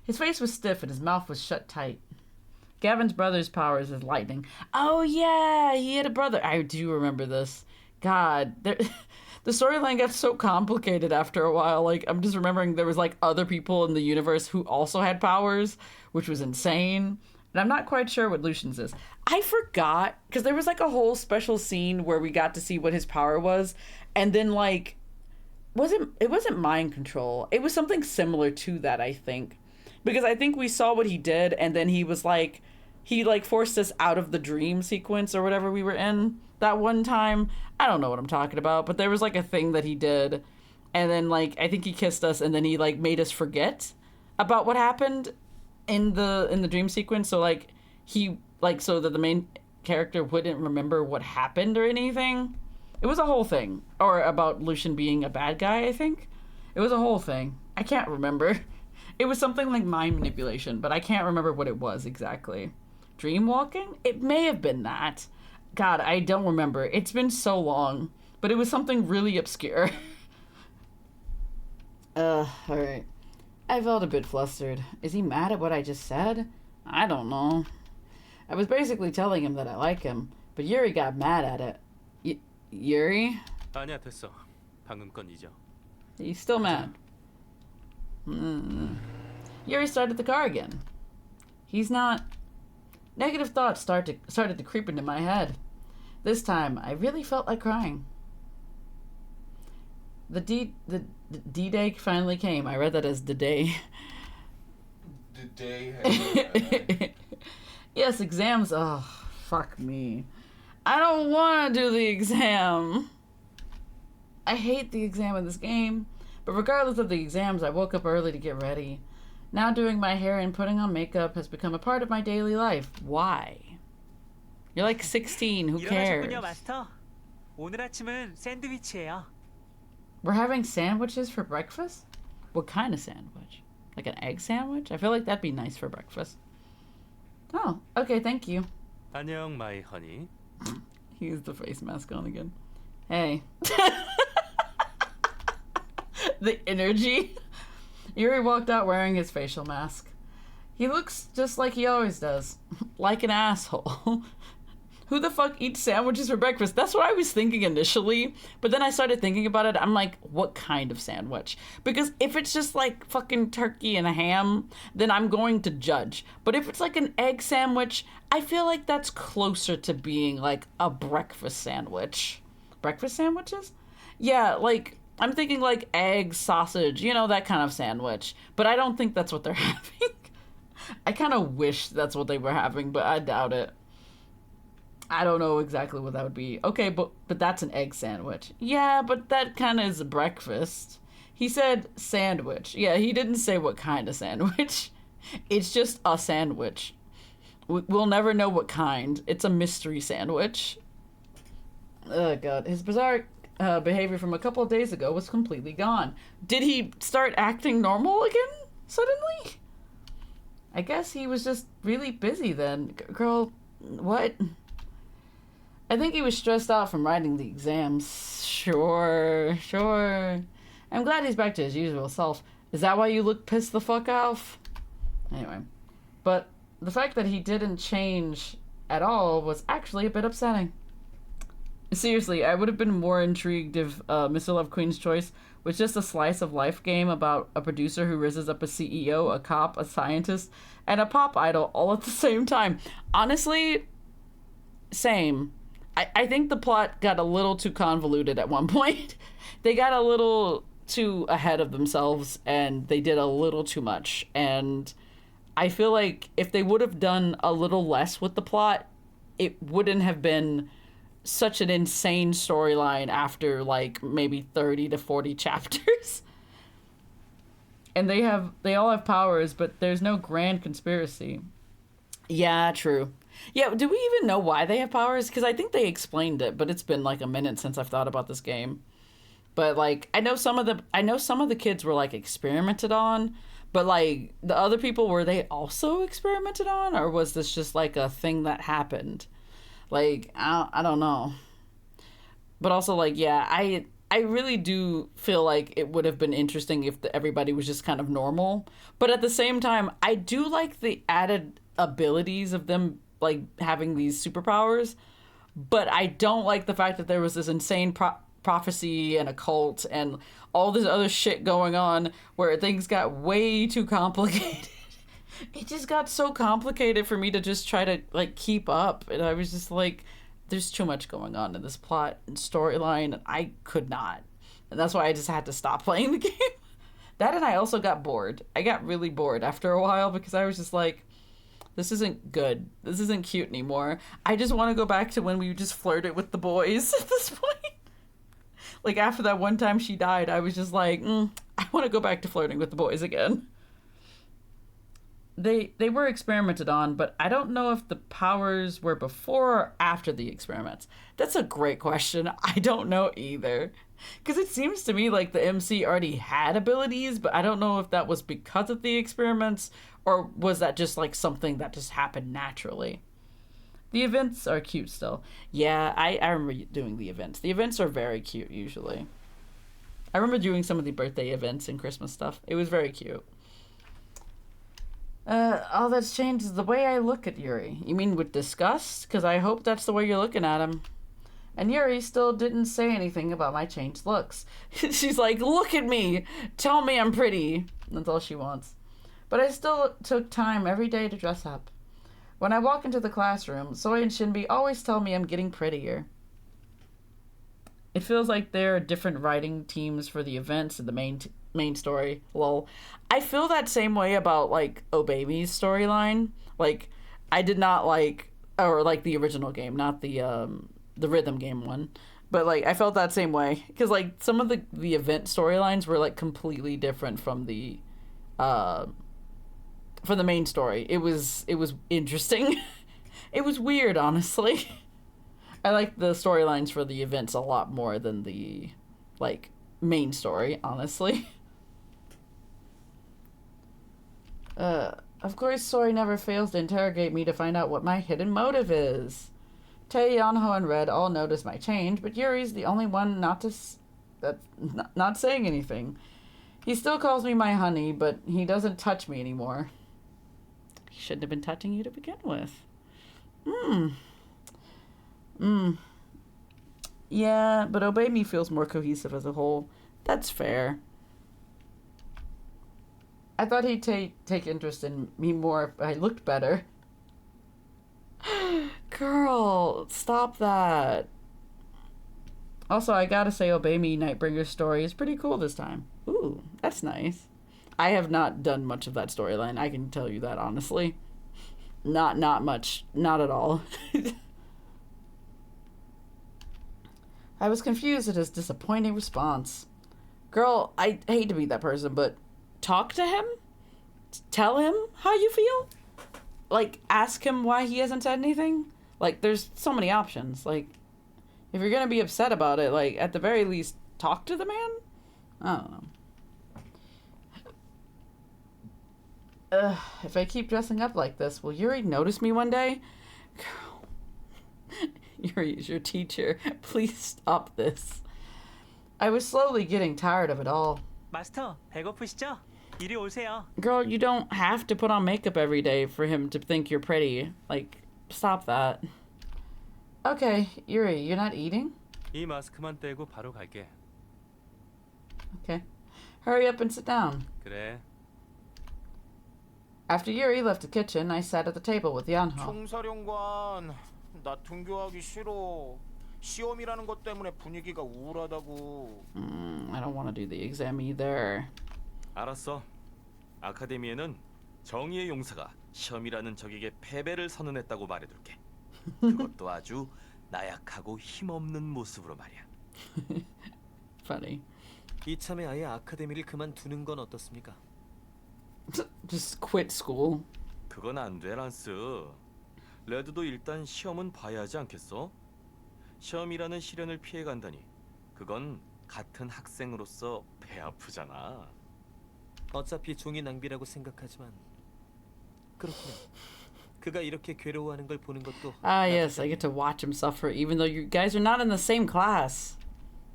His face was stiff and his mouth was shut tight. Gavin's brother's powers is lightning. Oh yeah, he had a brother. I do remember this. God, the storyline got so complicated after a while. Like, I'm just remembering there was like other people in the universe who also had powers, which was insane. And I'm not quite sure what Lucian's is. I forgot, because there was like a whole special scene where we got to see what his power was, and then like it wasn't mind control. It was something similar to that, I think. Because I think we saw what he did, and then he was like, he like forced us out of the dream sequence or whatever we were in that one time. I don't know what I'm talking about, but there was like a thing that he did, and then like I think he kissed us, and then he like made us forget about what happened in the dream sequence. So like he like so that the main character wouldn't remember what happened or anything. It was a whole thing, or about Lucian being a bad guy. I think it was a whole thing. I can't remember. It was something like mind manipulation, but I can't remember what it was exactly. Dream walking? It may have been that. God, I don't remember. It's been so long, but it was something really obscure. Alright. I felt a bit flustered. Is he mad at what I just said? I don't know. I was basically telling him that I like him, but Yuri got mad at it. Yuri? 아니야, 됐어. 방금 건 잊어. He's still mad. Yuri started the car again. He's not... Negative thoughts started to creep into my head. This time, I really felt like crying. The D-Day finally came. I read that as the day. The day. Yes, exams. Oh, fuck me. I don't want to do the exam. I hate the exam in this game. But regardless of the exams, I woke up early to get ready. Now doing my hair and putting on makeup has become a part of my daily life. Why? You're like 16. Who cares? 일어나셨군요, 마스터. 오늘 아침은 샌드위치예요. We're having sandwiches for breakfast? What kind of sandwich? Like an egg sandwich? I feel like that'd be nice for breakfast. Oh, okay, thank you. 안녕, my honey. He's the face mask on again. Hey. The energy. Yuri walked out wearing his facial mask. He looks just like he always does. Like an asshole. Who the fuck eats sandwiches for breakfast? That's what I was thinking initially. But then I started thinking about it. I'm like, what kind of sandwich? Because if it's just like fucking turkey and a ham, then I'm going to judge. But if it's like an egg sandwich, I feel like that's closer to being like a breakfast sandwich. Breakfast sandwiches? Yeah, like... I'm thinking like egg, sausage, you know, that kind of sandwich. But I don't think that's what they're having. I kind of wish that's what they were having, but I doubt it. I don't know exactly what that would be. Okay, but that's an egg sandwich. Yeah, but that kind of is a breakfast. He said sandwich. Yeah, he didn't say what kind of sandwich. It's just a sandwich. We'll never know what kind. It's a mystery sandwich. Oh, God. His bizarre... behavior from a couple of days ago was completely gone. Did he start acting normal again suddenly? I guess he was just really busy then. Girl, what? I think he was stressed out from writing the exams. Sure. I'm glad he's back to his usual self. Is that why you look pissed the fuck off? Anyway. But the fact that he didn't change at all was actually a bit upsetting. Seriously, I would have been more intrigued if Mr. Love Queen's Choice was just a slice of life game about a producer who raises up a CEO, a cop, a scientist, and a pop idol all at the same time. Honestly, same. I think the plot got a little too convoluted at one point. They got a little too ahead of themselves, and they did a little too much. And I feel like if they would have done a little less with the plot, it wouldn't have been such an insane storyline after like maybe 30 to 40 chapters. And they all have powers, but there's no grand conspiracy. Yeah, true. Yeah, do we even know why they have powers? Because I think they explained it, but it's been like a minute since I've thought about this game. But like I know some of the kids were like experimented on, but like the other people, were they also experimented on, or was this just like a thing that happened? Like I don't know. But also like yeah, I really do feel like it would have been interesting if everybody was just kind of normal. But at the same time, I do like the added abilities of them like having these superpowers. But I don't like the fact that there was this insane prophecy and a cult and all this other shit going on where things got way too complicated. It just got so complicated for me to just try to like keep up, and I was just like, there's too much going on in this plot and storyline, and I could not. And that's why I just had to stop playing the game. That, and I also got bored. I got really bored after a while because I was just like, this isn't good. This isn't cute anymore. I just want to go back to when we just flirted with the boys at this point. Like after that one time she died, I was just like, I want to go back to flirting with the boys again. They were experimented on, but I don't know if the powers were before or after the experiments. That's a great question. I don't know either. Because it seems to me like the MC already had abilities, but I don't know if that was because of the experiments or was that just like something that just happened naturally. The events are cute still. Yeah, I remember doing the events. The events are very cute usually. I remember doing some of the birthday events and Christmas stuff. It was very cute. All that's changed is the way I look at Yuri. You mean with disgust? Because I hope that's the way you're looking at him. And Yuri still didn't say anything about my changed looks. She's like, look at me! Tell me I'm pretty! That's all she wants. But I still took time every day to dress up. When I walk into the classroom, Soy and Shinbi always tell me I'm getting prettier. It feels like there are different writing teams for the events and the main story. Lol. I feel that same way about like Oh Baby's storyline. Like I did not like, or like the original game, not the rhythm game one. But like I felt that same way because like some of the event storylines were like completely different from the main story. It was interesting. It was weird, honestly. I like the storylines for the events a lot more than the like main story, honestly. Of course, Sori never fails to interrogate me to find out what my hidden motive is. Tae, Yonho, and Red all notice my change, but Yuri's the only one not saying anything. He still calls me my honey, but he doesn't touch me anymore. He shouldn't have been touching you to begin with. Yeah, but Obey Me feels more cohesive as a whole. That's fair. I thought he'd take interest in me more if I looked better. Girl, stop that. Also, I gotta say, Obey Me Nightbringer's story is pretty cool this time. Ooh, that's nice. I have not done much of that storyline. I can tell you that honestly. Not much. Not at all. I was confused at his disappointing response. Girl, I hate to be that person, but talk to him? Tell him how you feel? Like, ask him why he hasn't said anything? Like, there's so many options. Like, if you're gonna be upset about it, like, at the very least, talk to the man? I don't know. If I keep dressing up like this, will Yuri notice me one day? Girl. Yuri is your teacher. Please stop this. I was slowly getting tired of it all. 마스터, 배고프시죠? 이리 오세요. Girl, you don't have to put on makeup every day for him to think you're pretty. Like, stop that. Okay, Yuri, you're not eating? 이 마스크만 떼고 바로 갈게. Okay. Hurry up and sit down. 그래. After Yuri left the kitchen, I sat at the table with Yanho. 총사령관, 나 등교하기 싫어. 시험이라는 것 때문에 분위기가 우울하다고. I don't want to do the exam either. 알았어. 아카데미에는 정의의 용사가 시험이라는 적에게 패배를 선언했다고 말해둘게. 그것도 아주 나약하고 힘없는 모습으로 말이야. Funny. 이참에 아예 아카데미를 그만두는 건 어떻습니까? Just quit school. 그건 안 돼, 란스. 레드도 일단 시험은 봐야 하지 않겠어? 시험이라는 시련을 피해 간다니 그건 같은 학생으로서 배 아프잖아. 어차피 종이 낭비라고 생각하지만 그렇구나. 그가 이렇게 괴로워하는 걸 보는 것도 Ah, yes, 나쁘지 I get to 않네. watch him suffer, even though you guys are not in the same class.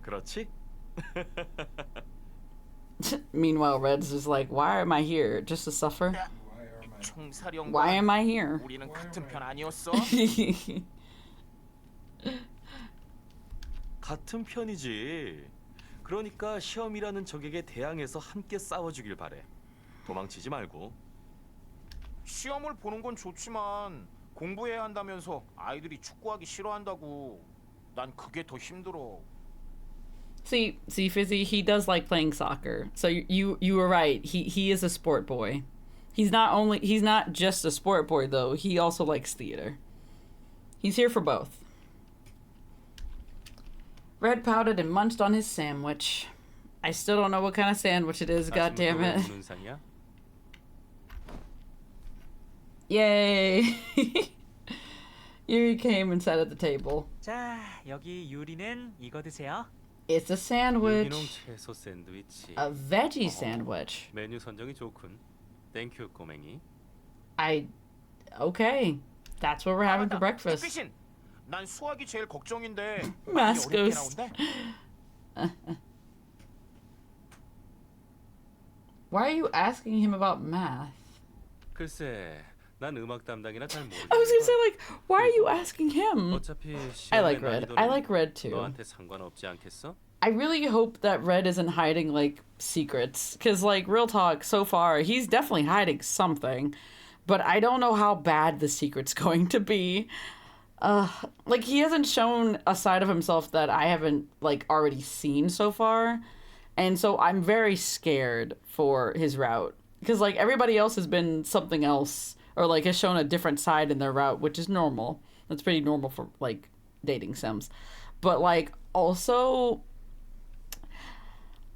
그렇지? Meanwhile, Red's is like, why am I here? Just to suffer? 총사령관. Why am I here? 우리는 같은 편 아니었어? 같은 편이지. 그러니까 시험이라는 적에게 대항해서 함께 싸워주길 바래. 도망치지 말고. 시험을 보는 건 좋지만 공부해야 한다면서 아이들이 축구하기 싫어한다고. 난 그게 더 힘들어. See, Fizzy, he does like playing soccer. So you were right. He is a sport boy. He's not just a sport boy though. He also likes theater. He's here for both. Red pouted and munched on his sandwich. I still don't know what kind of sandwich it is, god damn it. Yay! Yuri came and sat at the table. 자, 여기 유리는 이거 드세요. It's a sandwich. 유기농 채소 샌드위치. A veggie sandwich. 메뉴 선정이 좋군. 땡큐 꼬맹이. Okay. That's what we're having for breakfast. 햇빛인. 난 수학이 제일 걱정인데. Math 어렵게 ghost. 나온대? Why are you asking him about math? 글쎄, 난 음악 담당이라 잘 모르겠어. I was gonna say, like, why are you asking him? 어차피 I 시험의 like Red. I 난이도는 like Red too. 너한테 상관없지 않겠어? I really hope that Red isn't hiding, like, secrets. Because, like, real talk, so far, he's definitely hiding something. But I don't know how bad the secret's going to be. Like, he hasn't shown a side of himself that I haven't, like, already seen so far. And so I'm very scared for his route. Because, like, everybody else has been something else. Or, like, has shown a different side in their route, which is normal. That's pretty normal for, like, dating sims. But, like, also,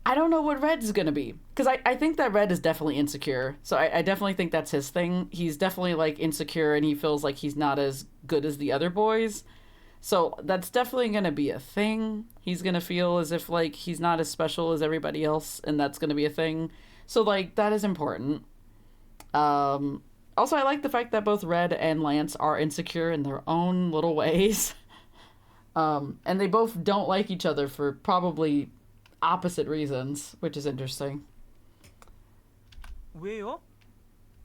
I don't know what Red's gonna be. Because I think that Red is definitely insecure. So I definitely think that's his thing. He's definitely, like, insecure and he feels like he's not as good as the other boys. So that's definitely gonna be a thing. He's gonna feel as if, like, he's not as special as everybody else, and that's gonna be a thing. So, like, that is important. Also, I like the fact that both Red and Lance are insecure in their own little ways. And they both don't like each other for probably opposite reasons, which is interesting. 왜요?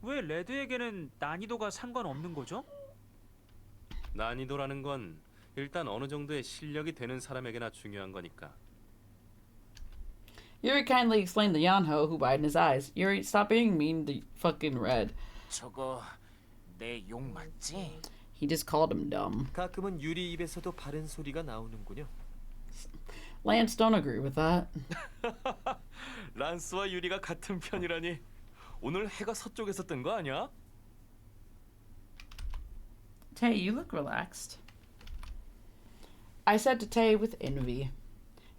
왜 레드에게는 난이도가 상관없는 거죠? 난이도라는 건 일단 어느 정도의 실력이 되는 사람에게나 중요한 거니까. Yuri kindly explained to Yanho, who widened his eyes. Yuri, stop being mean to fucking Red. 저거 내 욕 맞지? He just called him dumb. 가끔은 유리 입에서도 바른 소리가 나오는군요. Lance, don't agree with that. 란스와 유리가 같은 편이라니. 오늘 해가 서쪽에서 뜬 거 아니야? Tay, you look relaxed. I said to Tay with envy.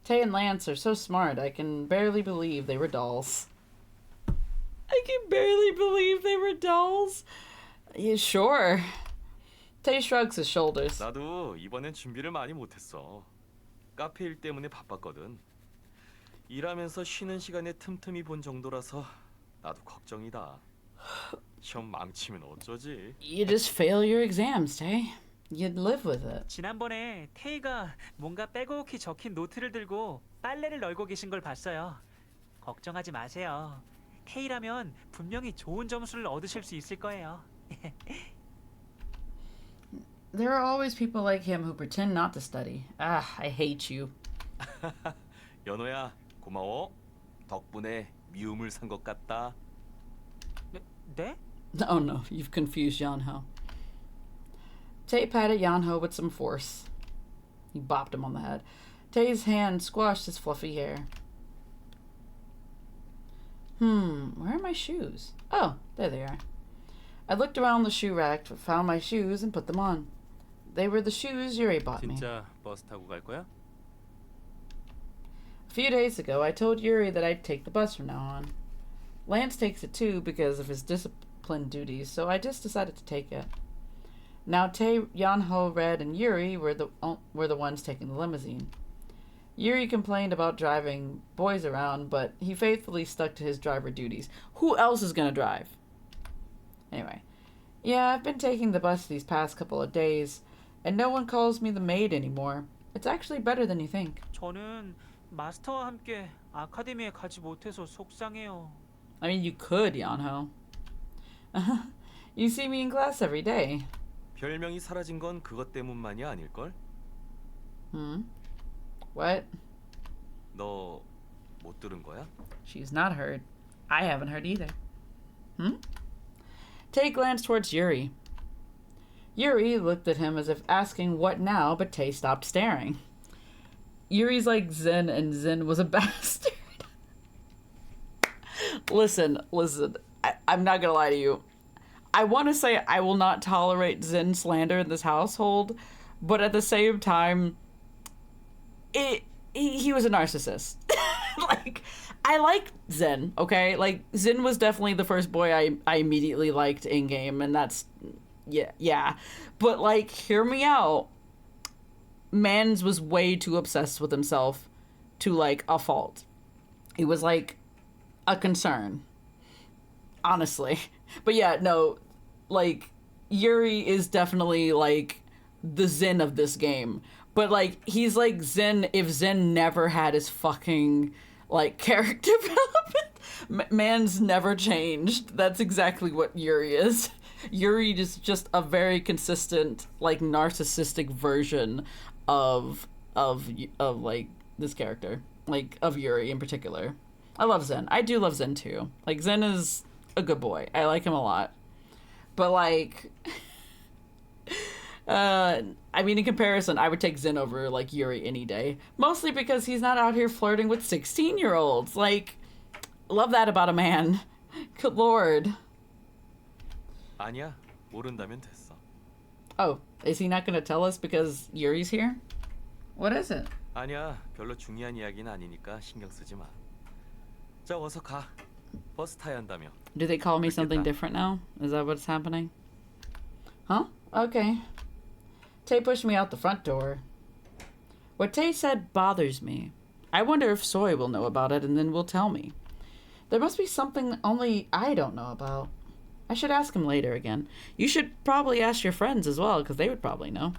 Tay and Lance are so smart, I can barely believe they were dolls. I can barely believe they were dolls. Yeah, sure. Tay shrugs his shoulders. 나도 이번엔 준비를 많이 못했어. 카페 일 때문에 바빴거든. 일하면서 쉬는 시간에 틈틈이 본 정도라서 나도 걱정이다. 시험 망치면 어쩌지? You just fail your exams, Tay. You'd live with it. 지난번에 테이가 뭔가 빼곡히 적힌 노트를 들고 빨래를 널고 계신 걸 봤어요. 걱정하지 마세요. 테이라면 분명히 좋은 점수를 얻으실 수 있을 거예요. There are always people like him who pretend not to study. Ah, I hate you. 연호야, 고마워. 덕분에 미움을 산 것 같다. 네? Oh no, you've confused Yanho. Tay patted Yanho with some force. He bopped him on the head. Tay's hand squashed his fluffy hair. Where are my shoes? Oh, there they are. I looked around the shoe rack, found my shoes, and put them on. They were the shoes Yuri bought me. 진짜 버스 타고 갈 거야? A few days ago, I told Yuri that I'd take the bus from now on. Lance takes it too because of his discipline duties, so I just decided to take it. Now Tay, Yanho, Red, and Yuri were the ones taking the limousine. Yuri complained about driving boys around, but he faithfully stuck to his driver duties. Who else is gonna drive? Anyway. Yeah, I've been taking the bus these past couple of days, and no one calls me the maid anymore. It's actually better than you think. 저는 마스터와 함께 아카데미에 가지 못해서 속상해요. I mean, you could, Yanho. You see me in class every day. 별명이 사라진 건 그것 때문만이 아닐걸? What? 너 못 들은 거야? She's not heard. I haven't heard either. Tay glanced towards Yuri. Yuri looked at him as if asking what now, but Tay stopped staring. Yuri's like Zen, and Zen was a bastard. Listen. I'm not gonna lie to you. I want to say I will not tolerate Zen slander in this household, but at the same time, he was a narcissist. Like, I like Zen, okay? Like, Zen was definitely the first boy I immediately liked in-game, and that's, yeah. But, like, hear me out. Mans was way too obsessed with himself to, like, a fault. It was, like, a concern. Honestly. But yeah, no, like, Yuri is definitely, like, the Zen of this game. But, like, he's like Zen if Zen never had his fucking, like, character development. Man's never changed. That's exactly what Yuri is. Yuri is just a very consistent, like, narcissistic version of like, this character. Like, of Yuri in particular. I love Zen. I do love Zen, too. Like, Zen is a good boy. I like him a lot. But, like... I mean, in comparison, I would take Zen over, like, Yuri any day. Mostly because he's not out here flirting with 16-year-olds. Like, love that about a man. Good lord. 아니야, 모른다면 됐어. Oh, is he not going to tell us because Yuri's here? What is it? 아니야, 별로 중요한 이야기는 아니니까 신경 쓰지 마. 자, 어서 가. 버스 타야 한다며. Do they call me something different now? Is that what's happening? Huh? Okay. Tay pushed me out the front door. What Tay said bothers me. I wonder if Soy will know about it and then will tell me. There must be something only I don't know about. I should ask him later again. You should probably ask your friends as well, because they would probably know.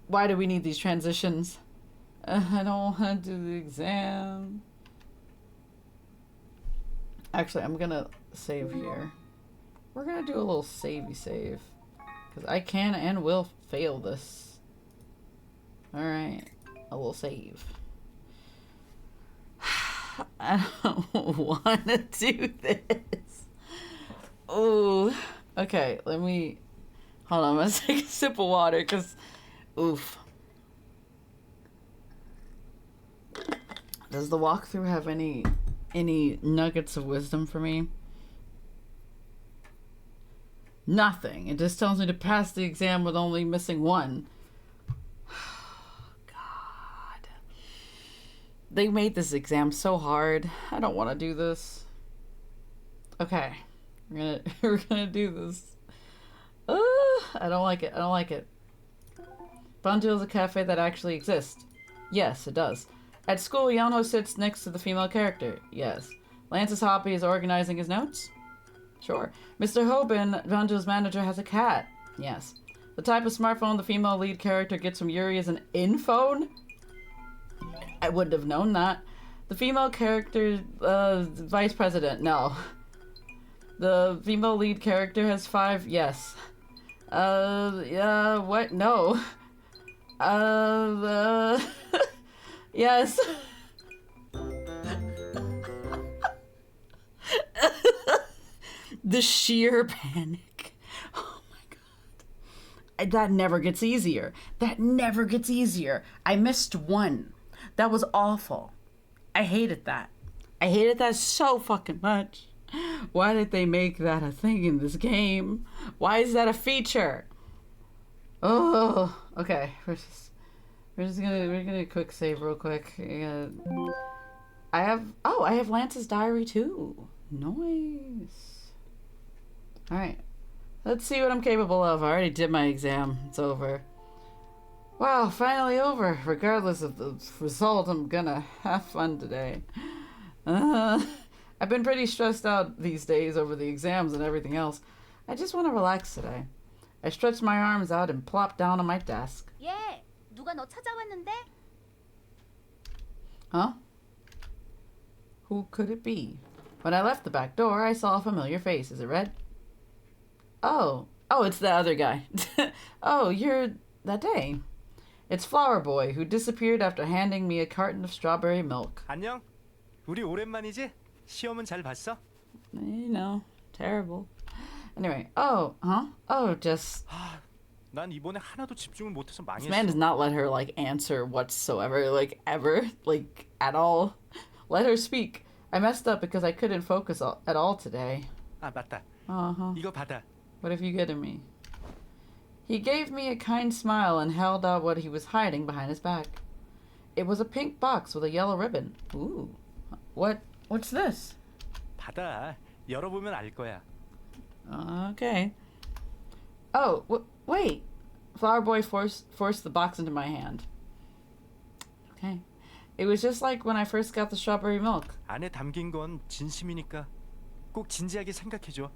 Why do we need these transitions? I don't want to do the exam. Actually, I'm gonna save here. We're gonna do a little savey save. Because I can and will fail this. Alright. A little save. I don't want to do this. Oh. Okay, let me... Hold on, I'm going to take a sip of water because... Oof. Does the walkthrough have any nuggets of wisdom for me? Nothing. It just tells me to pass the exam with only missing one. God. They made this exam so hard. I don't want to do this. Okay. We're gonna do this. I don't like it. I don't like it. Banjo is a cafe that actually exists. Yes, it does. At school, Yano sits next to the female character. Yes. Lance's hobby is organizing his notes. Sure. Mr. Hoban, Banjo's manager, has a cat. Yes. The type of smartphone the female lead character gets from Yuri is an in-phone? I wouldn't have known that. The female character, vice president, no. The female lead character has 5, yes. Yeah, what? No. Yes. The sheer panic. Oh my god. That never gets easier. That never gets easier. I missed one. That was awful. I hated that. I hated that so fucking much. Why did they make that a thing in this game? Why is that a feature? Oh, okay. We're gonna quick save real quick. I have Lance's diary too. Nice. Alright. Let's see what I'm capable of. I already did my exam. It's over. Wow, finally over. Regardless of the result, I'm gonna have fun today. I've been pretty stressed out these days over the exams and everything else. I just want to relax today. I stretched my arms out and plopped down on my desk. 얘, 누가 너 찾아왔는데? Huh? Who could it be? When I left the back door, I saw a familiar face. Is it Red? Oh, it's the other guy. Oh, you're that day. It's Flower Boy, who disappeared after handing me a carton of strawberry milk. 안녕. 우리 오랜만이지? 시험은 잘 봤어? You know, terrible. Anyway, just... 난 이번에 하나도 집중을 못해서 망했어. This man does not let her, answer whatsoever, ever, at all. Let her speak. I messed up because I couldn't focus at all today. 아, 맞다. Uh-huh. 이거 받아. What have you given me? He gave me a kind smile and held out what he was hiding behind his back. It was a pink box with a yellow ribbon. Ooh. What's this? 받아. 열어보면 알 거야. Okay. Oh, wait. Flower Boy forced the box into my hand. Okay. It was just like when I first got the strawberry milk. 안에 담긴 건 진심이니까 꼭 진지하게 생각해줘.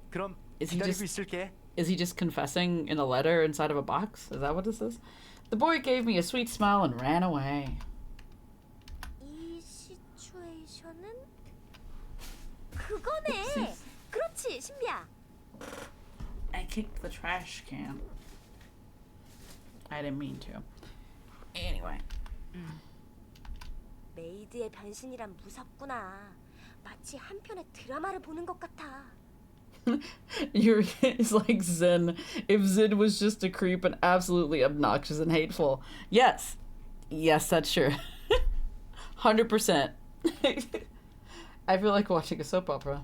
그럼 기다리고 있을게. Is he just confessing in a letter inside of a box? Is that what this is? The boy gave me a sweet smile and ran away. 이 시츄에이션은 그거네. 그렇지, 신비야. I kicked the trash can. I didn't mean to. Anyway. 메이드의 변신이란 무섭구나. 마치 한 편의 드라마를 보는 것 같아. Yuri is like Zen. If Zen was just a creep and absolutely obnoxious and hateful. Yes, that's true. 100%. I feel like watching a soap opera.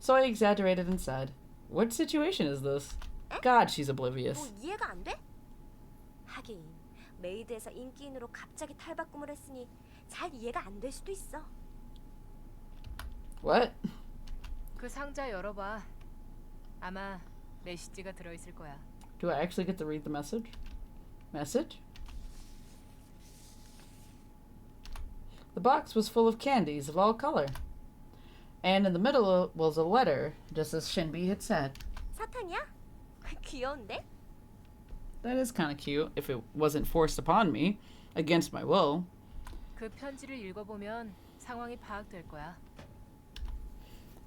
So I exaggerated and said, "What situation is this?" God, she's oblivious. 뭐 이해가 안 돼? 하긴 메이드에서 인기인으로 갑자기 탈바꿈을 했으니 잘 이해가 안 될 수도 있어. What? 그 상자 열어봐. 아마 메시지가 들어있을 거야. Do I actually get to read the message? Message? The box was full of candies of all color. And in the middle was a letter, just as Shinbi had said. 사탕이야? 귀여운데? That is kind of cute, if it wasn't forced upon me, against my will. 그 편지를 읽어보면 상황이 파악될 거야.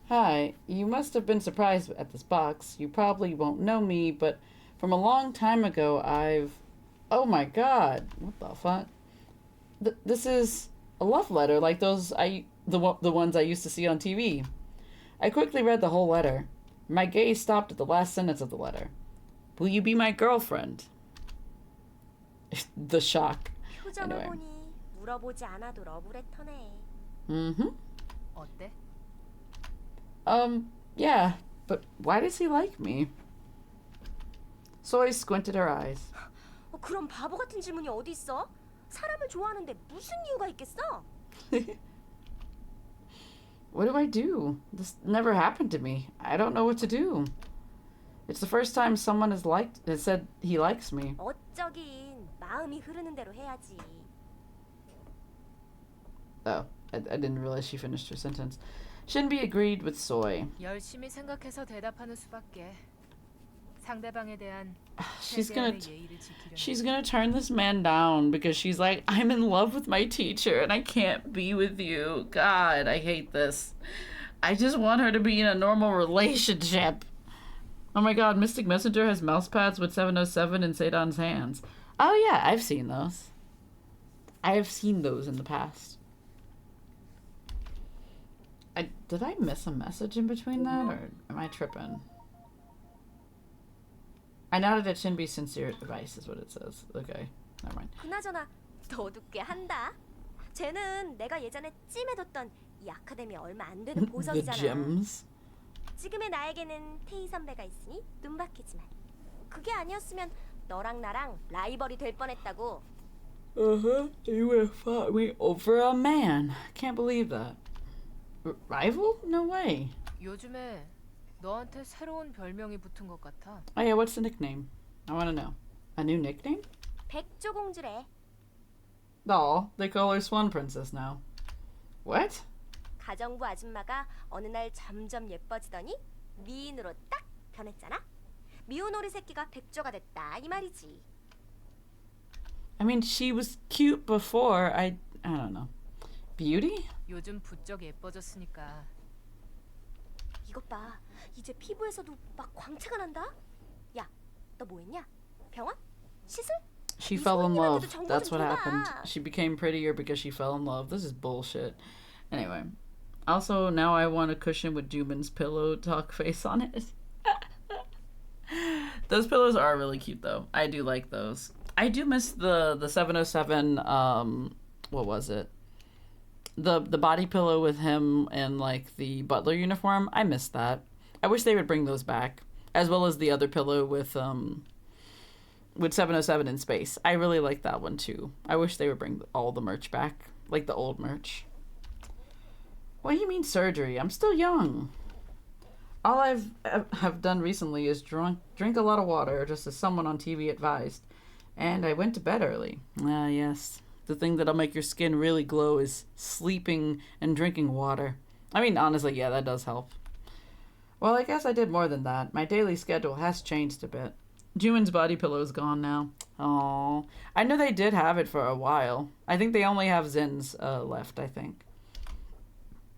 Hi, you must have been surprised at this box. You probably won't know me, but from a long time ago, Oh my god, what the fuck? This is a love letter, like the ones I used to see on TV. I quickly read the whole letter. My gaze stopped at the last sentence of the letter. Will you be my girlfriend? The shock. 표정을 Anyway. 보니 물어보지 않아도 러브레터네. 어때? Yeah, but why does he like me? Soy squinted her eyes. 그럼 바보 같은 질문이 어디 있어? 사람을 좋아하는데 무슨 이유가 있겠어? What do I do? This never happened to me. I don't know what to do. It's the first time someone has said he likes me. 어쩌긴 마음이 흐르는 대로 해야지. Oh, I didn't realize she finished her sentence. Shinbi agreed with Soy. 열심히 생각해서 대답하는 수밖에. 상대방에 대한 She's 최대한의 예의를 지키려는. She's gonna turn this man down because she's like, I'm in love with my teacher and I can't be with you. God, I hate this. I just want her to be in a normal relationship. Oh my god, Mystic Messenger has mouse pads with 707 in Seidon's hands. Oh yeah, I've seen those. I have seen those in the past. Did I miss a message in between that, or am I tripping? I nodded at Shinbi's sincere advice, is what it says. Okay, never mind. 그나저나 더 듣게 한다. 쟤는 내가 예전에 찜해뒀던 이 아카데미 얼마 안 되는 The 보석이잖아. gems. 지금의 나에게는 테이 선배가 있으니 눈박이지만 그게 아니었으면 너랑 나랑 라이벌이 될 뻔했다고. You would have fought me over a man. Can't believe that. Rival? No way. 요즘에 너한테 새로운 별명이 붙은 것 같아. Oh yeah, what's the nickname? I want to know. A new nickname? 백조 공주래. Doll. They call her Swan Princess now. What? 가정부 아줌마가 어느 날 점점 예뻐지더니 미인으로 딱 변했잖아. 미혼오리 새끼가 백조가 됐다 이 말이지. I mean, she was cute before. I don't know. Beauty? 요즘 부쩍 예뻐졌으니까. 이것 봐. 이제 피부에서도 막 광채가 난다. 야, 너 뭐했냐? 병원? 시술? She fell in love. That's what happened. She became prettier because she fell in love. This is bullshit. Anyway. Also, now I want a cushion with Jumin's pillow talk face on it. Those pillows are really cute, though. I do like those. I do miss the 707, what was it? The body pillow with him in, like, the butler uniform. I miss that. I wish they would bring those back. As well as the other pillow with 707 in space. I really like that one, too. I wish they would bring all the merch back. Like the old merch. What do you mean surgery? I'm still young. All have done recently is drink a lot of water, just as someone on TV advised. And I went to bed early. Ah, yes. The thing that'll make your skin really glow is sleeping and drinking water. I mean, honestly, yeah, that does help. Well, I guess I did more than that. My daily schedule has changed a bit. Jumin's body pillow is gone now. Oh, I know they did have it for a while. I think they only have Zin's left, I think.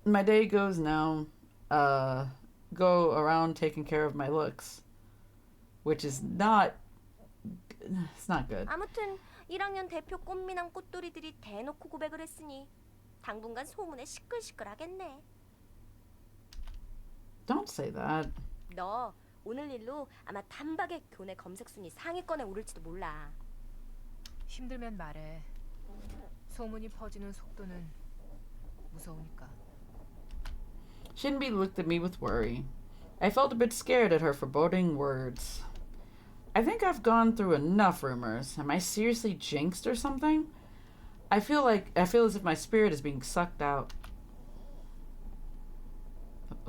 My day goes now, go around taking care of my looks, which is not, it's not good. 아무튼 1학년 대표 꽃미남 꽃돌이들이 대놓고 고백을 했으니 당분간 소문에 시끌시끌하겠네. Don't say that. 너 오늘 일로 아마 단박에 교내 검색 순위 상위권에 오를지도 몰라. 힘들면 말해. 소문이 퍼지는 속도는 무서우니까. Shinbi looked at me with worry. I felt a bit scared at her foreboding words. I think I've gone through enough rumors. Am I seriously jinxed or something? I feel as if my spirit is being sucked out.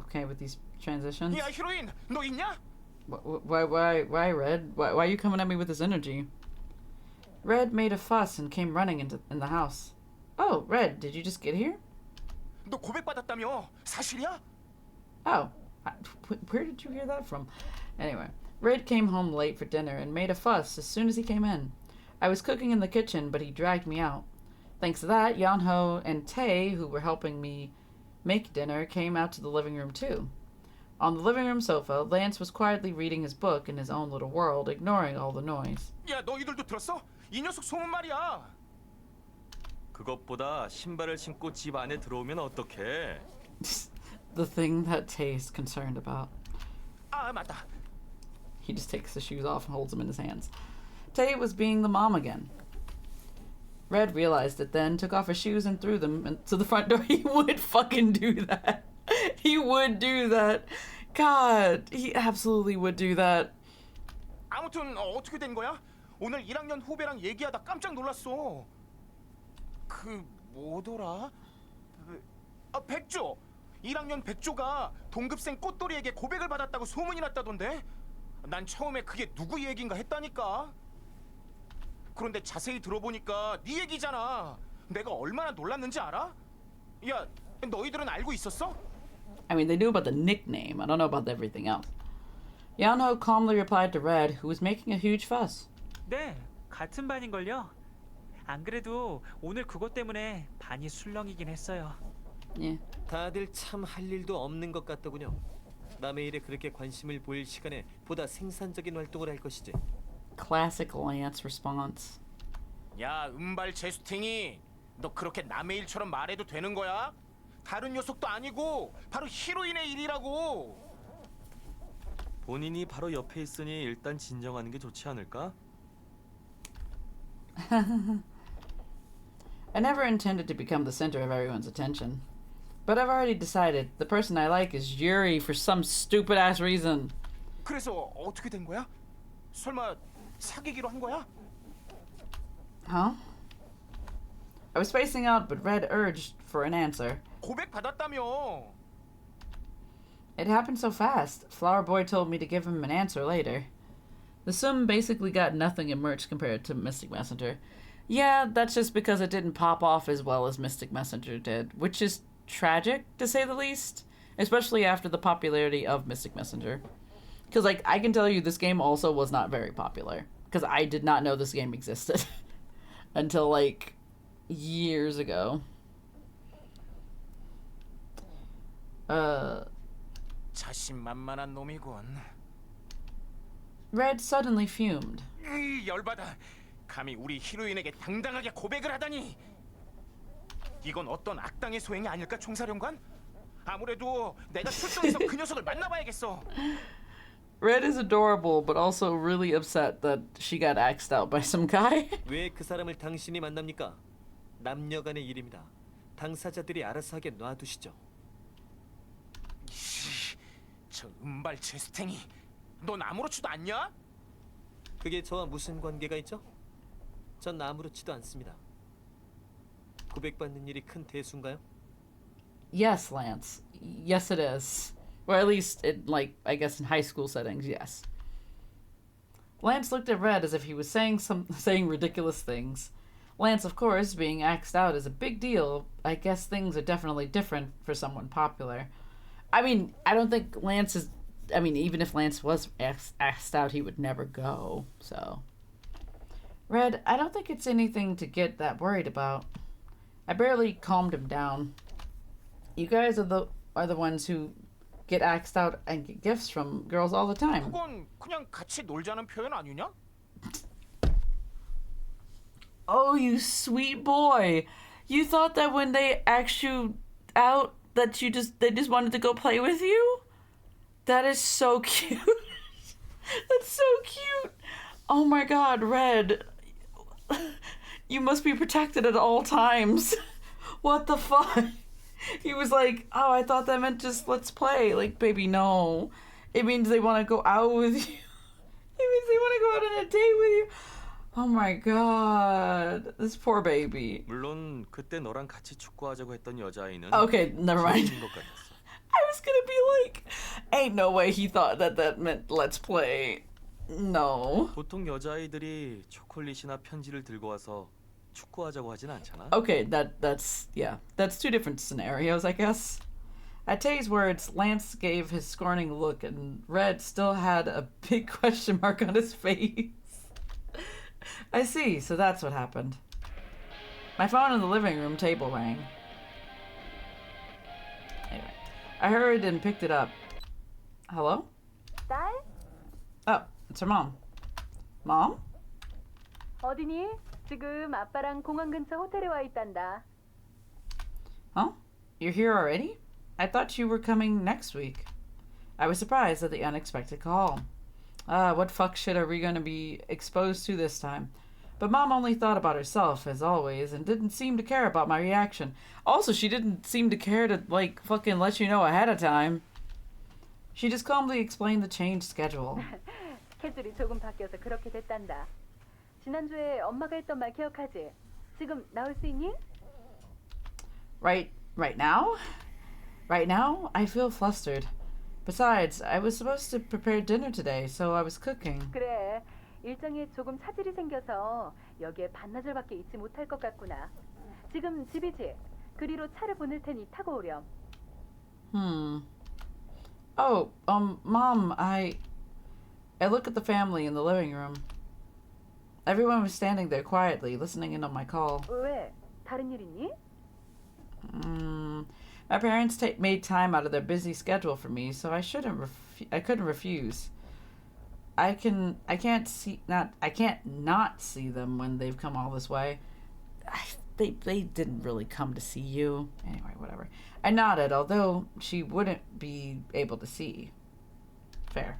Okay with these transitions? 야, 히로인, 너 있냐? Why, Red? Why are you coming at me with this energy? Red made a fuss and came running in the house. Oh, Red, did you just get here? 너 고백받았다며? 사실이야? Oh, where did you hear that from? Anyway, Red came home late for dinner and made a fuss as soon as he came in. I was cooking in the kitchen, but he dragged me out. Thanks to that, Yanho and Tae, who were helping me make dinner, came out to the living room too. On the living room sofa, Lance was quietly reading his book in his own little world, ignoring all the noise. 야, 너희들도 들었어? 이 녀석 소문 말이야. 그것보다 신발을 신고 집 안에 들어오면 어떡해? The thing that Tae is concerned about. 아, 맞다. He just takes the shoes off and holds them in his hands. Tae was being the mom again. Red realized it then, took off his shoes and threw them to the front door. He would fucking do that. He would do that. God, he absolutely would do that. 아무튼 어떻게 된 거야? 오늘 1학년 후배랑 얘기하다 깜짝 놀랐어. 그 뭐더라? 백조. 1학년 백조가 동급생 꽃돌이에게 고백을 받았다고 소문이 났다던데. 난 처음에 그게 누구 얘긴가 했다니까. 그런데 자세히 들어보니까 네 얘기잖아. 내가 얼마나 놀랐는지 알아? 야, 너희들은 알고 있었어? I mean, they knew about the nickname. I don't know about everything else. Yanho calmly replied to Red, who was making a huge fuss. 네, 같은 반인걸요. 안 그래도 오늘 그것 때문에 반이 술렁이긴 했어요. Yeah. 다들 참 할 일도 없는 것 같더군요. 남의 일에 그렇게 관심을 보일 시간에 보다 생산적인 활동을 할 것이지. Classic Lance response. 야, 은발 제수탱이. 너 그렇게 남의 일처럼 말해도 되는 거야? 다른 녀석도 아니고 바로 히로인의 일이라고. 본인이 바로 옆에 있으니 일단 진정하는 게 좋지 않을까? I never intended to become the center of everyone's attention. But I've already decided the person I like is Yuri for some stupid ass reason. 그래서 어떻게 된 거야? 설마 사귀기로 한 거야? Huh? I was spacing out, but Red urged for an answer. 고백 받았다며. It happened so fast. Flower Boy told me to give him an answer later. The Sum basically got nothing in merch compared to Mystic Messenger. Yeah, that's just because it didn't pop off as well as Mystic Messenger did, which is tragic, to say the least, especially after the popularity of Mystic Messenger. Because, like, I can tell you this game also was not very popular, because I did not know this game existed until, like, years ago. 자신만만한 놈이군. Red suddenly fumed. 열받아. 감히 우리 히로인에게 당당하게 고백을 하다니. 이건 어떤 악당의 소행이 아닐까, 총사령관? 아무래도 내가 출동해서 그 녀석을 만나봐야겠어. Red is adorable, but also really upset that she got axed out by some guy. 왜 그 사람을 당신이 만납니까? 남녀간의 일입니다. 당사자들이 알아서 하게 놔두시죠. 저 은발 제스탱이. 넌 아무렇지도 않냐? 그게 저와 무슨 관계가 있죠? 전 아무렇지도 않습니다. 고백받는 일이 큰 대수인가요? Yes, Lance. Yes, it is. Or at least, like, I guess in high school settings, yes. Lance looked at Red as if he was saying ridiculous things. Lance, of course, being axed out is a big deal. I guess things are definitely different for someone popular. I mean, I don't think Lance is... I mean, even if Lance was axed out, he would never go, so... Red, I don't think it's anything to get that worried about. I barely calmed him down. You guys are the ones who get axed out and get gifts from girls all the time. 그건 그냥 같이 놀자는 표현 아니냐? Oh, you sweet boy. You thought that when they axed you out that they just wanted to go play with you? That is so cute. That's so cute. Oh my god, Red. You must be protected at all times. What the fuck? He was like, oh, I thought that meant just let's play. Like, baby, no. It means they want to go out with you. It means they want to go out on a date with you. Oh my god. This poor baby. 물론 그때 너랑 같이 축구하자고 했던 여자아이는 Okay, never mind. 것 같았어. I was gonna be like, ain't no way he thought that meant let's play. No. 보통 여자아이들이 초콜릿이나 편지를 들고 와서 축구하자고 하진 않잖아. Okay, that's two different scenarios, I guess. At Tay's words, Lance gave his scorning look, and Red still had a big question mark on his face. I see, so that's what happened. My phone in the living room table rang. Anyway, I hurried and picked it up. Hello? 딸? Oh, it's her mom. Mom? 어디니? 지금 아빠랑 공항 근처 호텔에 와 있단다. Huh? You're here already? I thought you were coming next week. I was surprised at the unexpected call. What fuck shit are we gonna be exposed to this time? But Mom only thought about herself, as always, and didn't seem to care about my reaction. Also, she didn't seem to care to, like, fucking let you know ahead of time. She just calmly explained the changed schedule. 스케줄이 조금 바뀌어서 그렇게 됐단다. 지난주에 엄마가 했던 말 기억하지? 지금 나올 수 있니? Right now? Right now, I feel flustered. Besides, I was supposed to prepare dinner today, so I was cooking. 그래, 일정에 조금 차질이 생겨서 여기에 반나절밖에 있지 못할 것 같구나. 지금 집이지? 그리로 차를 보낼 테니 타고 오렴. Oh, Mom, I look at the family in the living room. Everyone was standing there quietly, listening in on my call. 왜? 다른 일 있니? My parents made time out of their busy schedule for me, so I couldn't refuse. I can't not see them when they've come all this way. They didn't really come to see you. Anyway, whatever. I nodded, although she wouldn't be able to see. Fair.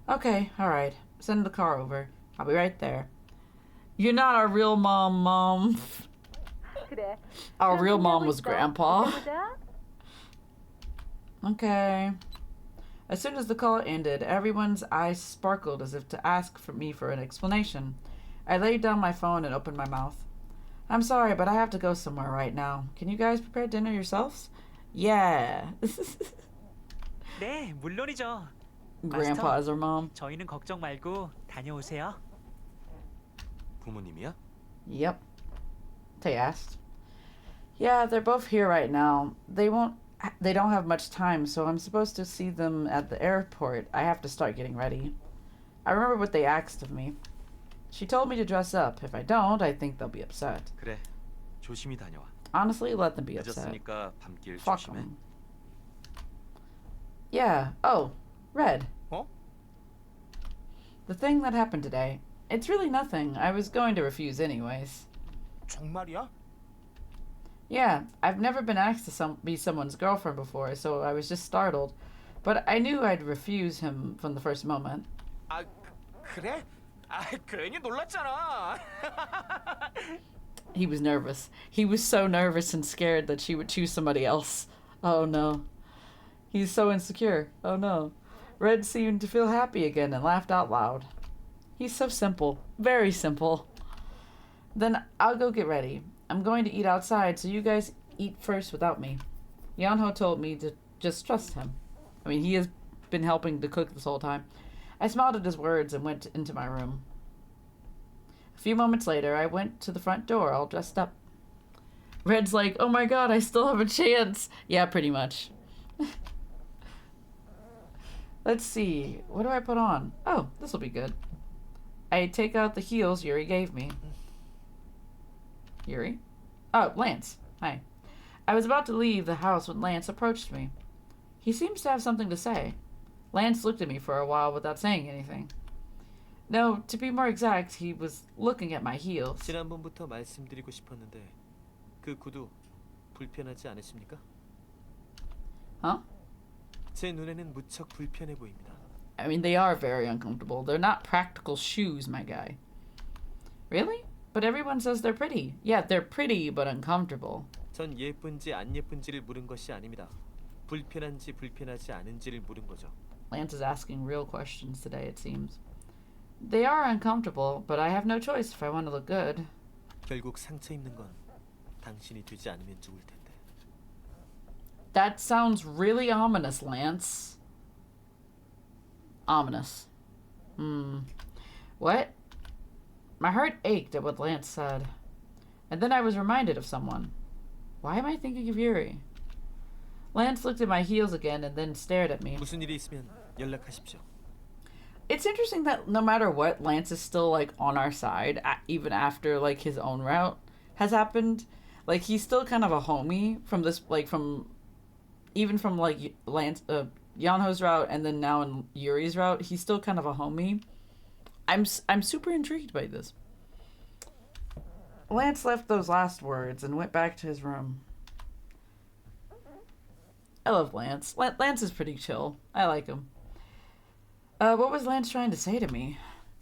Okay, alright. Send the car over. I'll be right there. You're not our real mom. 그래. Our real mom was Grandpa. 보자. Okay. As soon as the call ended, everyone's eyes sparkled as if to ask me for an explanation. I laid down my phone and opened my mouth. I'm sorry, but I have to go somewhere right now. Can you guys prepare dinner yourselves? Yeah. 네, 물론이죠. Grandpa is her mom. 저희는 걱정 말고 다녀오세요. 부모님이야? Yep. Tay asked. Yeah, they're both here right now. They don't have much time, so I'm supposed to see them at the airport. I have to start getting ready. I remember what they asked of me. She told me to dress up. If I don't, I think they'll be upset. 그래. 조심히 다녀와. Honestly, let them be upset. 늦었으니까 밤길 Fuck 조심해. 'em. Yeah. Oh, Red. 어? The thing that happened today. It's really nothing. I was going to refuse anyways. 정말이야? Yeah, I've never been asked to be someone's girlfriend before, so I was just startled. But I knew I'd refuse him from the first moment. 아, 그래? 아, 괜히 놀랐잖아. He was nervous. He was so nervous and scared that she would choose somebody else. Oh no. He's so insecure. Oh no. Red seemed to feel happy again and laughed out loud. He's so simple. Very simple. Then I'll go get ready. I'm going to eat outside, so you guys eat first without me. Yanho told me to just trust him. I mean, he has been helping to cook this whole time. I smiled at his words and went into my room. A few moments later, I went to the front door all dressed up. Red's like, oh my god, I still have a chance. Yeah, pretty much. Let's see. What do I put on? Oh, this will be good. I take out the heels Yuri gave me. Yuri? Oh, Lance. Hi. I was about to leave the house when Lance approached me. He seems to have something to say. Lance looked at me for a while without saying anything. No, to be more exact, he was looking at my heels. 지난번부터 말씀드리고 싶었는데 그 구두 불편하지 않으십니까? Huh? 제 눈에는 무척 불편해 보입니다. I mean, they are very uncomfortable. They're not practical shoes, my guy. Really? But everyone says they're pretty. Yeah, they're pretty, but uncomfortable. 전 예쁜지 안 예쁜지를 물은 것이 아닙니다. 불편한지 불편하지 않은지를 물은 거죠. Lance is asking real questions today, it seems. They are uncomfortable, but I have no choice if I want to look good. 결국 상처 입는 건 당신이 되지 않으면 죽을 텐데. That sounds really ominous, Lance. Ominous. What? My heart ached at what Lance said. And then I was reminded of someone. Why am I thinking of Yuri? Lance looked at my heels again and then stared at me. 무슨 일이 있으면 연락하십시오. It's interesting that no matter what, Lance is still like on our side, even after like his own route has happened. Like he's still kind of a homie from this, like even from like Lance, Yanho's route, and then now in Yuri's route, he's still kind of a homie. I'm super intrigued by this. Lance left those last words and went back to his room. I love Lance. Lance is pretty chill. I like him. What was Lance trying to say to me?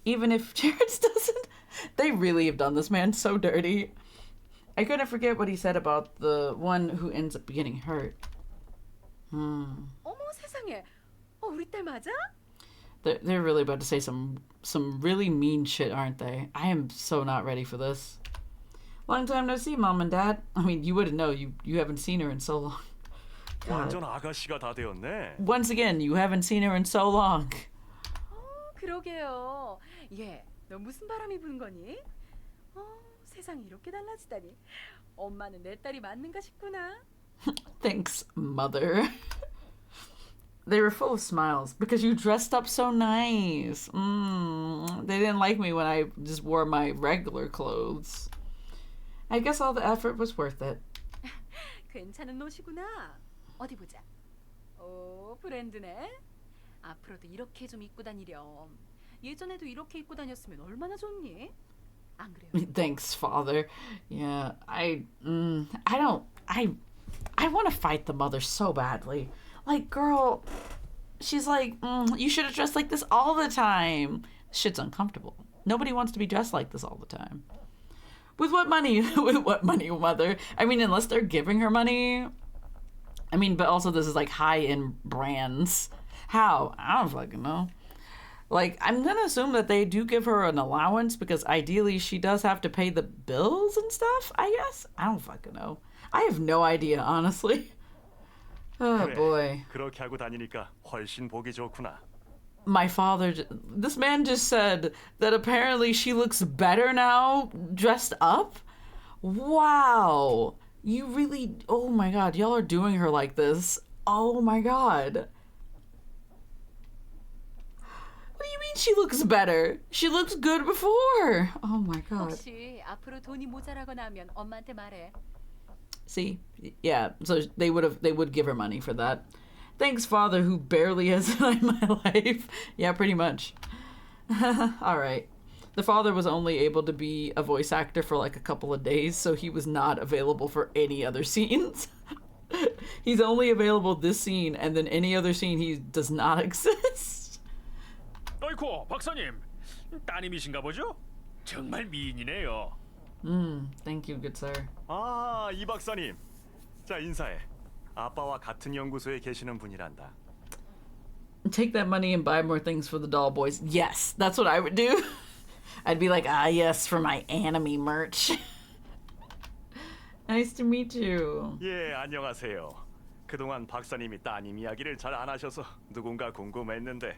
Even if Jared's doesn't, they really have done this man so dirty. I couldn't forget what he said about the one who ends up getting hurt. 어머 세상에. 우리 딸 맞아? They're really about to say some really mean shit, aren't they? I am so not ready for this. Long time no see, Mom and Dad. I mean, you wouldn't know. You haven't seen her in so long. 완전 아가씨가 다 되었네. Once again, you haven't seen her in so long. 그러게요. 얘, 너 무슨 바람이 부는 거니? 세상이 이렇게 달라지다니. 엄마는 내 딸이 맞는가 싶구나. Thanks, Mother. They were full of smiles because you dressed up so nice. They didn't like me when I just wore my regular clothes. I guess all the effort was worth it. 괜찮은 옷이구나. 어디 보자. 오, 브랜드네. 앞으로도 이렇게 좀 입고 다니렴. 예전에도 이렇게 입고 다녔으면 얼마나 좋니? 안 그래요? Thanks, Father. Yeah, I want to fight the mother so badly. Like, girl, she's like, you should have dressed like this all the time. Shit's uncomfortable. Nobody wants to be dressed like this all the time. With what money? With what money, Mother? I mean, unless they're giving her money. I mean, but also this is like high-end brands. How? I don't fucking know. Like, I'm gonna assume that they do give her an allowance because ideally she does have to pay the bills and stuff, I guess? I don't fucking know. I have no idea, honestly. Oh, 그래, boy. 그렇게 하고 다니니까 훨씬 보기 좋구나. my father, this man just said that apparently she looks better now dressed up. Wow. You really, oh my God, y'all are doing her like this. Oh my God. What do you mean she looks better? She looks good before. Oh my God. 혹시 앞으로 돈이 모자라거나 하면 엄마한테 말해. See? Yeah, so they would give her money for that. Thanks, Father, who barely has in my life. Yeah, pretty much. All right. The father was only able to be a voice actor for like a couple of days, so he was not available for any other scenes. He's only available this scene, and then any other scene he does not exist. 어이쿠, 박사님. 따님이신가 보죠? 정말 미인이네요. Thank you, good sir. 아, 이 박사님. 자, 인사해. 아빠와 같은 연구소에 계시는 분이란다. Take that money and buy more things for the doll boys. Yes, that's what I would do. I'd be like, ah, yes, for my anime merch. Nice to meet you. 예, 안녕하세요. 그동안 박사님이 따님 이야기를 잘 안 하셔서 누군가 궁금했는데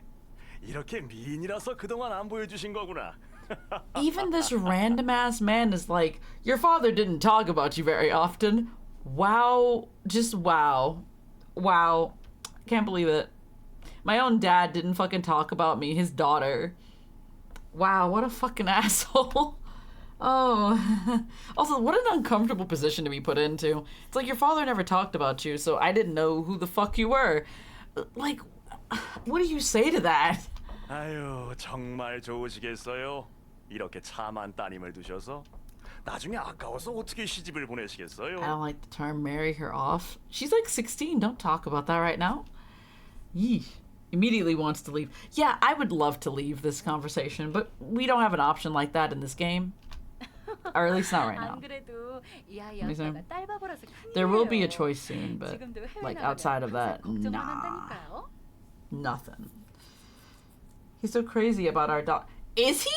이렇게 미인이라서 그동안 안 보여주신 거구나. Even this random ass man is like, your father didn't talk about you very often. Wow, just wow. Wow. Can't believe it. My own dad didn't fucking talk about me, his daughter. Wow, what a fucking asshole. Oh. Also, what an uncomfortable position to be put into. It's like your father never talked about you, so I didn't know who the fuck you were. Like, what do you say to that? 아유, 정말 좋으시겠어요. 이렇게 참한 따님을 두셔서 나중에 아까워서 어떻게 시집을 보내시겠어요? I don't like the term marry her off. She's like 16. Don't talk about that right now. Yeesh. Immediately wants to leave. Yeah, I would love to leave this conversation, but we don't have an option like that in this game. Or at least not right now. 안 그래도 이 아이 아빠가 딸바보라서 큰일이에요. There will be a choice soon, but 지금도 해외 like 나가면 outside of that, 걱정만 nah. 한다니까요. Nothing. He's so crazy about our daughter. Is he?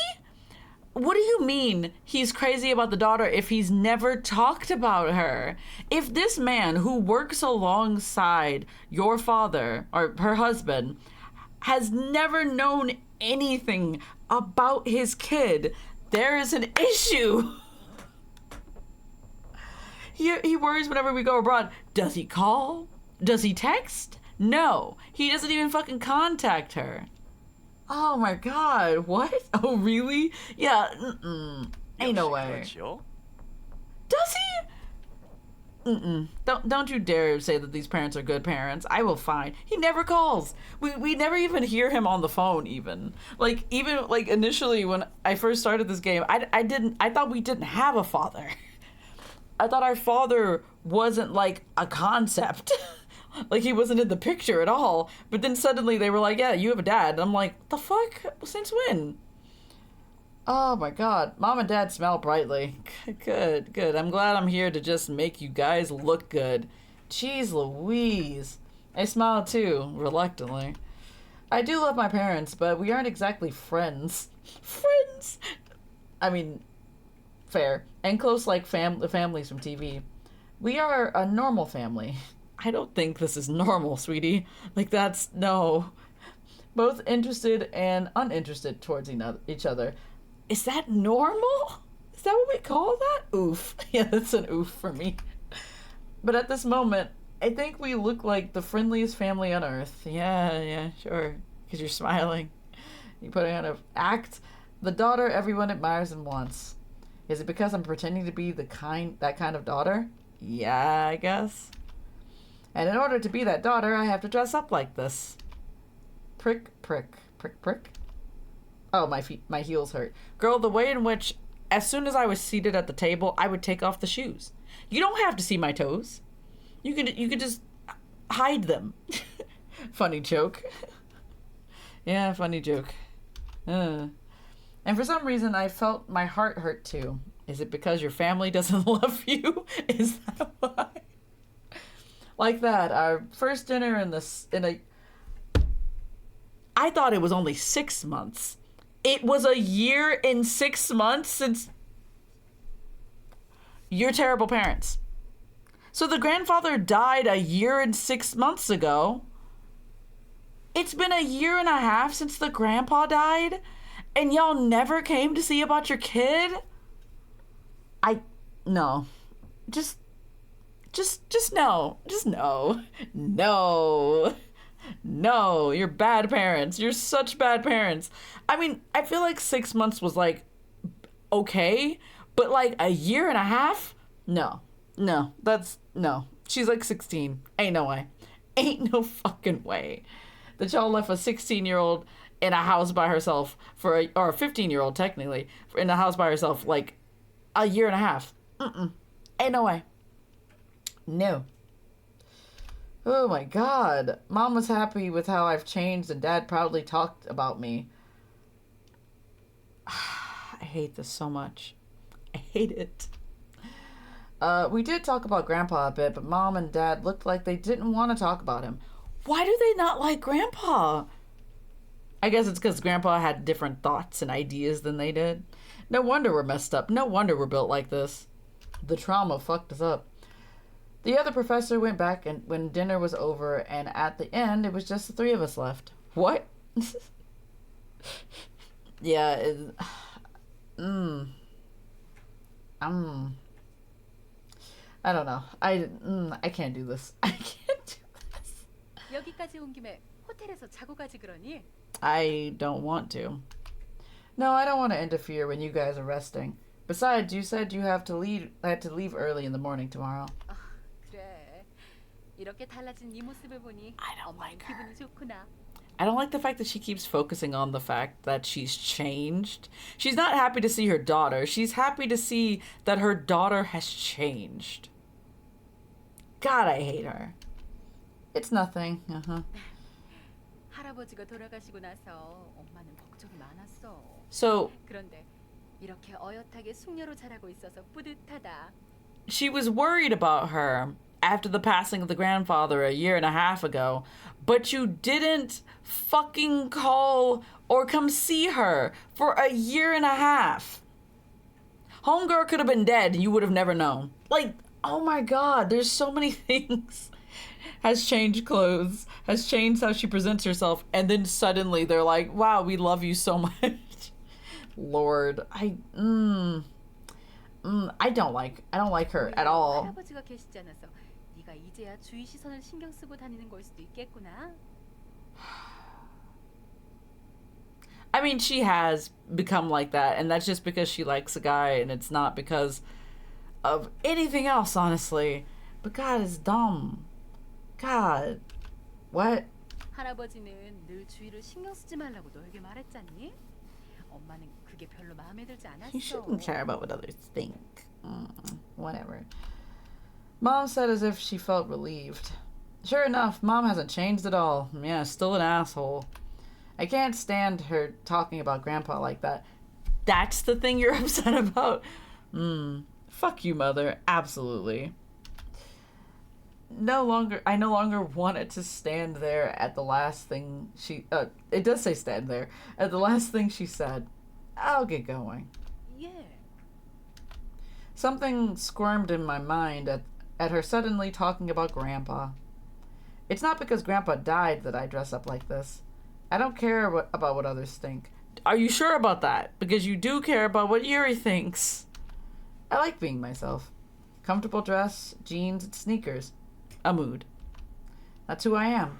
What do you mean he's crazy about the daughter if he's never talked about her? If this man who works alongside your father or her husband has never known anything about his kid, there is an issue. He worries whenever we go abroad. Does he call? Does he text? No. He doesn't even fucking contact her. Oh my God, what? Oh really? Yeah, ain't no way. Does he? Don't you dare say that these parents are good parents. I will find. He never calls. We never even hear him on the phone even. Like initially when I first started this game, I thought we didn't have a father. I thought our father wasn't like a concept. Like he wasn't in the picture at all. But then suddenly they were like, yeah, you have a dad. And I'm like, the fuck? Since when? Oh my God. Mom and Dad smell brightly. Good, good. I'm glad I'm here to just make you guys look good. Jeez Louise. I smile too, reluctantly. I do love my parents, but we aren't exactly friends. Friends? I mean, fair. And close like families from TV. We are a normal family. I don't think this is normal, sweetie. Like that's, no. Both interested and uninterested towards each other. Is that normal? Is that what we call that? Oof. Yeah, that's an oof for me. But at this moment, I think we look like the friendliest family on earth. Yeah, sure. Because you're smiling. You're putting on an act. The daughter everyone admires and wants. Is it because I'm pretending to be that kind of daughter? Yeah, I guess. And in order to be that daughter, I have to dress up like this. Prick, prick, prick, prick. Oh, my heels hurt. Girl, the way in which, as soon as I was seated at the table, I would take off the shoes. You don't have to see my toes. You could just hide them. Funny joke. Yeah, funny joke. And for some reason, I felt my heart hurt too. Is it because your family doesn't love you? Is that why? Like that, our first dinner I thought it was only 6 months. It was a year and 6 months since... You're terrible parents. So the grandfather died a year and 6 months ago. It's been a year and a half since the grandpa died, and y'all never came to see about your kid? No. Just no. Just no. No. No. You're bad parents. You're such bad parents. I mean, I feel like 6 months was like, okay, but like a year and a half? No. No. No. She's like 16. Ain't no way. Ain't no fucking way that y'all left a 16-year-old in a house by herself or a 15-year-old technically in a house by herself like a year and a half. Ain't no way. No. Oh my God. Mom was happy with how I've changed and Dad proudly talked about me. I hate this so much. I hate it. We did talk about Grandpa a bit, but Mom and Dad looked like they didn't want to talk about him. Why do they not like Grandpa? I guess it's because Grandpa had different thoughts and ideas than they did. No wonder we're messed up. No wonder we're built like this. The trauma fucked us up. The other professor went back and when dinner was over, and at the end, it was just the three of us left. What? Yeah. I don't know. I can't do this. I can't do this. 여기까지 온 김에 호텔에서 자고 가지 그러니? I don't want to. No, I don't want to interfere when you guys are resting. Besides, you said you had to leave early in the morning tomorrow. 그래. 이렇게 달라진 네 모습을 보니 엄마는 기분이 좋구나. I don't like the fact that she keeps focusing on the fact that she's changed. She's not happy to see her daughter. She's happy to see that her daughter has changed. God, I hate her. It's nothing. 할아버지가 돌아가시고 나서 엄마는 걱정이 많았어. So, 그런데 이렇게 어엿하게 숙녀로 자라고 있어서 뿌듯하다. she was worried about her after the passing of the grandfather a year and a half ago, but you didn't fucking call or come see her for a year and a half. Homegirl could have been dead and you would have never known. Like, oh my God, there's so many things. Has changed clothes, has changed how she presents herself, and then suddenly they're like, wow, we love you so much. Lord, I don't like her at all. 할아버지가 계시지 않아서 네가 이제야 주위 시선을 신경 쓰고 다니는 걸 수도 있겠구나. I mean, she has become like that, and that's just because she likes a guy, and it's not because of anything else, honestly. But God, it's dumb. God. What? 할아버지는 늘 주위를 신경 쓰지 말라고 너에게 말했잖니? 엄마는 그게 별로 마음에 들지 않았어. You shouldn't care about what others think. Whatever. Mom said as if she felt relieved. Sure enough, Mom hasn't changed at all. Yeah, still an asshole. I can't stand her talking about Grandpa like that. That's the thing you're upset about? Fuck you, Mother. Absolutely. I no longer wanted to stand there at the last thing she... it does say stand there. At the last thing she said. I'll get going. Yeah. Something squirmed in my mind at her suddenly talking about Grandpa. It's not because Grandpa died that I dress up like this. I don't care about what others think. Are you sure about that? Because you do care about what Yuri thinks. I like being myself. Comfortable dress, jeans, and sneakers. A mood. That's who I am.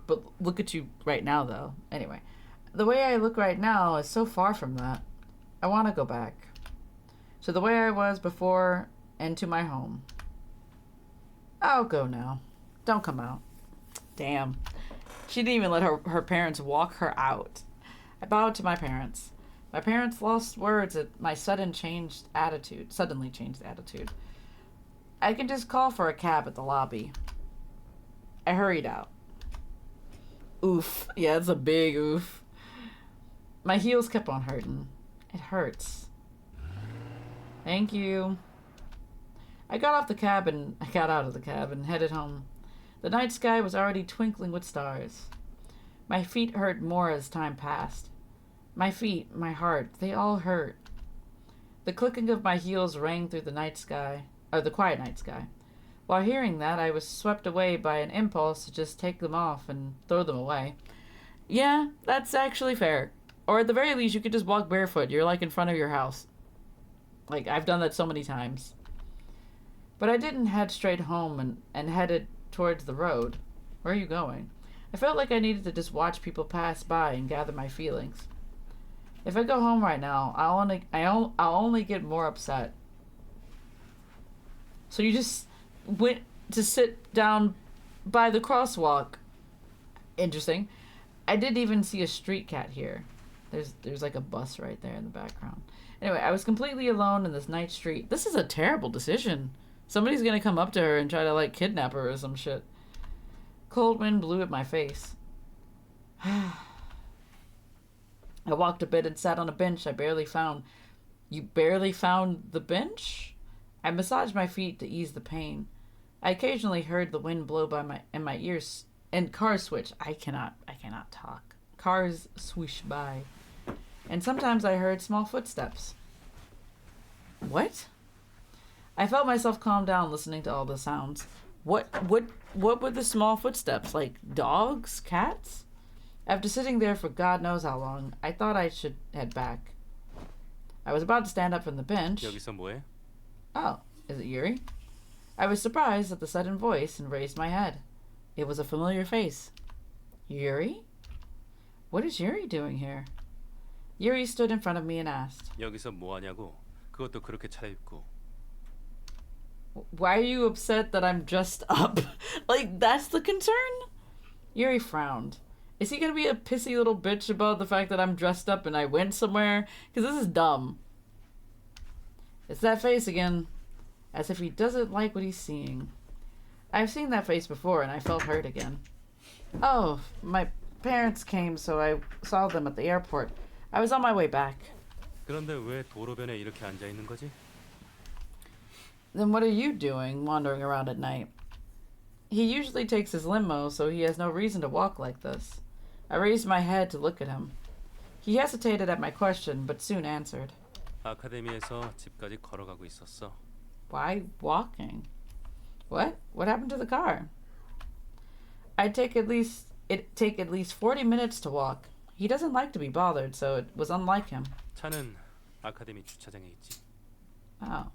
But look at you right now, though. Anyway, the way I look right now is so far from that. I want to go back. So the way I was before and to my home. I'll go now. Don't come out. Damn. She didn't even let her parents walk her out. I bowed to my parents. My parents lost words at my suddenly changed attitude. I can just call for a cab at the lobby. I hurried out. Oof. Yeah, it's a big oof. My heels kept on hurting. It hurts. Thank you. I got out of the cab and headed home. The night sky was already twinkling with stars. My feet hurt more as time passed. My feet, my heart, they all hurt. The clicking of my heels rang through the quiet night sky. While hearing that, I was swept away by an impulse to just take them off and throw them away. Yeah, that's actually fair. Or at the very least, you could just walk barefoot. You're like in front of your house. Like, I've done that so many times. But I didn't head straight home and headed towards the road. Where are you going? I felt like I needed to just watch people pass by and gather my feelings. If I go home right now, I'll only get more upset. So you just went to sit down by the crosswalk. Interesting. I didn't even see a street cat here. There's like a bus right there in the background. Anyway, I was completely alone in this night street. This is a terrible decision. Somebody's gonna come up to her and try to like kidnap her or some shit. Cold wind blew at my face. I walked a bit and sat on a bench I barely found. You barely found the bench? I massaged my feet to ease the pain. I occasionally heard the wind blow in my ears and cars switch. I cannot talk. Cars swoosh by. And sometimes I heard small footsteps. What? I felt myself calm down listening to all the sounds. What were the small footsteps? Like dogs? Cats? After sitting there for God knows how long, I thought I should head back. I was about to stand up from the bench. 여기서 뭐해? Oh, is it Yuri? I was surprised at the sudden voice and raised my head. It was a familiar face. Yuri? What is Yuri doing here? Yuri stood in front of me and asked. 여기서 뭐 하냐고? 그것도 그렇게 차려입고. Why are you upset that I'm dressed up? Like, that's the concern? Yuri frowned. Is he gonna be a pissy little bitch about the fact that I'm dressed up and I went somewhere? Because this is dumb. It's that face again. As if he doesn't like what he's seeing. I've seen that face before and I felt hurt again. Oh, my parents came, so I saw them at the airport. I was on my way back. 그런데 왜 도로변에 이렇게 앉아 있는 거지? Then what are you doing wandering around at night? He usually takes his limo, so he has no reason to walk like this. I raised my head to look at him. He hesitated at my question, but soon answered. 아카데미에서 집까지 걸어가고 있었어. Why walking? What? What happened to the car? It'd take at least 40 minutes to walk. He doesn't like to be bothered, so it was unlike him. 차는 아카데미 주차장에 있지. Oh.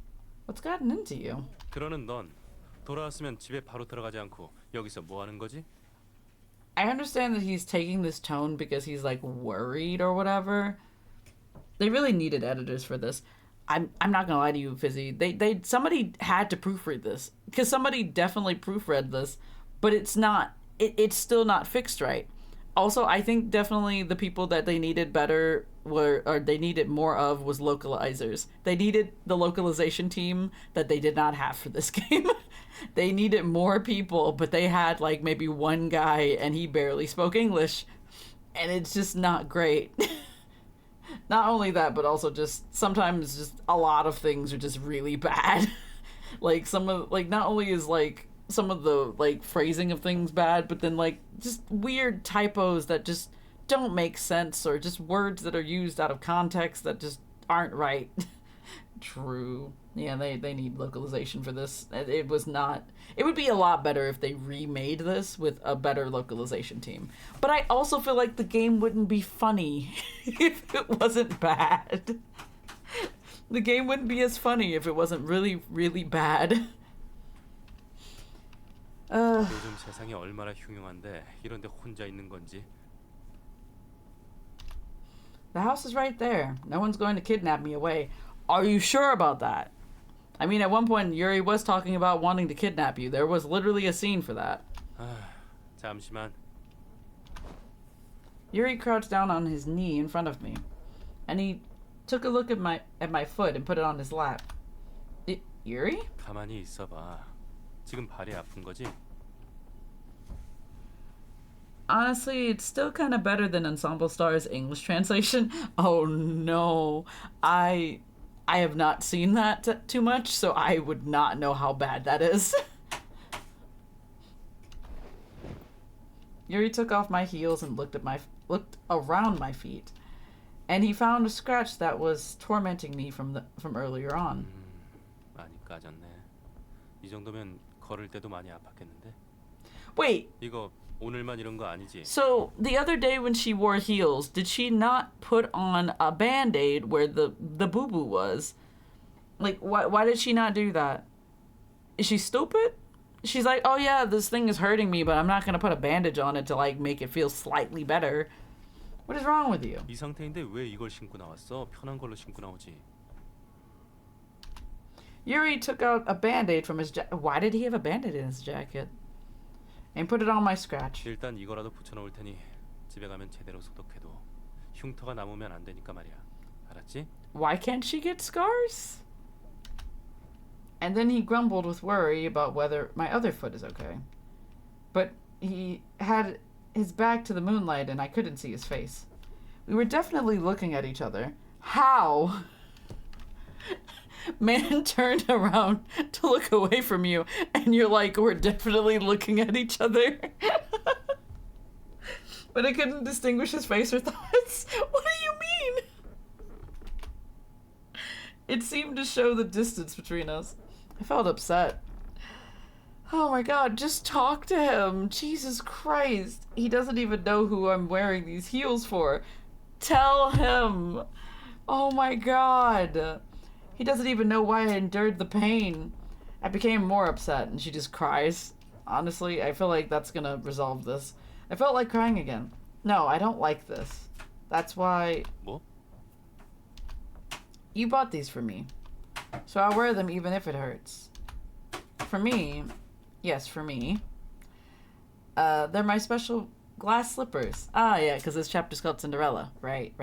What's gotten into you? 그러는 넌 돌아왔으면 집에 바로 들어가지 않고 여기서 뭐 하는 거지? I understand that he's taking this tone because he's like worried or whatever. They really needed editors for this. I'm not gonna lie to you, Fizzy. Somebody had to proofread this because somebody definitely proofread this, but it's still not fixed right. Also, I think definitely the people that they needed they needed more of was localizers. They needed the localization team that they did not have for this game. They needed more people, but they had like maybe one guy and he barely spoke English. And it's just not great. Not only that, but also just sometimes just a lot of things are just really bad. Like not only is like some of the like phrasing of things bad, but then like just weird typos that just don't make sense, or just words that are used out of context that just aren't right. True. Yeah, they need localization for this. It would be a lot better if they remade this with a better localization team. But I also feel like the game wouldn't be funny if it wasn't bad. The game wouldn't be as funny if it wasn't really, really bad. 요즘 세상이 얼마나 흉흉한데 이런데 혼자 있는 건지. The house is right there. No one's going to kidnap me away. Are you sure about that? I mean, at one point, Yuri was talking about wanting to kidnap you. There was literally a scene for that. 잠시만. Yuri crouched down on his knee in front of me, and he took a look at my foot and put it on his lap. Yuri? 가만히 있어봐. 지금 발이 아픈 거지? Honestly, it's still kind of better than Ensemble Star's English translation. Oh no, I have not seen that too much, so I would not know how bad that is. Yuri took off my heels and looked around my feet, and he found a scratch that was tormenting me from earlier on. 많이 까졌네. 이 정도면 걸을 때도 많이 아팠겠는데? Wait, 이거 오늘만 이런 거 아니지? so the other day when she wore heels, did she not put on a band-aid where the boo-boo was? Like, why did she not do that? Is she stupid? She's like, oh yeah, this thing is hurting me, but I'm not gonna put a bandage on it to like make it feel slightly better. What is wrong with you? 이 상태인데 왜 이걸 신고 나왔어? 편한 걸로 신고 나오지. Yuri took out a band-aid from his jacket. Why did he have a band-aid in his jacket? And put it on my scratch. 일단 이거라도 붙여놓을 테니 집에 가면 제대로 소독해도 흉터가 남으면 안 되니까 말이야. 알았지? Why can't she get scars? And then he grumbled with worry about whether my other foot is okay. But he had his back to the moonlight and I couldn't see his face. We were definitely looking at each other. How? Man turned around to look away from you and you're like, we're definitely looking at each other. But I couldn't distinguish his face or thoughts. What do you mean? It seemed to show the distance between us. I felt upset. Oh my god, just talk to him. Jesus Christ. He doesn't even know who I'm wearing these heels for. Tell him. Oh my god. He doesn't even know why I endured the pain. I became more upset and she just cries. Honestly, I feel like that's gonna resolve this. I felt like crying again. No, I don't like this. That's why... 뭐? You bought these for me. So I'll wear them even if it hurts. For me... Yes, for me. They're my special glass slippers. Ah, yeah, because this chapter's called Cinderella. Right.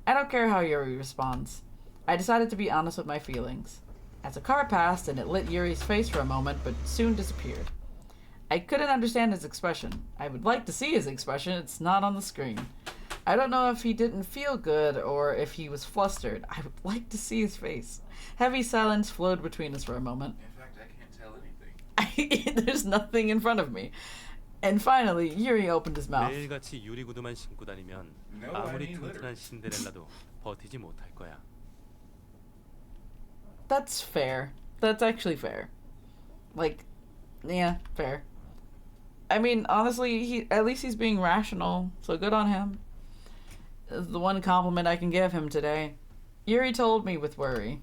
I don't care how Yuri responds. I decided to be honest with my feelings. As a car passed and it lit Yuri's face for a moment, but soon disappeared. I couldn't understand his expression. I would like to see his expression. It's not on the screen. I don't know if he didn't feel good or if he was flustered. I would like to see his face. Heavy silence flowed between us for a moment. In fact, I can't tell anything. There's nothing in front of me. And finally, Yuri opened his mouth. 매일같이 유리 구두만 신고 다니면 아무리 튼튼한 신데렐라도 버티지 못할 거야. That's fair. That's actually fair. Like, yeah, fair. I mean, honestly, at least he's being rational, so good on him. The one compliment I can give him today. Yuri told me with worry.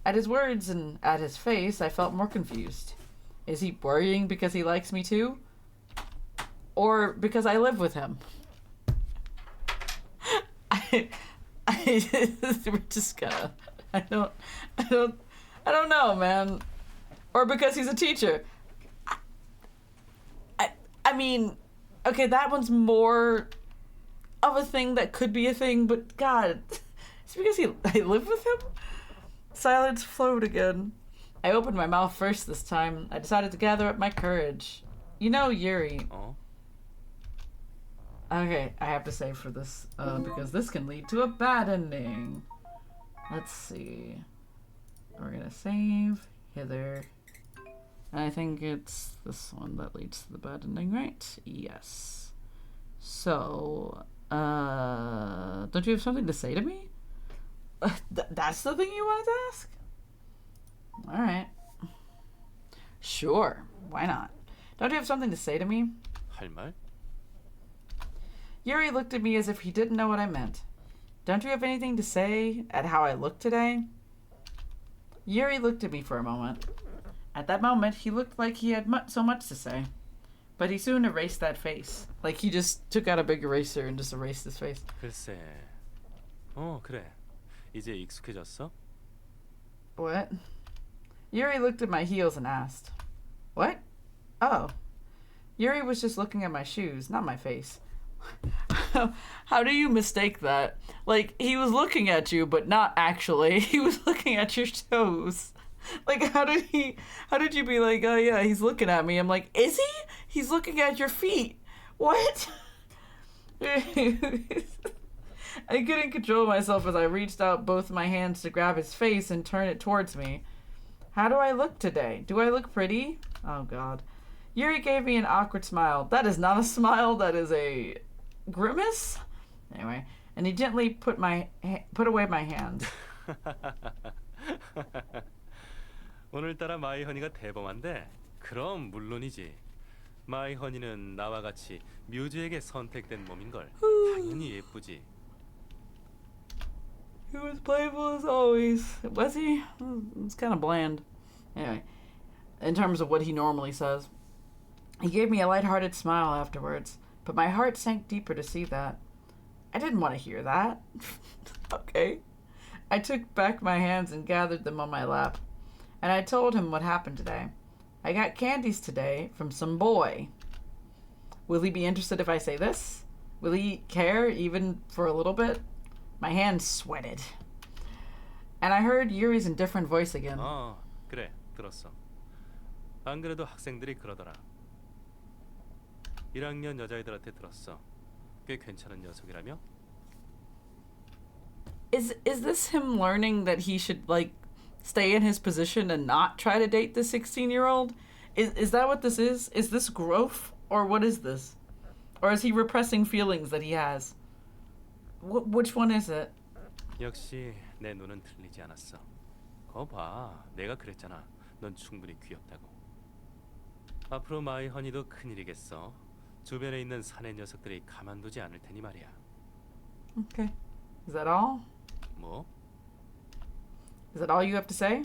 At his words and at his face, I felt more confused. Is he worrying because he likes me too? Or because I live with him? We're just gonna... I don't know, man. Or because he's a teacher. I mean, okay, that one's more of a thing that could be a thing, but God, it's because I live with him? Silence flowed again. I opened my mouth first this time. I decided to gather up my courage. You know, Yuri. Oh? Okay, I have to save for this, because this can lead to a bad ending. Let's see. We're gonna save hither. I think it's this one that leads to the bad ending, right? Yes. So, don't you have something to say to me? That's the thing you wanted to ask? Alright. Sure, why not? Don't you have something to say to me? 할 말? Yuri looked at me as if he didn't know what I meant. Don't you have anything to say at how I look today? Yuri looked at me for a moment. At that moment, he looked like he had so much to say. But he soon erased that face. Like he just took out a big eraser and just erased his face. 글쎄. 그래. 이제 익숙해졌어? What? Yuri looked at my heels and asked. What? Oh. Yuri was just looking at my shoes, not my face. How do you mistake that? Like, he was looking at you, but not actually. He was looking at your toes. Like, how did you be like, oh yeah, he's looking at me? I'm like, is he? He's looking at your feet. What? I couldn't control myself as I reached out both my hands to grab his face and turn it towards me. How do I look today? Do I look pretty? Oh god. Yuri gave me an awkward smile. That is not a smile, that is a grimace? Anyway, and he gently put away my hand. 오늘따라 마이 허니가 대범한데? 그럼 물론이지. 마이 허니는 나와 같이 뮤즈에게 선택된 몸인걸. 당연히 예쁘지. He was playful as always. Was he? It's kind of bland. Anyway, in terms of what he normally says. He gave me a lighthearted smile afterwards, but my heart sank deeper to see that. I didn't want to hear that. Okay. I took back my hands and gathered them on my lap, and I told him what happened today. I got candies today from some boy. Will he be interested if I say this? Will he care even for a little bit? My hands sweated. And I heard Yuri's indifferent voice again. 그래, 들었어. 안 그래도 학생들이 그러더라. 1학년 여자애들한테 들었어. 꽤 괜찮은 녀석이라며? Is this him learning that he should like stay in his position and not try to date the 16-year-old? Is that what this is? Is this growth or what is this? Or is he repressing feelings that he has? Which one is it? 역시 내 눈은 틀리지 않았어. 거 봐, 내가 그랬잖아. 넌 충분히 귀엽다고. 앞으로 마이 허니도 큰일이겠어. 주변에 있는 사내 녀석들이 가만두지 않을 테니 말이야. Okay. Is that all? 뭐? Is that all you have to say?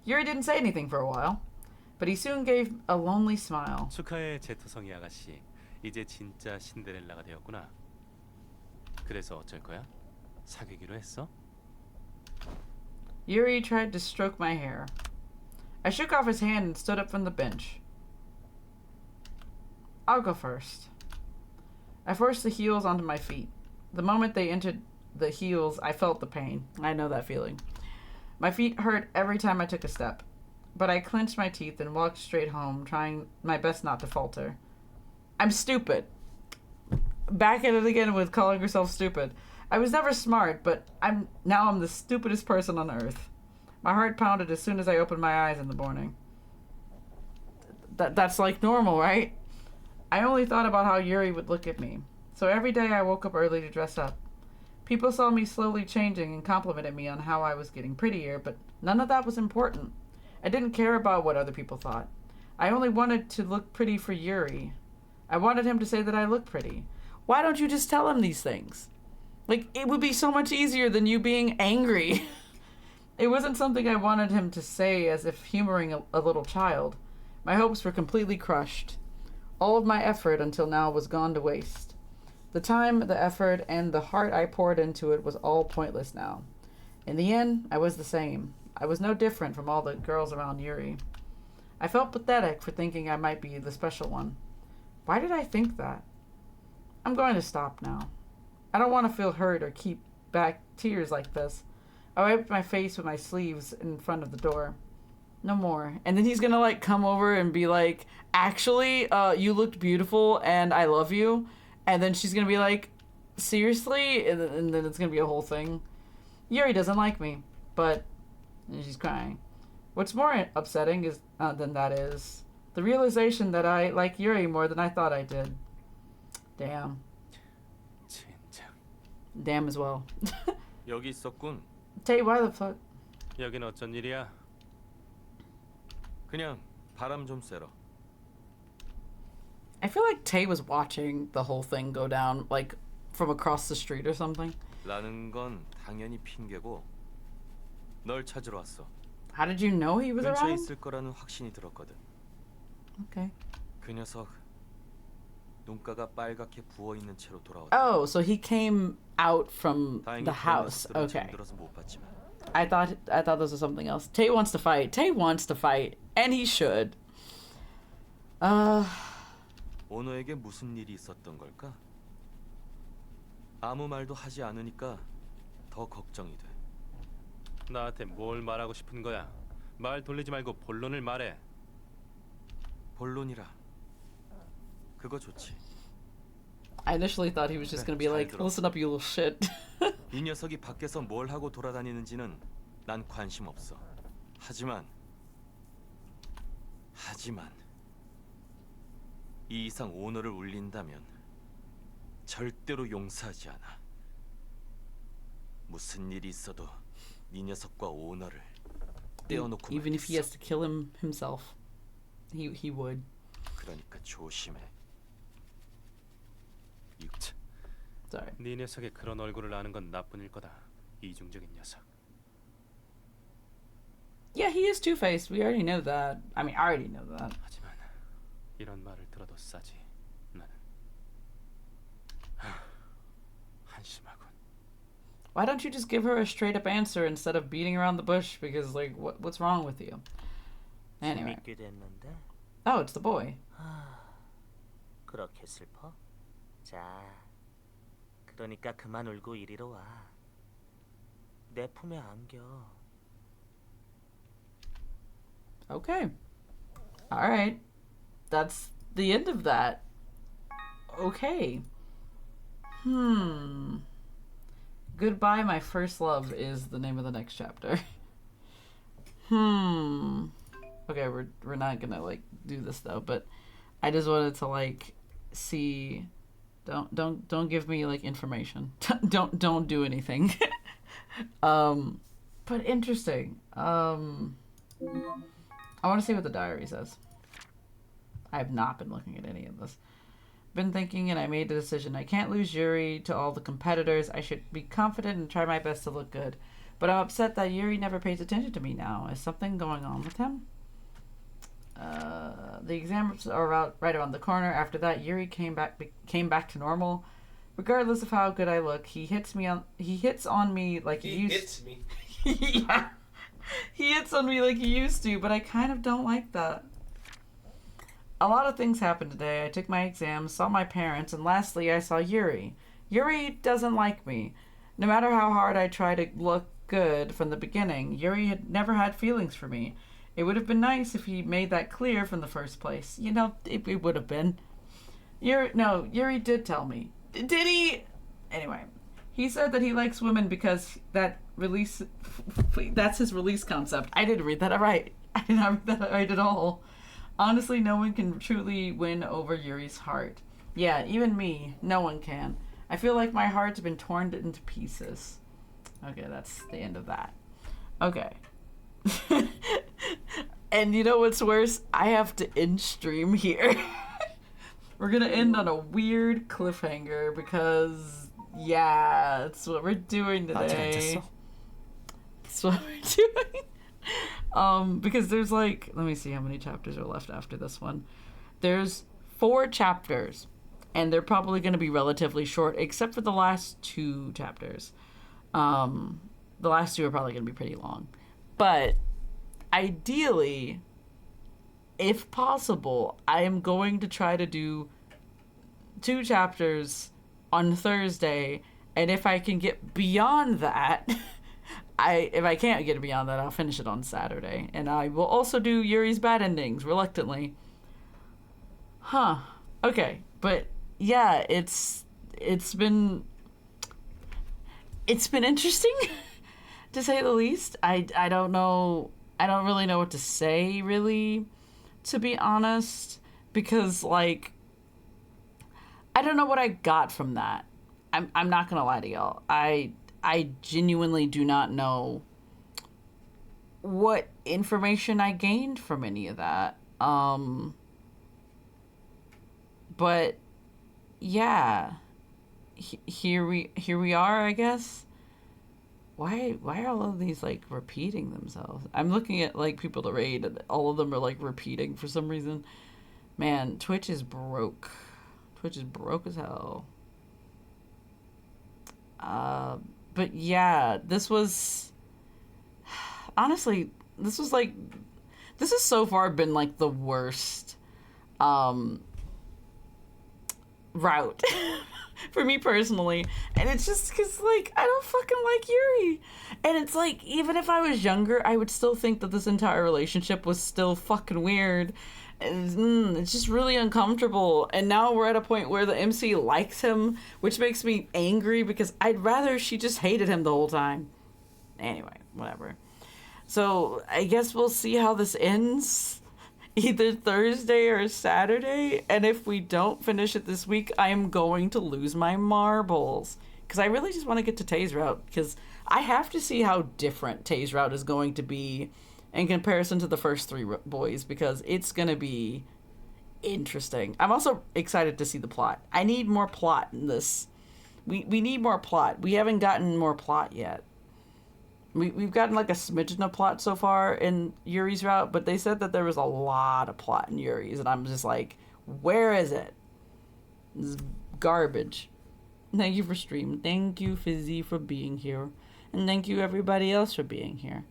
Yuri didn't say anything for a while, but he soon gave a lonely smile. 축하해, 제토성이 아가씨. 이제 진짜 신데렐라가 되었구나. 그래서 어쩔 거야? 사귀기로 했어? Yuri tried to stroke my hair. I shook off his hand and stood up from the bench. I'll go first. I forced the heels onto my feet. The moment they entered the heels, I felt the pain. I know that feeling. My feet hurt every time I took a step, but I clenched my teeth and walked straight home, trying my best not to falter. I'm stupid. Back at it again with calling herself stupid. I was never smart, but I'm the stupidest person on earth. My heart pounded as soon as I opened my eyes in the morning. That's like normal, right? I only thought about how Yuri would look at me. So every day I woke up early to dress up. People saw me slowly changing and complimented me on how I was getting prettier, but none of that was important. I didn't care about what other people thought. I only wanted to look pretty for Yuri. I wanted him to say that I look pretty. Why don't you just tell him these things? Like, it would be so much easier than you being angry. It wasn't something I wanted him to say as if humoring a little child. My hopes were completely crushed. All of my effort until now was gone to waste. The time, the effort, and the heart I poured into it was all pointless now. In the end, I was the same. I was no different from all the girls around Yuri. I felt pathetic for thinking I might be the special one. Why did I think that? I'm going to stop now. I don't want to feel hurt or keep back tears like this. I wiped my face with my sleeves in front of the door. No more. And then he's gonna like come over and be like, actually, you looked beautiful and I love you. And then she's gonna be like, seriously? And then it's gonna be a whole thing. Yuri doesn't like me, but she's crying. What's more upsetting is than that is the realization that I like Yuri more than I thought I did. Damn. 진짜. Damn as well. 여기 있었군. Tay, why the fuck? 여긴 어쩐 일이야? 그냥 바람 좀 쐬러. I feel like Tay was watching the whole thing go down, like from across the street or something. 라는 건 당연히 핑계고 널 찾으러 왔어. How did you know he was 근처에 around? 있을 거라는 확신이 들었거든. Okay. 그 녀석 눈가가 빨갛게 부어 있는 채로 돌아왔다. Oh, so he came out from 다행히 the house. 그런 녀석들은 Okay. 잠들어서 못 봤지만. I thought this was something else. Tay wants to fight. Tay wants to fight, and he should. 오너에게 무슨 일이 있었던 걸까? 아무 말도 하지 않으니까 더 걱정이 돼. 나한테 뭘 말하고 싶은 거야? 말 돌리지 말고 본론을 말해. 본론이라. 그거 좋지. I initially thought he was just gonna be like, "Listen up, you little shit." 이 녀석이 밖에서 뭘 하고 돌아다니는지는 난 관심 없어. 하지만 이 이상 오너를 울린다면 절대로 용서하지 않아. 무슨 일이 있어도 이 녀석과 오너를 떼어놓고 Even if he has to kill him himself. He would. 그러니까 조심해. 육체. Sorry. 네 녀석의 그런 얼굴을 아는 건 나뿐일 거다. 이중적인 녀석. Yeah, he is two-faced. We already know that. I mean, I already know that. 하지만 이런 말을 들어도 싸지. 나는 한심하군. Why don't you just give her a straight-up answer instead of beating around the bush? Because, like, what's wrong with you? Anyway. 재밌게 됐는데? Oh, it's the boy. 그렇게 슬퍼? 자, 그러니까 그만 울고 이리로 와. 내 품에 안겨. Okay. All right. That's the end of that. Okay. Goodbye, My First Love is the name of the next chapter. Okay, we're not gonna like do this though, but I just wanted to like see. Don't give me like information. don't do anything. But interesting. I want to see what the diary says. I have not been looking at any of this. Been thinking and I made the decision. I can't lose Yuri to all the competitors. I should be confident and try my best to look good. But I'm upset that Yuri never pays attention to me now. Is something going on with him? The exams are right around the corner. After that, Yuri came back to normal. Regardless of how good I look, he hits on me like he used. Hits me. Yeah. He hits on me like he used to, but I kind of don't like that. A lot of things happened today. I took my exams, saw my parents, and lastly I saw Yuri. Yuri doesn't like me. No matter how hard I try to look good from the beginning, Yuri had never had feelings for me. It would have been nice if he made that clear from the first place. You know, it would have been. Yuri did tell me. Did he? Anyway, he said that he likes women because that's his release concept. I didn't read that right. I did not read that right at all. Honestly, no one can truly win over Yuri's heart. Yeah, even me. No one can. I feel like my heart's been torn into pieces. Okay, that's the end of that. Okay. And you know what's worse? I have to end stream here. We're gonna end on a weird cliffhanger because, yeah, that's what we're doing today. That's what we're doing. Because there's like, let me see how many chapters are left after this one. There's 4 chapters, and they're probably going to be relatively short, except for the last 2 chapters. The last 2 are probably going to be pretty long. But ideally, if possible, I am going to try to do 2 chapters on Thursday, and if I can get beyond that, if I can't get beyond that, I'll finish it on Saturday. And I will also do Yuri's Bad Endings, reluctantly. Okay, but yeah, it's been interesting, to say the least. I don't know. I don't really know what to say, really, to be honest, because like I don't know what I got from that. I'm not gonna lie to y'all. I genuinely do not know what information I gained from any of that. But yeah, here we are, I guess. Why are all of these like repeating themselves? I'm looking at like people to raid, and all of them are like repeating for some reason. Man, Twitch is broke. Twitch is broke as hell. But yeah, this was honestly, this has so far been like the worst route for me personally. And it's just because like I don't fucking like Yuri. And it's like, even if I was younger, I would still think that this entire relationship was still fucking weird. And it's just really uncomfortable. And now we're at a point where the MC likes him, which makes me angry because I'd rather she just hated him the whole time. Anyway, whatever. So I guess we'll see how this ends, either Thursday or Saturday. And if we don't finish it this week, I am going to lose my marbles, because I really just want to get to Tay's route, because I have to see how different Tay's route is going to be in comparison to the first three boys, because it's gonna be interesting. I'm also excited to see the plot. I need more plot in this. We need more plot. We haven't gotten more plot yet. We've gotten like a smidgen of plot so far in Yuri's route, but they said that there was a lot of plot in Yuri's, and I'm just like, where is it? This is garbage. Thank you for stream. Thank you, Fizzy, for being here. And thank you, everybody else, for being here.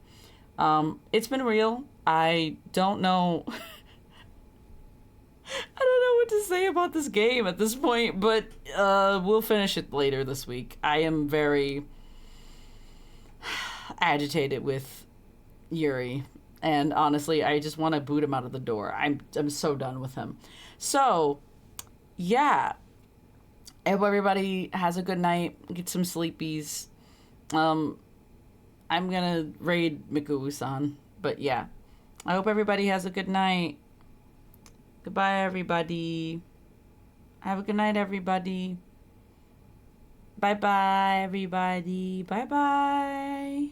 It's been real. I don't know... I don't know what to say about this game at this point, but we'll finish it later this week. I am very agitated with Yuri, and honestly, I just want to boot him out of the door. I'm so done with him. So, yeah. I hope everybody has a good night. Get some sleepies. I'm gonna raid Miku-san, but yeah. I hope everybody has a good night. Goodbye, everybody. Have a good night, everybody. Bye-bye, everybody. Bye-bye.